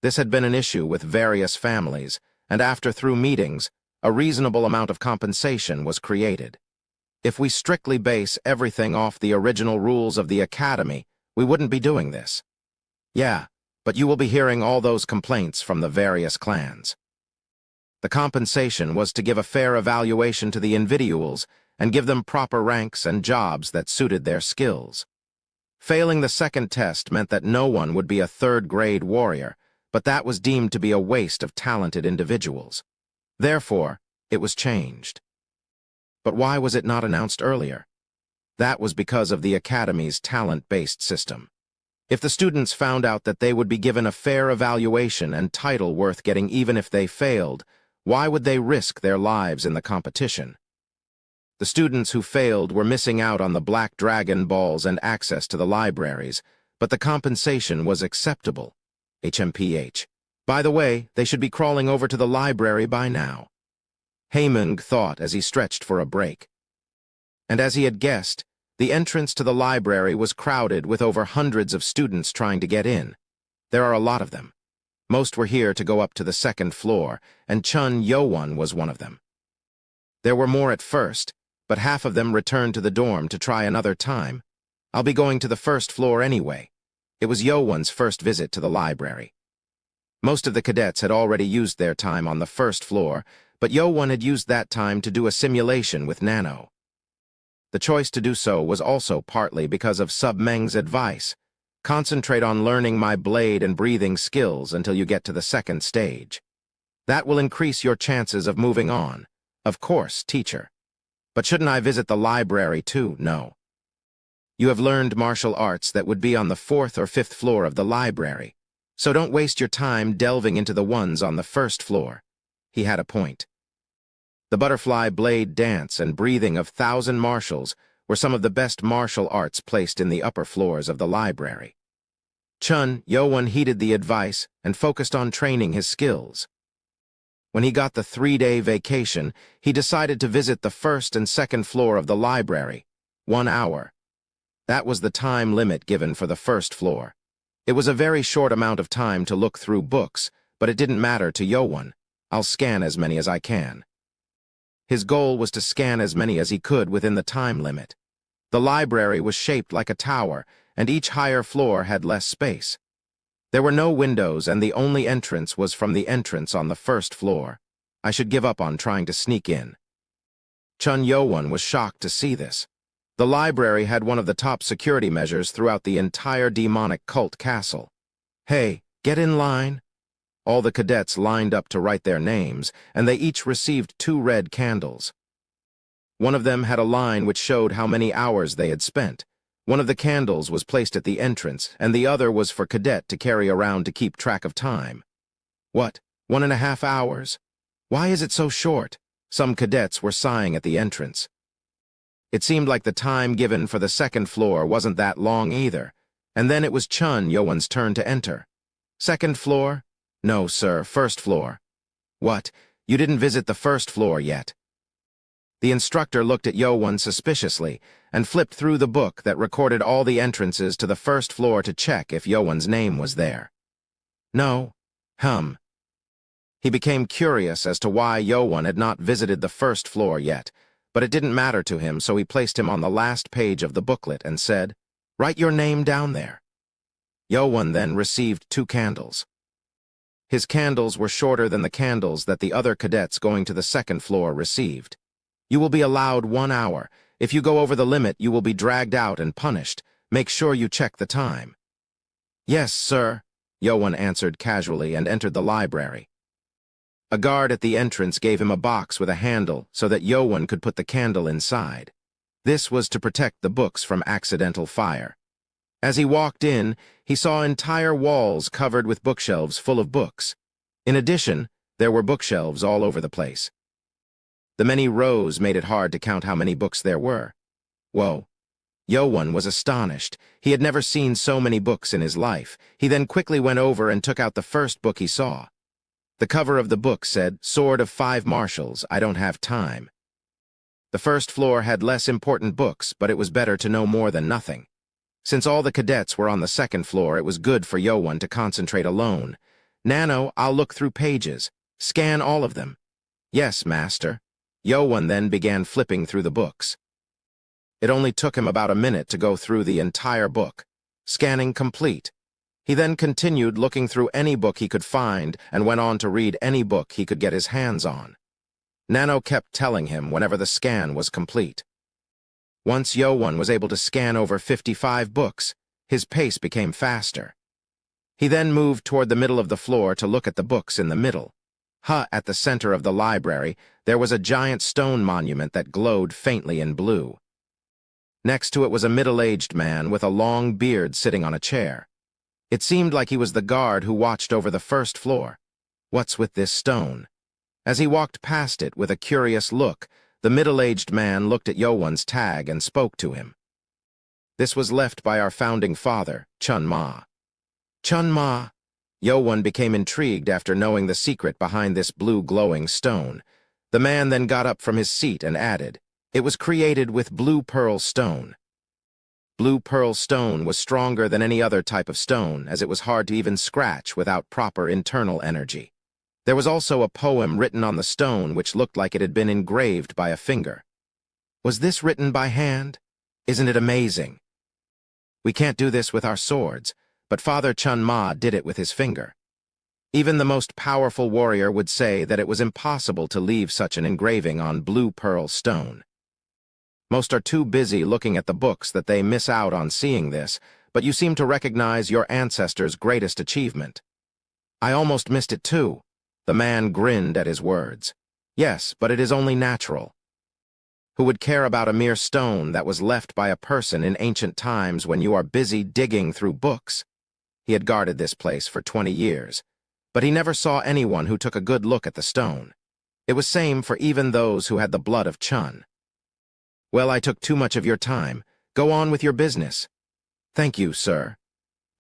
This had been an issue with various families, and through meetings, a reasonable amount of compensation was created. If we strictly base everything off the original rules of the academy, we wouldn't be doing this. Yeah, but you will be hearing all those complaints from the various clans. The compensation was to give a fair evaluation to the individuals and give them proper ranks and jobs that suited their skills. Failing the second test meant that no one would be a third-grade warrior, but that was deemed to be a waste of talented individuals. Therefore, it was changed. But why was it not announced earlier? That was because of the academy's talent-based system. If the students found out that they would be given a fair evaluation and title worth getting even if they failed, why would they risk their lives in the competition? The students who failed were missing out on the Black Dragon balls and access to the libraries, but the compensation was acceptable. HMPH. By the way, they should be crawling over to the library by now. Haemung thought as he stretched for a break. And as he had guessed, the entrance to the library was crowded with over hundreds of students trying to get in. There are a lot of them. Most were here to go up to the second floor, and Chun Yo-won was one of them. There were more at first, but half of them returned to the dorm to try another time. I'll be going to the first floor anyway. It was Yo-won's first visit to the library. Most of the cadets had already used their time on the first floor, but Yo-won had used that time to do a simulation with Nano. The choice to do so was also partly because of Sub-Meng's advice. Concentrate on learning my blade and breathing skills until you get to the second stage. That will increase your chances of moving on. Of course, teacher. But shouldn't I visit the library too? No. You have learned martial arts that would be on the 4th or 5th floor of the library, so don't waste your time delving into the ones on the first floor. He had a point. The butterfly blade dance and breathing of 1,000 martials were some of the best martial arts placed in the upper floors of the library. Chun Yo-won heeded the advice and focused on training his skills. When he got the 3-day vacation, he decided to visit the first and second floor of the library, 1 hour. That was the time limit given for the first floor. It was a very short amount of time to look through books, but it didn't matter to Yo-won. I'll scan as many as I can. His goal was to scan as many as he could within the time limit. The library was shaped like a tower, and each higher floor had less space. There were no windows, and the only entrance was from the entrance on the first floor. I should give up on trying to sneak in. Chun Yo-won was shocked to see this. The library had one of the top security measures throughout the entire demonic cult castle. Hey, get in line. All the cadets lined up to write their names, and they each received 2 red candles. One of them had a line which showed how many hours they had spent. One of the candles was placed at the entrance, and the other was for cadet to carry around to keep track of time. What, 1.5 hours? Why is it so short? Some cadets were sighing at the entrance. It seemed like the time given for the second floor wasn't that long either, and then it was Chun Yo-won's turn to enter. Second floor? No, sir, first floor. What? You didn't visit the first floor yet? The instructor looked at Yo-won suspiciously and flipped through the book that recorded all the entrances to the first floor to check if Yo-won's name was there. No. He became curious as to why Yo-won had not visited the first floor yet, but it didn't matter to him, so he placed him on the last page of the booklet and said, "Write your name down there." Yo-won then received 2 candles. His candles were shorter than the candles that the other cadets going to the second floor received. You will be allowed 1 hour. If you go over the limit, you will be dragged out and punished. Make sure you check the time. Yes, sir, Yo-won answered casually and entered the library. A guard at the entrance gave him a box with a handle so that Yo-won could put the candle inside. This was to protect the books from accidental fire. As he walked in, he saw entire walls covered with bookshelves full of books. In addition, There were bookshelves all over the place. The many rows made it hard to count how many books there were. Whoa. Yo-Won was astonished. He had never seen so many books in his life. He then quickly went over and took out the first book he saw. The cover of the book said, "Sword of 5 Marshals, I don't have time." The first floor had less important books, but it was better to know more than nothing. Since all the cadets were on the second floor, it was good for Yo-Won to concentrate alone. "Nano, I'll look through pages. Scan all of them." "Yes, master." Yo-Won then began flipping through the books. It only took him about a minute to go through the entire book. Scanning complete. He then continued looking through any book he could find and went on to read any book he could get his hands on. Nano kept telling him whenever the scan was complete. Once Yo-Won was able to scan over 55 books, his pace became faster. He then moved toward the middle of the floor to look at the books in the middle. At the center of the library, there was a giant stone monument that glowed faintly in blue. Next to it was a middle-aged man with a long beard sitting on a chair. It seemed like he was the guard who watched over the first floor. "What's with this stone?" As he walked past it with a curious look, the middle-aged man looked at Yo-Won's tag and spoke to him. "This was left by our founding father, Chun-Ma." "Chun-Ma?" Yo-Won became intrigued after knowing the secret behind this blue glowing stone. The man then got up from his seat and added, "It was created with blue pearl stone." Blue pearl stone was stronger than any other type of stone, as it was hard to even scratch without proper internal energy. There was also a poem written on the stone which looked like it had been engraved by a finger. Was this written by hand? Isn't it amazing? "We can't do this with our swords, but Father Chun-Ma did it with his finger." Even the most powerful warrior would say that it was impossible to leave such an engraving on blue pearl stone. Most are too busy looking at the books that they miss out on seeing this, but you seem to recognize your ancestors' greatest achievement. "I almost missed it too." The man grinned at his words. "Yes, but it is only natural. Who would care about a mere stone that was left by a person in ancient times when you are busy digging through books?" He had guarded this place for 20 years, but he never saw anyone who took a good look at the stone. It was same for even those who had the blood of Chun. "Well, I took too much of your time. Go on with your business." "Thank you, sir."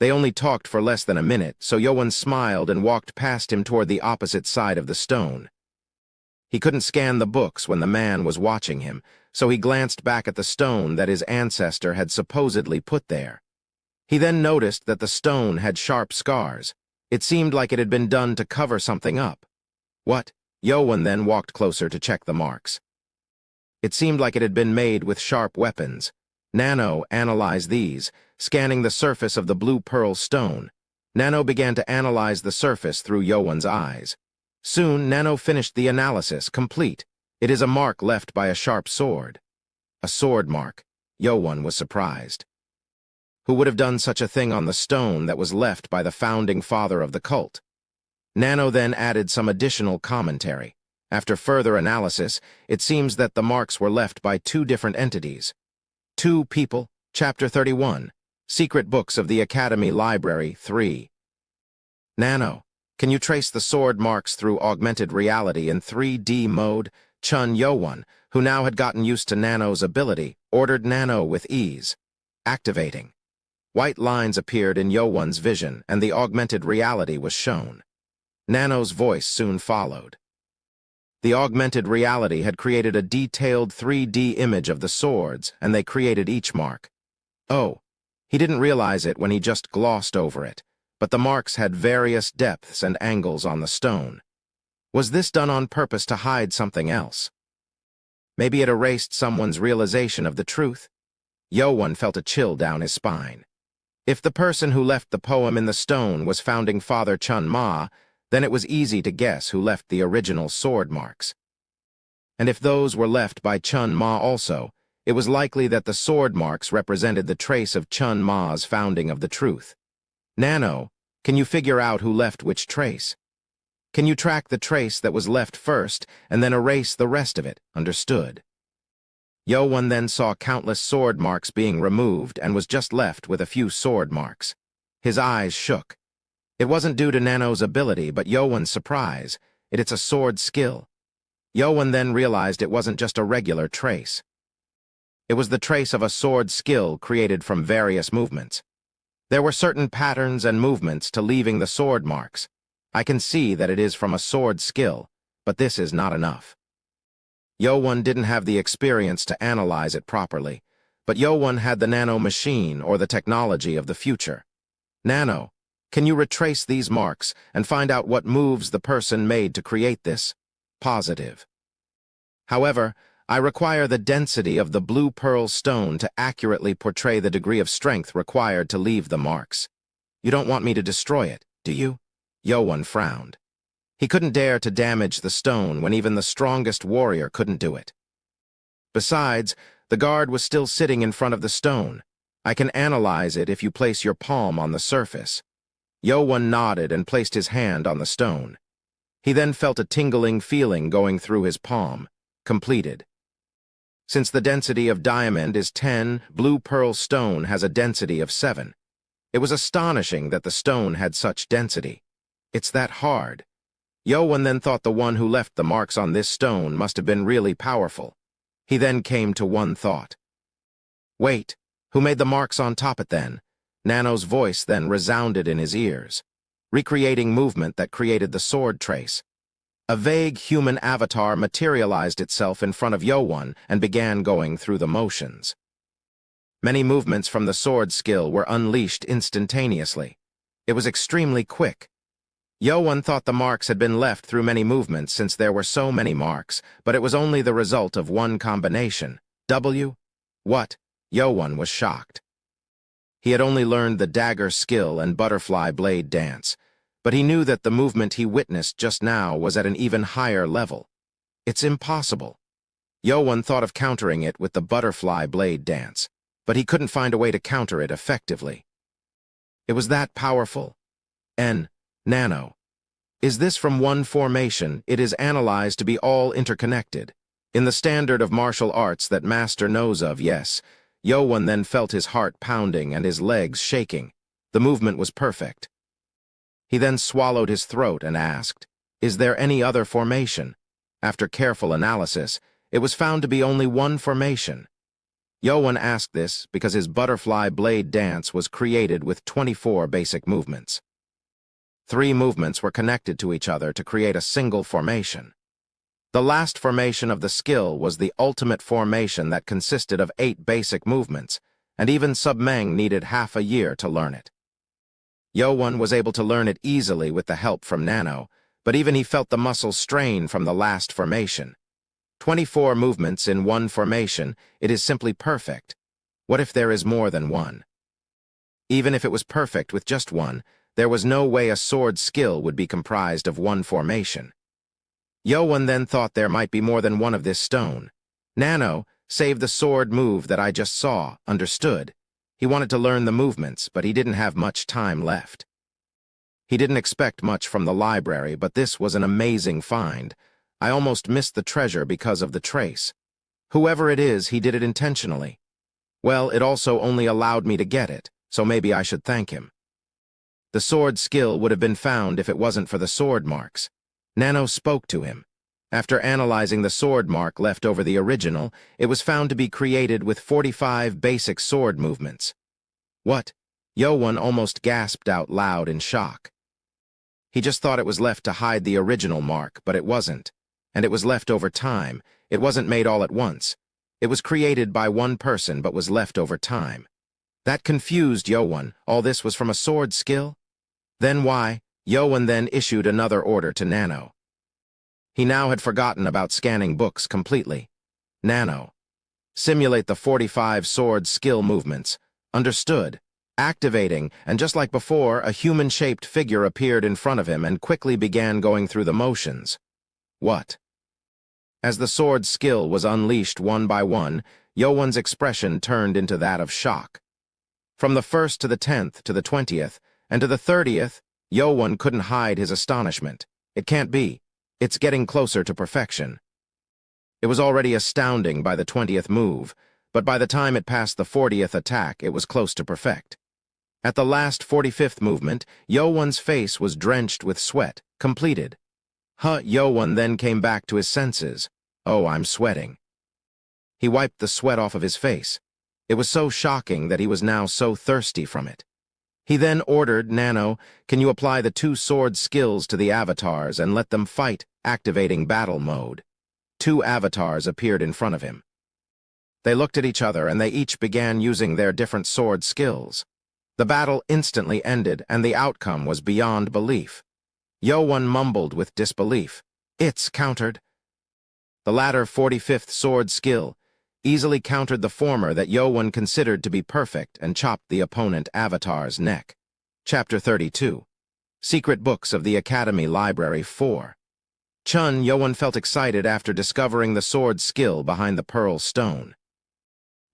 They only talked for less than a minute, so Yo-Won smiled and walked past him toward the opposite side of the stone. He couldn't scan the books when the man was watching him, so he glanced back at the stone that his ancestor had supposedly put there. He then noticed that the stone had sharp scars. It seemed like it had been done to cover something up. "What?" Yo-Won then walked closer to check the marks. It seemed like it had been made with sharp weapons. Nano analyzed these, scanning the surface of the blue pearl stone. Nano began to analyze the surface through Yo-Won's eyes. Soon, Nano finished the analysis, complete. It is a mark left by a sharp sword. A sword mark. Yo-Won was surprised. Who would have done such a thing on the stone that was left by the founding father of the cult? Nano then added some additional commentary. After further analysis, it seems that the marks were left by 2 different entities. 2 people, Chapter 31, Secret Books of the Academy Library 3. "Nano, can you trace the sword marks through augmented reality in 3D mode?" Chun Yo-Won, who now had gotten used to Nano's ability, ordered Nano with ease. Activating. White lines appeared in Yo-Won's vision, and the augmented reality was shown. Nano's voice soon followed. The augmented reality had created a detailed 3D image of the swords, and they created each mark. Oh, he didn't realize it when he just glossed over it, but the marks had various depths and angles on the stone. Was this done on purpose to hide something else? Maybe it erased someone's realization of the truth? Yo-Won felt a chill down his spine. If the person who left the poem in the stone was founding Father Chun-Ma, then it was easy to guess who left the original sword marks. And if those were left by Chun-Ma also, it was likely that the sword marks represented the trace of Chun-Ma's founding of the truth. Nano, can you figure out who left which trace? Can you track the trace that was left first and then erase the rest of it? Understood. Yo-Won then saw countless sword marks being removed and was just left with a few sword marks. His eyes shook. It wasn't due to Nano's ability, but Yo-Won's surprise. It's a sword skill. Yoan then realized it wasn't just a regular trace. It was the trace of a sword skill created from various movements. There were certain patterns and movements to leaving the sword marks. I can see that it is from a sword skill, but this is not enough. Yoan didn't have the experience to analyze it properly, but Yoan had the Nano machine or the technology of the future. Nano, can you retrace these marks and find out what moves the person made to create this? Positive. However, I require the density of the blue pearl stone to accurately portray the degree of strength required to leave the marks. You don't want me to destroy it, do you? Yoan frowned. He couldn't dare to damage the stone when even the strongest warrior couldn't do it. Besides, the guard was still sitting in front of the stone. I can analyze it if you place your palm on the surface. Yoan nodded and placed his hand on the stone. He then felt a tingling feeling going through his palm. Completed. Since the density of diamond is 10, blue pearl stone has a density of 7. It was astonishing that the stone had such density. It's that hard. Yoan then thought the one who left the marks on this stone must have been really powerful. He then came to one thought. Wait, who made the marks on top it then? Nano's voice then resounded in his ears, recreating movement that created the sword trace. A vague human avatar materialized itself in front of Yoan and began going through the motions. Many movements from the sword skill were unleashed instantaneously. It was extremely quick. Yoan thought the marks had been left through many movements since there were so many marks, but it was only the result of one combination. What? Yoan was shocked. He had only learned the dagger skill and butterfly blade dance, but he knew that the movement he witnessed just now was at an even higher level. It's impossible. Yoan thought of countering it with the butterfly blade dance, but he couldn't find a way to counter it effectively. It was that powerful. Nano. Is this from one formation? It is analyzed to be all interconnected. In the standard of martial arts that master knows of, yes. Yoan then felt his heart pounding and his legs shaking. The movement was perfect. He then swallowed his throat and asked, "Is there any other formation?" After careful analysis, it was found to be only one formation. Yoan asked this because his butterfly blade dance was created with 24 basic movements. 3 movements were connected to each other to create a single formation. The last formation of the skill was the ultimate formation that consisted of 8 basic movements, and even Submeng needed half a year to learn it. Yoan was able to learn it easily with the help from Nano, but even he felt the muscle strain from the last formation. 24 movements in one formation, it is simply perfect. What if there is more than one? Even if it was perfect with just one, there was no way a sword skill would be comprised of one formation. Yoan then thought there might be more than one of this stone. Nano, save the sword move that I just saw, understood. He wanted to learn the movements, but he didn't have much time left. He didn't expect much from the library, but this was an amazing find. I almost missed the treasure because of the trace. Whoever it is, he did it intentionally. Well, it also only allowed me to get it, so maybe I should thank him. The sword skill would have been found if it wasn't for the sword marks. Nano spoke to him. After analyzing the sword mark left over the original, it was found to be created with 45 basic sword movements. What? Yoan almost gasped out loud in shock. He just thought it was left to hide the original mark, but it wasn't. And it was left over time. It wasn't made all at once. It was created by one person but was left over time. That confused Yoan. All this was from a sword skill? Then why? Yoan then issued another order to Nano. He now had forgotten about scanning books completely. Nano. Simulate the 45 sword skill movements. Understood. Activating, and just like before, a human-shaped figure appeared in front of him and quickly began going through the motions. What? As the sword skill was unleashed one by one, Yoan's expression turned into that of shock. From the 1st to the 10th to the 20th, and to the 30th, Yoan couldn't hide his astonishment. It can't be. It's getting closer to perfection. It was already astounding by the 20th move, but by the time it passed the 40th attack, it was close to perfect. At the last 45th movement, Yoan's face was drenched with sweat. Completed. Yo-won then came back to his senses. Oh, I'm sweating. He wiped the sweat off of his face. It was so shocking that he was now so thirsty from it. He then ordered, Nano, can you apply the 2 sword skills to the avatars and let them fight, activating battle mode? 2 avatars appeared in front of him. They looked at each other and they each began using their different sword skills. The battle instantly ended and the outcome was beyond belief. Yo-won mumbled with disbelief. It's countered. The latter 45th sword skill easily countered the former that Yo-won considered to be perfect and chopped the opponent avatar's neck. Chapter 32. Secret Books of the Academy Library 4. Yo-won felt excited after discovering the sword skill behind the pearl stone.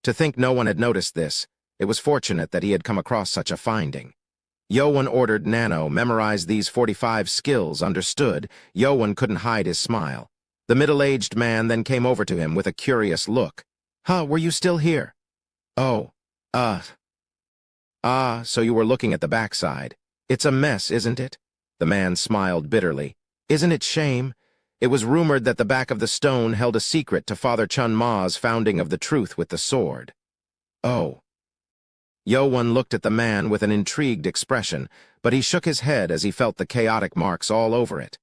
To think no one had noticed this, it was fortunate that he had come across such a finding. Yo-won ordered Nano memorize these 45 skills. Understood. Yo-won couldn't hide his smile. The middle-aged man then came over to him with a curious look. Were you still here? Oh, so you were looking at the backside. It's a mess, isn't it? The man smiled bitterly. Isn't it shame? It was rumored that the back of the stone held a secret to Father Chun Ma's founding of the truth with the sword. Oh. Yo-won looked at the man with an intrigued expression, but he shook his head as he felt the chaotic marks all over it.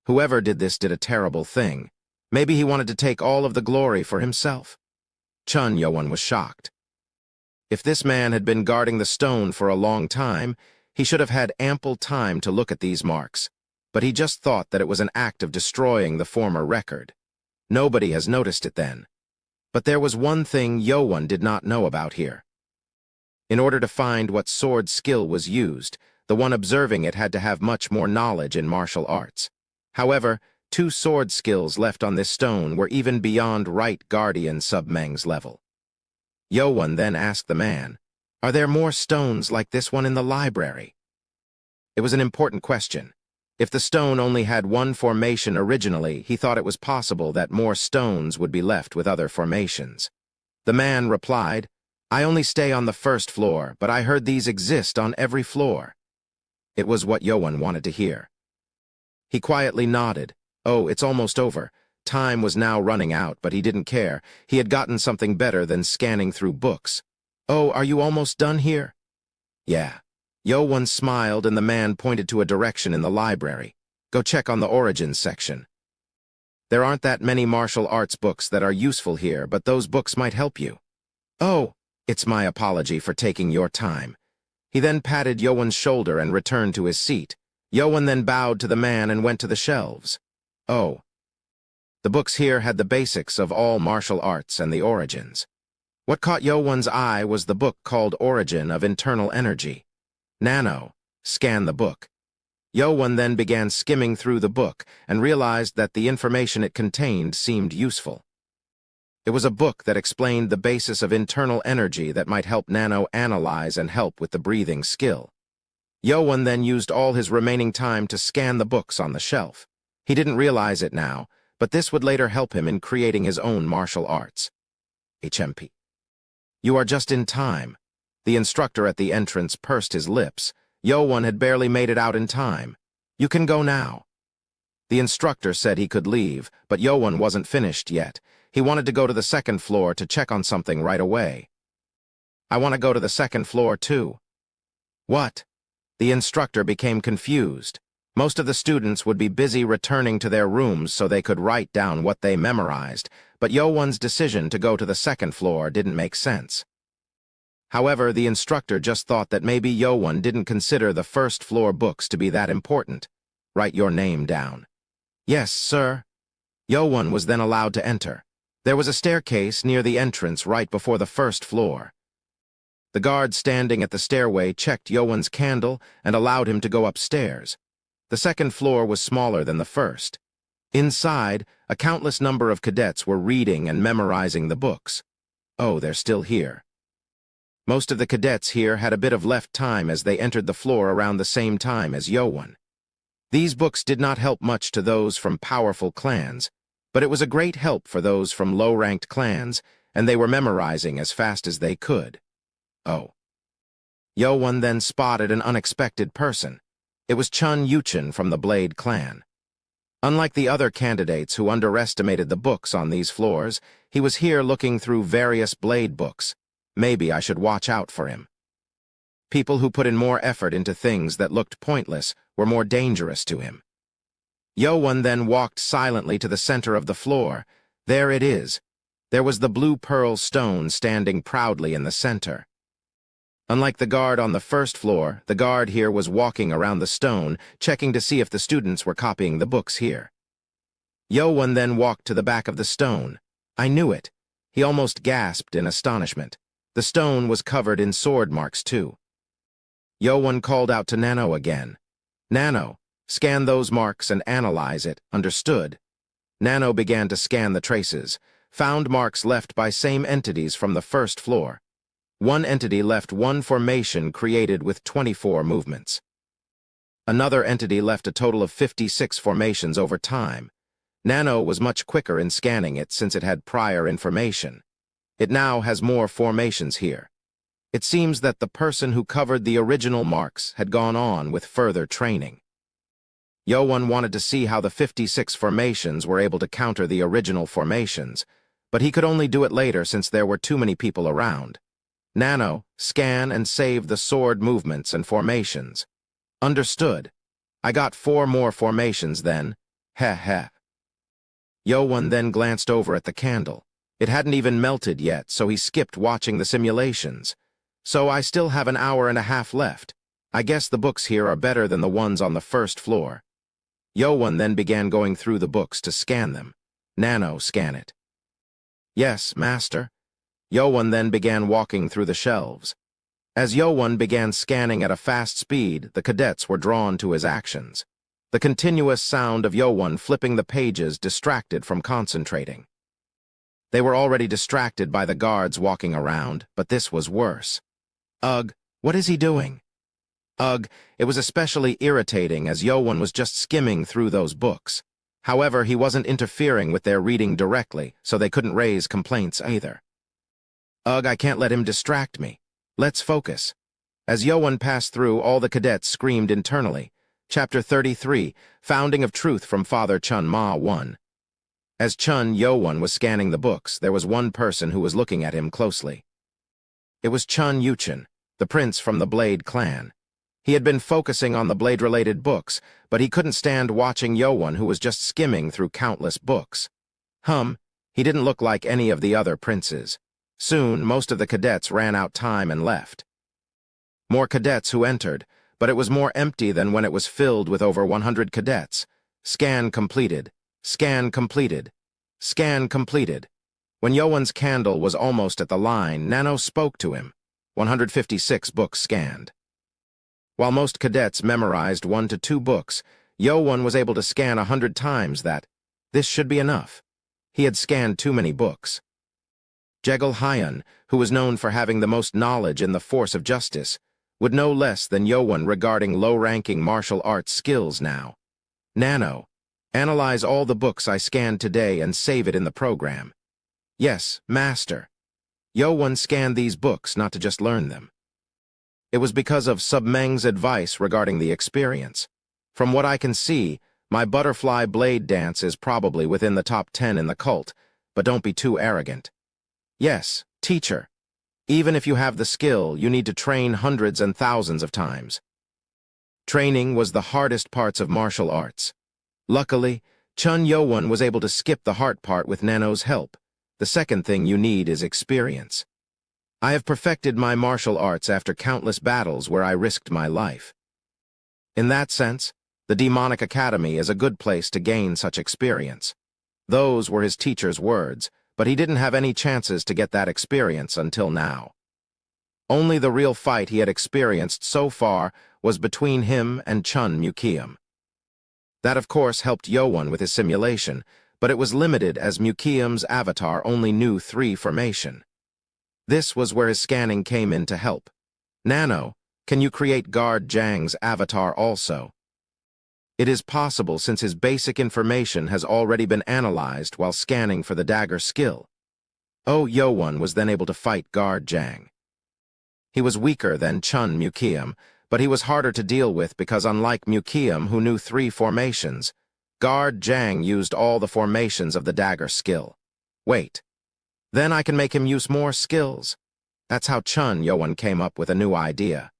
Whoever did this did a terrible thing. Maybe he wanted to take all of the glory for himself. Yo-won was shocked. If this man had been guarding the stone for a long time, he should have had ample time to look at these marks, but he just thought that it was an act of destroying the former record. Nobody has noticed it then. But there was one thing Yo-won did not know about here. In order to find what sword skill was used, the one observing it had to have much more knowledge in martial arts. However, 2 sword skills left on this stone were even beyond Right Guardian Submeng's level. Yo-won then asked the man, are there more stones like this one in the library? It was an important question. If the stone only had one formation originally, he thought it was possible that more stones would be left with other formations. The man replied, I only stay on the 1st floor, but I heard these exist on every floor. It was what Yo-won wanted to hear. He quietly nodded. Oh, it's almost over. Time was now running out, but he didn't care. He had gotten something better than scanning through books. Oh, are you almost done here? Yeah. Yo-won smiled and the man pointed to a direction in the library. Go check on the origins section. There aren't that many martial arts books that are useful here, but those books might help you. Oh, it's my apology for taking your time. He then patted Yo-won's shoulder and returned to his seat. Yo-won then bowed to the man and went to the shelves. Oh. The books here had the basics of all martial arts and the origins. What caught Yo-won's eye was the book called Origin of Internal Energy. Nano, scan the book. Yo-won then began skimming through the book and realized that the information it contained seemed useful. It was a book that explained the basis of internal energy that might help Nano analyze and help with the breathing skill. Yo-won then used all his remaining time to scan the books on the shelf. He didn't realize it now, but this would later help him in creating his own martial arts. HMP. You are just in time. The instructor at the entrance pursed his lips. Yo-won had barely made it out in time. You can go now. The instructor said he could leave, but Yo-won wasn't finished yet. He wanted to go to the 2nd floor to check on something right away. I want to go to the 2nd floor too. What? The instructor became confused. Most of the students would be busy returning to their rooms so they could write down what they memorized, but Yo-won's decision to go to the 2nd floor didn't make sense. However, the instructor just thought that maybe Yo-won didn't consider the 1st floor books to be that important. Write your name down. Yes, sir. Yo-won was then allowed to enter. There was a staircase near the entrance right before the 1st floor. The guard standing at the stairway checked Yo-won's candle and allowed him to go upstairs. The 2nd floor was smaller than the 1st. Inside, a countless number of cadets were reading and memorizing the books. Oh, they're still here. Most of the cadets here had a bit of left time as they entered the floor around the same time as Yo-won. These books did not help much to those from powerful clans, but it was a great help for those from low-ranked clans, and they were memorizing as fast as they could. Oh. Yo-won then spotted an unexpected person. It was Chun Yuchen from the Blade clan. Unlike the other candidates who underestimated the books on these floors, he was here looking through various blade books. Maybe I should watch out for him. People who put in more effort into things that looked pointless were more dangerous to him. Yo-Won then walked silently to the center of the floor. There it is. There was the blue pearl stone standing proudly in the center. Unlike the guard on the first floor, the guard here was walking around the stone, checking to see if the students were copying the books here. Yo-Won then walked to the back of the stone. I knew it. He almost gasped in astonishment. The stone was covered in sword marks too. Yo-Won called out to Nano again. Nano, scan those marks and analyze it, understood? Nano began to scan the traces, found marks left by same entities from the first floor. One entity left one formation created with 24 movements. Another entity left a total of 56 formations over time. Nano was much quicker in scanning it since it had prior information. It now has more formations here. It seems that the person who covered the original marks had gone on with further training. Yo-Won wanted to see how the 56 formations were able to counter the original formations, but he could only do it later since there were too many people around. Nano, scan and save the sword movements and formations. Understood. I got 4 more formations then. Heh heh. Yo-Won then glanced over at the candle. It hadn't even melted yet, so he skipped watching the simulations. So I still have an hour and a half left. I guess the books here are better than the ones on the first floor. Yo-Won then began going through the books to scan them. Nano, scan it. Yes, master. Yo-Won then began walking through the shelves. As Yo-Won began scanning at a fast speed, the cadets were drawn to his actions. The continuous sound of Yo-Won flipping the pages distracted from concentrating. They were already distracted by the guards walking around, but this was worse. Ugh, what is he doing? Ugh, it was especially irritating as Yo-Won was just skimming through those books. However, he wasn't interfering with their reading directly, so they couldn't raise complaints either. Ugh, I can't let him distract me. Let's focus. As Yo-Won passed through, all the cadets screamed internally. Chapter 33, Founding of Truth from Father Chun Ma 1. As Yo-Won was scanning the books, there was one person who was looking at him closely. It was Chun Yuchen, the prince from the Blade clan. He had been focusing on the Blade-related books, but he couldn't stand watching Yo-Won, who was just skimming through countless books. He didn't look like any of the other princes. Soon, most of the cadets ran out time and left. More cadets who entered, but it was more empty than when it was filled with over 100 cadets. Scan completed. Scan completed. Scan completed. When Yo-Won's candle was almost at the line, Nano spoke to him. 156 books scanned. While most cadets memorized 1 to 2 books, Yo-Won was able to scan 100 times that. This should be enough. He had scanned too many books. Jegal Hyun, who was known for having the most knowledge in the force of justice, would know less than Yo-Won regarding low-ranking martial arts skills now. Nano, analyze all the books I scanned today and save it in the program. Yes, master. Yo-Won scanned these books not to just learn them. It was because of Submeng's advice regarding the experience. From what I can see, my butterfly blade dance is probably within the top 10 in the cult, but don't be too arrogant. Yes, teacher. Even if you have the skill, you need to train hundreds and thousands of times. Training was the hardest parts of martial arts. Luckily, Yo-Won was able to skip the hard part with Nano's help. The second thing you need is experience. I have perfected my martial arts after countless battles where I risked my life. In that sense, the Demonic Academy is a good place to gain such experience. Those were his teacher's words, but he didn't have any chances to get that experience until now. Only the real fight he had experienced so far was between him and Chun Mukium. That of course helped Yo-Won with his simulation, but it was limited as Mukium's avatar only knew 3 formation. This was where his scanning came in to help. Nano, can you create Guard Zhang's avatar also? It is possible since his basic information has already been analyzed while scanning for the dagger skill. Yo-Won was then able to fight Guard Zhang. He was weaker than Chun Mukium, but he was harder to deal with because unlike Mukium, who knew 3 formations, Guard Jang used all the formations of the dagger skill. Wait. Then I can make him use more skills. That's how Chun Yoan came up with a new idea.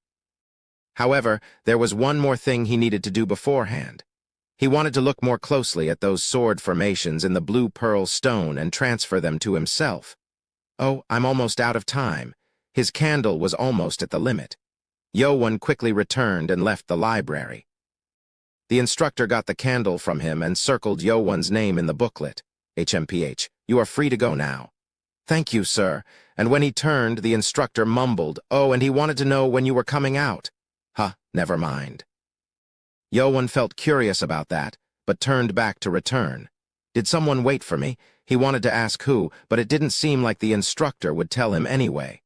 However, there was one more thing he needed to do beforehand. He wanted to look more closely at those sword formations in the blue pearl stone and transfer them to himself. Oh, I'm almost out of time. His candle was almost at the limit. Yoan quickly returned and left the library. The instructor got the candle from him and circled Yoan's name in the booklet. HMPH, you are free to go now. Thank you, sir. And when he turned, the instructor mumbled, oh, and he wanted to know when you were coming out. Huh, never mind. Yoan felt curious about that, but turned back to return. Did someone wait for me? He wanted to ask who, but it didn't seem like the instructor would tell him anyway.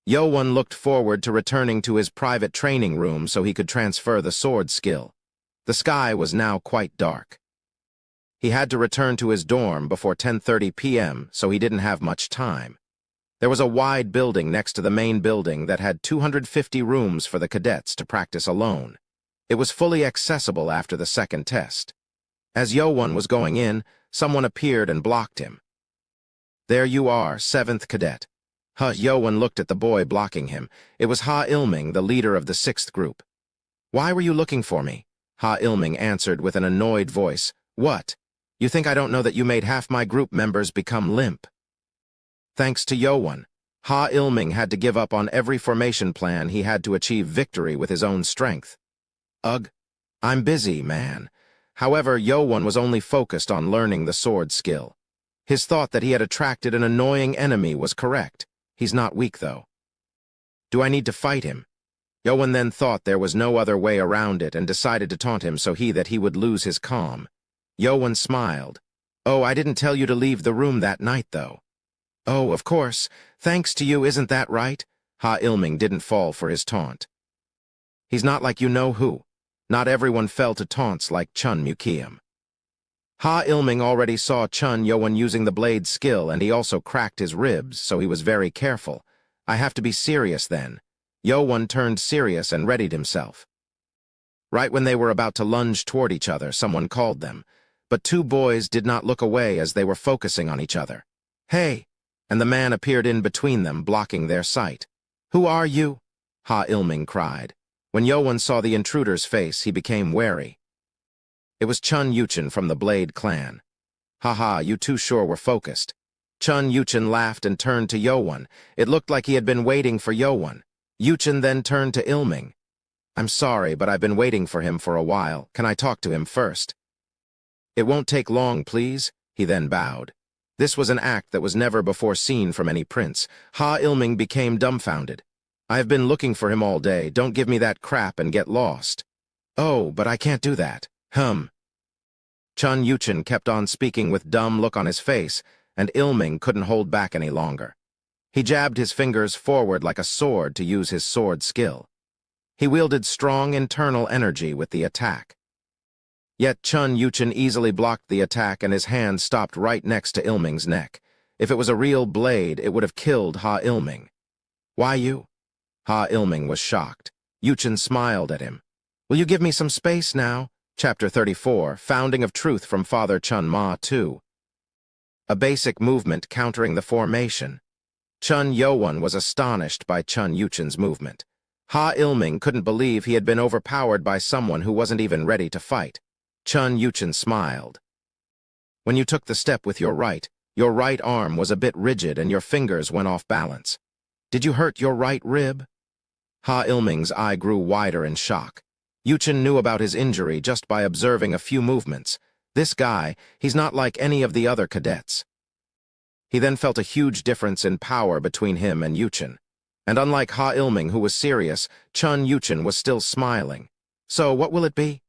Yoan looked forward to returning to his private training room so he could transfer the sword skill. The sky was now quite dark. He had to return to his dorm before 10:30 p.m., so he didn't have much time. There was a wide building next to the main building that had 250 rooms for the cadets to practice alone. It was fully accessible after the second test. As Yoan was going in, someone appeared and blocked him. There you are, 7th cadet. Yoan looked at the boy blocking him. It was Ha Ilming, the leader of the 6th group. Why were you looking for me? Ha Ilming answered with an annoyed voice. What? You think I don't know that you made half my group members become limp? Thanks to Yoan, Ha Ilming had to give up on every formation plan he had to achieve victory with his own strength. Ugh, I'm busy, man. However, Yoan was only focused on learning the sword skill. His thought that he had attracted an annoying enemy was correct. He's not weak, though. Do I need to fight him? Yoan then thought there was no other way around it and decided to taunt him so that he would lose his calm. Yoan smiled. Oh, I didn't tell you to leave the room that night, though. Oh, of course. Thanks to you, isn't that right? Ha Ilming didn't fall for his taunt. He's not like you know who. Not everyone fell to taunts like Chun Mukiam. Ha Ilming already saw Chun Yoan using the blade skill, and he also cracked his ribs, so he was very careful. I have to be serious then. Yoan turned serious and readied himself. Right when they were about to lunge toward each other, someone called them. But two boys did not look away as they were focusing on each other. Hey! And the man appeared in between them, blocking their sight. Who are you? Ha Ilming cried. When Yoan saw the intruder's face, he became wary. It was Chun Yuchen from the Blade clan. Haha, you two sure were focused. Chun Yuchen laughed and turned to Yoan. It looked like he had been waiting for Yoan. Yuchen then turned to Ilming. I'm sorry, but I've been waiting for him for a while. Can I talk to him first? It won't take long, please. He then bowed. This was an act that was never before seen from any prince. Ha Ilming became dumbfounded. I have been looking for him all day. Don't give me that crap and get lost. Oh, but I can't do that. Chun Yuchen kept on speaking with dumb look on his face, and Ilming couldn't hold back any longer. He jabbed his fingers forward like a sword to use his sword skill. He wielded strong internal energy with the attack. Yet Chun Yuchen easily blocked the attack and his hand stopped right next to Ilming's neck. If it was a real blade, it would have killed Ha Ilming. Why you? Ha Ilming was shocked. Yuchen smiled at him. Will you give me some space now? Chapter 34, Founding of Truth from Father Chun Ma 2. A basic movement countering the formation. Chun Yoan was astonished by Chun Yuchen's movement. Ha Ilming couldn't believe he had been overpowered by someone who wasn't even ready to fight. Chun Yuchen smiled. When you took the step with your right arm was a bit rigid and your fingers went off balance. Did you hurt your right rib? Ha Ilming's eye grew wider in shock. Yuchen knew about his injury just by observing a few movements. This guy, he's not like any of the other cadets. He then felt a huge difference in power between him and Yuchen. And unlike Ha Ilming, who was serious, Chun Yuchen was still smiling. So, what will it be?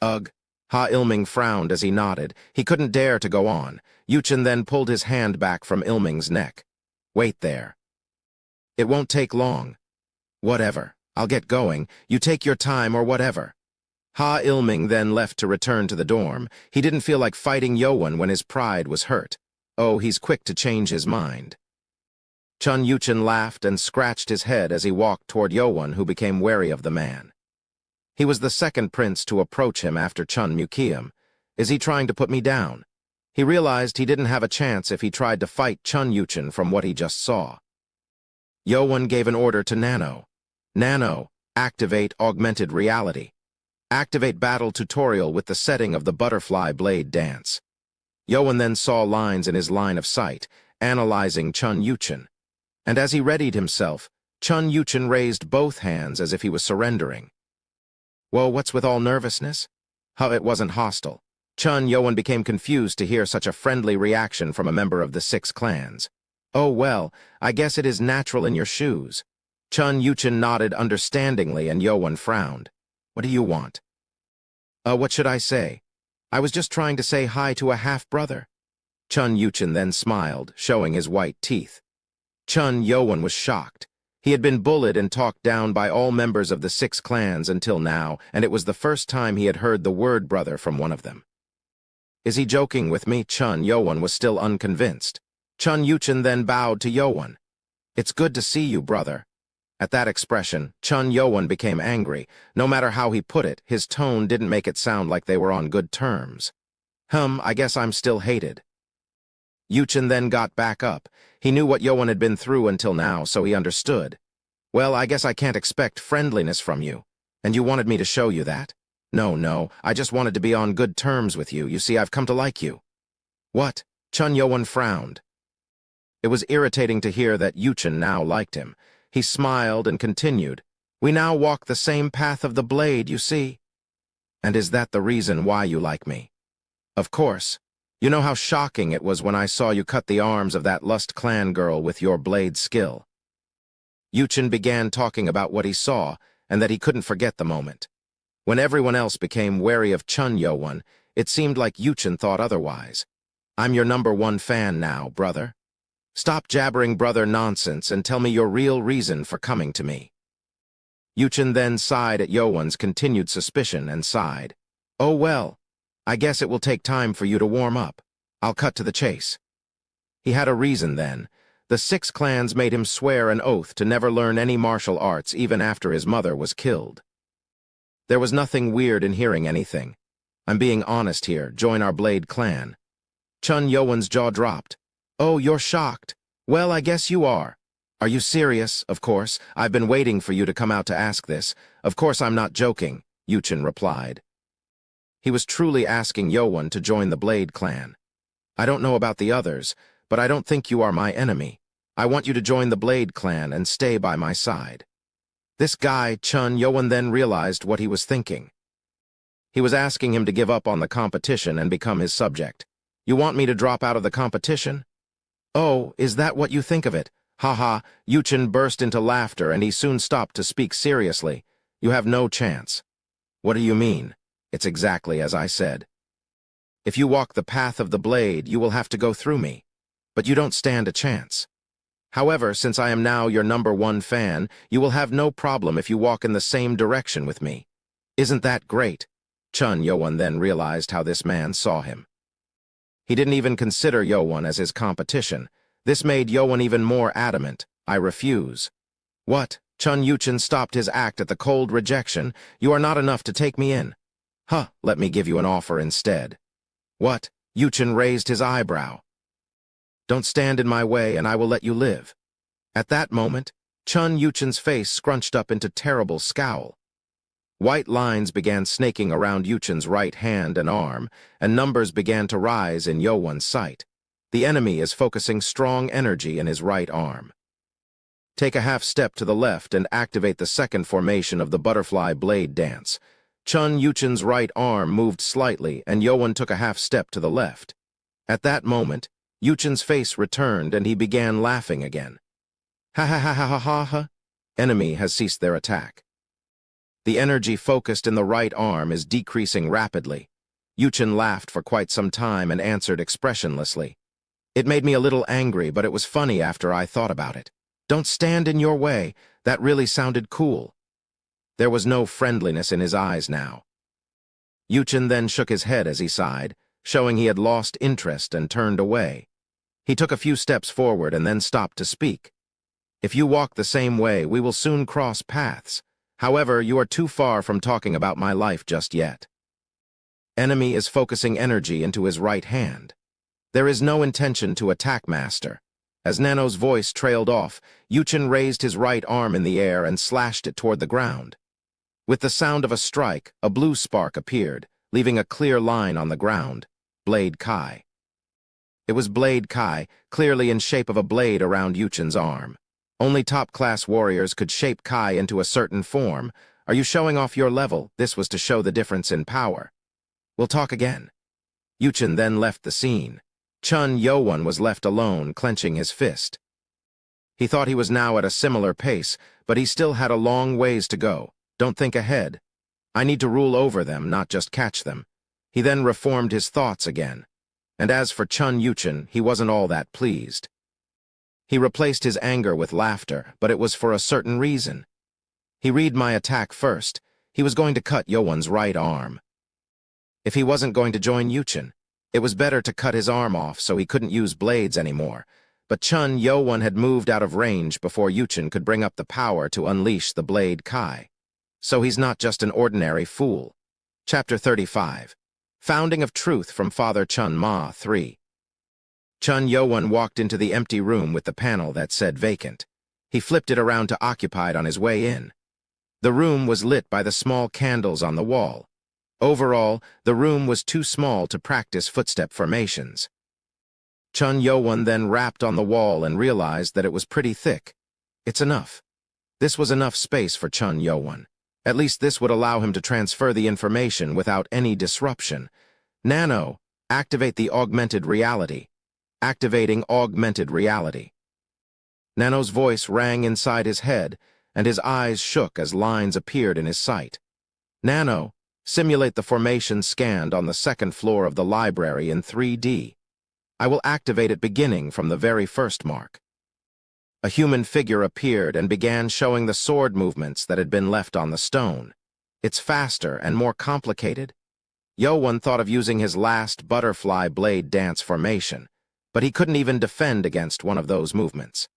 Ugh. Ha Ilming frowned as he nodded. He couldn't dare to go on. Yuchen then pulled his hand back from Ilming's neck. Wait there. It won't take long. Whatever. I'll get going. You take your time or whatever. Ha Ilming then left to return to the dorm. He didn't feel like fighting Yoan when his pride was hurt. Oh, he's quick to change his mind. Chun Yuchen laughed and scratched his head as he walked toward Yoan, who became wary of the man. He was the second prince to approach him after Chun Mukiam. Is he trying to put me down? He realized he didn't have a chance if he tried to fight Chun Yuchen from what he just saw. Yowen gave an order to Nano. Nano, activate augmented reality. Activate battle tutorial with the setting of the butterfly blade dance. Yowen then saw lines in his line of sight, analyzing Chun Yuchen. And as he readied himself, Chun Yuchen raised both hands as if he was surrendering. Whoa, what's with all nervousness? How it wasn't hostile. Chun Yowen became confused to hear such a friendly reaction from a member of the 6 clans. Oh well, I guess it is natural in your shoes. Chun Yuchen nodded understandingly and Yowen frowned. What do you want? What should I say? I was just trying to say hi to a half-brother. Chun Yuchen then smiled, showing his white teeth. Chun Yowen was shocked. He had been bullied and talked down by all members of the 6 clans until now, and it was the first time he had heard the word brother from one of them. Is he joking with me? Chun Yowen was still unconvinced. Chun Yuchen then bowed to Yowen. It's good to see you, brother. At that expression, Chun Yowen became angry. No matter how he put it, his tone didn't make it sound like they were on good terms. I guess I'm still hated. Yuchen then got back up. He knew what Yowen had been through until now, so he understood. Well, I guess I can't expect friendliness from you. And you wanted me to show you that? No, I just wanted to be on good terms with you. You see, I've come to like you. What? Chun Yowen frowned. It was irritating to hear that Yuchen now liked him. He smiled and continued. We now walk the same path of the blade, you see. And is that the reason why you like me? Of course. You know how shocking it was when I saw you cut the arms of that Lust clan girl with your blade skill. Yuchen began talking about what he saw, and that he couldn't forget the moment. When everyone else became wary of Chun Yowen, it seemed like Yuchen thought otherwise. I'm your #1 fan now, brother. Stop jabbering brother nonsense and tell me your real reason for coming to me. Yuchen then sighed at Yowen's continued suspicion and sighed. Oh well, I guess it will take time for you to warm up. I'll cut to the chase. He had a reason then. The 6 clans made him swear an oath to never learn any martial arts even after his mother was killed. There was nothing weird in hearing anything. I'm being honest here, join our Blade clan. Chun Yowen's jaw dropped. Oh, you're shocked. Well, I guess you are. Are you serious? Of course. I've been waiting for you to come out to ask this. Of course I'm not joking, Yuchen replied. He was truly asking Yowen to join the Blade clan. I don't know about the others, but I don't think you are my enemy. I want you to join the Blade clan and stay by my side. This guy, Chun Yowen, then realized what he was thinking. He was asking him to give up on the competition and become his subject. You want me to drop out of the competition? Oh, is that what you think of it? Ha. Yuchen burst into laughter and he soon stopped to speak seriously. You have no chance. What do you mean? It's exactly as I said. If you walk the path of the blade, you will have to go through me. But you don't stand a chance. However, since I am now your #1 fan, you will have no problem if you walk in the same direction with me. Isn't that great? Chun Yowen then realized how this man saw him. He didn't even consider Yowen as his competition. This made Yowen even more adamant. I refuse. What? Chun Yuchen stopped his act at the cold rejection. You are not enough to take me in. Let me give you an offer instead. What? Yuchen raised his eyebrow. Don't stand in my way and I will let you live. At that moment, Chun Yuchen's face scrunched up into terrible scowl. White lines began snaking around Yuchen's right hand and arm, and numbers began to rise in Yowen's sight. The enemy is focusing strong energy in his right arm. Take a half step to the left and activate the second formation of the butterfly blade dance. Chun Yuchen's right arm moved slightly, and Yowen took a half step to the left. At that moment, Yuchen's face returned and he began laughing again. Ha. Enemy has ceased their attack. The energy focused in the right arm is decreasing rapidly. Yuchen laughed for quite some time and answered expressionlessly. It made me a little angry, but it was funny after I thought about it. Don't stand in your way. That really sounded cool. There was no friendliness in his eyes now. Yuchen then shook his head as he sighed, showing he had lost interest and turned away. He took a few steps forward and then stopped to speak. If you walk the same way, we will soon cross paths. However, you are too far from talking about my life just yet. Enemy is focusing energy into his right hand. There is no intention to attack Master. As Nano's voice trailed off, Yuchen raised his right arm in the air and slashed it toward the ground. With the sound of a strike, a blue spark appeared, leaving a clear line on the ground. Blade Kai. It was Blade Kai, clearly in shape of a blade around Yuchen's arm. Only top-class warriors could shape Kai into a certain form. Are you showing off your level? This was to show the difference in power. We'll talk again. Yuchen then left the scene. Chun Yo-won was left alone, clenching his fist. He thought he was now at a similar pace, but he still had a long ways to go. Don't think ahead. I need to rule over them, not just catch them. He then reformed his thoughts again. And as for Chun Yuchen, he wasn't all that pleased. He replaced his anger with laughter, but it was for a certain reason. He read my attack first. He was going to cut Yo-won's right arm. If he wasn't going to join Yuchen, it was better to cut his arm off so he couldn't use blades anymore. But Chun Yo-won had moved out of range before Yuchen could bring up the power to unleash the Blade Kai. So he's not just an ordinary fool. Chapter 35. Founding of Truth from Father Chun Ma 3. Chun Yo-won walked into the empty room with the panel that said vacant. He flipped it around to occupied on his way in. The room was lit by the small candles on the wall. Overall, the room was too small to practice footstep formations. Chun Yo-won then rapped on the wall and realized that it was pretty thick. It's enough. This was enough space for Chun Yo-won. At least this would allow him to transfer the information without any disruption. Nano, activate the augmented reality. Activating augmented reality. Nano's voice rang inside his head, and his eyes shook as lines appeared in his sight. Nano, simulate the formation scanned on the second floor of the library in 3D. I will activate it beginning from the very first mark. A human figure appeared and began showing the sword movements that had been left on the stone. It's faster and more complicated. Yo-won thought of using his last butterfly blade dance formation, but he couldn't even defend against one of those movements.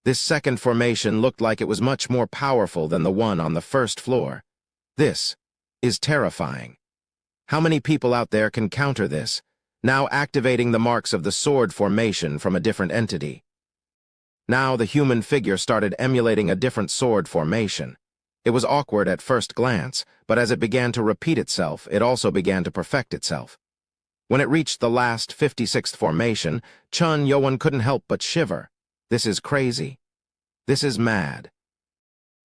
This second formation looked like it was much more powerful than the one on the first floor. This is terrifying. How many people out there can counter this, now activating the marks of the sword formation from a different entity? Now the human figure started emulating a different sword formation. It was awkward at first glance, but as it began to repeat itself, it also began to perfect itself. When it reached the last 56th formation, Chun Yo-won couldn't help but shiver. This is crazy. This is mad.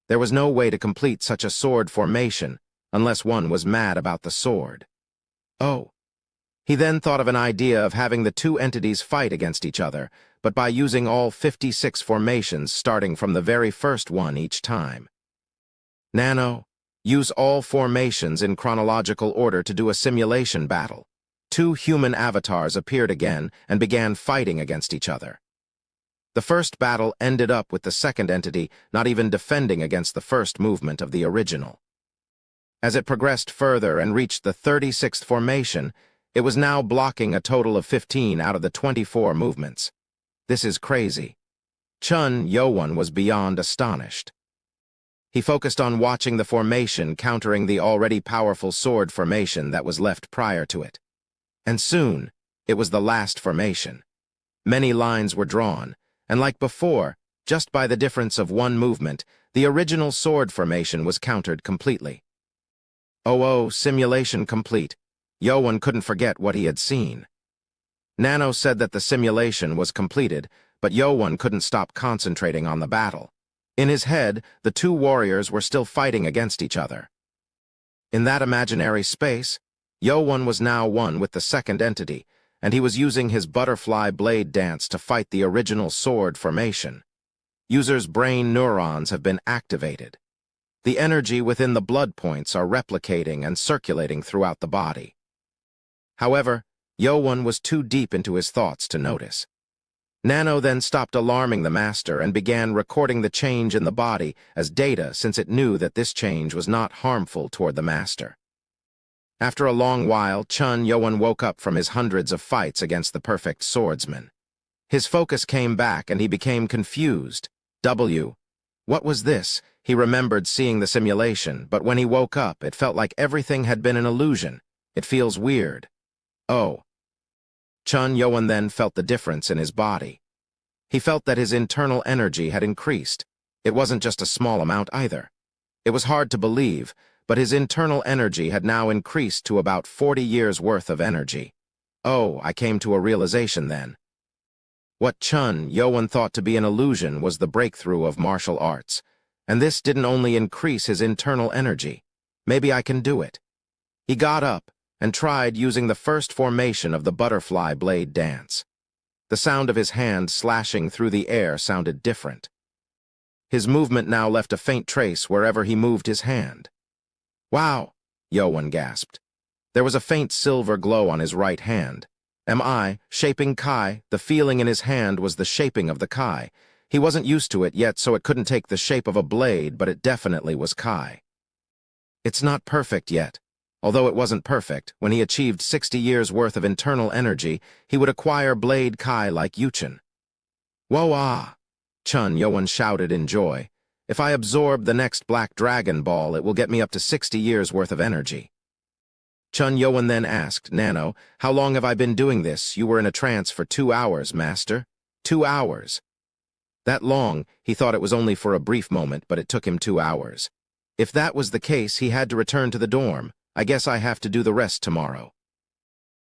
There was no way to complete such a sword formation unless one was mad about the sword. Oh. He then thought of an idea of having the two entities fight against each other, but by using all 56 formations starting from the very first one each time. Nano, use all formations in chronological order to do a simulation battle. Two human avatars appeared again and began fighting against each other. The first battle ended up with the second entity not even defending against the first movement of the original. As it progressed further and reached the 36th formation, it was now blocking a total of 15 out of the 24 movements. This is crazy. Chun Yo-won was beyond astonished. He focused on watching the formation countering the already powerful sword formation that was left prior to it. And soon, it was the last formation. Many lines were drawn, and like before, just by the difference of one movement, the original sword formation was countered completely. Oh, simulation complete. Yo-won couldn't forget what he had seen. Nano said that the simulation was completed, but Yo-won couldn't stop concentrating on the battle. In his head, the two warriors were still fighting against each other. In that imaginary space, Yo-won was now one with the second entity, and he was using his butterfly blade dance to fight the original sword formation. User's brain neurons have been activated. The energy within the blood points are replicating and circulating throughout the body. However, Yo-won was too deep into his thoughts to notice. Nano then stopped alarming the master and began recording the change in the body as data since it knew that this change was not harmful toward the master. After a long while, Chun Yo-won woke up from his hundreds of fights against the perfect swordsman. His focus came back and he became confused. What was this? He remembered seeing the simulation, but when he woke up, it felt like everything had been an illusion. It feels weird. Oh. Chun Yoan then felt the difference in his body. He felt that his internal energy had increased. It wasn't just a small amount either. It was hard to believe, but his internal energy had now increased to about 40 years' worth of energy. Oh, I came to a realization then. What Chun Yoan thought to be an illusion was the breakthrough of martial arts, and this didn't only increase his internal energy. Maybe I can do it. He got up and tried using the first formation of the butterfly blade dance. The sound of his hand slashing through the air sounded different. His movement now left a faint trace wherever he moved his hand. Wow, Yoan gasped. There was a faint silver glow on his right hand. Shaping Kai, the feeling in his hand was the shaping of the Kai. He wasn't used to it yet, so it couldn't take the shape of a blade, but it definitely was Kai. It's not perfect yet. Although it wasn't perfect, when he achieved 60 years' worth of internal energy, he would acquire Blade Kai like Yuchen. Whoa-ah! Chun Yoan shouted in joy. If I absorb the next Black Dragon Ball, it will get me up to 60 years' worth of energy. Chun Yoan then asked, Nano, how long have I been doing this? You were in a trance for 2 hours, master. 2 hours. That long, he thought it was only for a brief moment, but it took him 2 hours. If that was the case, he had to return to the dorm. I guess I have to do the rest tomorrow.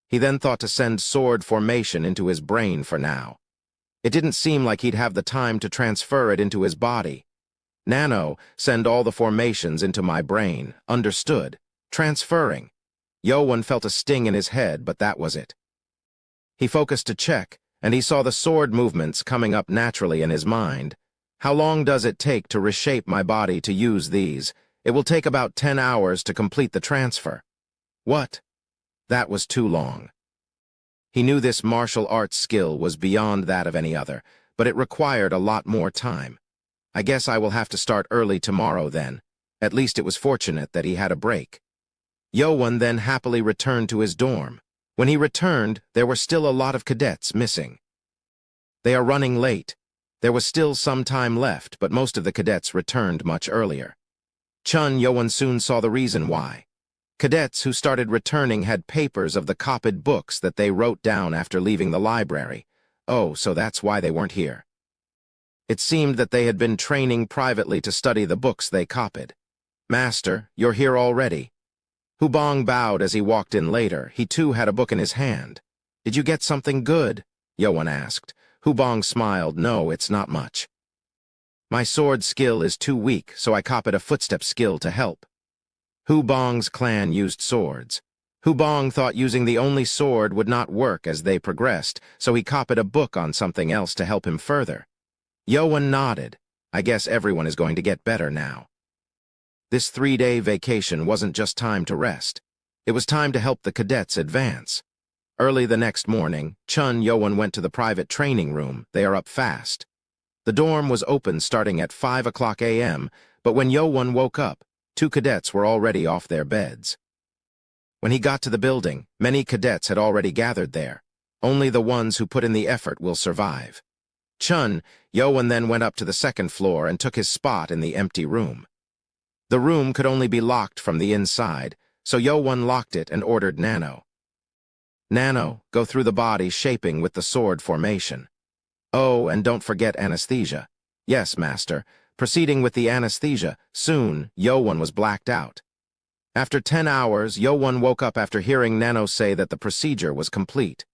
He then thought to send sword formation into his brain for now. It didn't seem like he'd have the time to transfer it into his body. Nano, send all the formations into my brain. Understood. Transferring. Yoan felt a sting in his head, but that was it. He focused to check, and he saw the sword movements coming up naturally in his mind. How long does it take to reshape my body to use these? It will take about 10 hours to complete the transfer. What? That was too long. He knew this martial arts skill was beyond that of any other, but it required a lot more time. I guess I will have to start early tomorrow then. At least it was fortunate that he had a break. Yoan then happily returned to his dorm. When he returned, there were still a lot of cadets missing. They are running late. There was still some time left, but most of the cadets returned much earlier. Chun Yoan soon saw the reason why. Cadets who started returning had papers of the copied books that they wrote down after leaving the library. Oh, so that's why they weren't here. It seemed that they had been training privately to study the books they copied. Master, you're here already. Hubong bowed as he walked in later. He too had a book in his hand. Did you get something good? Yoan asked. Hubong smiled. No, it's not much. My sword skill is too weak, so I copied a footstep skill to help. Hubong's clan used swords. Hubong thought using the only sword would not work as they progressed, so he copied a book on something else to help him further. Yoan nodded. I guess everyone is going to get better now. This 3-day vacation wasn't just time to rest. It was time to help the cadets advance. Early the next morning, Chun Yoan went to the private training room. They are up fast. The dorm was open starting at 5 a.m., but when Yoan woke up, 2 cadets were already off their beds. When he got to the building, many cadets had already gathered there. Only the ones who put in the effort will survive. Chun Yoan then went up to the 2nd floor and took his spot in the empty room. The room could only be locked from the inside, so Yoan locked it and ordered Nano. Nano, go through the body shaping with the sword formation. Oh, and don't forget anesthesia. Yes, master. Proceeding with the anesthesia, soon, Yoan was blacked out. After 10 hours, Yoan woke up after hearing Nano say that the procedure was complete.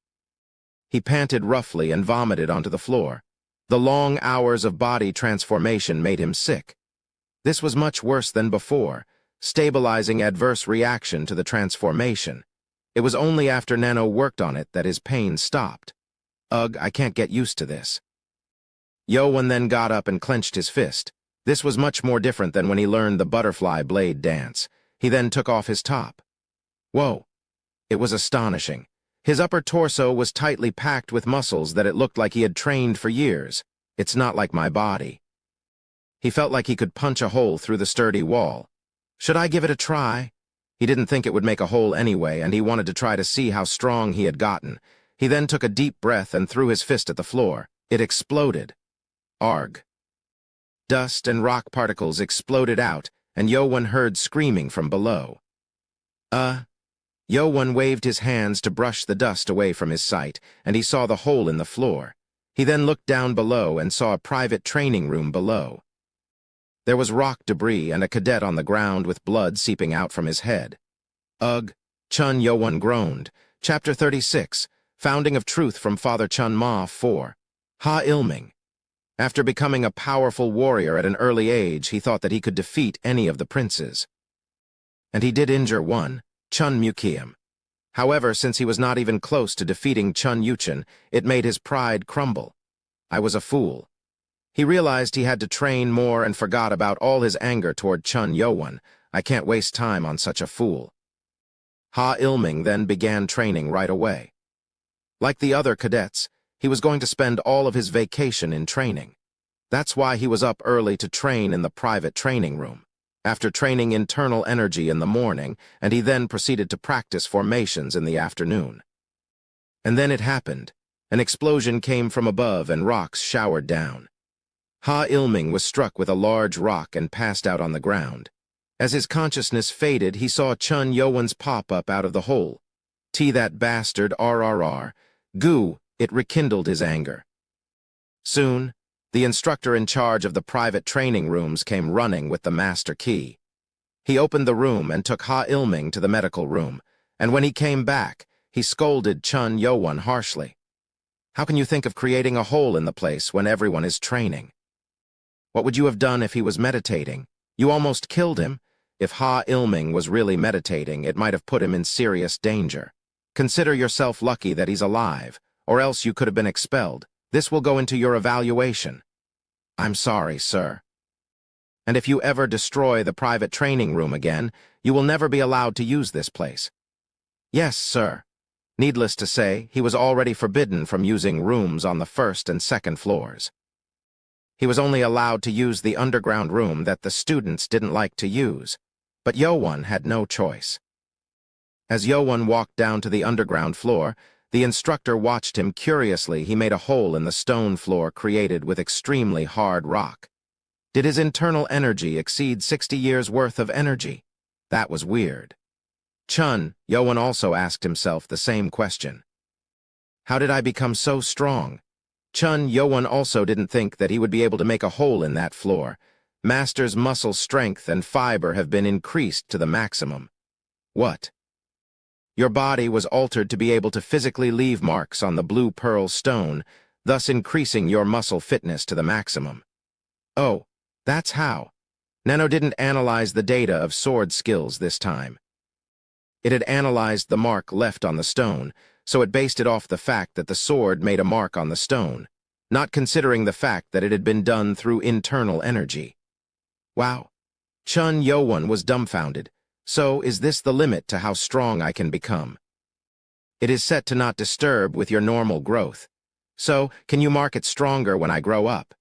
He panted roughly and vomited onto the floor. The long hours of body transformation made him sick. This was much worse than before, stabilizing adverse reaction to the transformation. It was only after Nano worked on it that his pain stopped. Ugh, I can't get used to this. Yoan then got up and clenched his fist. This was much more different than when he learned the butterfly blade dance. He then took off his top. Whoa! It was astonishing. His upper torso was tightly packed with muscles that it looked like he had trained for years. It's not like my body. He felt like he could punch a hole through the sturdy wall. Should I give it a try? He didn't think it would make a hole anyway, and he wanted to try to see how strong he had gotten. He then took a deep breath and threw his fist at the floor. It exploded. Arg. Dust and rock particles exploded out, and Yoan heard screaming from below. Yo-Won waved his hands to brush the dust away from his sight, and he saw the hole in the floor. He then looked down below and saw a private training room below. There was rock debris and a cadet on the ground with blood seeping out from his head. Ugh, Chun Yo-Won groaned. Chapter 36, Founding of Truth from Father Chun Ma 4. Ha Ilming. After becoming a powerful warrior at an early age, he thought that he could defeat any of the princes. And he did injure one, Chun Mukiam. However, since he was not even close to defeating Chun Yuchen, it made his pride crumble. I was a fool. He realized he had to train more and forgot about all his anger toward Chun Yo-Won. I can't waste time on such a fool. Ha Ilming then began training right away. Like the other cadets, he was going to spend all of his vacation in training. That's why he was up early to train in the private training room. After training internal energy in the morning, and he then proceeded to practice formations in the afternoon. And then it happened. An explosion came from above and rocks showered down. Ha Ilming was struck with a large rock and passed out on the ground. As his consciousness faded, he saw Chun Yo-Won's pop up out of the hole. That bastard, RRR. Goo, it rekindled his anger. Soon, the instructor in charge of the private training rooms came running with the master key. He opened the room and took Ha Ilming to the medical room, and when he came back, he scolded Chun Yo-Won harshly. How can you think of creating a hole in the place when everyone is training? What would you have done if he was meditating? You almost killed him. If Ha Ilming was really meditating, it might have put him in serious danger. Consider yourself lucky that he's alive, or else you could have been expelled. This will go into your evaluation. I'm sorry, sir. And if you ever destroy the private training room again, you will never be allowed to use this place. Yes, sir. Needless to say, he was already forbidden from using rooms on the first and second floors. He was only allowed to use the underground room that the students didn't like to use, but Yo-Won had no choice. As Yo-Won walked down to the underground floor, the instructor watched him curiously. He made a hole in the stone floor created with extremely hard rock. Did his internal energy exceed 60 years' worth of energy? That was weird. Yo-Won also asked himself the same question. How did I become so strong? Yo-Won also didn't think that he would be able to make a hole in that floor. Master's muscle strength and fiber have been increased to the maximum. What? Your body was altered to be able to physically leave marks on the blue pearl stone, thus increasing your muscle fitness to the maximum. Oh, that's how. Nano didn't analyze the data of sword skills this time. It had analyzed the mark left on the stone, so it based it off the fact that the sword made a mark on the stone, not considering the fact that it had been done through internal energy. Wow. Chun Yo-Won was dumbfounded. So, is this the limit to how strong I can become? It is set to not disturb with your normal growth. So, can you mark it stronger when I grow up?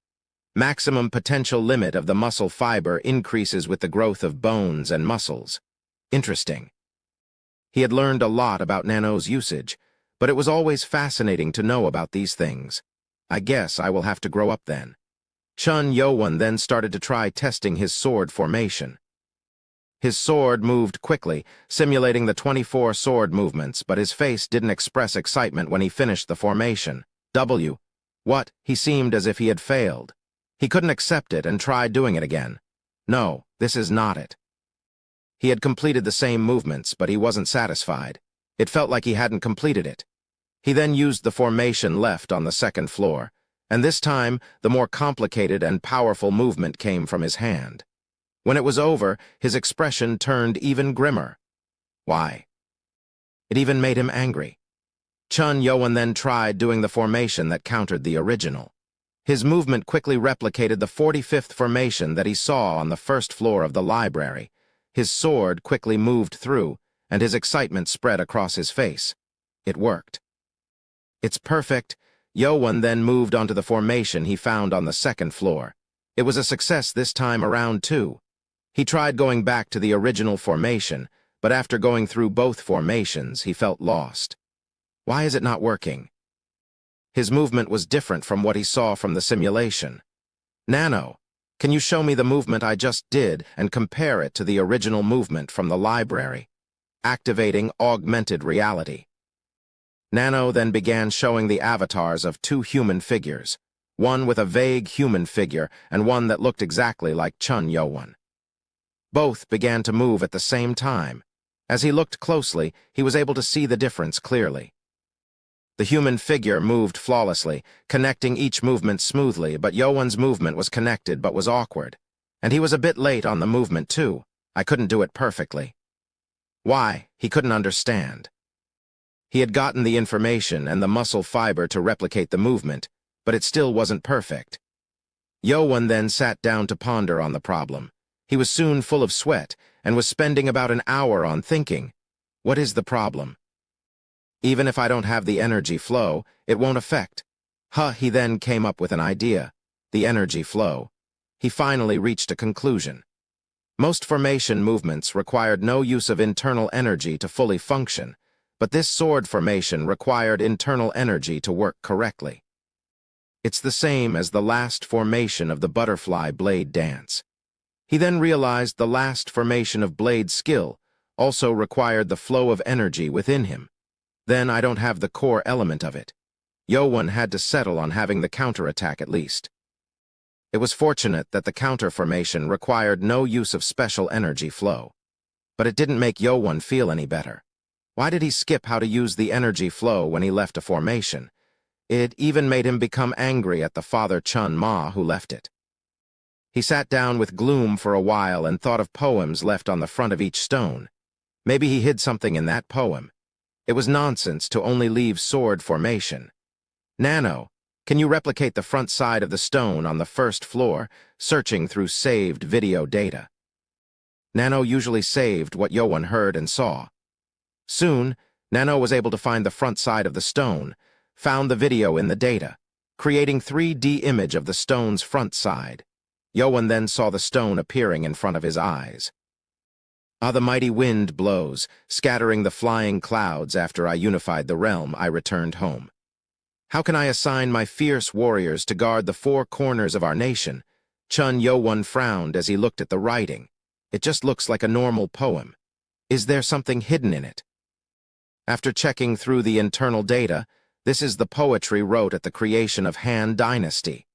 Maximum potential limit of the muscle fiber increases with the growth of bones and muscles. Interesting. He had learned a lot about Nano's usage, but it was always fascinating to know about these things. I guess I will have to grow up then. Chun Yo-Won then started to try testing his sword formation. His sword moved quickly, simulating the 24 sword movements, but his face didn't express excitement when he finished the formation. What? He seemed as if he had failed. He couldn't accept it and tried doing it again. No, this is not it. He had completed the same movements, but he wasn't satisfied. It felt like he hadn't completed it. He then used the formation left on the second floor, and this time the more complicated and powerful movement came from his hand. When it was over, his expression turned even grimmer. Why? It even made him angry. Chun Yo-Won then tried doing the formation that countered the original. His movement quickly replicated the 45th formation that he saw on the first floor of the library. His sword quickly moved through, and his excitement spread across his face. It worked. It's perfect. Yo-Won then moved onto the formation he found on the second floor. It was a success this time around, too. He tried going back to the original formation, but after going through both formations, he felt lost. Why is it not working? His movement was different from what he saw from the simulation. Nano, can you show me the movement I just did and compare it to the original movement from the library? activating augmented reality. Nano then began showing the avatars of two human figures, one with a vague human figure and one that looked exactly like Chun Yo-won. Both began to move at the same time. As he looked closely, he was able to see the difference clearly. The human figure moved flawlessly, connecting each movement smoothly, but Yo-won's movement was connected but was awkward. And he was a bit late on the movement too. I couldn't do it perfectly. Why? He couldn't understand. He had gotten the information and the muscle fiber to replicate the movement, but it still wasn't perfect. Yo-won then sat down to ponder on the problem. He was soon full of sweat and was spending about an hour on thinking, what is the problem? Even if I don't have the energy flow, it won't affect. He then came up with an idea, the energy flow. He finally reached a conclusion. Most formation movements required no use of internal energy to fully function, but this sword formation required internal energy to work correctly. It's the same as the last formation of the butterfly blade dance. He then realized the last formation of blade skill also required the flow of energy within him. Then I don't have the core element of it. Yo-won had to settle on having the counterattack at least. It was fortunate that the counter formation required no use of special energy flow. But it didn't make Yo-won feel any better. Why did he skip how to use the energy flow when he left a formation? It even made him become angry at the father Chun Ma who left it. He sat down with gloom for a while and thought of poems left on the front of each stone. Maybe he hid something in that poem. It was nonsense to only leave sword formation. Nano, can you replicate the front side of the stone on the first floor, searching through saved video data? Nano usually saved what Yo-won heard and saw. Soon, Nano was able to find the front side of the stone, found the video in the data, creating 3D image of the stone's front side. Yo-won then saw the stone appearing in front of his eyes. The mighty wind blows, scattering the flying clouds. After I unified the realm, I returned home. How can I assign my fierce warriors to guard the four corners of our nation? Chun Yo-won frowned as he looked at the writing. It just looks like a normal poem. Is there something hidden in it? After checking through the internal data, this is the poetry wrote at the creation of Han Dynasty.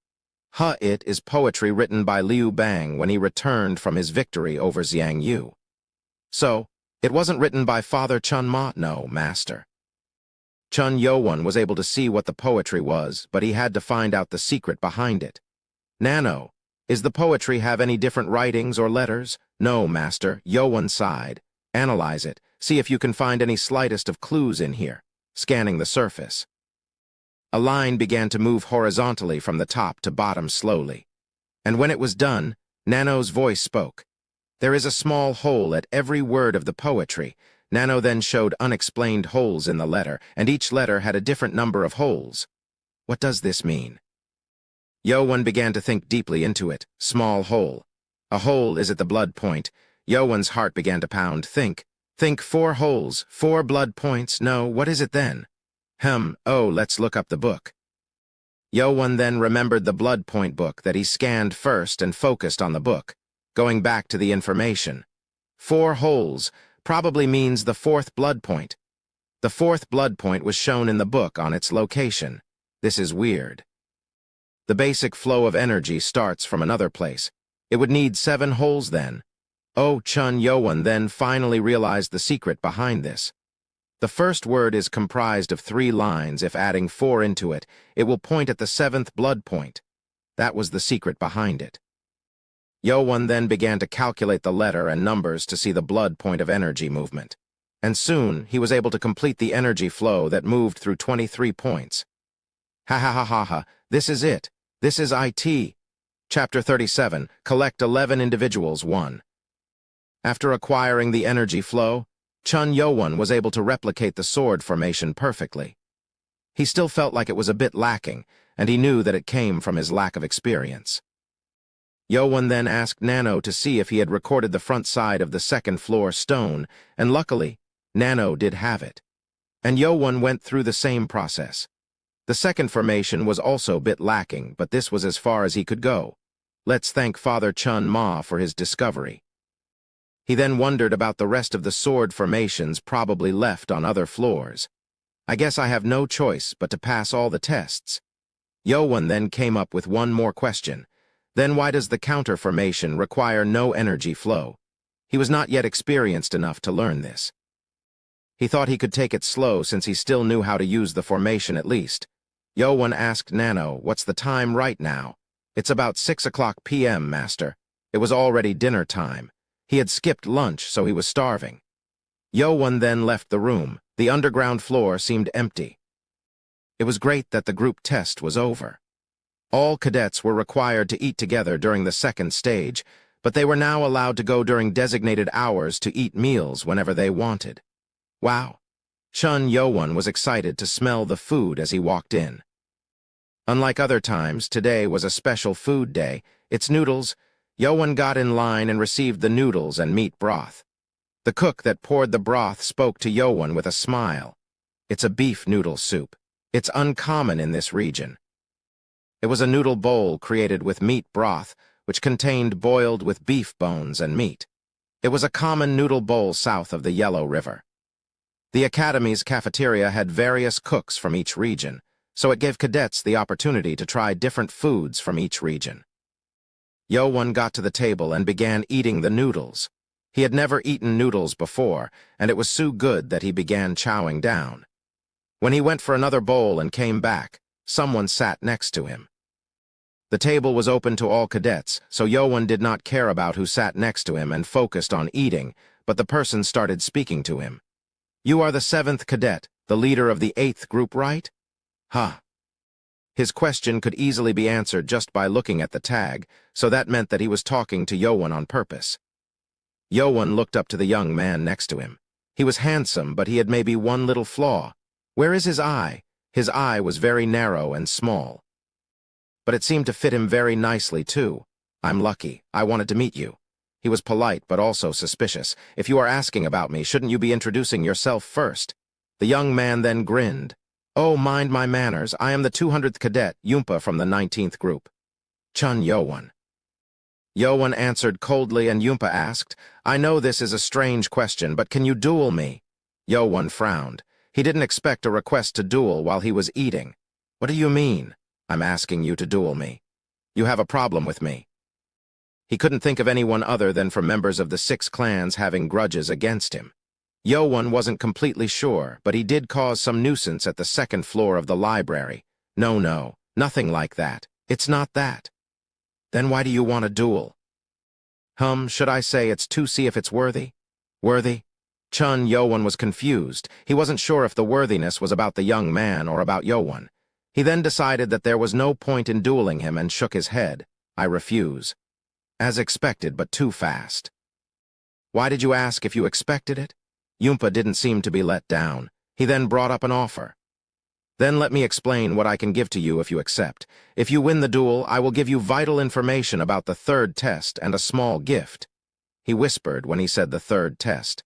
It is poetry written by Liu Bang when he returned from his victory over Xiang Yu. So, it wasn't written by Father Chun Ma? No, Master. Chun Yo-won was able to see what the poetry was, but he had to find out the secret behind it. Nano, is the poetry have any different writings or letters? No, Master. Yo-won sighed. Analyze it. See if you can find any slightest of clues in here. Scanning the surface. A line began to move horizontally from the top to bottom slowly. And when it was done, Nano's voice spoke. There is a small hole at every word of the poetry. Nano then showed unexplained holes in the letter, and each letter had a different number of holes. What does this mean? Yo-won began to think deeply into it. Small hole. A hole is at the blood point. Yo-won's heart began to pound. Think 4 holes, 4 blood points. No, what is it then? Let's look up the book. Yo-won then remembered the blood point book that he scanned first and focused on the book, going back to the information. 4 holes probably means the 4th blood point. The 4th blood point was shown in the book on its location. This is weird. The basic flow of energy starts from another place. It would need 7 holes then. Chun Yo-won then finally realized the secret behind this. The first word is comprised of 3 lines. If adding 4 into it, it will point at the 7th blood point. That was the secret behind it. Yo-won then began to calculate the letter and numbers to see the blood point of energy movement. And soon, he was able to complete the energy flow that moved through 23 points. This is it. This is IT. Chapter 37, Collect 11 Individuals 1. After acquiring the energy flow, Chun Yo-won was able to replicate the sword formation perfectly. He still felt like it was a bit lacking, and he knew that it came from his lack of experience. Yo-won then asked Nano to see if he had recorded the front side of the 2nd floor stone, and luckily, Nano did have it. And Yo-won went through the same process. The 2nd formation was also a bit lacking, but this was as far as he could go. Let's thank Father Chun Ma for his discovery. He then wondered about the rest of the sword formations probably left on other floors. I guess I have no choice but to pass all the tests. Yowon then came up with one more question. Then why does the counter formation require no energy flow? He was not yet experienced enough to learn this. He thought he could take it slow since he still knew how to use the formation at least. Yowon asked Nano, "What's the time right now?" "It's about 6 p.m., Master." It was already dinner time. He had skipped lunch, so he was starving. Yowon then left the room. The underground floor seemed empty. It was great that the group test was over. All cadets were required to eat together during the second stage, but they were now allowed to go during designated hours to eat meals whenever they wanted. Wow! Chun Yowon was excited to smell the food as he walked in. Unlike other times, today was a special food day. It's noodles. Yowon got in line and received the noodles and meat broth. The cook that poured the broth spoke to Yowon with a smile. "It's a beef noodle soup. It's uncommon in this region." It was a noodle bowl created with meat broth, which contained boiled with beef bones and meat. It was a common noodle bowl south of the Yellow River. The Academy's cafeteria had various cooks from each region, so it gave cadets the opportunity to try different foods from each region. Yowon got to the table and began eating the noodles. He had never eaten noodles before, and it was so good that he began chowing down. When he went for another bowl and came back, someone sat next to him. The table was open to all cadets, so Yowon did not care about who sat next to him and focused on eating, but the person started speaking to him. "You are the 7th cadet, the leader of the 8th group, right?" "Huh." His question could easily be answered just by looking at the tag, so that meant that he was talking to Yowon on purpose. Yowon looked up to the young man next to him. He was handsome, but he had maybe one little flaw. Where is his eye? His eye was very narrow and small. But it seemed to fit him very nicely, too. "I'm lucky. I wanted to meet you." He was polite, but also suspicious. "If you are asking about me, shouldn't you be introducing yourself first?" The young man then grinned. "Oh, mind my manners. I am the 200th cadet, Yumpa from the 19th group." "Chun Yowon." Yowon answered coldly, and Yumpa asked, "I know this is a strange question, but can you duel me?" Yowon frowned. He didn't expect a request to duel while he was eating. "What do you mean? I'm asking you to duel me. You have a problem with me." He couldn't think of anyone other than for members of the 6 clans having grudges against him. Yowon wasn't completely sure, but he did cause some nuisance at the 2nd floor of the library. No, nothing like that. It's not that." "Then why do you want a duel?" Should I say it's to see if it's worthy?" "Worthy?" Chun Yowon was confused. He wasn't sure if the worthiness was about the young man or about Yowon. He then decided that there was no point in dueling him and shook his head. "I refuse." As expected, but too fast. "Why did you ask if you expected it?" Yumpa didn't seem to be let down. He then brought up an offer. "Then let me explain what I can give to you if you accept. If you win the duel, I will give you vital information about the 3rd test and a small gift." He whispered when he said the 3rd test.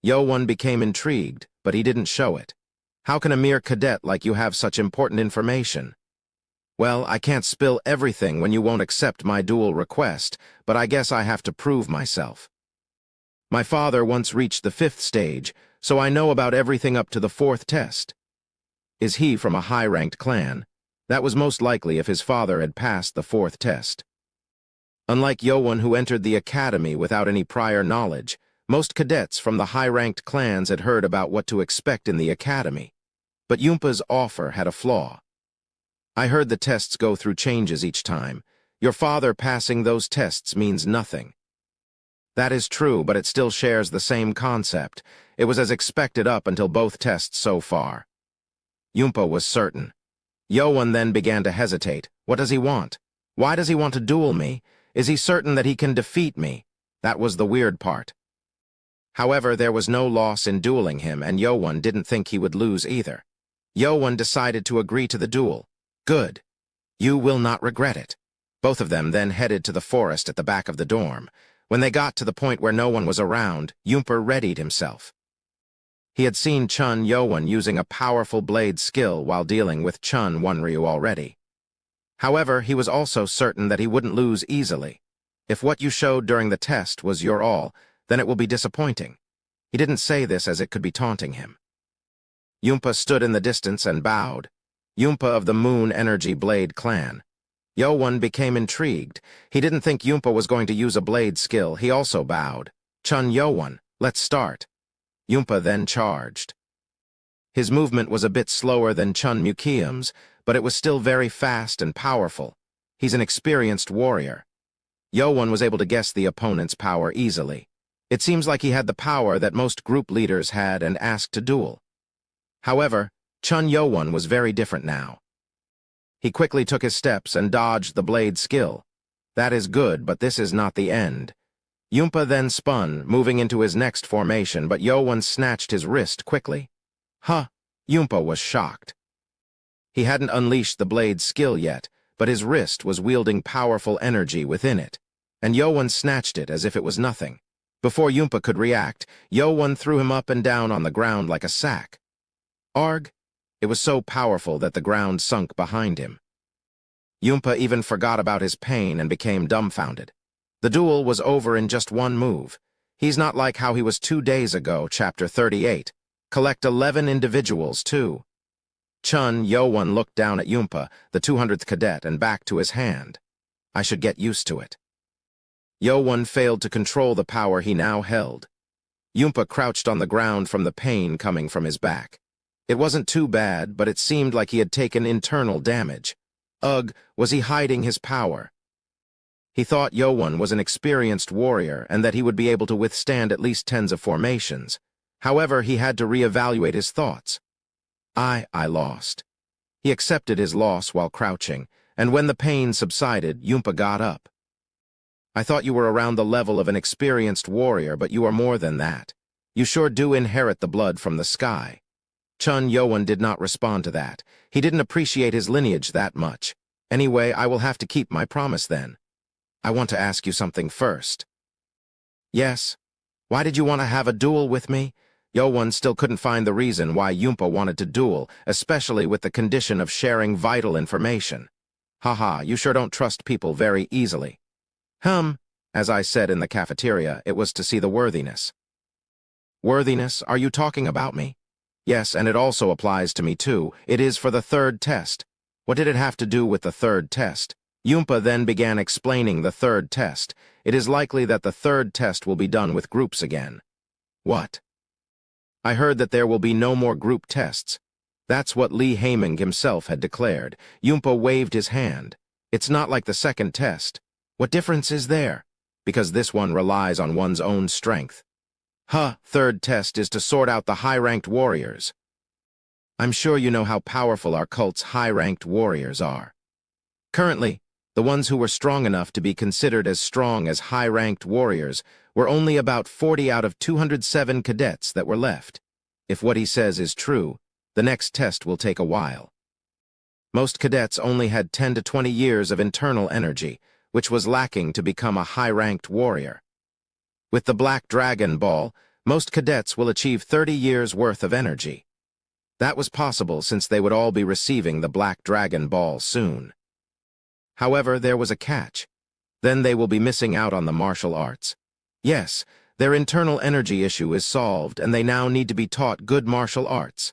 Yowon became intrigued, but he didn't show it. "How can a mere cadet like you have such important information?" "Well, I can't spill everything when you won't accept my duel request, but I guess I have to prove myself. My father once reached the 5th stage, so I know about everything up to the 4th test." Is he from a high-ranked clan? That was most likely if his father had passed the 4th test. Unlike Yowon, who entered the academy without any prior knowledge, most cadets from the high-ranked clans had heard about what to expect in the academy. But Yumpa's offer had a flaw. "I heard the tests go through changes each time. Your father passing those tests means nothing." "That is true, but it still shares the same concept. It was as expected up until both tests so far." Yumpa was certain. Yowon then began to hesitate. What does he want? Why does he want to duel me? Is he certain that he can defeat me? That was the weird part. However, there was no loss in dueling him, and Yowon didn't think he would lose either. Yowon decided to agree to the duel. "Good. You will not regret it." Both of them then headed to the forest at the back of the dorm. When they got to the point where no one was around, Yumpa readied himself. He had seen Chun Yowon using a powerful blade skill while dealing with Chun Wonryu already. However, he was also certain that he wouldn't lose easily. If what you showed during the test was your all, then it will be disappointing. He didn't say this as it could be taunting him. Yumpa stood in the distance and bowed. Yumpa of the Moon Energy Blade clan. Yowon became intrigued. He didn't think Yumpa was going to use a blade skill. He also bowed. Chun Yowon, let's start. Yumpa then charged. His movement was a bit slower than Chun Mukium's, but it was still very fast and powerful. He's an experienced warrior. Yowon was able to guess the opponent's power easily. It seems like he had the power that most group leaders had and asked to duel. However, Chun Yowon was very different now. He quickly took his steps and dodged the blade skill. That is good, but this is not the end. Yumpa then spun, moving into his next formation, but Yowon snatched his wrist quickly. Huh! Yumpa was shocked. He hadn't unleashed the blade skill yet, but his wrist was wielding powerful energy within it, and Yowon snatched it as if it was nothing. Before Yumpa could react, Yowon threw him up and down on the ground like a sack. Arg! It was so powerful that the ground sunk behind him. Yumpa even forgot about his pain and became dumbfounded. The duel was over in just one move. He's not like how he was 2 days ago, Chapter 38. Collect 11 individuals, too. Chun Yowon looked down at Yumpa, the 200th cadet, and back to his hand. I should get used to it. Yowon failed to control the power he now held. Yumpa crouched on the ground from the pain coming from his back. It wasn't too bad, but it seemed like he had taken internal damage. Ugh, was he hiding his power? He thought Yowon was an experienced warrior and that he would be able to withstand at least tens of formations. However, he had to reevaluate his thoughts. I lost. He accepted his loss while crouching, and when the pain subsided, Yumpa got up. I thought you were around the level of an experienced warrior, but you are more than that. You sure do inherit the blood from the sky. Chun Yowon did not respond to that. He didn't appreciate his lineage that much. Anyway, I will have to keep my promise then. I want to ask you something first. Yes? Why did you want to have a duel with me? Yowon still couldn't find the reason why Yumpa wanted to duel, especially with the condition of sharing vital information. Haha, you sure don't trust people very easily. As I said in the cafeteria, it was to see the worthiness. Worthiness? Are you talking about me? Yes, and it also applies to me too. It is for the third test. What did it have to do with the third test? Yumpa then began explaining the third test. It is likely that the third test will be done with groups again. What? I heard that there will be no more group tests. That's what Lee Haeming himself had declared. Yumpa waved his hand. It's not like the second test. What difference is there? Because this one relies on one's own strength. Third test is to sort out the high-ranked warriors. I'm sure you know how powerful our cult's high-ranked warriors are. Currently, the ones who were strong enough to be considered as strong as high-ranked warriors were only about 40 out of 207 cadets that were left. If what he says is true, the next test will take a while. Most cadets only had 10 to 20 years of internal energy, which was lacking to become a high-ranked warrior. With the Black Dragon Ball, most cadets will achieve 30 years' worth of energy. That was possible since they would all be receiving the Black Dragon Ball soon. However, there was a catch. Then they will be missing out on the martial arts. Yes, their internal energy issue is solved, and they now need to be taught good martial arts.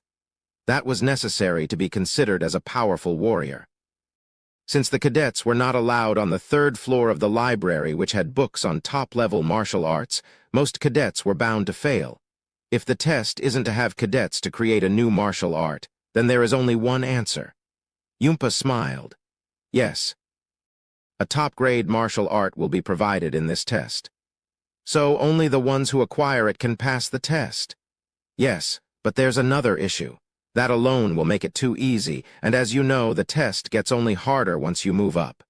That was necessary to be considered as a powerful warrior. Since the cadets were not allowed on the 3rd floor of the library, which had books on top-level martial arts, most cadets were bound to fail. If the test isn't to have cadets to create a new martial art, then there is only one answer. Yumpa smiled. Yes. A top-grade martial art will be provided in this test. So only the ones who acquire it can pass the test. Yes, but there's another issue. That alone will make it too easy, and as you know, the test gets only harder once you move up.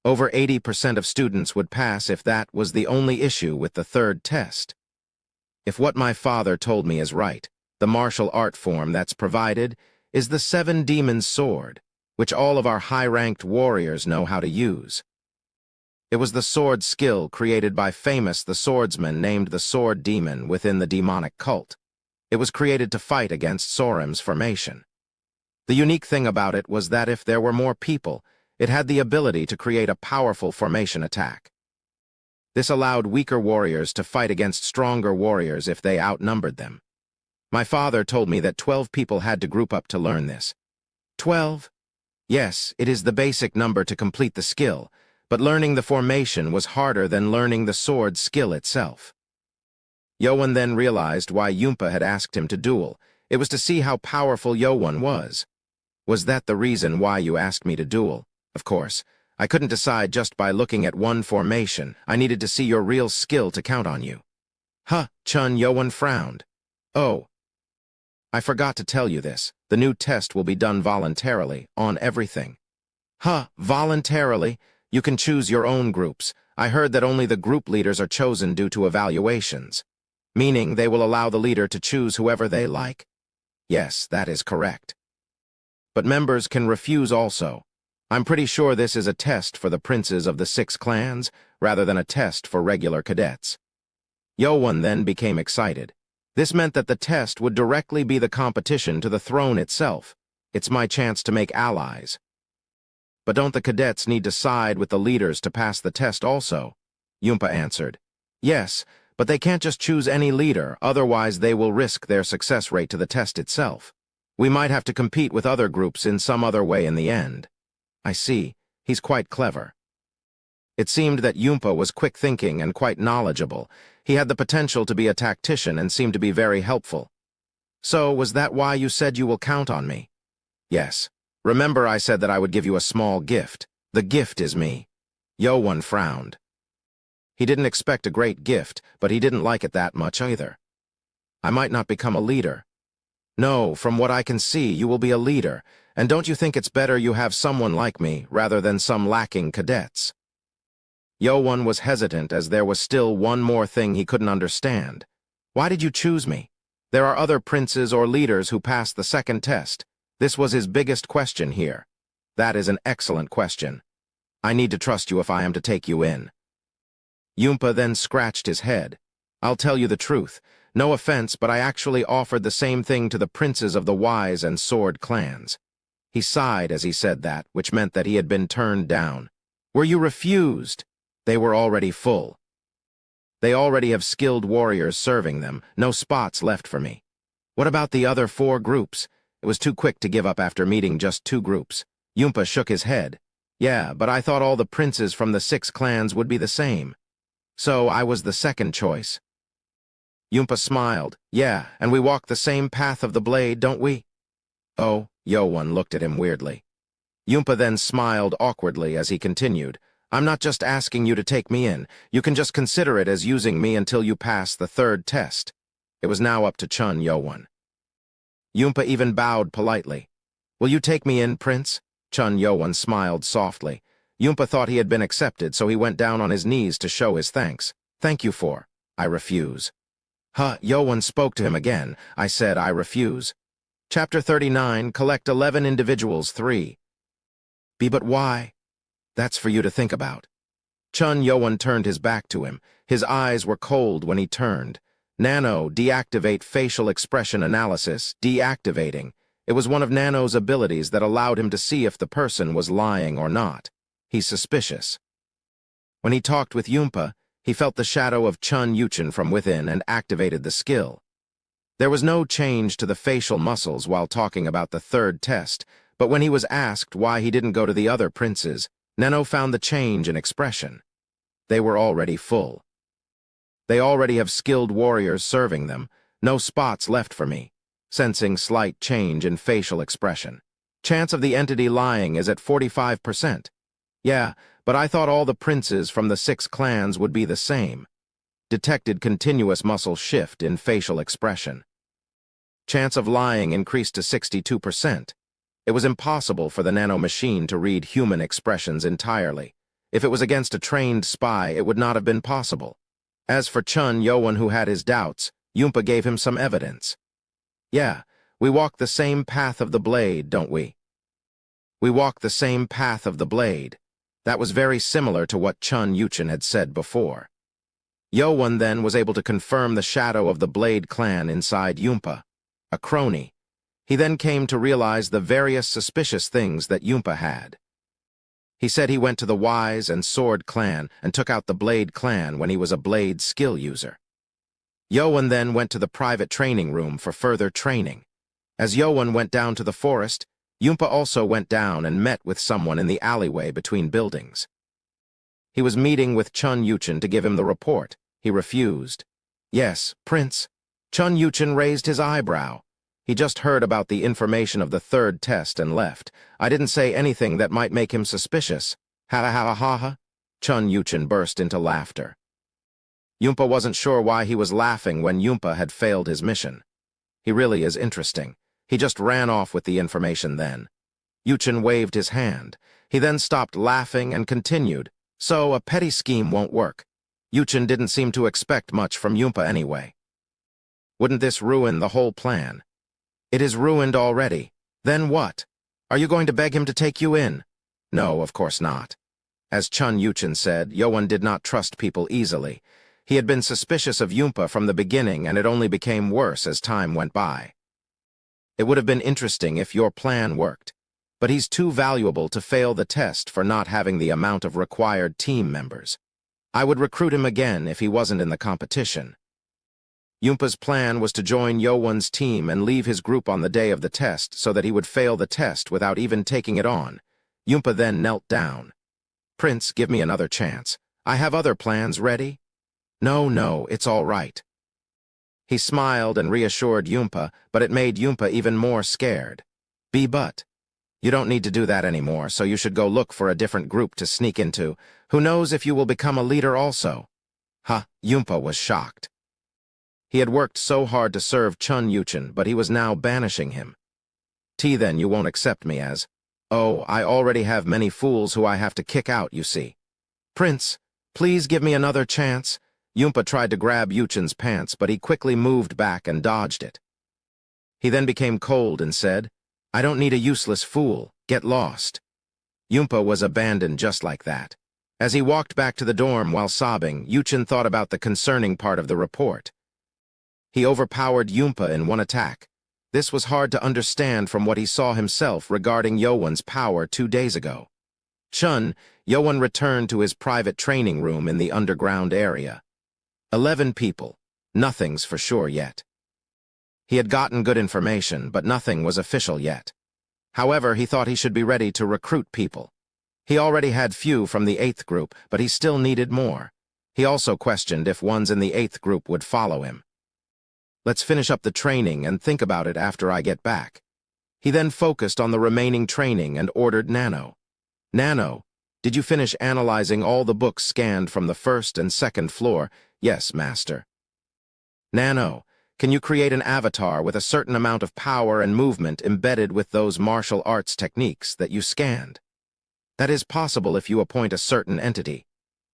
Over 80% of students would pass if that was the only issue with the third test. If what my father told me is right, the martial art form that's provided is the 7 Demons Sword, which all of our high-ranked warriors know how to use. It was the sword skill created by Famous the swordsman named the Sword Demon within the demonic cult. It was created to fight against Sorim's formation. The unique thing about it was that if there were more people, it had the ability to create a powerful formation attack. This allowed weaker warriors to fight against stronger warriors if they outnumbered them. My father told me that 12 people had to group up to learn this. 12? Yes, it is the basic number to complete the skill, but learning the formation was harder than learning the sword skill itself. Yowan then realized why Yumpa had asked him to duel. It was to see how powerful Yowan was. Was that the reason why you asked me to duel? Of course. I couldn't decide just by looking at one formation. I needed to see your real skill to count on you. Huh, Chun. Yowan frowned. Oh. I forgot to tell you this. The new test will be done voluntarily, on everything. Huh, voluntarily? You can choose your own groups. I heard that only the group leaders are chosen due to evaluations. Meaning they will allow the leader to choose whoever they like? Yes, that is correct. But members can refuse also. I'm pretty sure this is a test for the princes of the 6 clans, rather than a test for regular cadets. Yowan then became excited. This meant that the test would directly be the competition to the throne itself. It's my chance to make allies. But don't the cadets need to side with the leaders to pass the test also? Yumpa answered. Yes, but they can't just choose any leader, otherwise they will risk their success rate to the test itself. We might have to compete with other groups in some other way in the end. I see. He's quite clever. It seemed that Yumpa was quick-thinking and quite knowledgeable. He had the potential to be a tactician and seemed to be very helpful. So, was that why you said you will count on me? Yes. Remember I said that I would give you a small gift. The gift is me. Yowan frowned. He didn't expect a great gift, but he didn't like it that much either. I might not become a leader. No, from what I can see, you will be a leader, and don't you think it's better you have someone like me rather than some lacking cadets? Yowan was hesitant as there was still one more thing he couldn't understand. Why did you choose me? There are other princes or leaders who passed the second test. This was his biggest question here. That is an excellent question. I need to trust you if I am to take you in. Yumpa then scratched his head. I'll tell you the truth. No offense, but I actually offered the same thing to the princes of the Wise and Sword clans. He sighed as he said that, which meant that he had been turned down. Were you refused? They were already full. They already have skilled warriors serving them, no spots left for me. What about the other 4 groups? It was too quick to give up after meeting just 2 groups. Yumpa shook his head. Yeah, but I thought all the princes from the 6 clans would be the same. So I was the second choice. Yumpa smiled. Yeah, and we walk the same path of the blade, don't we? Oh, Yowan looked at him weirdly. Yumpa then smiled awkwardly as he continued. I'm not just asking you to take me in. You can just consider it as using me until you pass the 3rd test. It was now up to Chun Yowan. Yumpa even bowed politely. Will you take me in, Prince? Chun Yowan smiled softly. Yumpa thought he had been accepted, so he went down on his knees to show his thanks. Thank you for. I refuse. Huh, Yowan spoke to him again. I said I refuse. Chapter 39, Collect 11 Individuals 3. But why? That's for you to think about. Chun Yowan turned his back to him. His eyes were cold when he turned. Nano, deactivate facial expression analysis, deactivating. It was one of Nano's abilities that allowed him to see if the person was lying or not. He's suspicious. When he talked with Yumpa, he felt the shadow of Chun Yuchen from within and activated the skill. There was no change to the facial muscles while talking about the 3rd test, but when he was asked why he didn't go to the other princes, Nano found the change in expression. They were already full. They already have skilled warriors serving them, no spots left for me, sensing slight change in facial expression. Chance of the entity lying is at 45%. Yeah, but I thought all the princes from the 6 clans would be the same. Detected continuous muscle shift in facial expression. Chance of lying increased to 62%. It was impossible for the nano machine to read human expressions entirely. If it was against a trained spy, it would not have been possible. As for Chun Yowan, who had his doubts, Yumpa gave him some evidence. Yeah, we walk the same path of the blade, don't we? We walk the same path of the blade. That was very similar to what Chun Yuchen had said before. Yowan then was able to confirm the shadow of the Blade clan inside Yumpa, a crony. He then came to realize the various suspicious things that Yumpa had. He said he went to the Wise and Sword clan and took out the Blade clan when he was a blade skill user. Yoan then went to the private training room for further training. As Yoan went down to the forest, Yumpa also went down and met with someone in the alleyway between buildings. He was meeting with Chun Yuchen to give him the report. He refused. Yes, Prince. Chun Yuchen raised his eyebrow. He just heard about the information of the third test and left. I didn't say anything that might make him suspicious. Ha ha ha ha ha. Chun Yuchen burst into laughter. Yumpa wasn't sure why he was laughing when Yumpa had failed his mission. He really is interesting. He just ran off with the information then. Yuchen waved his hand. He then stopped laughing and continued. So a petty scheme won't work. Yuchen didn't seem to expect much from Yumpa anyway. Wouldn't this ruin the whole plan? It is ruined already. Then what? Are you going to beg him to take you in? No, of course not. As Chun Yuchen said, Yoan did not trust people easily. He had been suspicious of Yumpa from the beginning, and it only became worse as time went by. It would have been interesting if your plan worked, but he's too valuable to fail the test for not having the amount of required team members. I would recruit him again if he wasn't in the competition. Yumpa's plan was to join Yoan's team and leave his group on the day of the test so that he would fail the test without even taking it on. Yumpa then knelt down. Prince, give me another chance. I have other plans ready. No, it's all right. He smiled and reassured Yumpa, but it made Yumpa even more scared. But you don't need to do that anymore, so you should go look for a different group to sneak into. Who knows if you will become a leader also? Yumpa was shocked. He had worked so hard to serve Chun Yuchen, but he was now banishing him. Then you won't accept me as... Oh, I already have many fools who I have to kick out, you see. Prince, please give me another chance. Yumpa tried to grab Yuchen's pants, but he quickly moved back and dodged it. He then became cold and said, I don't need a useless fool. Get lost. Yumpa was abandoned just like that. As he walked back to the dorm while sobbing, Yuchen thought about the concerning part of the report. He overpowered Yumpa in one attack. This was hard to understand from what he saw himself regarding Yoan's power 2 days ago. Yoan returned to his private training room in the underground area. 11 people. Nothing's for sure yet. He had gotten good information, but nothing was official yet. However, he thought he should be ready to recruit people. He already had few from the 8th group, but he still needed more. He also questioned if ones in the 8th group would follow him. Let's finish up the training and think about it after I get back. He then focused on the remaining training and ordered Nano. Nano, did you finish analyzing all the books scanned from the 1st and 2nd floor? Yes, Master. Nano, can you create an avatar with a certain amount of power and movement embedded with those martial arts techniques that you scanned? That is possible if you appoint a certain entity.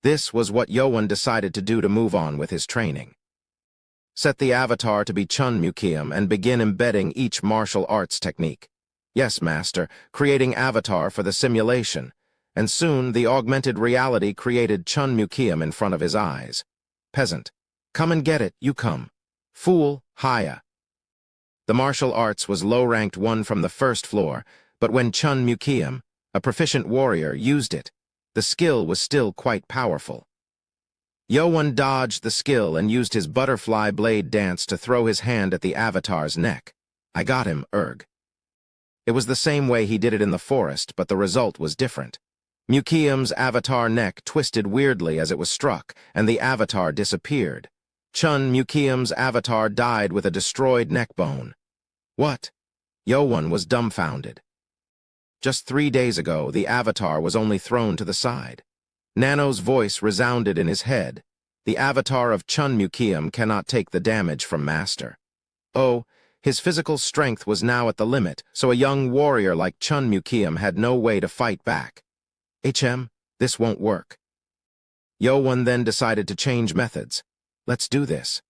This was what Yoan decided to do to move on with his training. Set the avatar to be Chun Mukium and begin embedding each martial arts technique. Yes, Master, creating avatar for the simulation. And soon the augmented reality created Chun Mukium in front of his eyes. Peasant, come and get it, you come. Fool, Haya. The martial arts was low-ranked one from the 1st floor, but when Chun Mukium, a proficient warrior, used it, the skill was still quite powerful. Yoan dodged the skill and used his butterfly blade dance to throw his hand at the avatar's neck. I got him, Erg. It was the same way he did it in the forest, but the result was different. Mukium's avatar neck twisted weirdly as it was struck, and the avatar disappeared. Chun Mukium's avatar died with a destroyed neck bone. What? Yoan was dumbfounded. Just 3 days ago, the avatar was only thrown to the side. Nano's voice resounded in his head. The avatar of Chun Mukium cannot take the damage from Master. Oh, his physical strength was now at the limit, so a young warrior like Chun Mukium had no way to fight back. This won't work. Yoan then decided to change methods. Let's do this.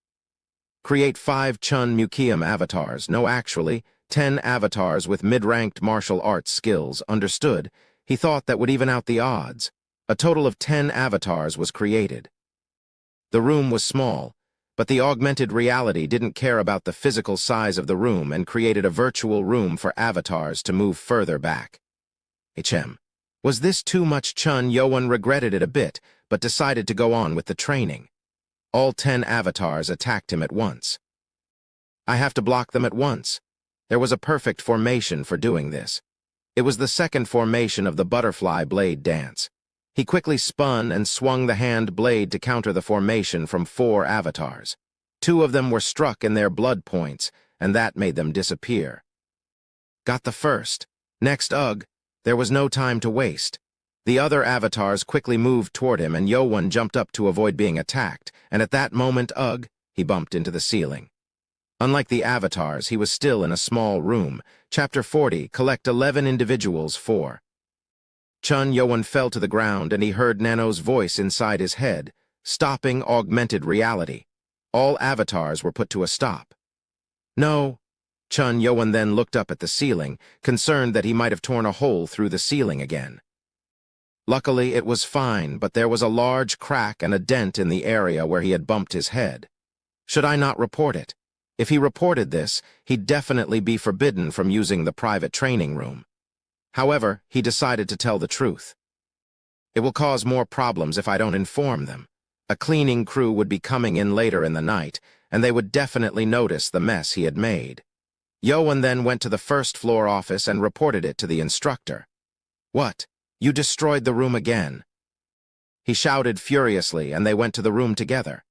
Create 5 Chun Mukium avatars. No, actually, 10 avatars with mid-ranked martial arts skills. Understood. He thought that would even out the odds. A total of 10 avatars was created. The room was small, but the augmented reality didn't care about the physical size of the room and created a virtual room for avatars to move further back. Was this too much? Chun Yoan regretted it a bit, but decided to go on with the training. All 10 avatars attacked him at once. I have to block them at once. There was a perfect formation for doing this. It was the second formation of the butterfly blade dance. He quickly spun and swung the hand blade to counter the formation from 4 avatars. 2 of them were struck in their blood points, and that made them disappear. Got the first. Next, ugh. There was no time to waste. The other avatars quickly moved toward him, and Yoan jumped up to avoid being attacked, and at that moment, ugh, he bumped into the ceiling. Unlike the avatars, he was still in a small room. Chapter 40, collect 11 individuals, 4. Chun Yoan fell to the ground, and he heard Nano's voice inside his head, stopping augmented reality. All avatars were put to a stop. No. Chun Yoan then looked up at the ceiling, concerned that he might have torn a hole through the ceiling again. Luckily, it was fine, but there was a large crack and a dent in the area where he had bumped his head. Should I not report it? If he reported this, he'd definitely be forbidden from using the private training room. However, he decided to tell the truth. It will cause more problems if I don't inform them. A cleaning crew would be coming in later in the night, and they would definitely notice the mess he had made. Yoan then went to the first-floor office and reported it to the instructor. What? You destroyed the room again? He shouted furiously, and they went to the room together.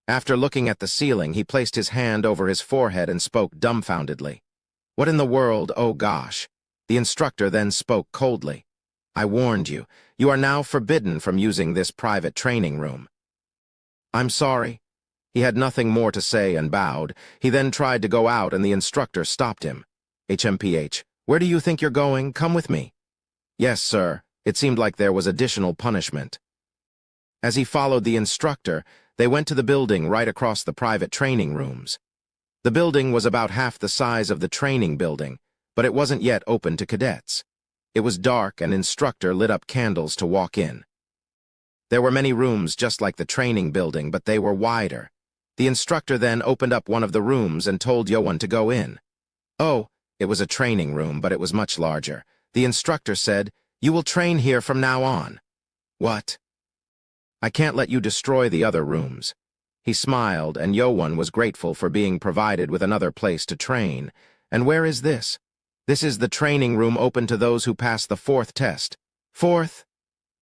After looking at the ceiling, he placed his hand over his forehead and spoke dumbfoundedly. What in the world, oh gosh? The instructor then spoke coldly. I warned you. You are now forbidden from using this private training room. I'm sorry. He had nothing more to say and bowed. He then tried to go out, and the instructor stopped him. HMPH, where do you think you're going? Come with me. Yes, sir. It seemed like there was additional punishment. As he followed the instructor, they went to the building right across the private training rooms. The building was about half the size of the training building, but it wasn't yet open to cadets. It was dark, and instructor lit up candles to walk in. There were many rooms just like the training building, but they were wider. The instructor then opened up one of the rooms and told Yoan to go in. Oh, it was a training room, but it was much larger. The instructor said, You will train here from now on. What? I can't let you destroy the other rooms. He smiled, and Yoan was grateful for being provided with another place to train. And where is this? This is the training room open to those who pass the 4th test. 4th?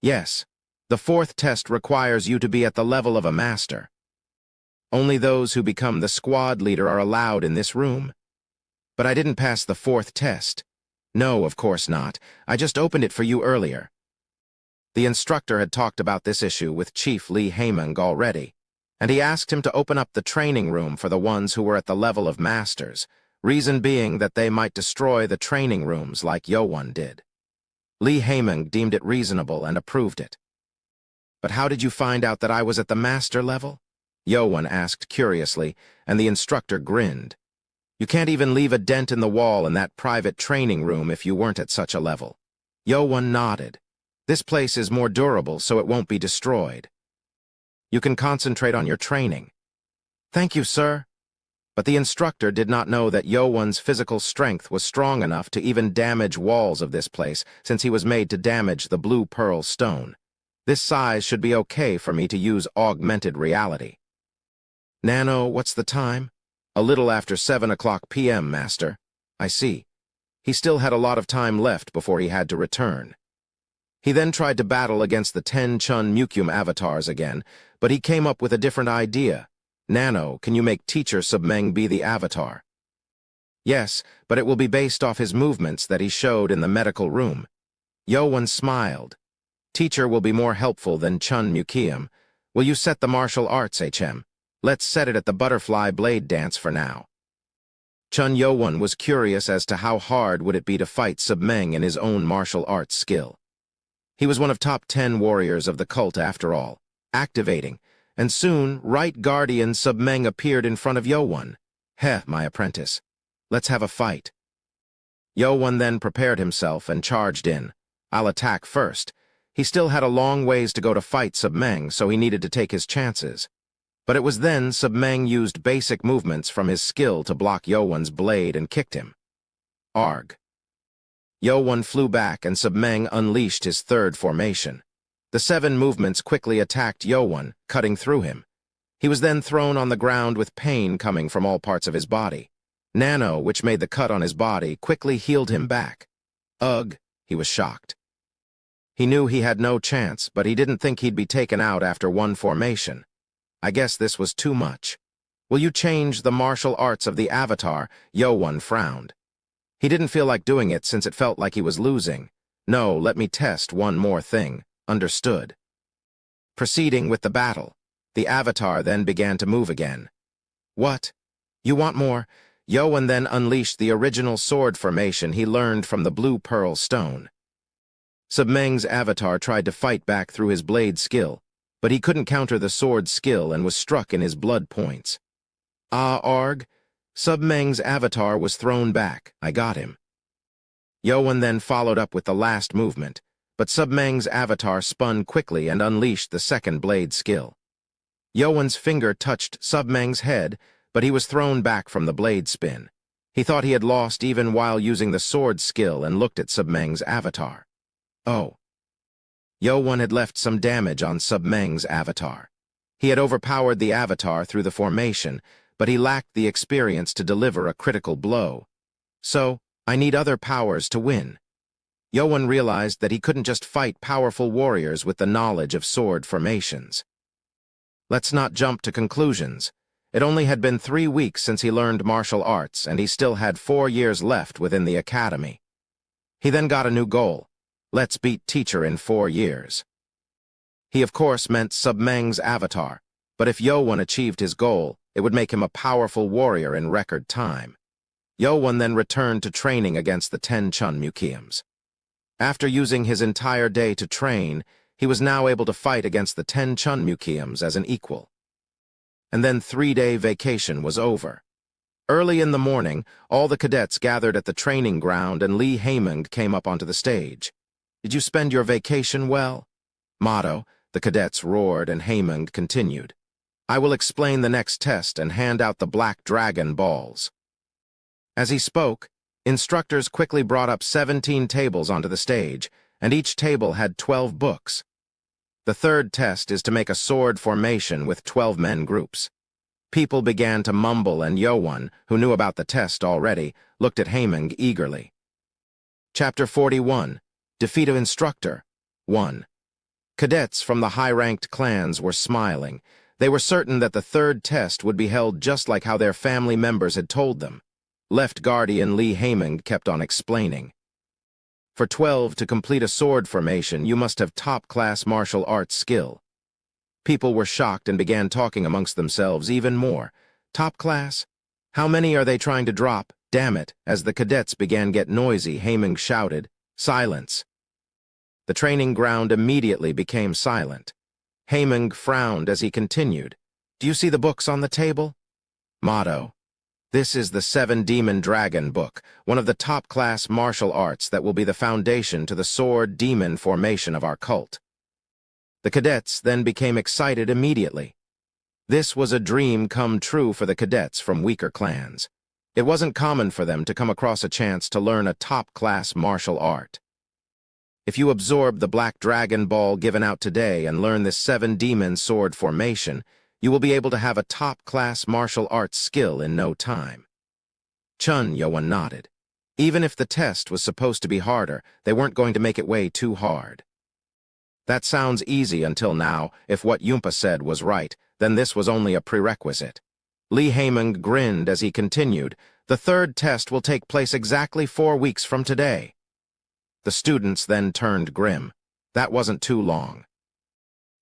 Yes. The 4th test requires you to be at the level of a master. Only those who become the squad leader are allowed in this room. But I didn't pass the 4th test. No, of course not. I just opened it for you earlier. The instructor had talked about this issue with Chief Lee Haemung already, and he asked him to open up the training room for the ones who were at the level of masters, reason being that they might destroy the training rooms like Yoan did. Lee Haemung deemed it reasonable and approved it. But how did you find out that I was at the master level? Yoan asked curiously, and the instructor grinned. You can't even leave a dent in the wall in that private training room if you weren't at such a level. Yoan nodded. This place is more durable, so it won't be destroyed. You can concentrate on your training. Thank you, sir. But the instructor did not know that Yoan's physical strength was strong enough to even damage walls of this place, since he was made to damage the blue pearl stone. This size should be okay for me to use augmented reality. Nano, what's the time? A little after 7 o'clock p.m., Master. I see. He still had a lot of time left before he had to return. He then tried to battle against the 10 Chun Mukyum avatars again, but he came up with a different idea. Nano, can you make Teacher Submeng be the avatar? Yes, but it will be based off his movements that he showed in the medical room. Yoan smiled. Teacher will be more helpful than Chun Mukyum. Will you set the martial arts, HM? Let's set it at the butterfly blade dance for now. Chun Yoan was curious as to how hard would it be to fight Submeng in his own martial arts skill. He was one of top 10 warriors of the cult after all. Activating, and soon, Right Guardian Submeng appeared in front of Yoan. Heh, my apprentice. Let's have a fight. Yoan then prepared himself and charged in. I'll attack first. He still had a long ways to go to fight Submeng, so he needed to take his chances. But it was then Submeng used basic movements from his skill to block Yoan's blade and kicked him. Arg. Yo-Won flew back and Submeng unleashed his third formation. The 7 movements quickly attacked Yo-Won, cutting through him. He was then thrown on the ground with pain coming from all parts of his body. Nano, which made the cut on his body, quickly healed him back. Ugh, he was shocked. He knew he had no chance, but he didn't think he'd be taken out after 1 formation. I guess this was too much. Will you change the martial arts of the Avatar? Yo-Won frowned. He didn't feel like doing it since it felt like he was losing. No, let me test one more thing. Understood. Proceeding with the battle, the Avatar then began to move again. What? You want more? Yo-Won then unleashed the original sword formation he learned from the blue pearl stone. Submeng's Avatar tried to fight back through his blade skill, but he couldn't counter the sword skill and was struck in his blood points. Ah, Arg! Submeng's Avatar was thrown back. I got him. Yo-Won then followed up with the last movement, but Submeng's Avatar spun quickly and unleashed the second blade skill. Yo-Won's finger touched Submeng's head, but he was thrown back from the blade spin. He thought he had lost even while using the sword skill and looked at Submeng's Avatar. Oh. Yo-Won had left some damage on Submeng's Avatar. He had overpowered the Avatar through the formation, but he lacked the experience to deliver a critical blow. So, I need other powers to win. Yo-Won realized that he couldn't just fight powerful warriors with the knowledge of sword formations. Let's not jump to conclusions. It only had been 3 weeks since he learned martial arts, and he still had 4 years left within the academy. He then got a new goal. Let's beat teacher in 4 years. He of course meant Submeng's Avatar, but if Yo-Won achieved his goal, it would make him a powerful warrior in record time. Yo-Won then returned to training against the 10 Chun Museums. After using his entire day to train, he was now able to fight against the 10 Chun Museums as an equal. And then 3-day vacation was over. Early in the morning, all the cadets gathered at the training ground and Lee Haemung came up onto the stage. Did you spend your vacation well? Motto, the cadets roared and Haemung continued. I will explain the next test and hand out the black dragon balls. As he spoke, instructors quickly brought up 17 tables onto the stage, and each table had 12 books. The third test is to make a sword formation with 12 men groups. People began to mumble and Yo-Won, who knew about the test already, looked at Haemung eagerly. Chapter 41. Defeat of Instructor. 1. Cadets from the high-ranked clans were smiling. They were certain that the third test would be held just like how their family members had told them. Left Guardian Lee Haemung kept on explaining. For 12 to complete a sword formation, you must have top-class martial arts skill. People were shocked and began talking amongst themselves even more. Top class? How many are they trying to drop? Damn it, as the cadets began to get noisy, Haemung shouted, Silence. The training ground immediately became silent. Haemung frowned as he continued. Do you see the books on the table? Motto. This is the 7 Demon Dragon book, one of the top-class martial arts that will be the foundation to the sword demon formation of our cult. The cadets then became excited immediately. This was a dream come true for the cadets from weaker clans. It wasn't common for them to come across a chance to learn a top-class martial art. If you absorb the Black Dragon Ball given out today and learn this 7 Demon Sword formation, you will be able to have a top-class martial arts skill in no time. Yo-Won nodded. Even if the test was supposed to be harder, they weren't going to make it way too hard. That sounds easy until now. If what Yumpa said was right, then this was only a prerequisite. Lee Haemung grinned as he continued, The third test will take place exactly 4 weeks from today. The students then turned grim. That wasn't too long.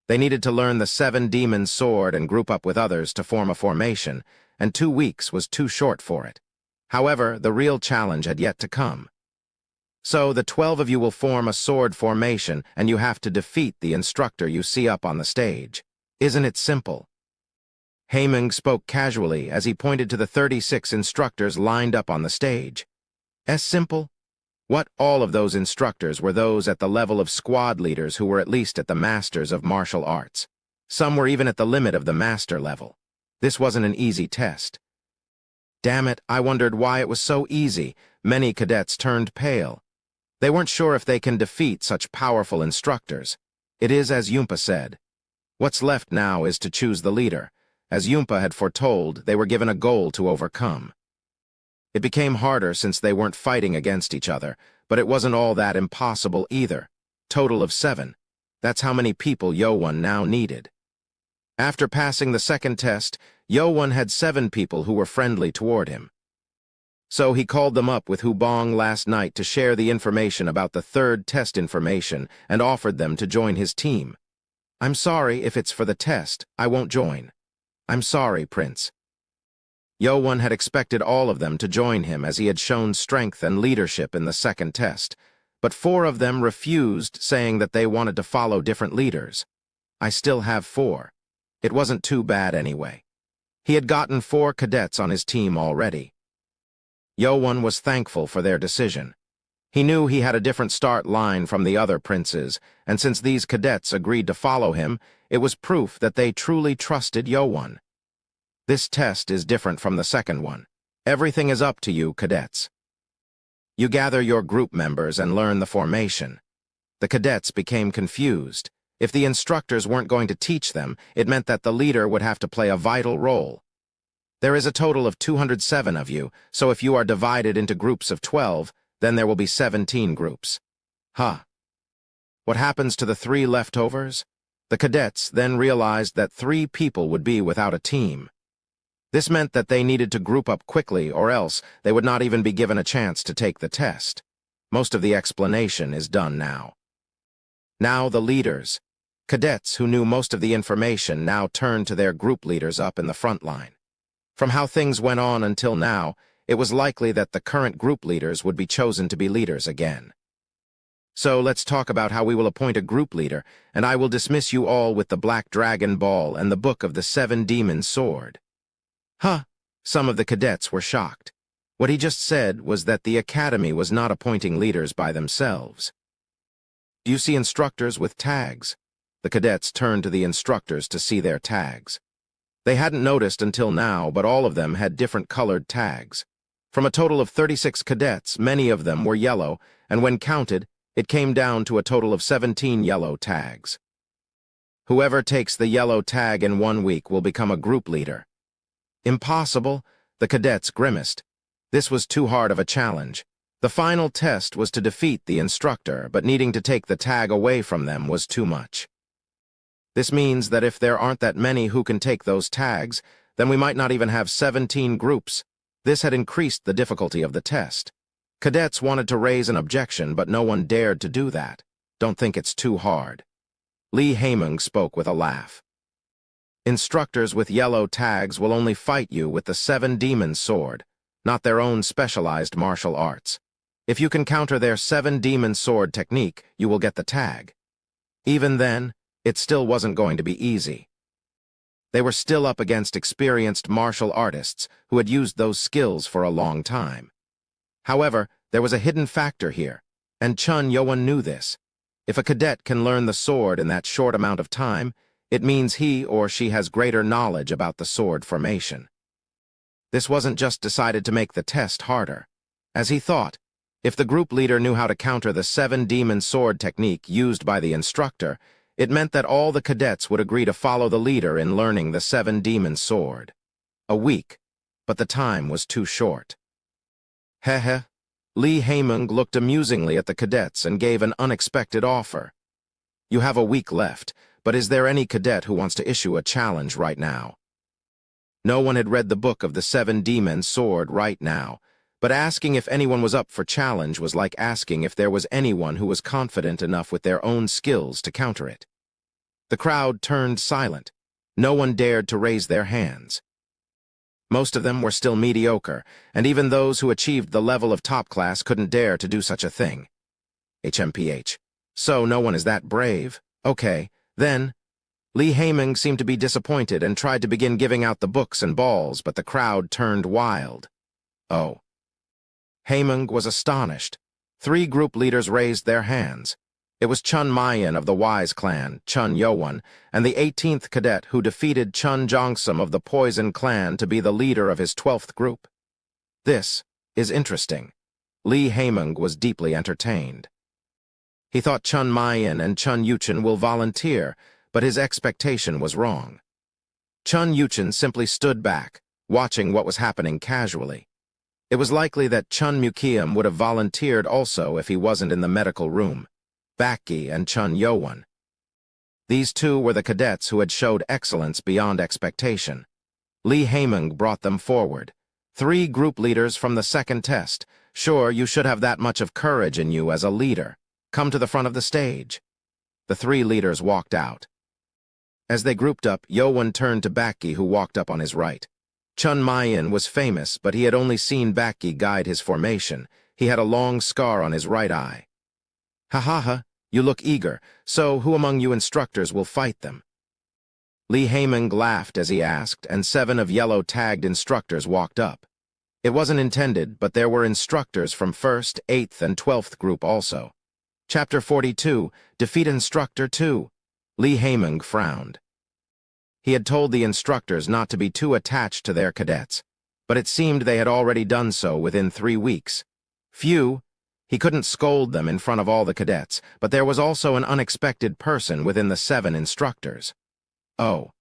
They needed to learn the 7 Demon Sword and group up with others to form a formation, and 2 weeks was too short for it. However, the real challenge had yet to come. So, the 12 of you will form a sword formation, and you have to defeat the instructor you see up on the stage. Isn't it simple? Haemung spoke casually as he pointed to the 36 instructors lined up on the stage. As simple? What, all of those instructors were those at the level of squad leaders who were at least at the masters of martial arts. Some were even at the limit of the master level. This wasn't an easy test. Damn it, I wondered why it was so easy. Many cadets turned pale. They weren't sure if they can defeat such powerful instructors. It is as Yumpa said. What's left now is to choose the leader. As Yumpa had foretold, they were given a goal to overcome. It became harder since they weren't fighting against each other, but it wasn't all that impossible either. Total of 7. That's how many people Yowon now needed. After passing the second test, Yowon had 7 people who were friendly toward him. So he called them up with Hubong last night to share the information about the third test information and offered them to join his team. I'm sorry if it's for the test, I won't join. I'm sorry, Prince. Yowon had expected all of them to join him as he had shown strength and leadership in the second test, but 4 of them refused, saying that they wanted to follow different leaders. I still have 4. It wasn't too bad anyway. He had gotten 4 cadets on his team already. Yowon was thankful for their decision. He knew he had a different start line from the other princes, and since these cadets agreed to follow him, it was proof that they truly trusted Yowon. This test is different from the second one. Everything is up to you, cadets. You gather your group members and learn the formation. The cadets became confused. If the instructors weren't going to teach them, it meant that the leader would have to play a vital role. There is a total of 207 of you, so if you are divided into groups of 12, then there will be 17 groups. Huh. What happens to the 3 leftovers? The cadets then realized that 3 people would be without a team. This meant that they needed to group up quickly, or else they would not even be given a chance to take the test. Most of the explanation is done now. Now the leaders. Cadets who knew most of the information now turned to their group leaders up in the front line. From how things went on until now, it was likely that the current group leaders would be chosen to be leaders again. So let's talk about how we will appoint a group leader, and I will dismiss you all with the Black Dragon Ball and the Book of the 7 Demon Sword. Huh, some of the cadets were shocked. What he just said was that the academy was not appointing leaders by themselves. Do you see instructors with tags? The cadets turned to the instructors to see their tags. They hadn't noticed until now, but all of them had different colored tags. From a total of 36 cadets, many of them were yellow, and when counted, it came down to a total of 17 yellow tags. Whoever takes the yellow tag in 1 week will become a group leader. Impossible, the cadets grimaced. This was too hard of a challenge. The final test was to defeat the instructor, but needing to take the tag away from them was too much. This means that if there aren't that many who can take those tags, then we might not even have 17 groups. This had increased the difficulty of the test. Cadets wanted to raise an objection, but no one dared to do that. Don't think it's too hard. Li Haimeng spoke with a laugh. Instructors with yellow tags will only fight you with the 7 Demon Sword, not their own specialized martial arts. If you can counter their 7 Demon Sword technique, you will get the tag. Even then, it still wasn't going to be easy. They were still up against experienced martial artists who had used those skills for a long time. However, there was a hidden factor here, and Chun Yowon knew this. If a cadet can learn the sword in that short amount of time, it means he or she has greater knowledge about the sword formation. This wasn't just decided to make the test harder. As he thought, if the group leader knew how to counter the 7 Demon Sword technique used by the instructor, it meant that all the cadets would agree to follow the leader in learning the 7 Demon Sword. A week, but the time was too short. Heh. Li Haimeng looked amusingly at the cadets and gave an unexpected offer. You have a week left, but is there any cadet who wants to issue a challenge right now? No one had read the Book of the 7 Demon Sword right now, but asking if anyone was up for challenge was like asking if there was anyone who was confident enough with their own skills to counter it. The crowd turned silent. No one dared to raise their hands. Most of them were still mediocre, and even those who achieved the level of top class couldn't dare to do such a thing. HMPH. So no one is that brave? Okay, then. Li Haimeng seemed to be disappointed and tried to begin giving out the books and balls, but the crowd turned wild. Oh. Haimeng was astonished. 3 group leaders raised their hands. It was Chun Mayan of the Wise clan, Chun Yowon, and the 18th cadet who defeated Chun Jongsum of the Poison clan to be the leader of his 12th group. This is interesting. Li Haimeng was deeply entertained. He thought Chun Maiyan and Chun Yuchen will volunteer, but his expectation was wrong. Chun Yuchen simply stood back, watching what was happening casually. It was likely that Chun Mukiam would have volunteered also if he wasn't in the medical room. Baki and Chun Yowon. These two were the cadets who had showed excellence beyond expectation. Li Haimeng brought them forward. 3 group leaders from the second test. Sure, you should have that much of courage in you as a leader. Come to the front of the stage. The 3 leaders walked out. As they grouped up, Yowon turned to Baki, who walked up on his right. Chun Maiyan was famous, but he had only seen Baki guide his formation. He had a long scar on his right eye. Ha ha ha, you look eager. So, who among you instructors will fight them? Li Haimeng laughed as he asked, and 7 of yellow-tagged instructors walked up. It wasn't intended, but there were instructors from 1st, 8th, and 12th group also. Chapter 42, Defeat Instructor 2. Li Haimeng frowned. He had told the instructors not to be too attached to their cadets, but it seemed they had already done so within 3 weeks. Phew! He couldn't scold them in front of all the cadets, but there was also an unexpected person within the 7 instructors. Oh.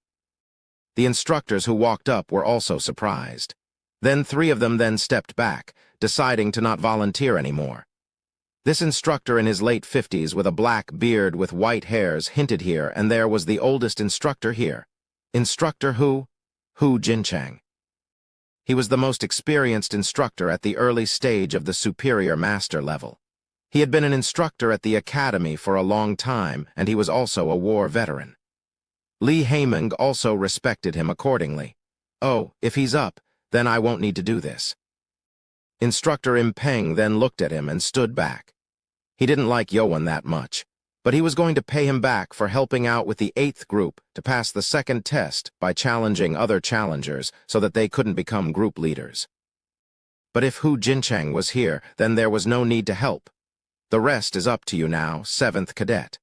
The instructors who walked up were also surprised. Then 3 of them then stepped back, deciding to not volunteer anymore. This instructor in his late 50s with a black beard with white hairs hinted here and there was the oldest instructor here. Instructor Hu Jinchang. He was the most experienced instructor at the early stage of the superior master level. He had been an instructor at the academy for a long time, and he was also a war veteran. Li Haimeng also respected him accordingly. Oh, if he's up, then I won't need to do this. Instructor Im Peng then looked at him and stood back. He didn't like Yowon that much, but he was going to pay him back for helping out with the 8th group to pass the second test by challenging other challengers so that they couldn't become group leaders. But if Hu Jinchang was here, then there was no need to help. The rest is up to you now, 7th cadet.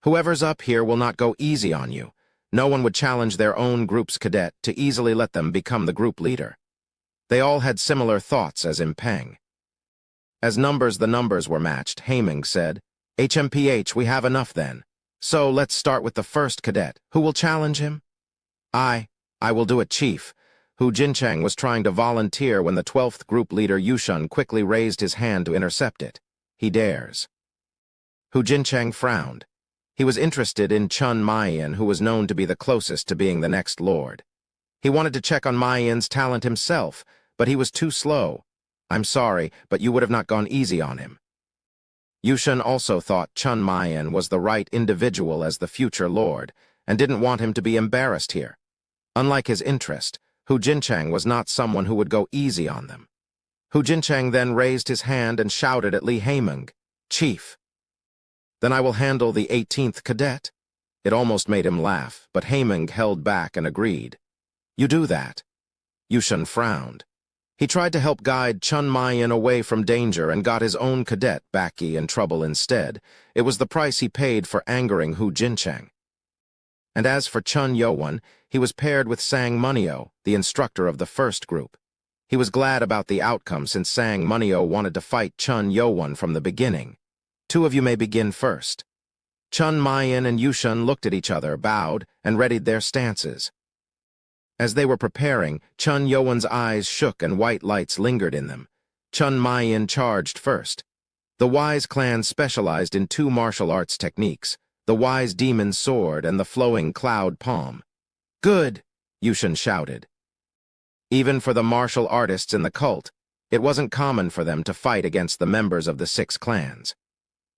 Whoever's up here will not go easy on you. No one would challenge their own group's cadet to easily let them become the group leader. They all had similar thoughts as Im Peng. As the numbers were matched, Haimeng said, HMPH, we have enough then. So let's start with the 1st cadet. Who will challenge him? I will do it, Chief. Hu Jinchang was trying to volunteer when the 12th group leader Yushun quickly raised his hand to intercept it. He dares. Hu Jinchang frowned. He was interested in Chun Maiyan, who was known to be the closest to being the next lord. He wanted to check on Maiyan's talent himself, but he was too slow. I'm sorry, but you would have not gone easy on him. Yushun also thought Chun Maiyan was the right individual as the future lord, and didn't want him to be embarrassed here. Unlike his interest, Hu Jinchang was not someone who would go easy on them. Hu Jinchang then raised his hand and shouted at Li Haimeng, Chief. Then I will handle the 18th cadet. It almost made him laugh, but Haimeng held back and agreed. You do that. Yushun frowned. He tried to help guide Chun Maiyan away from danger and got his own cadet, Baki, in trouble instead. It was the price he paid for angering Hu Jinchang. And as for Chun Yowon, he was paired with Sang Munio, the instructor of the 1st group. He was glad about the outcome since Sang Munio wanted to fight Chun Yowon from the beginning. 2 of you may begin first. Chun Maiyan and Yushun looked at each other, bowed, and readied their stances. As they were preparing, Chun Yowon's eyes shook and white lights lingered in them. Chun Maiyan charged first. The Wise clan specialized in 2 martial arts techniques, the Wise Demon Sword and the Flowing Cloud Palm. Good, Yushun shouted. Even for the martial artists in the cult, it wasn't common for them to fight against the members of the 6 clans.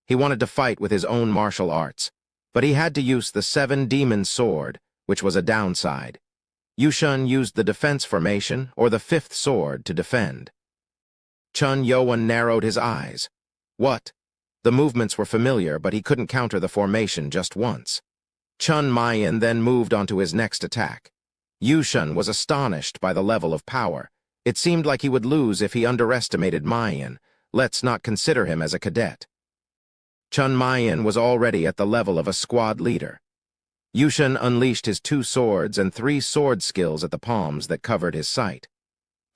He wanted to fight with his own martial arts, but he had to use the 7 Demon Sword, which was a downside. Yushun used the defense formation, or the 5th sword, to defend. Chun Yowon narrowed his eyes. What? The movements were familiar, but he couldn't counter the formation just once. Chun Maiyan then moved on to his next attack. Yushun was astonished by the level of power. It seemed like he would lose if he underestimated Maiyan. Let's not consider him as a cadet. Chun Maiyan was already at the level of a squad leader. Yushun unleashed his 2 swords and 3 sword skills at the palms that covered his sight.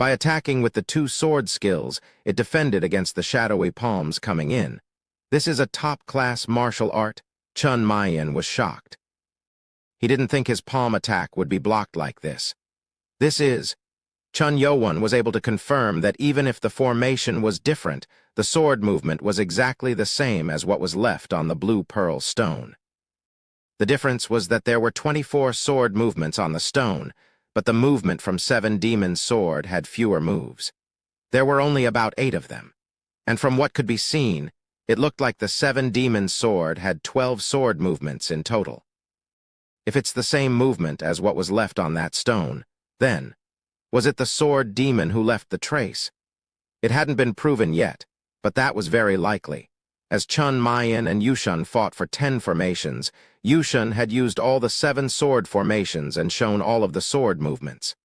By attacking with the two sword skills, it defended against the shadowy palms coming in. This is a top-class martial art. Chun Mayan was shocked. He didn't think his palm attack would be blocked like this. Chun Yo-won was able to confirm that even if the formation was different, the sword movement was exactly the same as what was left on the blue pearl stone. The difference was that there were 24 sword movements on the stone, but the movement from Seven Demons' sword had fewer moves. There were only about 8 of them, and from what could be seen, it looked like the Seven Demons' sword had 12 sword movements in total. If it's the same movement as what was left on that stone, then, was it the sword demon who left the trace? It hadn't been proven yet, but that was very likely. As Chun Mayan and Yushun fought for 10 formations, Yushun had used all the 7 sword formations and shown all of the sword movements.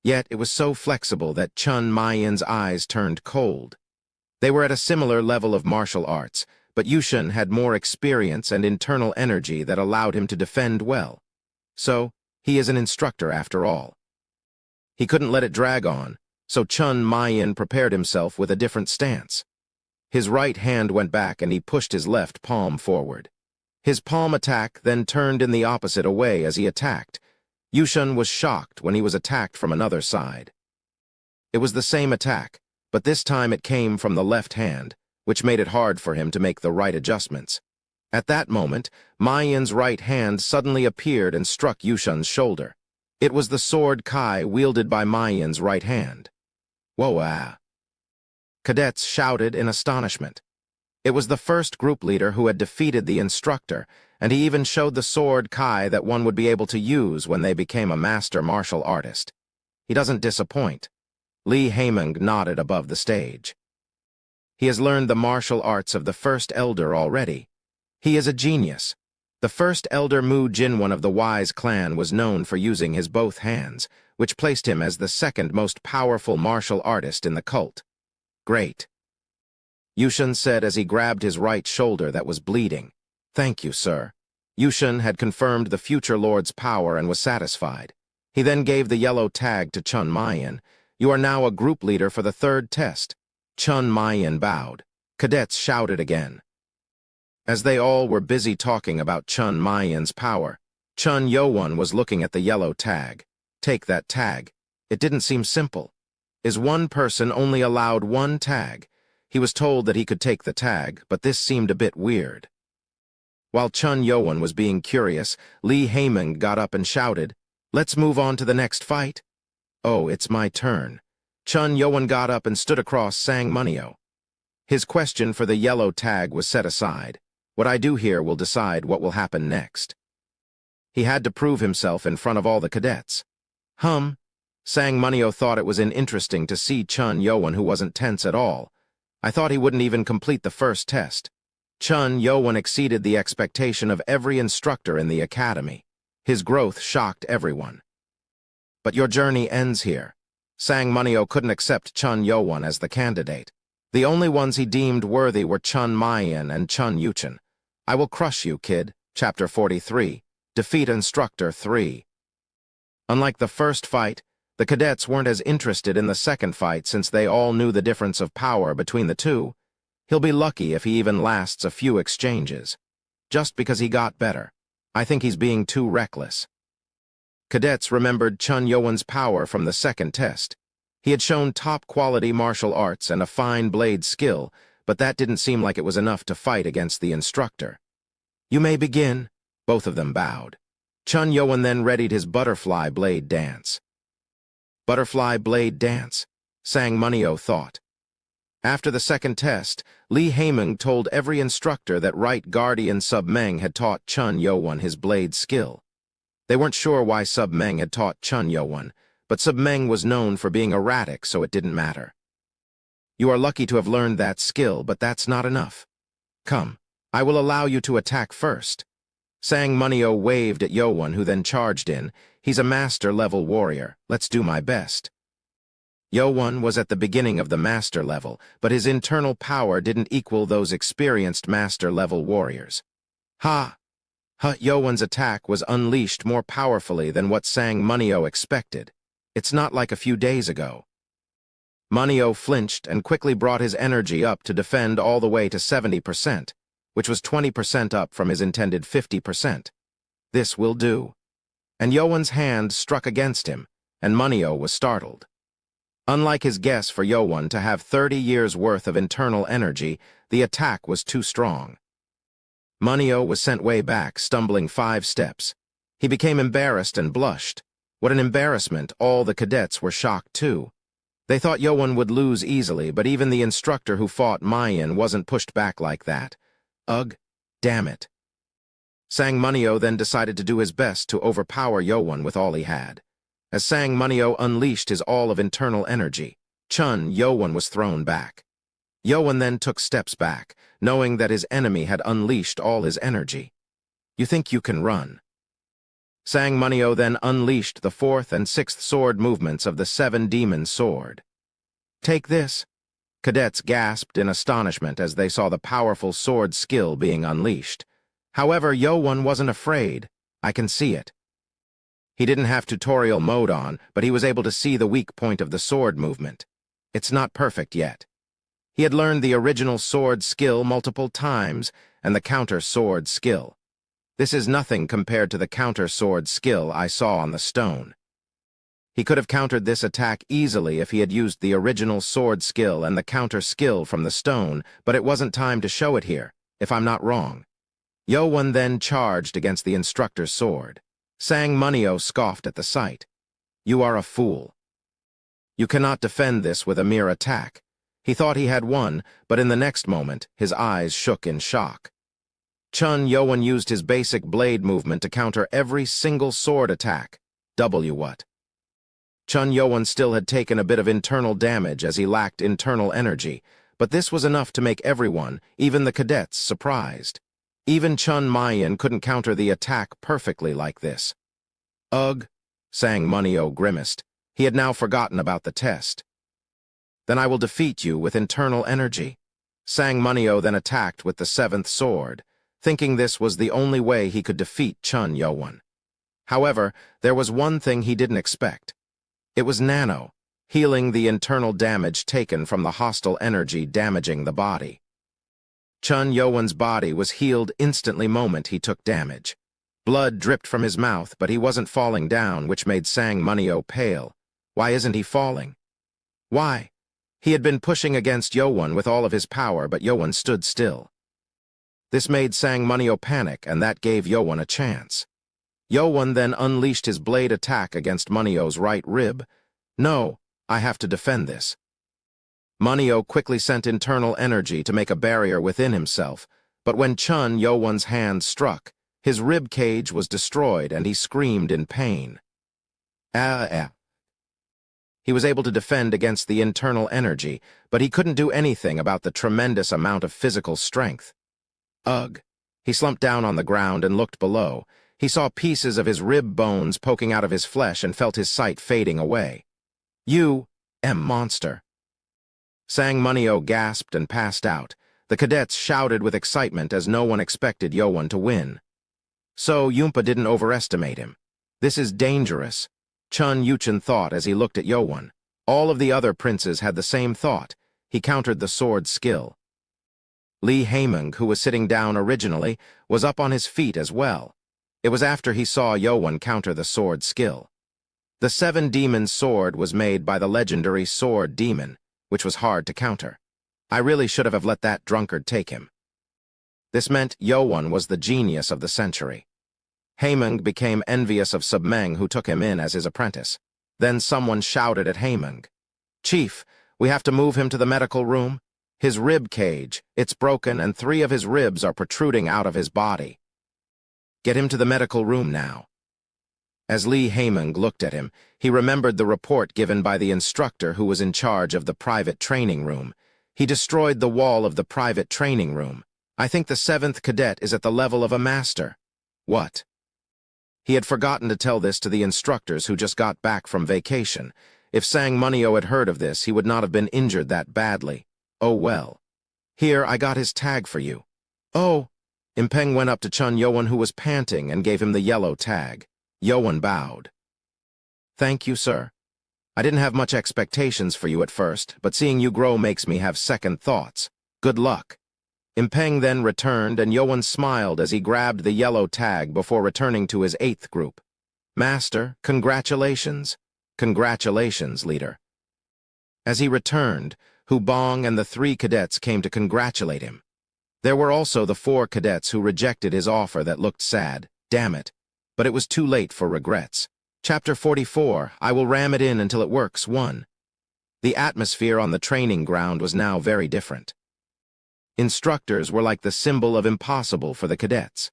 Yet it was so flexible that Chun Mayan's eyes turned cold. They were at a similar level of martial arts, but Yushun had more experience and internal energy that allowed him to defend well. So, he is an instructor after all. He couldn't let it drag on, so Chun Mayan prepared himself with a different stance. His right hand went back and he pushed his left palm forward. His palm attack then turned in the opposite way as he attacked. Yushun was shocked when he was attacked from another side. It was the same attack, but this time it came from the left hand, which made it hard for him to make the right adjustments. At that moment, Mayan's right hand suddenly appeared and struck Yushun's shoulder. It was the sword Kai wielded by Mayan's right hand. Whoa! Cadets shouted in astonishment. It was the first group leader who had defeated the instructor, and he even showed the sword Kai that one would be able to use when they became a master martial artist. He doesn't disappoint. Lee Haemung nodded above the stage. He has learned the martial arts of the first elder already. He is a genius. The first elder Mu Jinwon of the Wise clan was known for using his both hands, which placed him as the second most powerful martial artist in the cult. Great. Yushun said as he grabbed his right shoulder that was bleeding. Thank you, sir. Yushun had confirmed the future lord's power and was satisfied. He then gave the yellow tag to Chun Mayan. You are now a group leader for the 3rd test. Chun Mayan bowed. Cadets shouted again. As they all were busy talking about Chun Mayan's power, Chun Yo-won was looking at the yellow tag. Take that tag. It didn't seem simple. Is one person only allowed 1 tag? He was told that he could take the tag, but this seemed a bit weird. While Chun Yo-won was being curious, Lee Haemung got up and shouted, "Let's move on to the next fight." Oh, it's my turn. Chun Yo-won got up and stood across Sang Munyo. His question for the yellow tag was set aside. What I do here will decide what will happen next. He had to prove himself in front of all the cadets. Sang Munyo thought it was interesting to see Chun Yo-won who wasn't tense at all. I thought he wouldn't even complete the first test. Chun Yo-won exceeded the expectation of every instructor in the academy. His growth shocked everyone. But your journey ends here. Sang Munyo couldn't accept Chun Yo-won as the candidate. The only ones he deemed worthy were Chun Mayan and Chun Yuchun. I will crush you, kid. Chapter 43. Defeat Instructor 3. Unlike the first fight, the cadets weren't as interested in the second fight since they all knew the difference of power between the two. He'll be lucky if he even lasts a few exchanges. Just because he got better. I think he's being too reckless. Cadets remembered Chun Yo-won's power from the second test. He had shown top-quality martial arts and a fine blade skill, but that didn't seem like it was enough to fight against the instructor. You may begin. Both of them bowed. Chun Yo-won then readied his butterfly blade dance. Butterfly blade dance? Sang Munyo thought. After the second test, Lee Haemung told every instructor that Right Guardian Sub Meng had taught Chun Yo-won his blade skill. They weren't sure why Sub Meng had taught Chun Yo-won, but Sub Meng was known for being erratic, so it didn't matter. You are lucky to have learned that skill, but that's not enough. Come, I will allow you to attack first. Sang Munyo waved at Yo-won, who then charged in. He's a master-level warrior. Let's do my best. Yo-won was at the beginning of the master level, but his internal power didn't equal those experienced master-level warriors. Yo-won's attack was unleashed more powerfully than what Sang Munyo expected. It's not like a few days ago. Munio flinched and quickly brought his energy up to defend all the way to 70%, which was 20% up from his intended 50%. This will do. And Yowan's hand struck against him, and Munio was startled. Unlike his guess for Yowan to have 30 years' worth of internal energy, the attack was too strong. Munio was sent way back, stumbling 5 steps. He became embarrassed and blushed. What an embarrassment! All the cadets were shocked too. They thought Yowan would lose easily, but even the instructor who fought Mayan wasn't pushed back like that. Ugh, damn it. Sang Munio then decided to do his best to overpower Yowan with all he had. As Sang Munio unleashed his all of internal energy, Yowan was thrown back. Yowan then took steps back, knowing that his enemy had unleashed all his energy. You think you can run? Sang Munio then unleashed the 4th and 6th sword movements of the 7 Demon Sword. Take this! Cadets gasped in astonishment as they saw the powerful sword skill being unleashed. However, Yowan wasn't afraid. I can see it. He didn't have tutorial mode on, but he was able to see the weak point of the sword movement. It's not perfect yet. He had learned the original sword skill multiple times, and the counter sword skill. This is nothing compared to the counter sword skill I saw on the stone. He could have countered this attack easily if he had used the original sword skill and the counter skill from the stone, but it wasn't time to show it here, if I'm not wrong. Yowan then charged against the instructor's sword. Sang Munio scoffed at the sight. You are a fool. You cannot defend this with a mere attack. He thought he had won, but in the next moment, his eyes shook in shock. Yowan used his basic blade movement to counter every single sword attack. What? Yowan still had taken a bit of internal damage as he lacked internal energy, but this was enough to make everyone, even the cadets, surprised. Even Mayan couldn't counter the attack perfectly like this. Ugh, Sang Munio grimaced. He had now forgotten about the test. Then I will defeat you with internal energy. Sang Munio then attacked with the 7th sword, thinking this was the only way he could defeat Yowan. However, there was one thing he didn't expect. It was Nano, healing the internal damage taken from the hostile energy damaging the body. Yowan's body was healed instantly moment he took damage. Blood dripped from his mouth, but he wasn't falling down, which made Sang Munio pale. Why isn't he falling? Why? He had been pushing against Yowan with all of his power, but Yowan stood still. This made Sang Munio panic, and that gave Yowan a chance. Yowan then unleashed his blade attack against Munio's right rib. No, I have to defend this. Munio quickly sent internal energy to make a barrier within himself, but when Yowan's hand struck, his rib cage was destroyed and he screamed in pain. He was able to defend against the internal energy, but he couldn't do anything about the tremendous amount of physical strength. Ugh. He slumped down on the ground and looked below. He saw pieces of his rib bones poking out of his flesh and felt his sight fading away. You, monster. Sang Munio gasped and passed out. The cadets shouted with excitement as no one expected Yowan to win. So Yumpa didn't overestimate him. This is dangerous, Yuchen thought as he looked at Yowan. All of the other princes had the same thought. He countered the sword skill. Li Haimeng, who was sitting down originally, was up on his feet as well. It was after he saw Yowan counter the sword skill. The 7 Demon Sword was made by the legendary Sword Demon, which was hard to counter. I really should have let that drunkard take him. This meant Yowan was the genius of the century. Haimeng became envious of Submeng, who took him in as his apprentice. Then someone shouted at Haimeng, "Chief, we have to move him to the medical room. His rib cage, it's broken and 3 of his ribs are protruding out of his body. Get him to the medical room now." As Li Haimeng looked at him, he remembered the report given by the instructor who was in charge of the private training room. He destroyed the wall of the private training room. I think the 7th cadet is at the level of a master. What? He had forgotten to tell this to the instructors who just got back from vacation. If Sang Munio had heard of this, he would not have been injured that badly. Oh well. Here, I got his tag for you. Oh! Impeng went up to Yowan, who was panting, and gave him the yellow tag. Yowan bowed. Thank you, sir. I didn't have much expectations for you at first, but seeing you grow makes me have second thoughts. Good luck. Impeng then returned, and Yoan smiled as he grabbed the yellow tag before returning to his 8th group. Master, congratulations. Congratulations, leader. As he returned, Hubong and the 3 cadets came to congratulate him. There were also the 4 cadets who rejected his offer that looked sad. Damn it. But it was too late for regrets. Chapter 44, I will ram it in until it works. 1. The atmosphere on the training ground was now very different. Instructors were like the symbol of impossible for the cadets.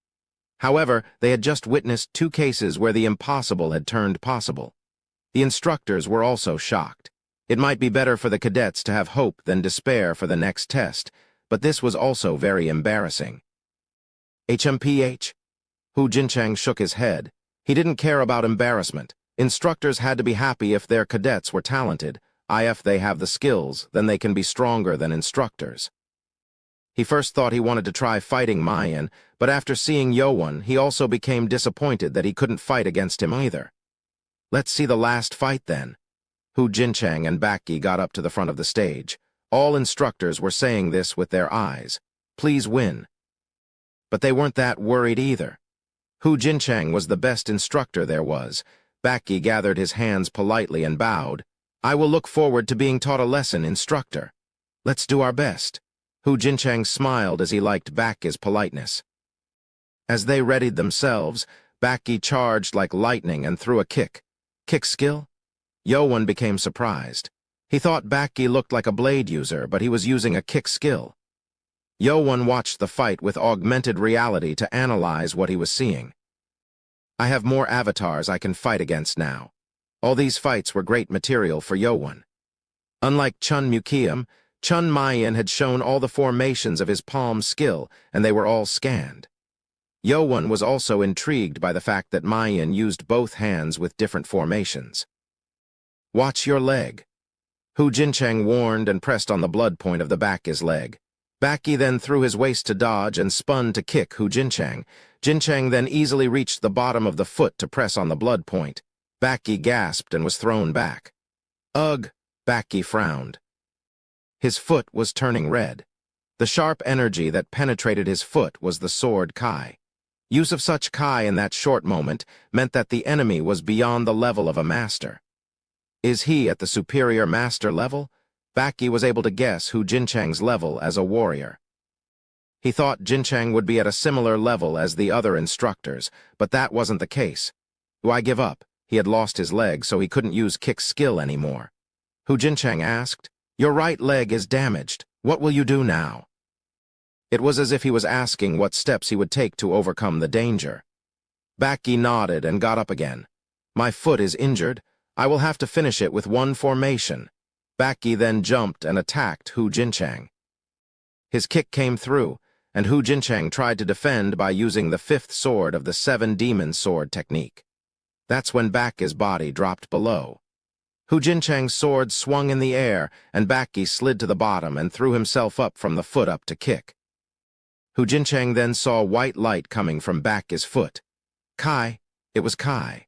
However, they had just witnessed 2 cases where the impossible had turned possible. The instructors were also shocked. It might be better for the cadets to have hope than despair for the next test, but this was also very embarrassing. HMPH? Hu Jinchang shook his head. He didn't care about embarrassment. Instructors had to be happy if their cadets were talented. If they have the skills, then they can be stronger than instructors. He first thought he wanted to try fighting Mayan, but after seeing Yoan, he also became disappointed that he couldn't fight against him either. Let's see the last fight then. Hu Jinchang and Baki got up to the front of the stage. All instructors were saying this with their eyes. Please win. But they weren't that worried either. Hu Jinchang was the best instructor there was. Baki gathered his hands politely and bowed. I will look forward to being taught a lesson, instructor. Let's do our best. Hu Jinchang smiled as he liked Baki's politeness. As they readied themselves, Baki charged like lightning and threw a kick. Kick skill? Yoan became surprised. He thought Baki looked like a blade user, but he was using a kick skill. Yoan watched the fight with augmented reality to analyze what he was seeing. I have more avatars I can fight against now. All these fights were great material for Yoan. Unlike Chun Mukium, Chun Mayan had shown all the formations of his palm skill, and they were all scanned. Yoan was also intrigued by the fact that Mayan used both hands with different formations. Watch your leg. Hu Jinchang warned and pressed on the blood point of the back his leg. Baki then threw his waist to dodge and spun to kick Hu Jinchang. Jinchang then easily reached the bottom of the foot to press on the blood point. Baki gasped and was thrown back. Ugh, Baki frowned. His foot was turning red. The sharp energy that penetrated his foot was the sword Kai. Use of such Kai in that short moment meant that the enemy was beyond the level of a master. Is he at the superior master level? Baki was able to guess Hu Jinchang's level as a warrior. He thought Jinchang would be at a similar level as the other instructors, but that wasn't the case. Do I give up? He had lost his leg, so he couldn't use kick skill anymore. Hu Jinchang asked, Your right leg is damaged. What will you do now? It was as if he was asking what steps he would take to overcome the danger. Baki nodded and got up again. My foot is injured. I will have to finish it with one formation. Baki then jumped and attacked Hu Jinchang. His kick came through, and Hu Jinchang tried to defend by using the 5th sword of the 7 demon sword technique. That's when Baki's body dropped below. Hu Jinchang's sword swung in the air, and Baki slid to the bottom and threw himself up from the foot up to kick. Hu Jinchang then saw white light coming from Baki's foot. Kai, it was Kai.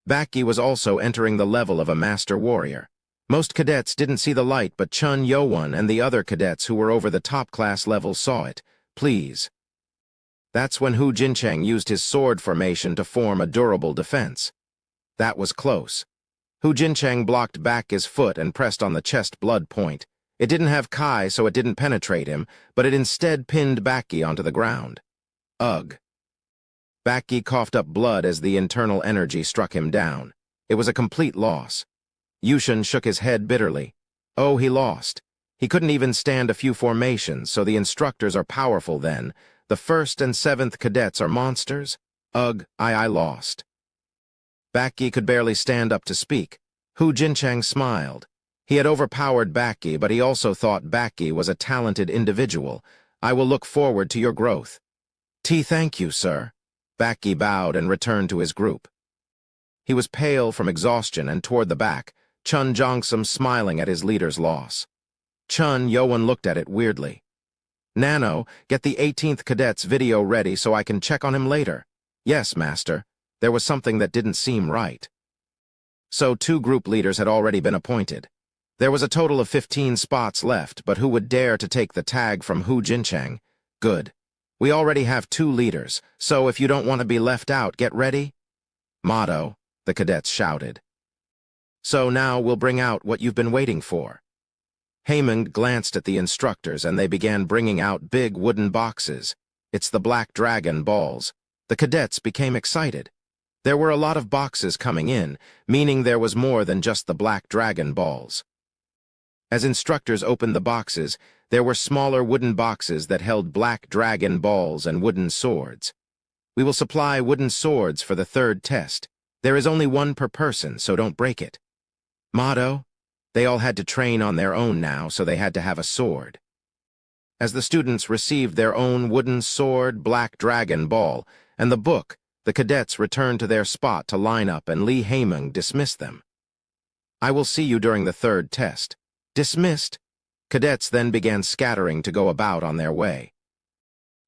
Baki was also entering the level of a master warrior. Most cadets didn't see the light, but Chun Yoan and the other cadets who were over the top class level saw it. Please. That's when Hu Jinchang used his sword formation to form a durable defense. That was close. Hu Jinchang blocked Baki's foot and pressed on the chest blood point. It didn't have Kai, so it didn't penetrate him, but it instead pinned Baki onto the ground. Ugh. Baki coughed up blood as the internal energy struck him down. It was a complete loss. Yushin shook his head bitterly. Oh, he lost. He couldn't even stand a few formations, so the instructors are powerful then. The 1st and 7th cadets are monsters? Ugh, I lost. Baki could barely stand up to speak. Hu Jinchang smiled. He had overpowered Baki, but he also thought Baki was a talented individual. I will look forward to your growth. Thank you, sir. Baki bowed and returned to his group. He was pale from exhaustion and toward the back, Chun Jongsum smiling at his leader's loss. Chun Yoan looked at it weirdly. Nano, get the 18th cadet's video ready so I can check on him later. Yes, master. There was something that didn't seem right. So 2 group leaders had already been appointed. There was a total of 15 spots left, but who would dare to take the tag from Hu Jincheng? Good. We already have 2 leaders, so if you don't want to be left out, get ready. Motto, the cadets shouted. So now we'll bring out what you've been waiting for. Haymond glanced at the instructors and they began bringing out big wooden boxes. It's the Black Dragon balls. The cadets became excited. There were a lot of boxes coming in, meaning there was more than just the Black Dragon balls. As instructors opened the boxes, there were smaller wooden boxes that held Black Dragon balls and wooden swords. We will supply wooden swords for the 3rd test. There is only 1 per person, so don't break it. Motto, they all had to train on their own now, so they had to have a sword. As the students received their own wooden sword, Black Dragon ball, and the book, the cadets returned to their spot to line up and Li Haimeng dismissed them. I will see you during the 3rd test. Dismissed. Cadets then began scattering to go about on their way.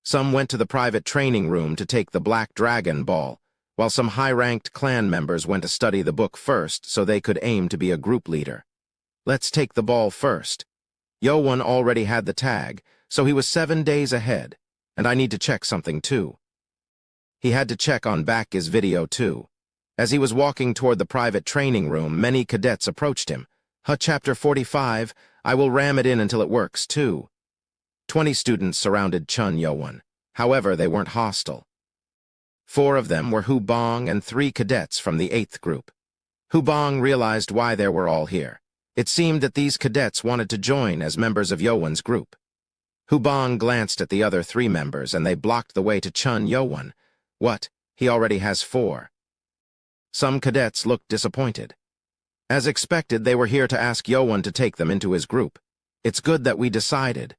Some went to the private training room to take the Black Dragon ball, while some high-ranked clan members went to study the book first so they could aim to be a group leader. Let's take the ball first. Yo-Won already had the tag, so he was 7 days ahead, and I need to check something too. He had to check on Bak's video too. As he was walking toward the private training room, many cadets approached him. Chapter 45, I will ram it in until it works too. 20 students surrounded Chun Yo-Won. However, they weren't hostile. 4 of them were Hu Bong and 3 cadets from the 8th group. Hu Bong realized why they were all here. It seemed that these cadets wanted to join as members of Yo-Won's group. Hu Bong glanced at the other 3 members and they blocked the way to Chun Yo-Won. What? He already has 4. Some cadets looked disappointed. As expected, they were here to ask Yo-Won to take them into his group. It's good that we decided.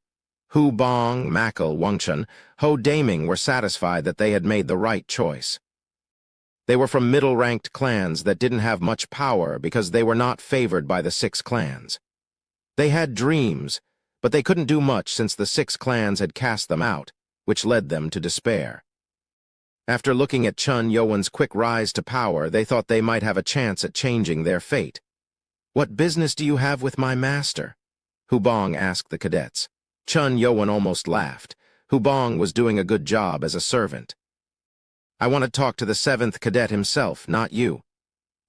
Hu Bong, Makal, Wangchun, Ho Daming were satisfied that they had made the right choice. They were from middle-ranked clans that didn't have much power because they were not favored by the 6 clans. They had dreams, but they couldn't do much since the 6 clans had cast them out, which led them to despair. After looking at Chun Yo-Won's quick rise to power, they thought they might have a chance at changing their fate. What business do you have with my master? Hu Bong asked the cadets. Chun Yo-Won almost laughed. Hu Bong was doing a good job as a servant. I want to talk to the 7th cadet himself, not you.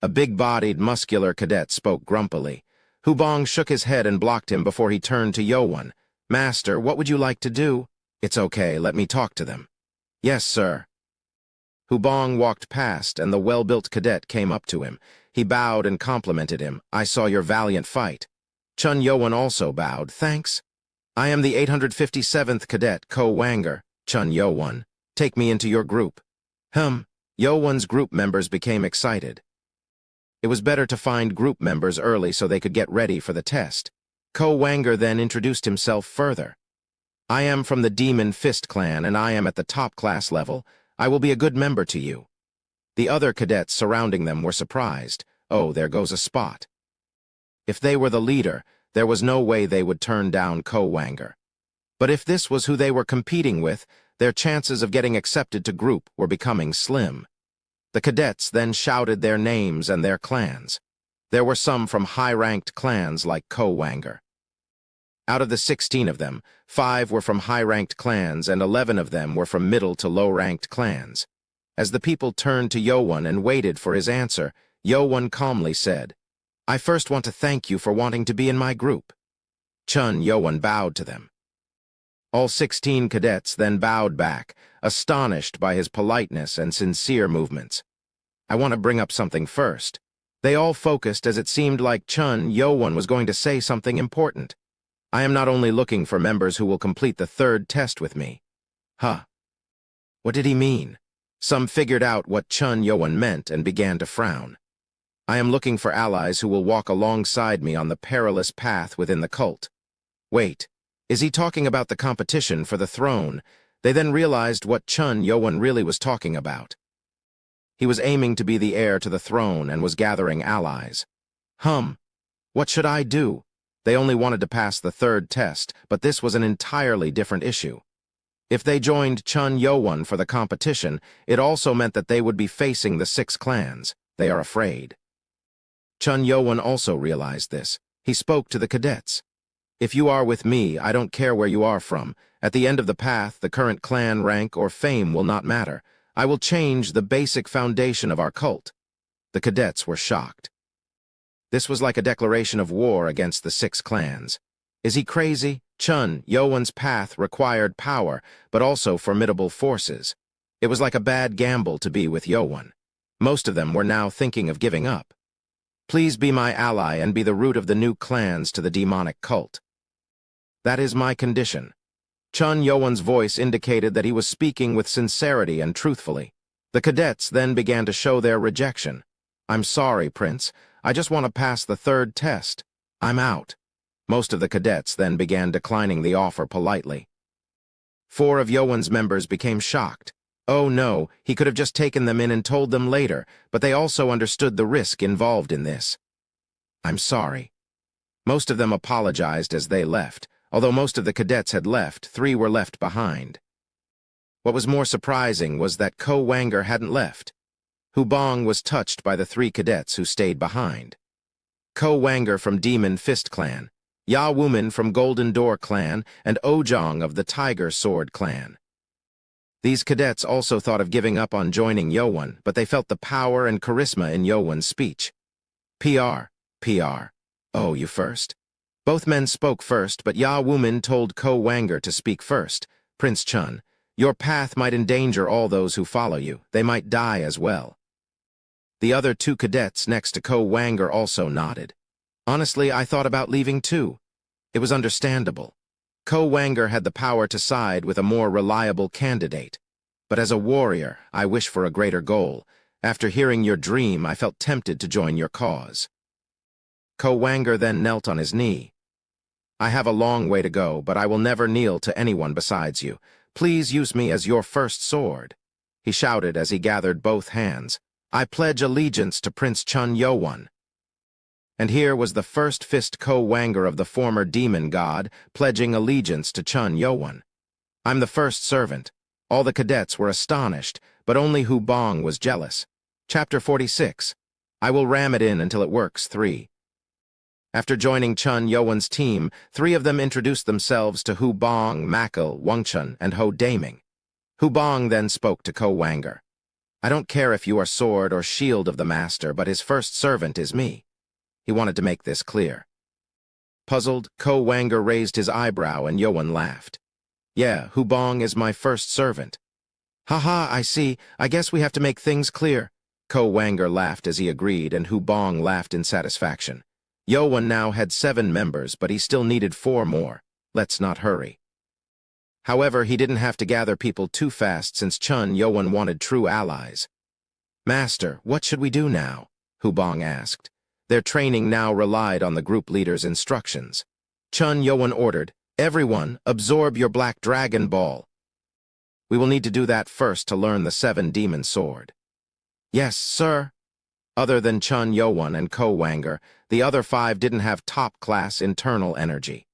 A big-bodied, muscular cadet spoke grumpily. Hu Bong shook his head and blocked him before he turned to Yo-Won. Master, what would you like to do? It's okay, let me talk to them. Yes, sir. Hu Bong walked past, and the well-built cadet came up to him. He bowed and complimented him. I saw your valiant fight. Chun Yo-Won also bowed. Thanks. I am the 857th cadet, Ko Wanger. Chun Yo-Won. Take me into your group. Yo-Won's group members became excited. It was better to find group members early so they could get ready for the test. Ko Wanger then introduced himself further. I am from the Demon Fist clan, and I am at the top class level. I will be a good member to you. The other cadets surrounding them were surprised. Oh, there goes a spot. If they were the leader, there was no way they would turn down Ko Wanger. But if this was who they were competing with, their chances of getting accepted to group were becoming slim. The cadets then shouted their names and their clans. There were some from high-ranked clans like Ko Wanger. Out of the 16 of them, 5 were from high-ranked clans and 11 of them were from middle to low-ranked clans. As the people turned to Yo-Won and waited for his answer, Yo-Won calmly said, I first want to thank you for wanting to be in my group. Chun Yo-Won bowed to them. All 16 cadets then bowed back, astonished by his politeness and sincere movements. I want to bring up something first. They all focused as it seemed like Chun Yo-Won was going to say something important. I am not only looking for members who will complete the 3rd test with me. What did he mean? Some figured out what Chun Yo-Won meant and began to frown. I am looking for allies who will walk alongside me on the perilous path within the cult. Wait, is he talking about the competition for the throne? They then realized what Chun Yo-Won really was talking about. He was aiming to be the heir to the throne and was gathering allies. What should I do? They only wanted to pass the 3rd test, but this was an entirely different issue. If they joined Chun Yo-Won for the competition, it also meant that they would be facing the 6 clans. They are afraid. Chun Yo-won also realized this. He spoke to the cadets. If you are with me, I don't care where you are from. At the end of the path, the current clan rank or fame will not matter. I will change the basic foundation of our cult. The cadets were shocked. This was like a declaration of war against the 6 clans. Is he crazy? Chun Yo-won's path required power, but also formidable forces. It was like a bad gamble to be with Yo-won. Most of them were now thinking of giving up. Please be my ally and be the root of the new clans to the demonic cult. That is my condition. Chun Yo-won's voice indicated that he was speaking with sincerity and truthfully. The cadets then began to show their rejection. I'm sorry, Prince. I just want to pass the 3rd test. I'm out. Most of the cadets then began declining the offer politely. 4 of Yo-won's members became shocked. Oh no, he could have just taken them in and told them later, but they also understood the risk involved in this. I'm sorry. Most of them apologized as they left. Although most of the cadets had left, 3 were left behind. What was more surprising was that Ko Wanger hadn't left. Hubong was touched by the 3 cadets who stayed behind. Ko Wanger from Demon Fist Clan, Ya Wuman from Golden Door Clan, and Ojong of the Tiger Sword Clan. These cadets also thought of giving up on joining Yo-won, but they felt the power and charisma in Yo-won's speech. PR. Oh, you first? Both men spoke first, but Ya Wuman told Ko Wanger to speak first. Prince Chun, your path might endanger all those who follow you. They might die as well. The other 2 cadets next to Ko Wanger also nodded. Honestly, I thought about leaving too. It was understandable. Ko Wanger had the power to side with a more reliable candidate. But as a warrior, I wish for a greater goal. After hearing your dream, I felt tempted to join your cause. Ko Wanger then knelt on his knee. I have a long way to go, but I will never kneel to anyone besides you. Please use me as your first sword. He shouted as he gathered both hands. I pledge allegiance to Prince Chun Yo-won. And here was the first fist Ko Wanger of the former demon god pledging allegiance to Chun Yo-won. I'm the first servant. All the cadets were astonished, but only Hubong was jealous. Chapter 46. I will ram it in until it works. 3. After joining Chun Yo-won's team, 3 of them introduced themselves to Hubong, Makil, Wangchun, and Ho Daming. Hubong then spoke to Ko Wanger. I don't care if you are sword or shield of the master, but his first servant is me. He wanted to make this clear. Puzzled, Ko Wanger raised his eyebrow and Yo-won laughed. Yeah, Hubong is my first servant. Haha, I see. I guess we have to make things clear. Ko Wanger laughed as he agreed, and Hubong laughed in satisfaction. Yo-won now had 7 members, but he still needed 4 more. Let's not hurry. However, he didn't have to gather people too fast since Chun Yo-won wanted true allies. Master, what should we do now? Hubong asked. Their training now relied on the group leader's instructions. Chun Yo-won ordered, everyone, absorb your Black Dragon Ball. We will need to do that first to learn the 7 demon sword. Yes, sir. Other than Chun Yo-won and Ko Wanger, the other 5 didn't have top-class internal energy.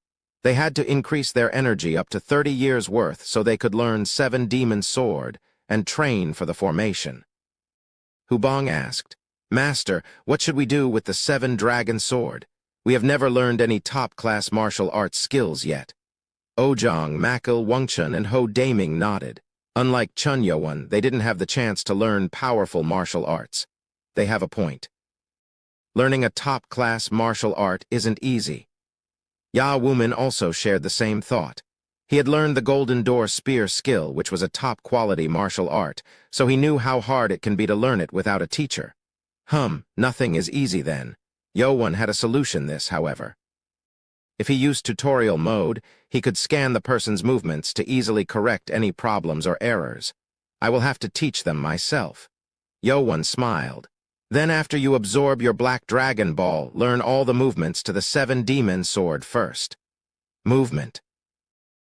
They had to increase their energy up to 30 years' worth so they could learn 7 demon sword and train for the formation. Hubong asked, Master, what should we do with the 7 dragon sword? We have never learned any top-class martial arts skills yet. Ojong, Makil, Wangchun, and Ho Daming nodded. Unlike Chun Yo-won, they didn't have the chance to learn powerful martial arts. They have a point. Learning a top-class martial art isn't easy. Ya Wuman also shared the same thought. He had learned the Golden Door spear skill, which was a top-quality martial art, so he knew how hard it can be to learn it without a teacher. Nothing is easy then. Yo-won had a solution this, however. If he used tutorial mode, he could scan the person's movements to easily correct any problems or errors. I will have to teach them myself. Yo-won smiled. Then after you absorb your Black Dragon Ball, learn all the movements to the 7 demon sword first. Movement.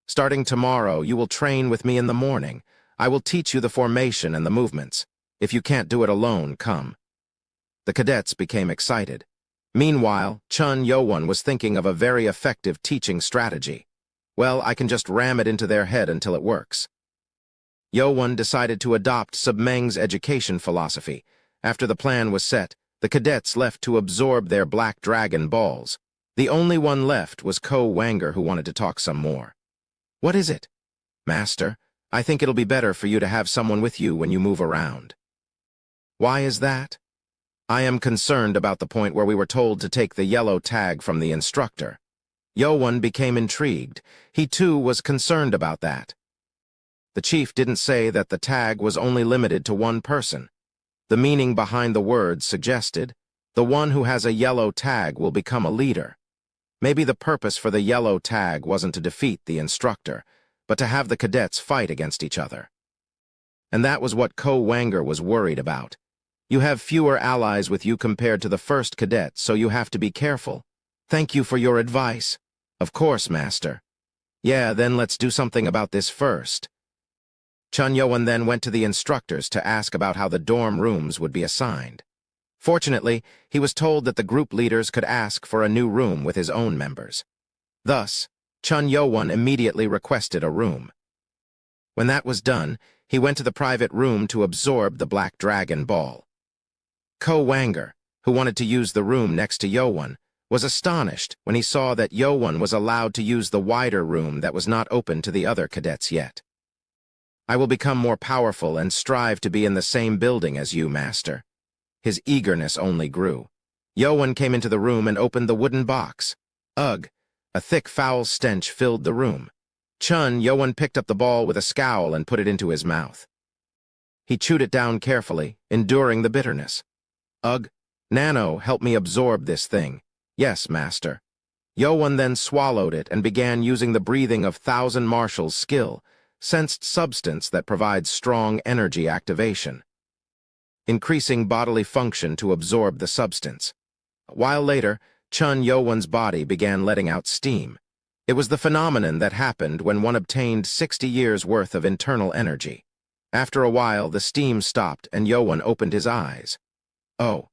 Starting tomorrow, you will train with me in the morning. I will teach you the formation and the movements. If you can't do it alone, come. The cadets became excited. Meanwhile, Chun Yo-won was thinking of a very effective teaching strategy. Well, I can just ram it into their head until it works. Yo-won decided to adopt Submeng's education philosophy. After the plan was set, The cadets left to absorb their black dragon balls. The only one left was Wanger, who wanted to talk some more. "What is it?" "Master, I think it'll be better for you to have someone with you when you move around." "Why is that?" "I am concerned about the point where we were told to take the yellow tag from the instructor." Yowan became intrigued. He too was concerned about that. The chief didn't say that the tag was only limited to one person. The meaning behind the words suggested, the one who has a yellow tag will become a leader. Maybe the purpose for the yellow tag wasn't to defeat the instructor, but to have the cadets fight against each other. And that was what Wanger was worried about. You have fewer allies with you compared to the first cadet, so you have to be careful. Thank you for your advice. Of course, Master. Yeah, then let's do something about this first. Yowan then went to the instructors to ask about how the dorm rooms would be assigned. Fortunately, he was told that the group leaders could ask for a new room with his own members. Thus, Yowan immediately requested a room. When that was done, he went to the private room to absorb the black dragon ball. Wanger, who wanted to use the room next to Yowan, was astonished when he saw that Yowan was allowed to use the wider room that was not open to the other cadets yet. "I will become more powerful and strive to be in the same building as you, Master." His eagerness only grew. Yowan came into the room and opened the wooden box. Ugh! A thick, foul stench filled the room. Yowan picked up the ball with a scowl and put it into his mouth. He chewed it down carefully, enduring the bitterness. "Ugh! Nano, help me absorb this thing." "Yes, Master." Yowan then swallowed it and began using the breathing of Thousand Marshall's skill, sensed substance that provides strong energy activation, increasing bodily function to absorb the substance. A while later, Yowan's body began letting out steam. It was the phenomenon that happened when one obtained 60 years' worth of internal energy. After a while, the steam stopped and Yowan opened his eyes. Oh!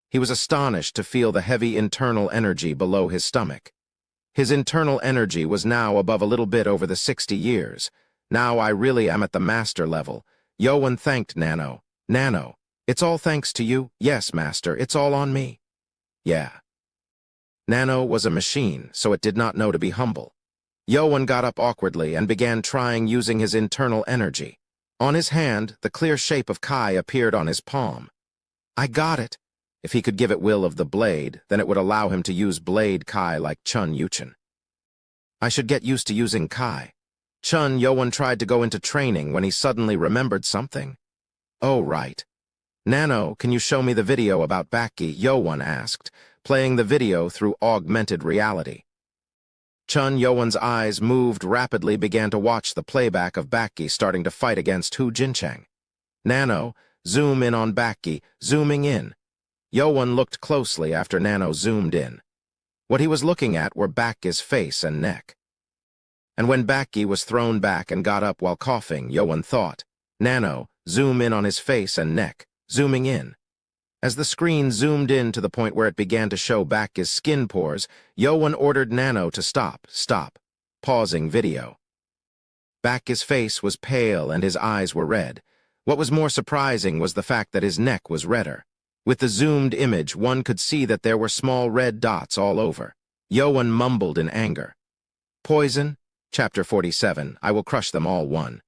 He was astonished to feel the heavy internal energy below his stomach. His internal energy was now above a little bit over the 60 years. "Now I really am at the master level." Yowan thanked Nano. "Nano, it's all thanks to you." "Yes, Master, it's all on me." "Yeah." Nano was a machine, so it did not know to be humble. Yowan got up awkwardly and began trying using his internal energy. On his hand, the clear shape of Kai appeared on his palm. "I got it." If he could give it will of the blade, then it would allow him to use blade Kai like Yuchen. "I should get used to using Kai." Yowan tried to go into training when he suddenly remembered something. "Oh, right. Nano, can you show me the video about Baki?" Yowan asked, playing the video through augmented reality. Yowan's eyes moved rapidly, began to watch the playback of Baki starting to fight against Hu Jincheng. "Nano, zoom in on Baki," zooming in. Yowan looked closely after Nano zoomed in. What he was looking at were Baki's face and neck. And when Baki was thrown back and got up while coughing, Yowan thought, "Nano, zoom in on his face and neck," zooming in. As the screen zoomed in to the point where it began to show Baki's skin pores, Yowan ordered Nano to stop, pausing video. Baki's face was pale and his eyes were red. What was more surprising was the fact that his neck was redder. With the zoomed image, one could see that there were small red dots all over. Yowan mumbled in anger. "Poison? Chapter 47, I will crush them all one."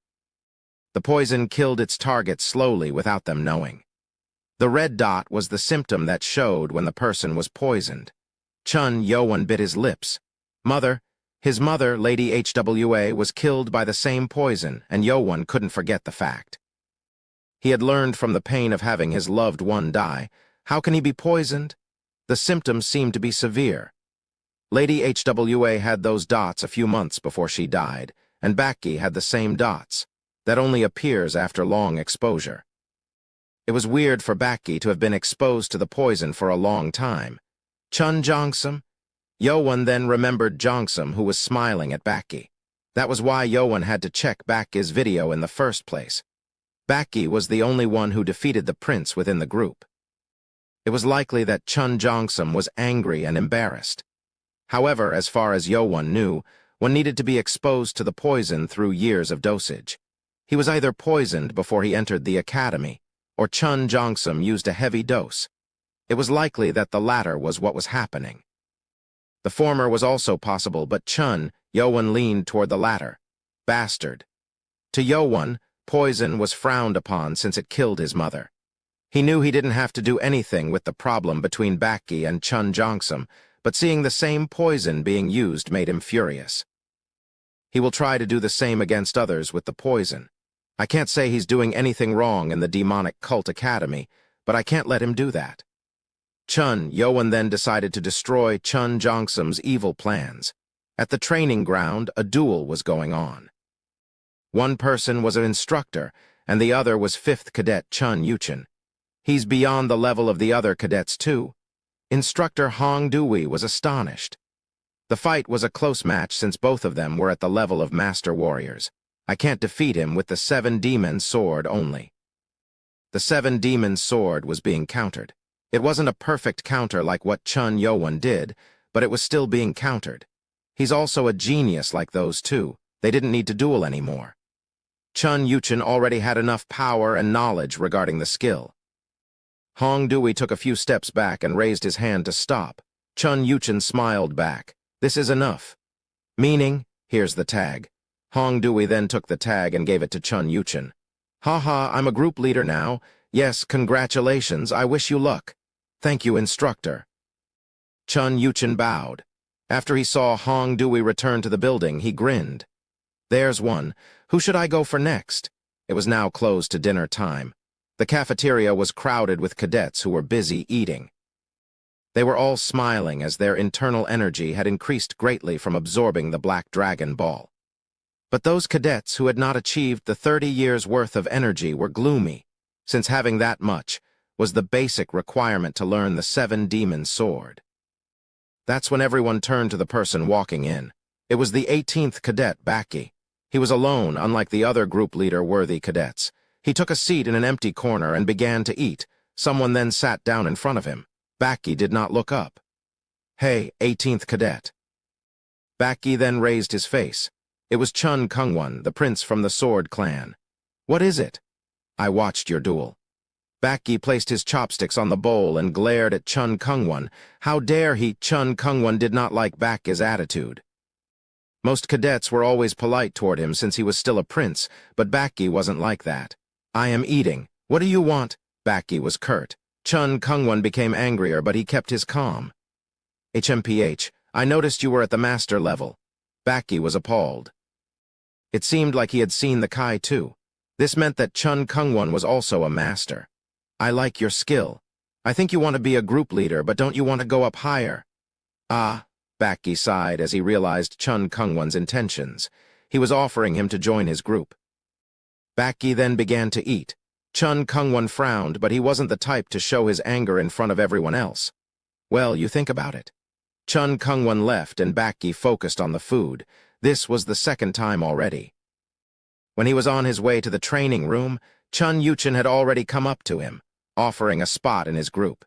The poison killed its target slowly without them knowing. The red dot was the symptom that showed when the person was poisoned. Yowan bit his lips. His mother, Lady HWA, was killed by the same poison, and Yowan couldn't forget the fact. He had learned from the pain of having his loved one die. How can he be poisoned? The symptoms seemed to be severe. Lady HWA had those dots a few months before she died, and Baki had the same dots. That only appears after long exposure. It was weird for Baki to have been exposed to the poison for a long time. Jongsum? Yowan then remembered Jongsum, who was smiling at Baki. That was why Yowan had to check Baki's video in the first place. Baki was the only one who defeated the prince within the group. It was likely that Jongsum was angry and embarrassed. However, as far as Yowan knew, one needed to be exposed to the poison through years of dosage. He was either poisoned before he entered the academy, or Jongsum used a heavy dose. It was likely that the latter was what was happening. The former was also possible, but Chun Yo-won leaned toward the latter. Bastard. To Yo-won, poison was frowned upon since it killed his mother. He knew he didn't have to do anything with the problem between Bakki and Chun Jongsum, but seeing the same poison being used made him furious. He will try to do the same against others with the poison. I can't say he's doing anything wrong in the demonic cult academy, but I can't let him do that. Chun Yo-won then decided to destroy Chun Jongsum's evil plans. At the training ground, a duel was going on. One person was an instructor, and the other was 5th Cadet Chun Yuchen. He's beyond the level of the other cadets too. Instructor Hong Dewey was astonished. The fight was a close match since both of them were at the level of master warriors. I can't defeat him with the 7 Demon Sword only. The 7 Demon Sword was being countered. It wasn't a perfect counter like what Chun Yo-won did, but it was still being countered. He's also a genius like those two. They didn't need to duel anymore. Chun Yuchen already had enough power and knowledge regarding the skill. Hong Dewey took a few steps back and raised his hand to stop. Chun Yuchen smiled back. This is enough. Meaning, here's the tag. Hong Dewey then took the tag and gave it to Chun Yuchen. Haha, I'm a group leader now. Yes, congratulations, I wish you luck. Thank you, instructor. Chun Yuchen bowed. After he saw Hong Dewey return to the building, he grinned. There's one. Who should I go for next? It was now close to dinner time. The cafeteria was crowded with cadets who were busy eating. They were all smiling as their internal energy had increased greatly from absorbing the Black Dragon Ball. But those cadets who had not achieved the 30 years' worth of energy were gloomy, since having that much was the basic requirement to learn the 7 Demon Sword. That's when everyone turned to the person walking in. It was the 18th Cadet Bakki. He was alone, unlike the other group leader-worthy cadets. He took a seat in an empty corner and began to eat. Someone then sat down in front of him. Bakki did not look up. Hey, 18th Cadet. Bakki then raised his face. It was Chun Kungwon, the prince from the Sword Clan. What is it? I watched your duel. Bakki placed his chopsticks on the bowl and glared at Chun Kungwon. How dare he? Chun Kungwon did not like Bakki's attitude. Most cadets were always polite toward him since he was still a prince, but Bakki wasn't like that. I am eating. What do you want? Bakki was curt. Chun Kungwon became angrier, but he kept his calm. HMPH, I noticed you were at the master level. Bakki was appalled. It seemed like he had seen the Kai too. This meant that Chun Kungwon was also a master. I like your skill. I think you want to be a group leader, but don't you want to go up higher? Ah, Bakki sighed as he realized Chun Kungwon's intentions. He was offering him to join his group. Bakki then began to eat. Chun Kungwon frowned, but he wasn't the type to show his anger in front of everyone else. Well, you think about it. Chun Kungwon left and Bakki focused on the food. This was the 2nd time already. When he was on his way to the training room, Chun Yuchen had already come up to him, offering a spot in his group.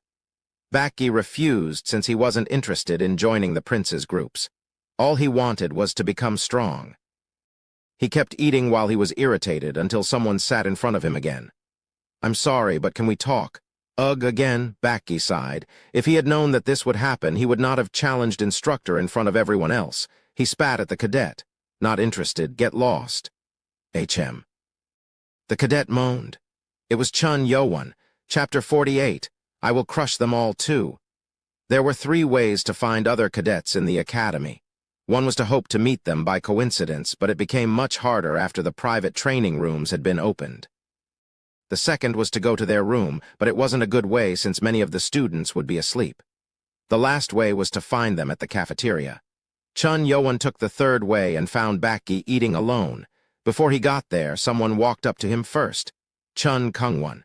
Bakki refused since he wasn't interested in joining the prince's groups. All he wanted was to become strong. He kept eating while he was irritated until someone sat in front of him again. I'm sorry, but can we talk? Ugh, again, Bakki sighed. If he had known that this would happen, he would not have challenged instructor in front of everyone else. He spat at the cadet. Not interested, get lost. HM. The cadet moaned. It was Chun Yo-won. Chapter 48. I will crush them all too. There were 3 ways to find other cadets in the academy. One was to hope to meet them by coincidence, but it became much harder after the private training rooms had been opened. The second was to go to their room, but it wasn't a good way since many of the students would be asleep. The last way was to find them at the cafeteria. Chun Yo-won took the 3rd way and found Bakki eating alone. Before he got there, someone walked up to him first. Chun Kungwon.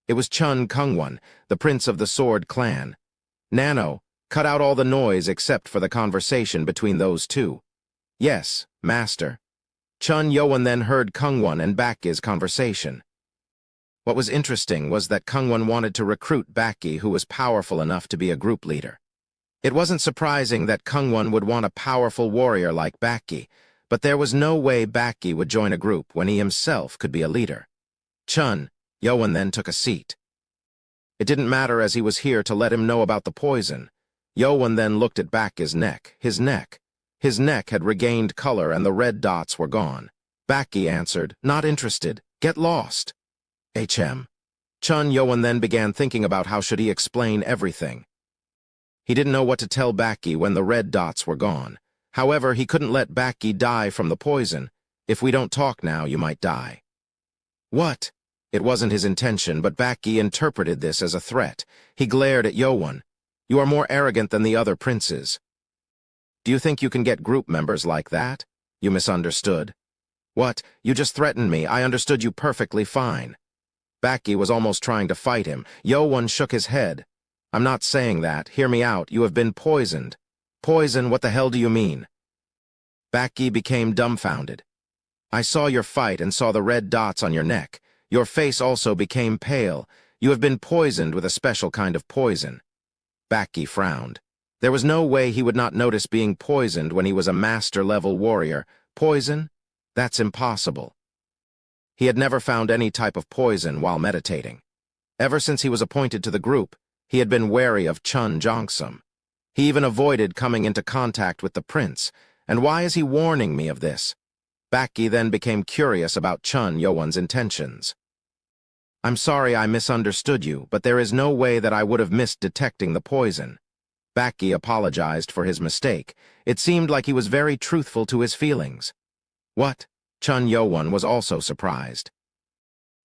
It was Chun Kungwon, the prince of the Sword Clan. Nano, cut out all the noise except for the conversation between those two. Yes, master. Chun Yo-won then heard Kungwon and Bakki's conversation. What was interesting was that Kungwon wanted to recruit Bakki, who was powerful enough to be a group leader. It wasn't surprising that Kungwon would want a powerful warrior like Bakki, but there was no way Bakki would join a group when he himself could be a leader. Chun Yo-won then took a seat. It didn't matter as he was here to let him know about the poison. Yowan then looked at Bakki's neck. His neck. His neck had regained color and the red dots were gone. Bakki answered, "Not interested. Get lost." HM. Chun Yowan then began thinking about how should he explain everything. He didn't know what to tell Bakki when the red dots were gone. However, he couldn't let Bakki die from the poison. "If we don't talk now, you might die." What? It wasn't his intention, but Bakki interpreted this as a threat. He glared at Yowan. "You are more arrogant than the other princes. Do you think you can get group members like that? You misunderstood." "What? You just threatened me. I understood you perfectly fine." Bakki was almost trying to fight him. Yowan shook his head. "I'm not saying that. Hear me out. You have been poisoned." "Poison? What the hell do you mean?" Bakki became dumbfounded. "I saw your fight and saw the red dots on your neck. Your face also became pale. You have been poisoned with a special kind of poison." Bakki frowned. There was no way he would not notice being poisoned when he was a master-level warrior. Poison? That's impossible. He had never found any type of poison while meditating. Ever since he was appointed to the group, he had been wary of Chun Jongsum. He even avoided coming into contact with the prince. And why is he warning me of this? Bakki then became curious about Chun Yowan's intentions. "I'm sorry I misunderstood you, but there is no way that I would have missed detecting the poison." Bakki apologized for his mistake. It seemed like he was very truthful to his feelings. "What?" Chun Yowan was also surprised.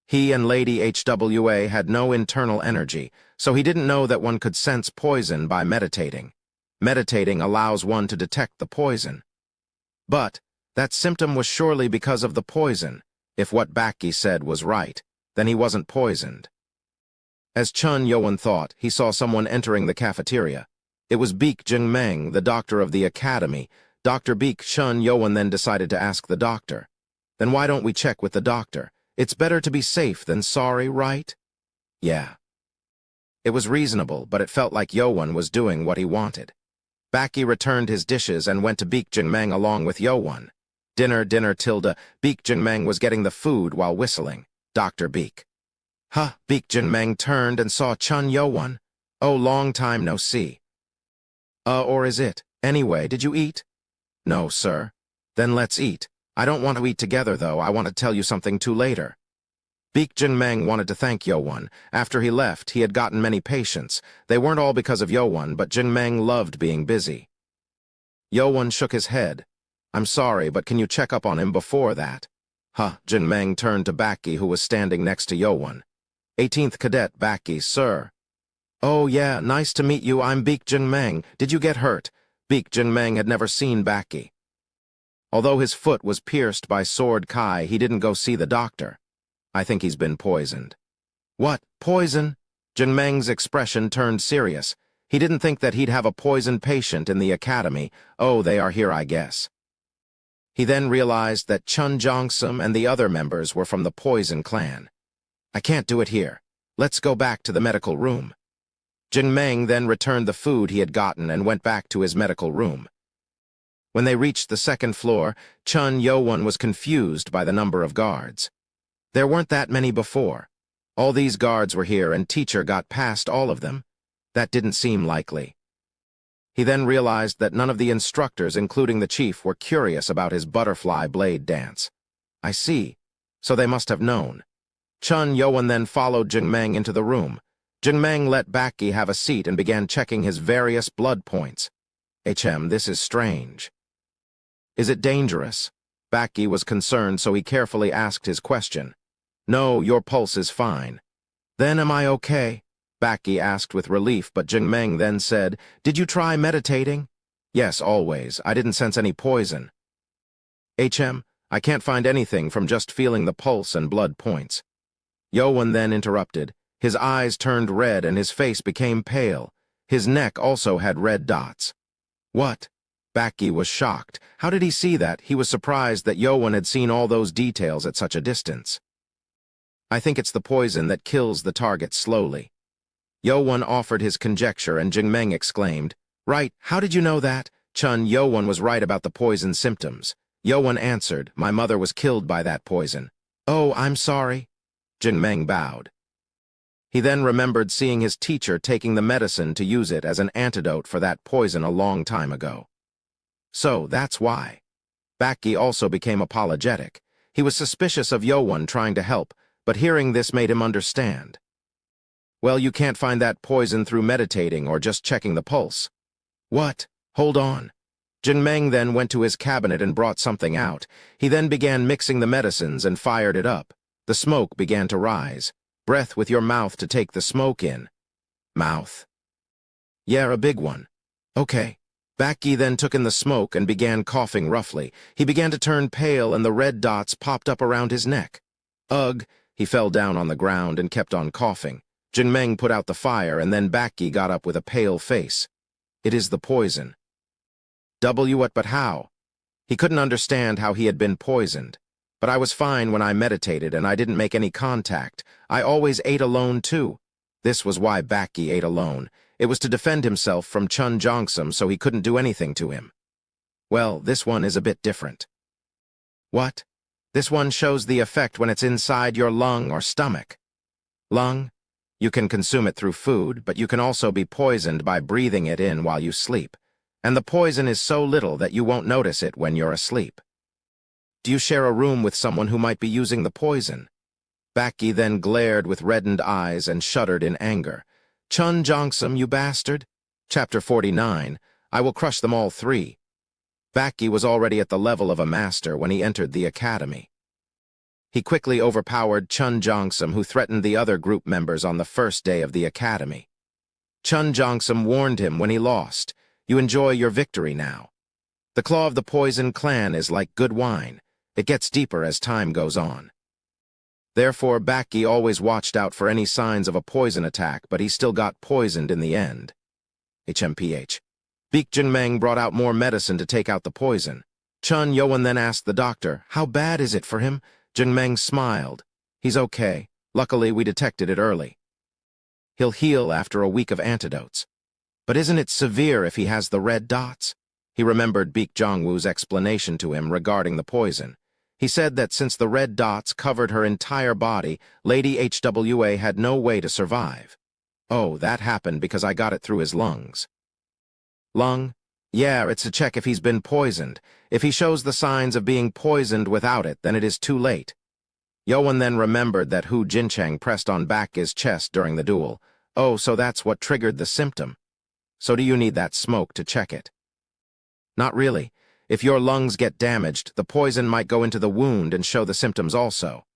He and Lady HWA had no internal energy, so he didn't know that one could sense poison by meditating. Meditating allows one to detect the poison. But that symptom was surely because of the poison. If what Bakki said was right, then he wasn't poisoned. As Chun Yowan thought, he saw someone entering the cafeteria. It was Beek Jingmeng, the doctor of the academy. Dr. Beek. Chun Yowan then decided to ask the doctor. "Then why don't we check with the doctor? It's better to be safe than sorry, right?" Yeah. It was reasonable, but it felt like Yowan was doing what he wanted. Bakki returned his dishes and went to Beek Jingmeng along with Yowan. Dinner, tilde. Beek Jingmeng was getting the food while whistling. Dr. Beek. "Huh." Beek Jingmeng turned and saw Chun Yowan. "Oh, long time no see." Or is it? Anyway, did you eat?" "No, sir." "Then let's eat. I don't want to eat together, though. I want to tell you something too later." Beek Jingmeng wanted to thank Yowan. After he left, he had gotten many patients. They weren't all because of Yowan, but Jingmeng loved being busy. Yowan shook his head. "I'm sorry, but can you check up on him before that?" "Huh." Jingmeng turned to Bakki, who was standing next to Yowan. 18th Cadet Bakki, sir. "Oh, yeah, nice to meet you. I'm Beek Jingmeng. Did you get hurt?" Beek Jingmeng had never seen Bakki. Although his foot was pierced by Sword Kai, he didn't go see the doctor. "I think he's been poisoned." "What? Poison?" Jingmeng's expression turned serious. He didn't think that he'd have a poisoned patient in the academy. "Oh, they are here, I guess." He then realized that Chun Jongsum and the other members were from the Poison clan. "I can't do it here. Let's go back to the medical room." Jingmeng then returned the food he had gotten and went back to his medical room. When they reached the second floor, Chun Yowan was confused by the number of guards. There weren't that many before. All these guards were here and teacher got past all of them. That didn't seem likely. He then realized that none of the instructors, including the chief, were curious about his butterfly blade dance. "I see. So they must have known." Chun Yowan then followed Jingmeng into the room. Jingmeng let Bakki have a seat and began checking his various blood points. This is strange." "Is it dangerous?" Bakki was concerned, so he carefully asked his question. "No, your pulse is fine." "Then am I okay?" Bakki asked with relief, but Jingmeng then said, "Did you try meditating?" "Yes, always. I didn't sense any poison." I can't find anything from just feeling the pulse and blood points." Yowan then interrupted. His eyes turned red and his face became pale. His neck also had red dots. "What?" Bakki was shocked. How did he see that? He was surprised that Yowan had seen all those details at such a distance. "I think it's the poison that kills the target slowly." Yowan offered his conjecture and Jingmeng exclaimed, "Right, how did you know that?" Chun Yowan was right about the poison symptoms. Yowan answered, "My mother was killed by that poison." "Oh, I'm sorry." Jingmeng bowed. He then remembered seeing his teacher taking the medicine to use it as an antidote for that poison a long time ago. So, that's why. Baki also became apologetic. He was suspicious of Yowon trying to help, but hearing this made him understand. Well, you can't find that poison through meditating or just checking the pulse. What? Hold on. Jingmeng then went to his cabinet and brought something out. He then began mixing the medicines and fired it up. The smoke began to rise. Breath with your mouth to take the smoke in. Mouth. Yeah, a big one. Okay. Baki then took in the smoke and began coughing roughly. He began to turn pale and the red dots popped up around his neck. Ugh, he fell down on the ground and kept on coughing. Jingmeng put out the fire and then Baki got up with a pale face. It is the poison. What but how? He couldn't understand how he had been poisoned. But I was fine when I meditated and I didn't make any contact. I always ate alone too. This was why Baki ate alone. It was to defend himself from Chun Jongsum so he couldn't do anything to him. Well, this one is a bit different. What? This one shows the effect when it's inside your lung or stomach. Lung? You can consume it through food, but you can also be poisoned by breathing it in while you sleep. And the poison is so little that you won't notice it when you're asleep. Do you share a room with someone who might be using the poison? Baki then glared with reddened eyes and shuddered in anger. Chun Jongsum, you bastard! Chapter 49, I will crush them all three. Baki was already at the level of a master when he entered the academy. He quickly overpowered Chun Jongsum, who threatened the other group members on the first day of the academy. Chun Jongsum warned him when he lost, "You enjoy your victory now. The claw of the poison clan is like good wine. It gets deeper as time goes on." Therefore, Baki always watched out for any signs of a poison attack, but he still got poisoned in the end. HMPH. Beek Jingmeng brought out more medicine to take out the poison. Chun Yowon then asked the doctor, "How bad is it for him?" Jingmeng smiled. "He's okay. Luckily, we detected it early. He'll heal after a week of antidotes. But isn't it severe if he has the red dots?" He remembered Beek Jongwoo's explanation to him regarding the poison. He said that since the red dots covered her entire body, Lady HWA had no way to survive. Oh, that happened because I got it through his lungs. Lung? Yeah, it's to check if he's been poisoned. If he shows the signs of being poisoned without it, then it is too late. Yowon then remembered that Hu Jincheng pressed on Baki's chest during the duel. Oh, so that's what triggered the symptom. So do you need that smoke to check it? Not really. If your lungs get damaged, the poison might go into the wound and show the symptoms also.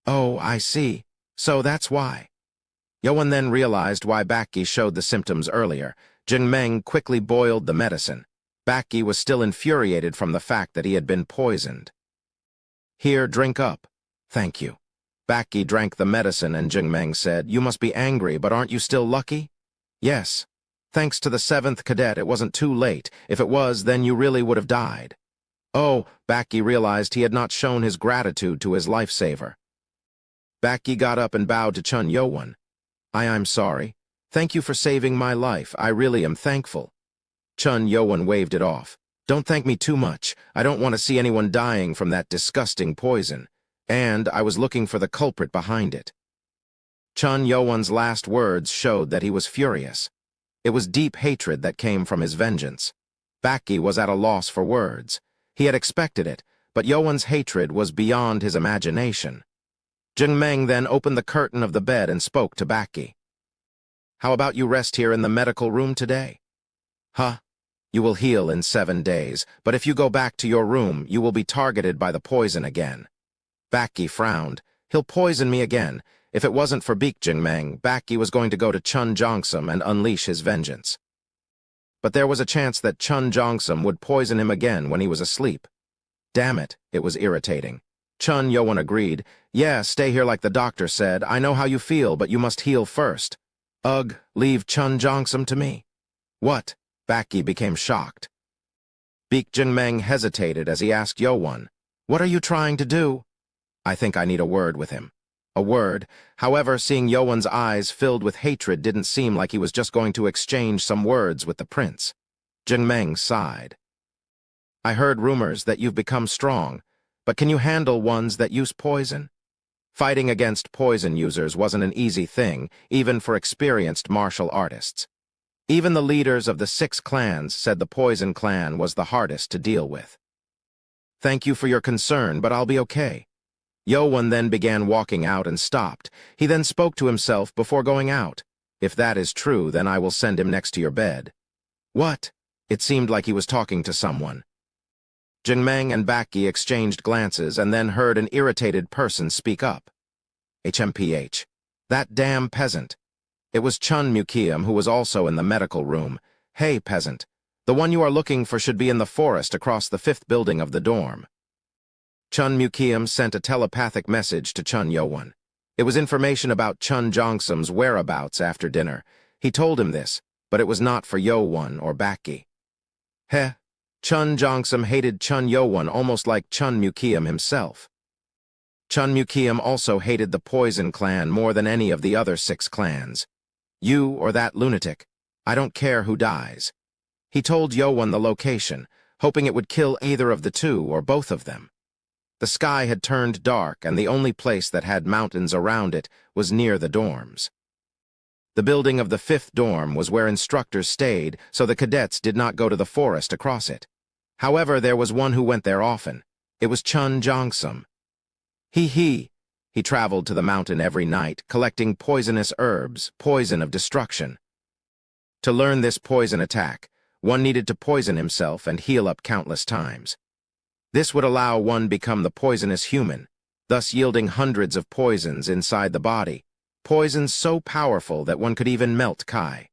Oh, I see. So that's why. Yowon then realized why Baki showed the symptoms earlier. Jingmeng quickly boiled the medicine. Baki was still infuriated from the fact that he had been poisoned. Here, drink up. Thank you. Baki drank the medicine and Jingmeng said, "You must be angry, but aren't you still lucky?" "Yes. Thanks to the 7th cadet, it wasn't too late. If it was, then you really would have died." Oh, Baki realized he had not shown his gratitude to his lifesaver. Baki got up and bowed to Chun Yowon. I'm sorry. Thank you for saving my life. I really am thankful." Chun Yowon waved it off. "Don't thank me too much. I don't want to see anyone dying from that disgusting poison. And I was looking for the culprit behind it." Chun Yowon's last words showed that he was furious. It was deep hatred that came from his vengeance. Baki was at a loss for words. He had expected it, but Yowon's hatred was beyond his imagination. Jingmeng then opened the curtain of the bed and spoke to Baki. "How about you rest here in the medical room today?" "Huh? You will heal in 7 days, but if you go back to your room, you will be targeted by the poison again." Baki frowned. "He'll poison me again." If it wasn't for Beek Jingmeng, Baki was going to go to Chun Jongsum and unleash his vengeance. But there was a chance that Chun Jongsum would poison him again when he was asleep. Damn it, it was irritating. Chun Yowon agreed. "Yeah, stay here like the doctor said. I know how you feel, but you must heal first." "Ugh, leave Chun Jongsum to me." "What?" Baki became shocked. Beek Jingmeng hesitated as he asked Yowon, "What are you trying to do?" "I think I need a word with him." A word. However, seeing Yowon's eyes filled with hatred didn't seem like he was just going to exchange some words with the prince. Jingmeng sighed. "I heard rumors that you've become strong, but can you handle ones that use poison?" Fighting against poison users wasn't an easy thing, even for experienced martial artists. Even the leaders of the 6 clans said the poison clan was the hardest to deal with. "Thank you for your concern, but I'll be okay." Yowon then began walking out and stopped. He then spoke to himself before going out. "If that is true, then I will send him next to your bed." "What?" It seemed like he was talking to someone. Jingmeng and Baki exchanged glances and then heard an irritated person speak up. "HMPH. That damn peasant." It was Chun Mukiam, who was also in the medical room. "Hey, peasant. The one you are looking for should be in the forest across the 5th building of the dorm." Chun Mukiam sent a telepathic message to Chun Yowon. It was information about Chun Jongsum's whereabouts after dinner. He told him this, but it was not for Yowon or Baki. Heh. Chun Jongsum hated Chun Yowon almost like Chun Mukiam himself. Chun Mukiam also hated the Poison clan more than any of the other 6 clans. "You or that lunatic, I don't care who dies." He told Yowon the location, hoping it would kill either of the two or both of them. The sky had turned dark, and the only place that had mountains around it was near the dorms. The building of the 5th dorm was where instructors stayed, so the cadets did not go to the forest across it. However, there was one who went there often. It was Chun Jongsum. He traveled to the mountain every night, collecting poisonous herbs, poison of destruction. To learn this poison attack, one needed to poison himself and heal up countless times. This would allow one become the poisonous human, thus yielding hundreds of poisons inside the body, poisons so powerful that one could even melt Kai.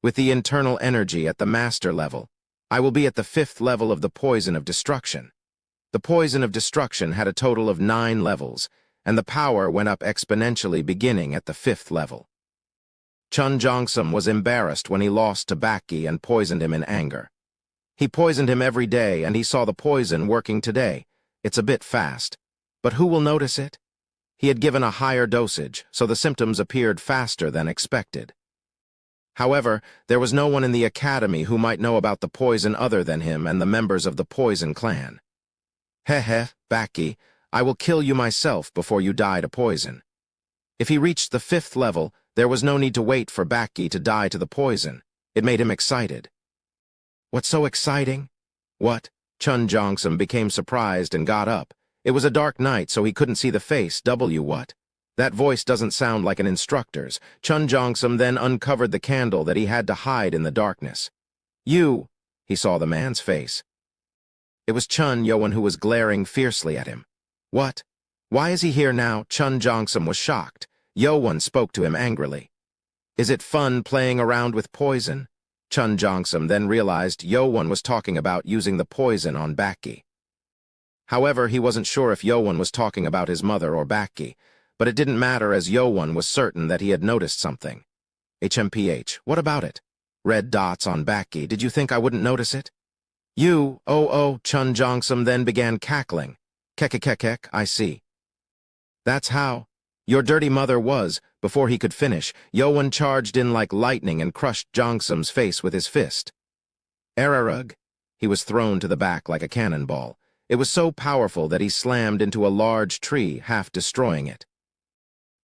With the internal energy at the master level, I will be at the 5th level of the poison of destruction. The poison of destruction had a total of 9 levels, and the power went up exponentially beginning at the 5th level. Chun Jongsum was embarrassed when he lost to Baki and poisoned him in anger. He poisoned him every day, and he saw the poison working today. It's a bit fast, but who will notice it? He had given a higher dosage, so the symptoms appeared faster than expected. However, there was no one in the academy who might know about the poison other than him and the members of the Poison clan. "Heh, Baki, I will kill you myself before you die to poison." If he reached the 5th level, there was no need to wait for Baki to die to the poison. It made him excited. "What's so exciting?" "What?" Chun Jongsum became surprised and got up. It was a dark night, so he couldn't see the face. What? That voice doesn't sound like an instructor's. Chun Jongsum then uncovered the candle that he had to hide in the darkness. "You," he saw the man's face. It was Chun Yowon who was glaring fiercely at him. "What? Why is he here now?" Chun Jongsum was shocked. Yowon spoke to him angrily. "Is it fun playing around with poison?" Chun Jongsum then realized Yowon was talking about using the poison on Baki. However, he wasn't sure if Yowon was talking about his mother or Baki, but it didn't matter as Yowon was certain that he had noticed something. "HMPH, what about it? Red dots on Baki, did you think I wouldn't notice it?" "You, oh, Chun Jongsum then began cackling. Kek, I see. That's how your dirty mother was." Before he could finish, Yowon charged in like lightning and crushed Jongsum's face with his fist. Ararug. He was thrown to the back like a cannonball. It was so powerful that he slammed into a large tree, half destroying it.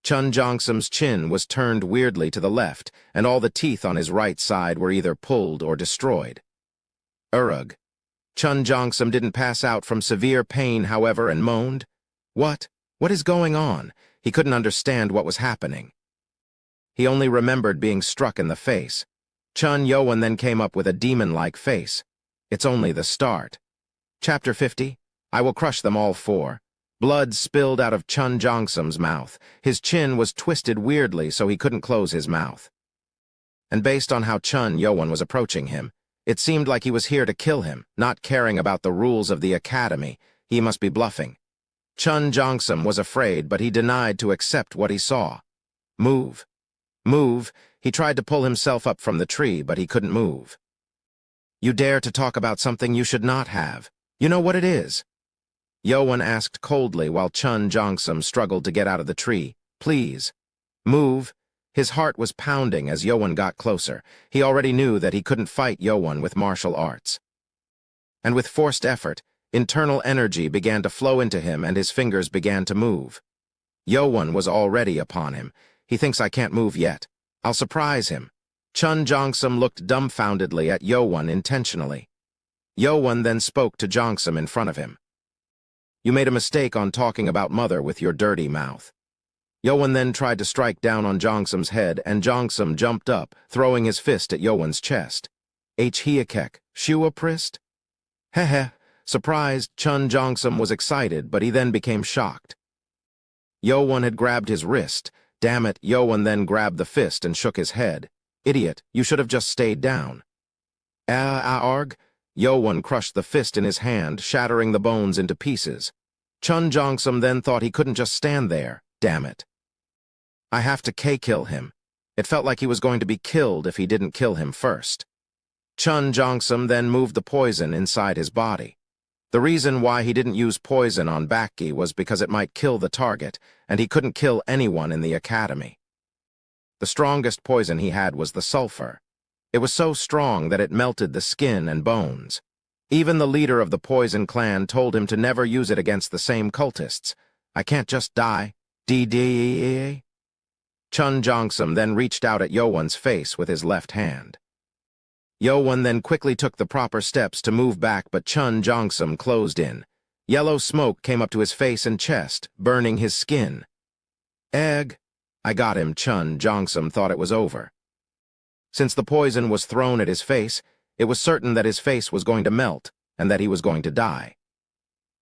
Chun Jongsum's chin was turned weirdly to the left, and all the teeth on his right side were either pulled or destroyed. Urug. Chun Jongsum didn't pass out from severe pain, however, and moaned. "What? What is going on?" He couldn't understand what was happening. He only remembered being struck in the face. Chun Yowon then came up with a demon-like face. It's only the start. Chapter 50. I will crush them all 4. Blood spilled out of Chun Jongsum's mouth. His chin was twisted weirdly so he couldn't close his mouth. And based on how Chun Yowon was approaching him, it seemed like he was here to kill him, not caring about the rules of the academy. He must be bluffing. Chun Jongsum was afraid, but he denied to accept what he saw. Move. Move. He tried to pull himself up from the tree, but he couldn't move. "You dare to talk about something you should not have. You know what it is?" Yowon asked coldly while Chun Jongsum struggled to get out of the tree. "Please. Move." His heart was pounding as Yowon got closer. He already knew that he couldn't fight Yowon with martial arts. And with forced effort, internal energy began to flow into him and his fingers began to move. Yo-won was already upon him. He thinks I can't move yet. I'll surprise him. Chun Jong-sum looked dumbfoundedly at Yo-won intentionally. Yo-won then spoke to Jong-sum in front of him. You made a mistake on talking about mother with your dirty mouth. Yo-won then tried to strike down on Jong-sum's head, and Jong-sum jumped up, throwing his fist at Yo-won's chest. Hiekek, shua prist? Heh. Surprised, Chun Jong-sum was excited, but he then became shocked. Yo-won had grabbed his wrist. Damn it, Yo-won then grabbed the fist and shook his head. Idiot, you should have just stayed down. Arg? Yo-won crushed the fist in his hand, shattering the bones into pieces. Chun Jong-sum then thought he couldn't just stand there. Damn it. I have to K-kill him. It felt like he was going to be killed if he didn't kill him first. Chun Jong-sum then moved the poison inside his body. The reason why he didn't use poison on Bakki was because it might kill the target, and he couldn't kill anyone in the academy. The strongest poison he had was the sulfur. It was so strong that it melted the skin and bones. Even the leader of the poison clan told him to never use it against the same cultists. I can't just die. D-D-E-E? Chun Jong-sum then reached out at Yo-won's face with his left hand. Yo-won then quickly took the proper steps to move back, but Chun Jong-sum closed in. Yellow smoke came up to his face and chest, burning his skin. Egg. I got him. Chun Jong-sum thought it was over. Since the poison was thrown at his face, it was certain that his face was going to melt and that he was going to die.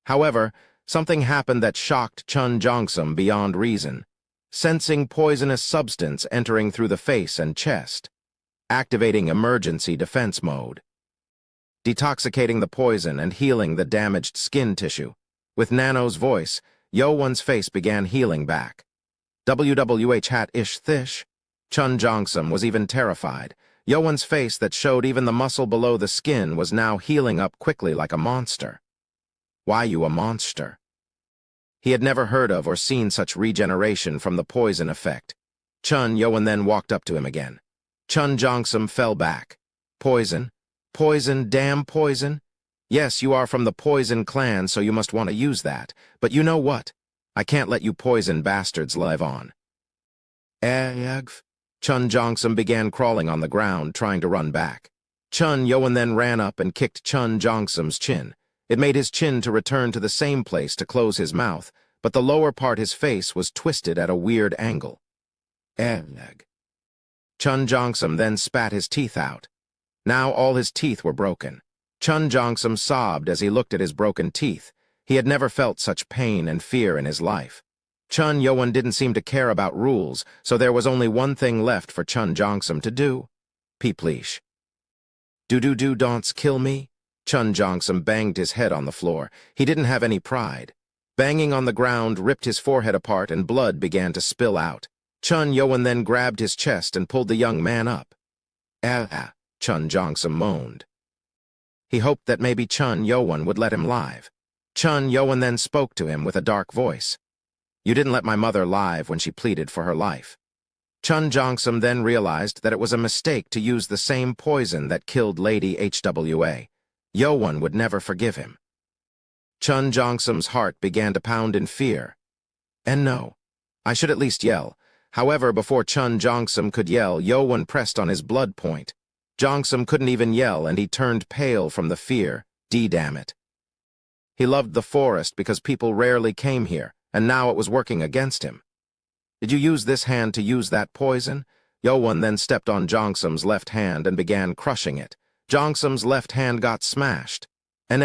However, something happened that shocked Chun Jong-sum beyond reason, sensing poisonous substance entering through the face and chest. Activating emergency defense mode. Detoxicating the poison and healing the damaged skin tissue. With Nano's voice, Yo-won's face began healing back. WWH hat ish thish? Chun Jong-sum was even terrified. Yo-won's face that showed even the muscle below the skin was now healing up quickly like a monster. Why you a monster? He had never heard of or seen such regeneration from the poison effect. Chun Yo-won then walked up to him again. Chun Jong-sum fell back. Poison? Poison, damn poison? Yes, you are from the poison clan, so you must want to use that. But you know what? I can't let you poison bastards live on. Egg? Chun Jong-sum began crawling on the ground, trying to run back. Chun Yo-won then ran up and kicked Chun Jong-sum's chin. It made his chin to return to the same place to close his mouth, but the lower part his face was twisted at a weird angle. Egg. Chun Jong-sum then spat his teeth out. Now all his teeth were broken. Chun Jong-sum sobbed as he looked at his broken teeth. He had never felt such pain and fear in his life. Chun Yo-won didn't seem to care about rules, so there was only one thing left for Chun Jong-sum to do. Peepleesh. Do don't kill me? Chun Jong-sum banged his head on the floor. He didn't have any pride. Banging on the ground ripped his forehead apart and blood began to spill out. Chun Yo-won then grabbed his chest and pulled the young man up. Chun Jong-sum moaned. He hoped that maybe Chun Yo-won would let him live. Chun Yo-won then spoke to him with a dark voice. You didn't let my mother live when she pleaded for her life. Chun Jong-sum then realized that it was a mistake to use the same poison that killed Lady HWA. Yo-won would never forgive him. Chun Jong-sum's heart began to pound in fear. And no, I should at least yell. However, before Chun Jong-sum could yell, Yo-won pressed on his blood point. Jong-sum couldn't even yell, and he turned pale from the fear. Damn it. He loved the forest because people rarely came here, and now it was working against him. Did you use this hand to use that poison? Yo-won then stepped on Jong-sum's left hand and began crushing it. Jong-sum's left hand got smashed. The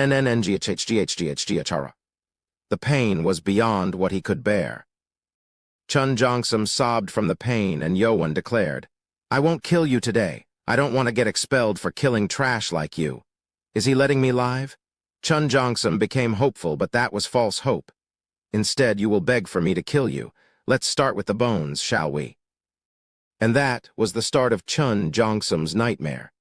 pain was beyond what he could bear. Chun Jong-sum sobbed from the pain, and Yo-won declared, I won't kill you today. I don't want to get expelled for killing trash like you. Is he letting me live? Chun Jong-sum became hopeful, but that was false hope. Instead, you will beg for me to kill you. Let's start with the bones, shall we? And that was the start of Chun Jong-sum's nightmare.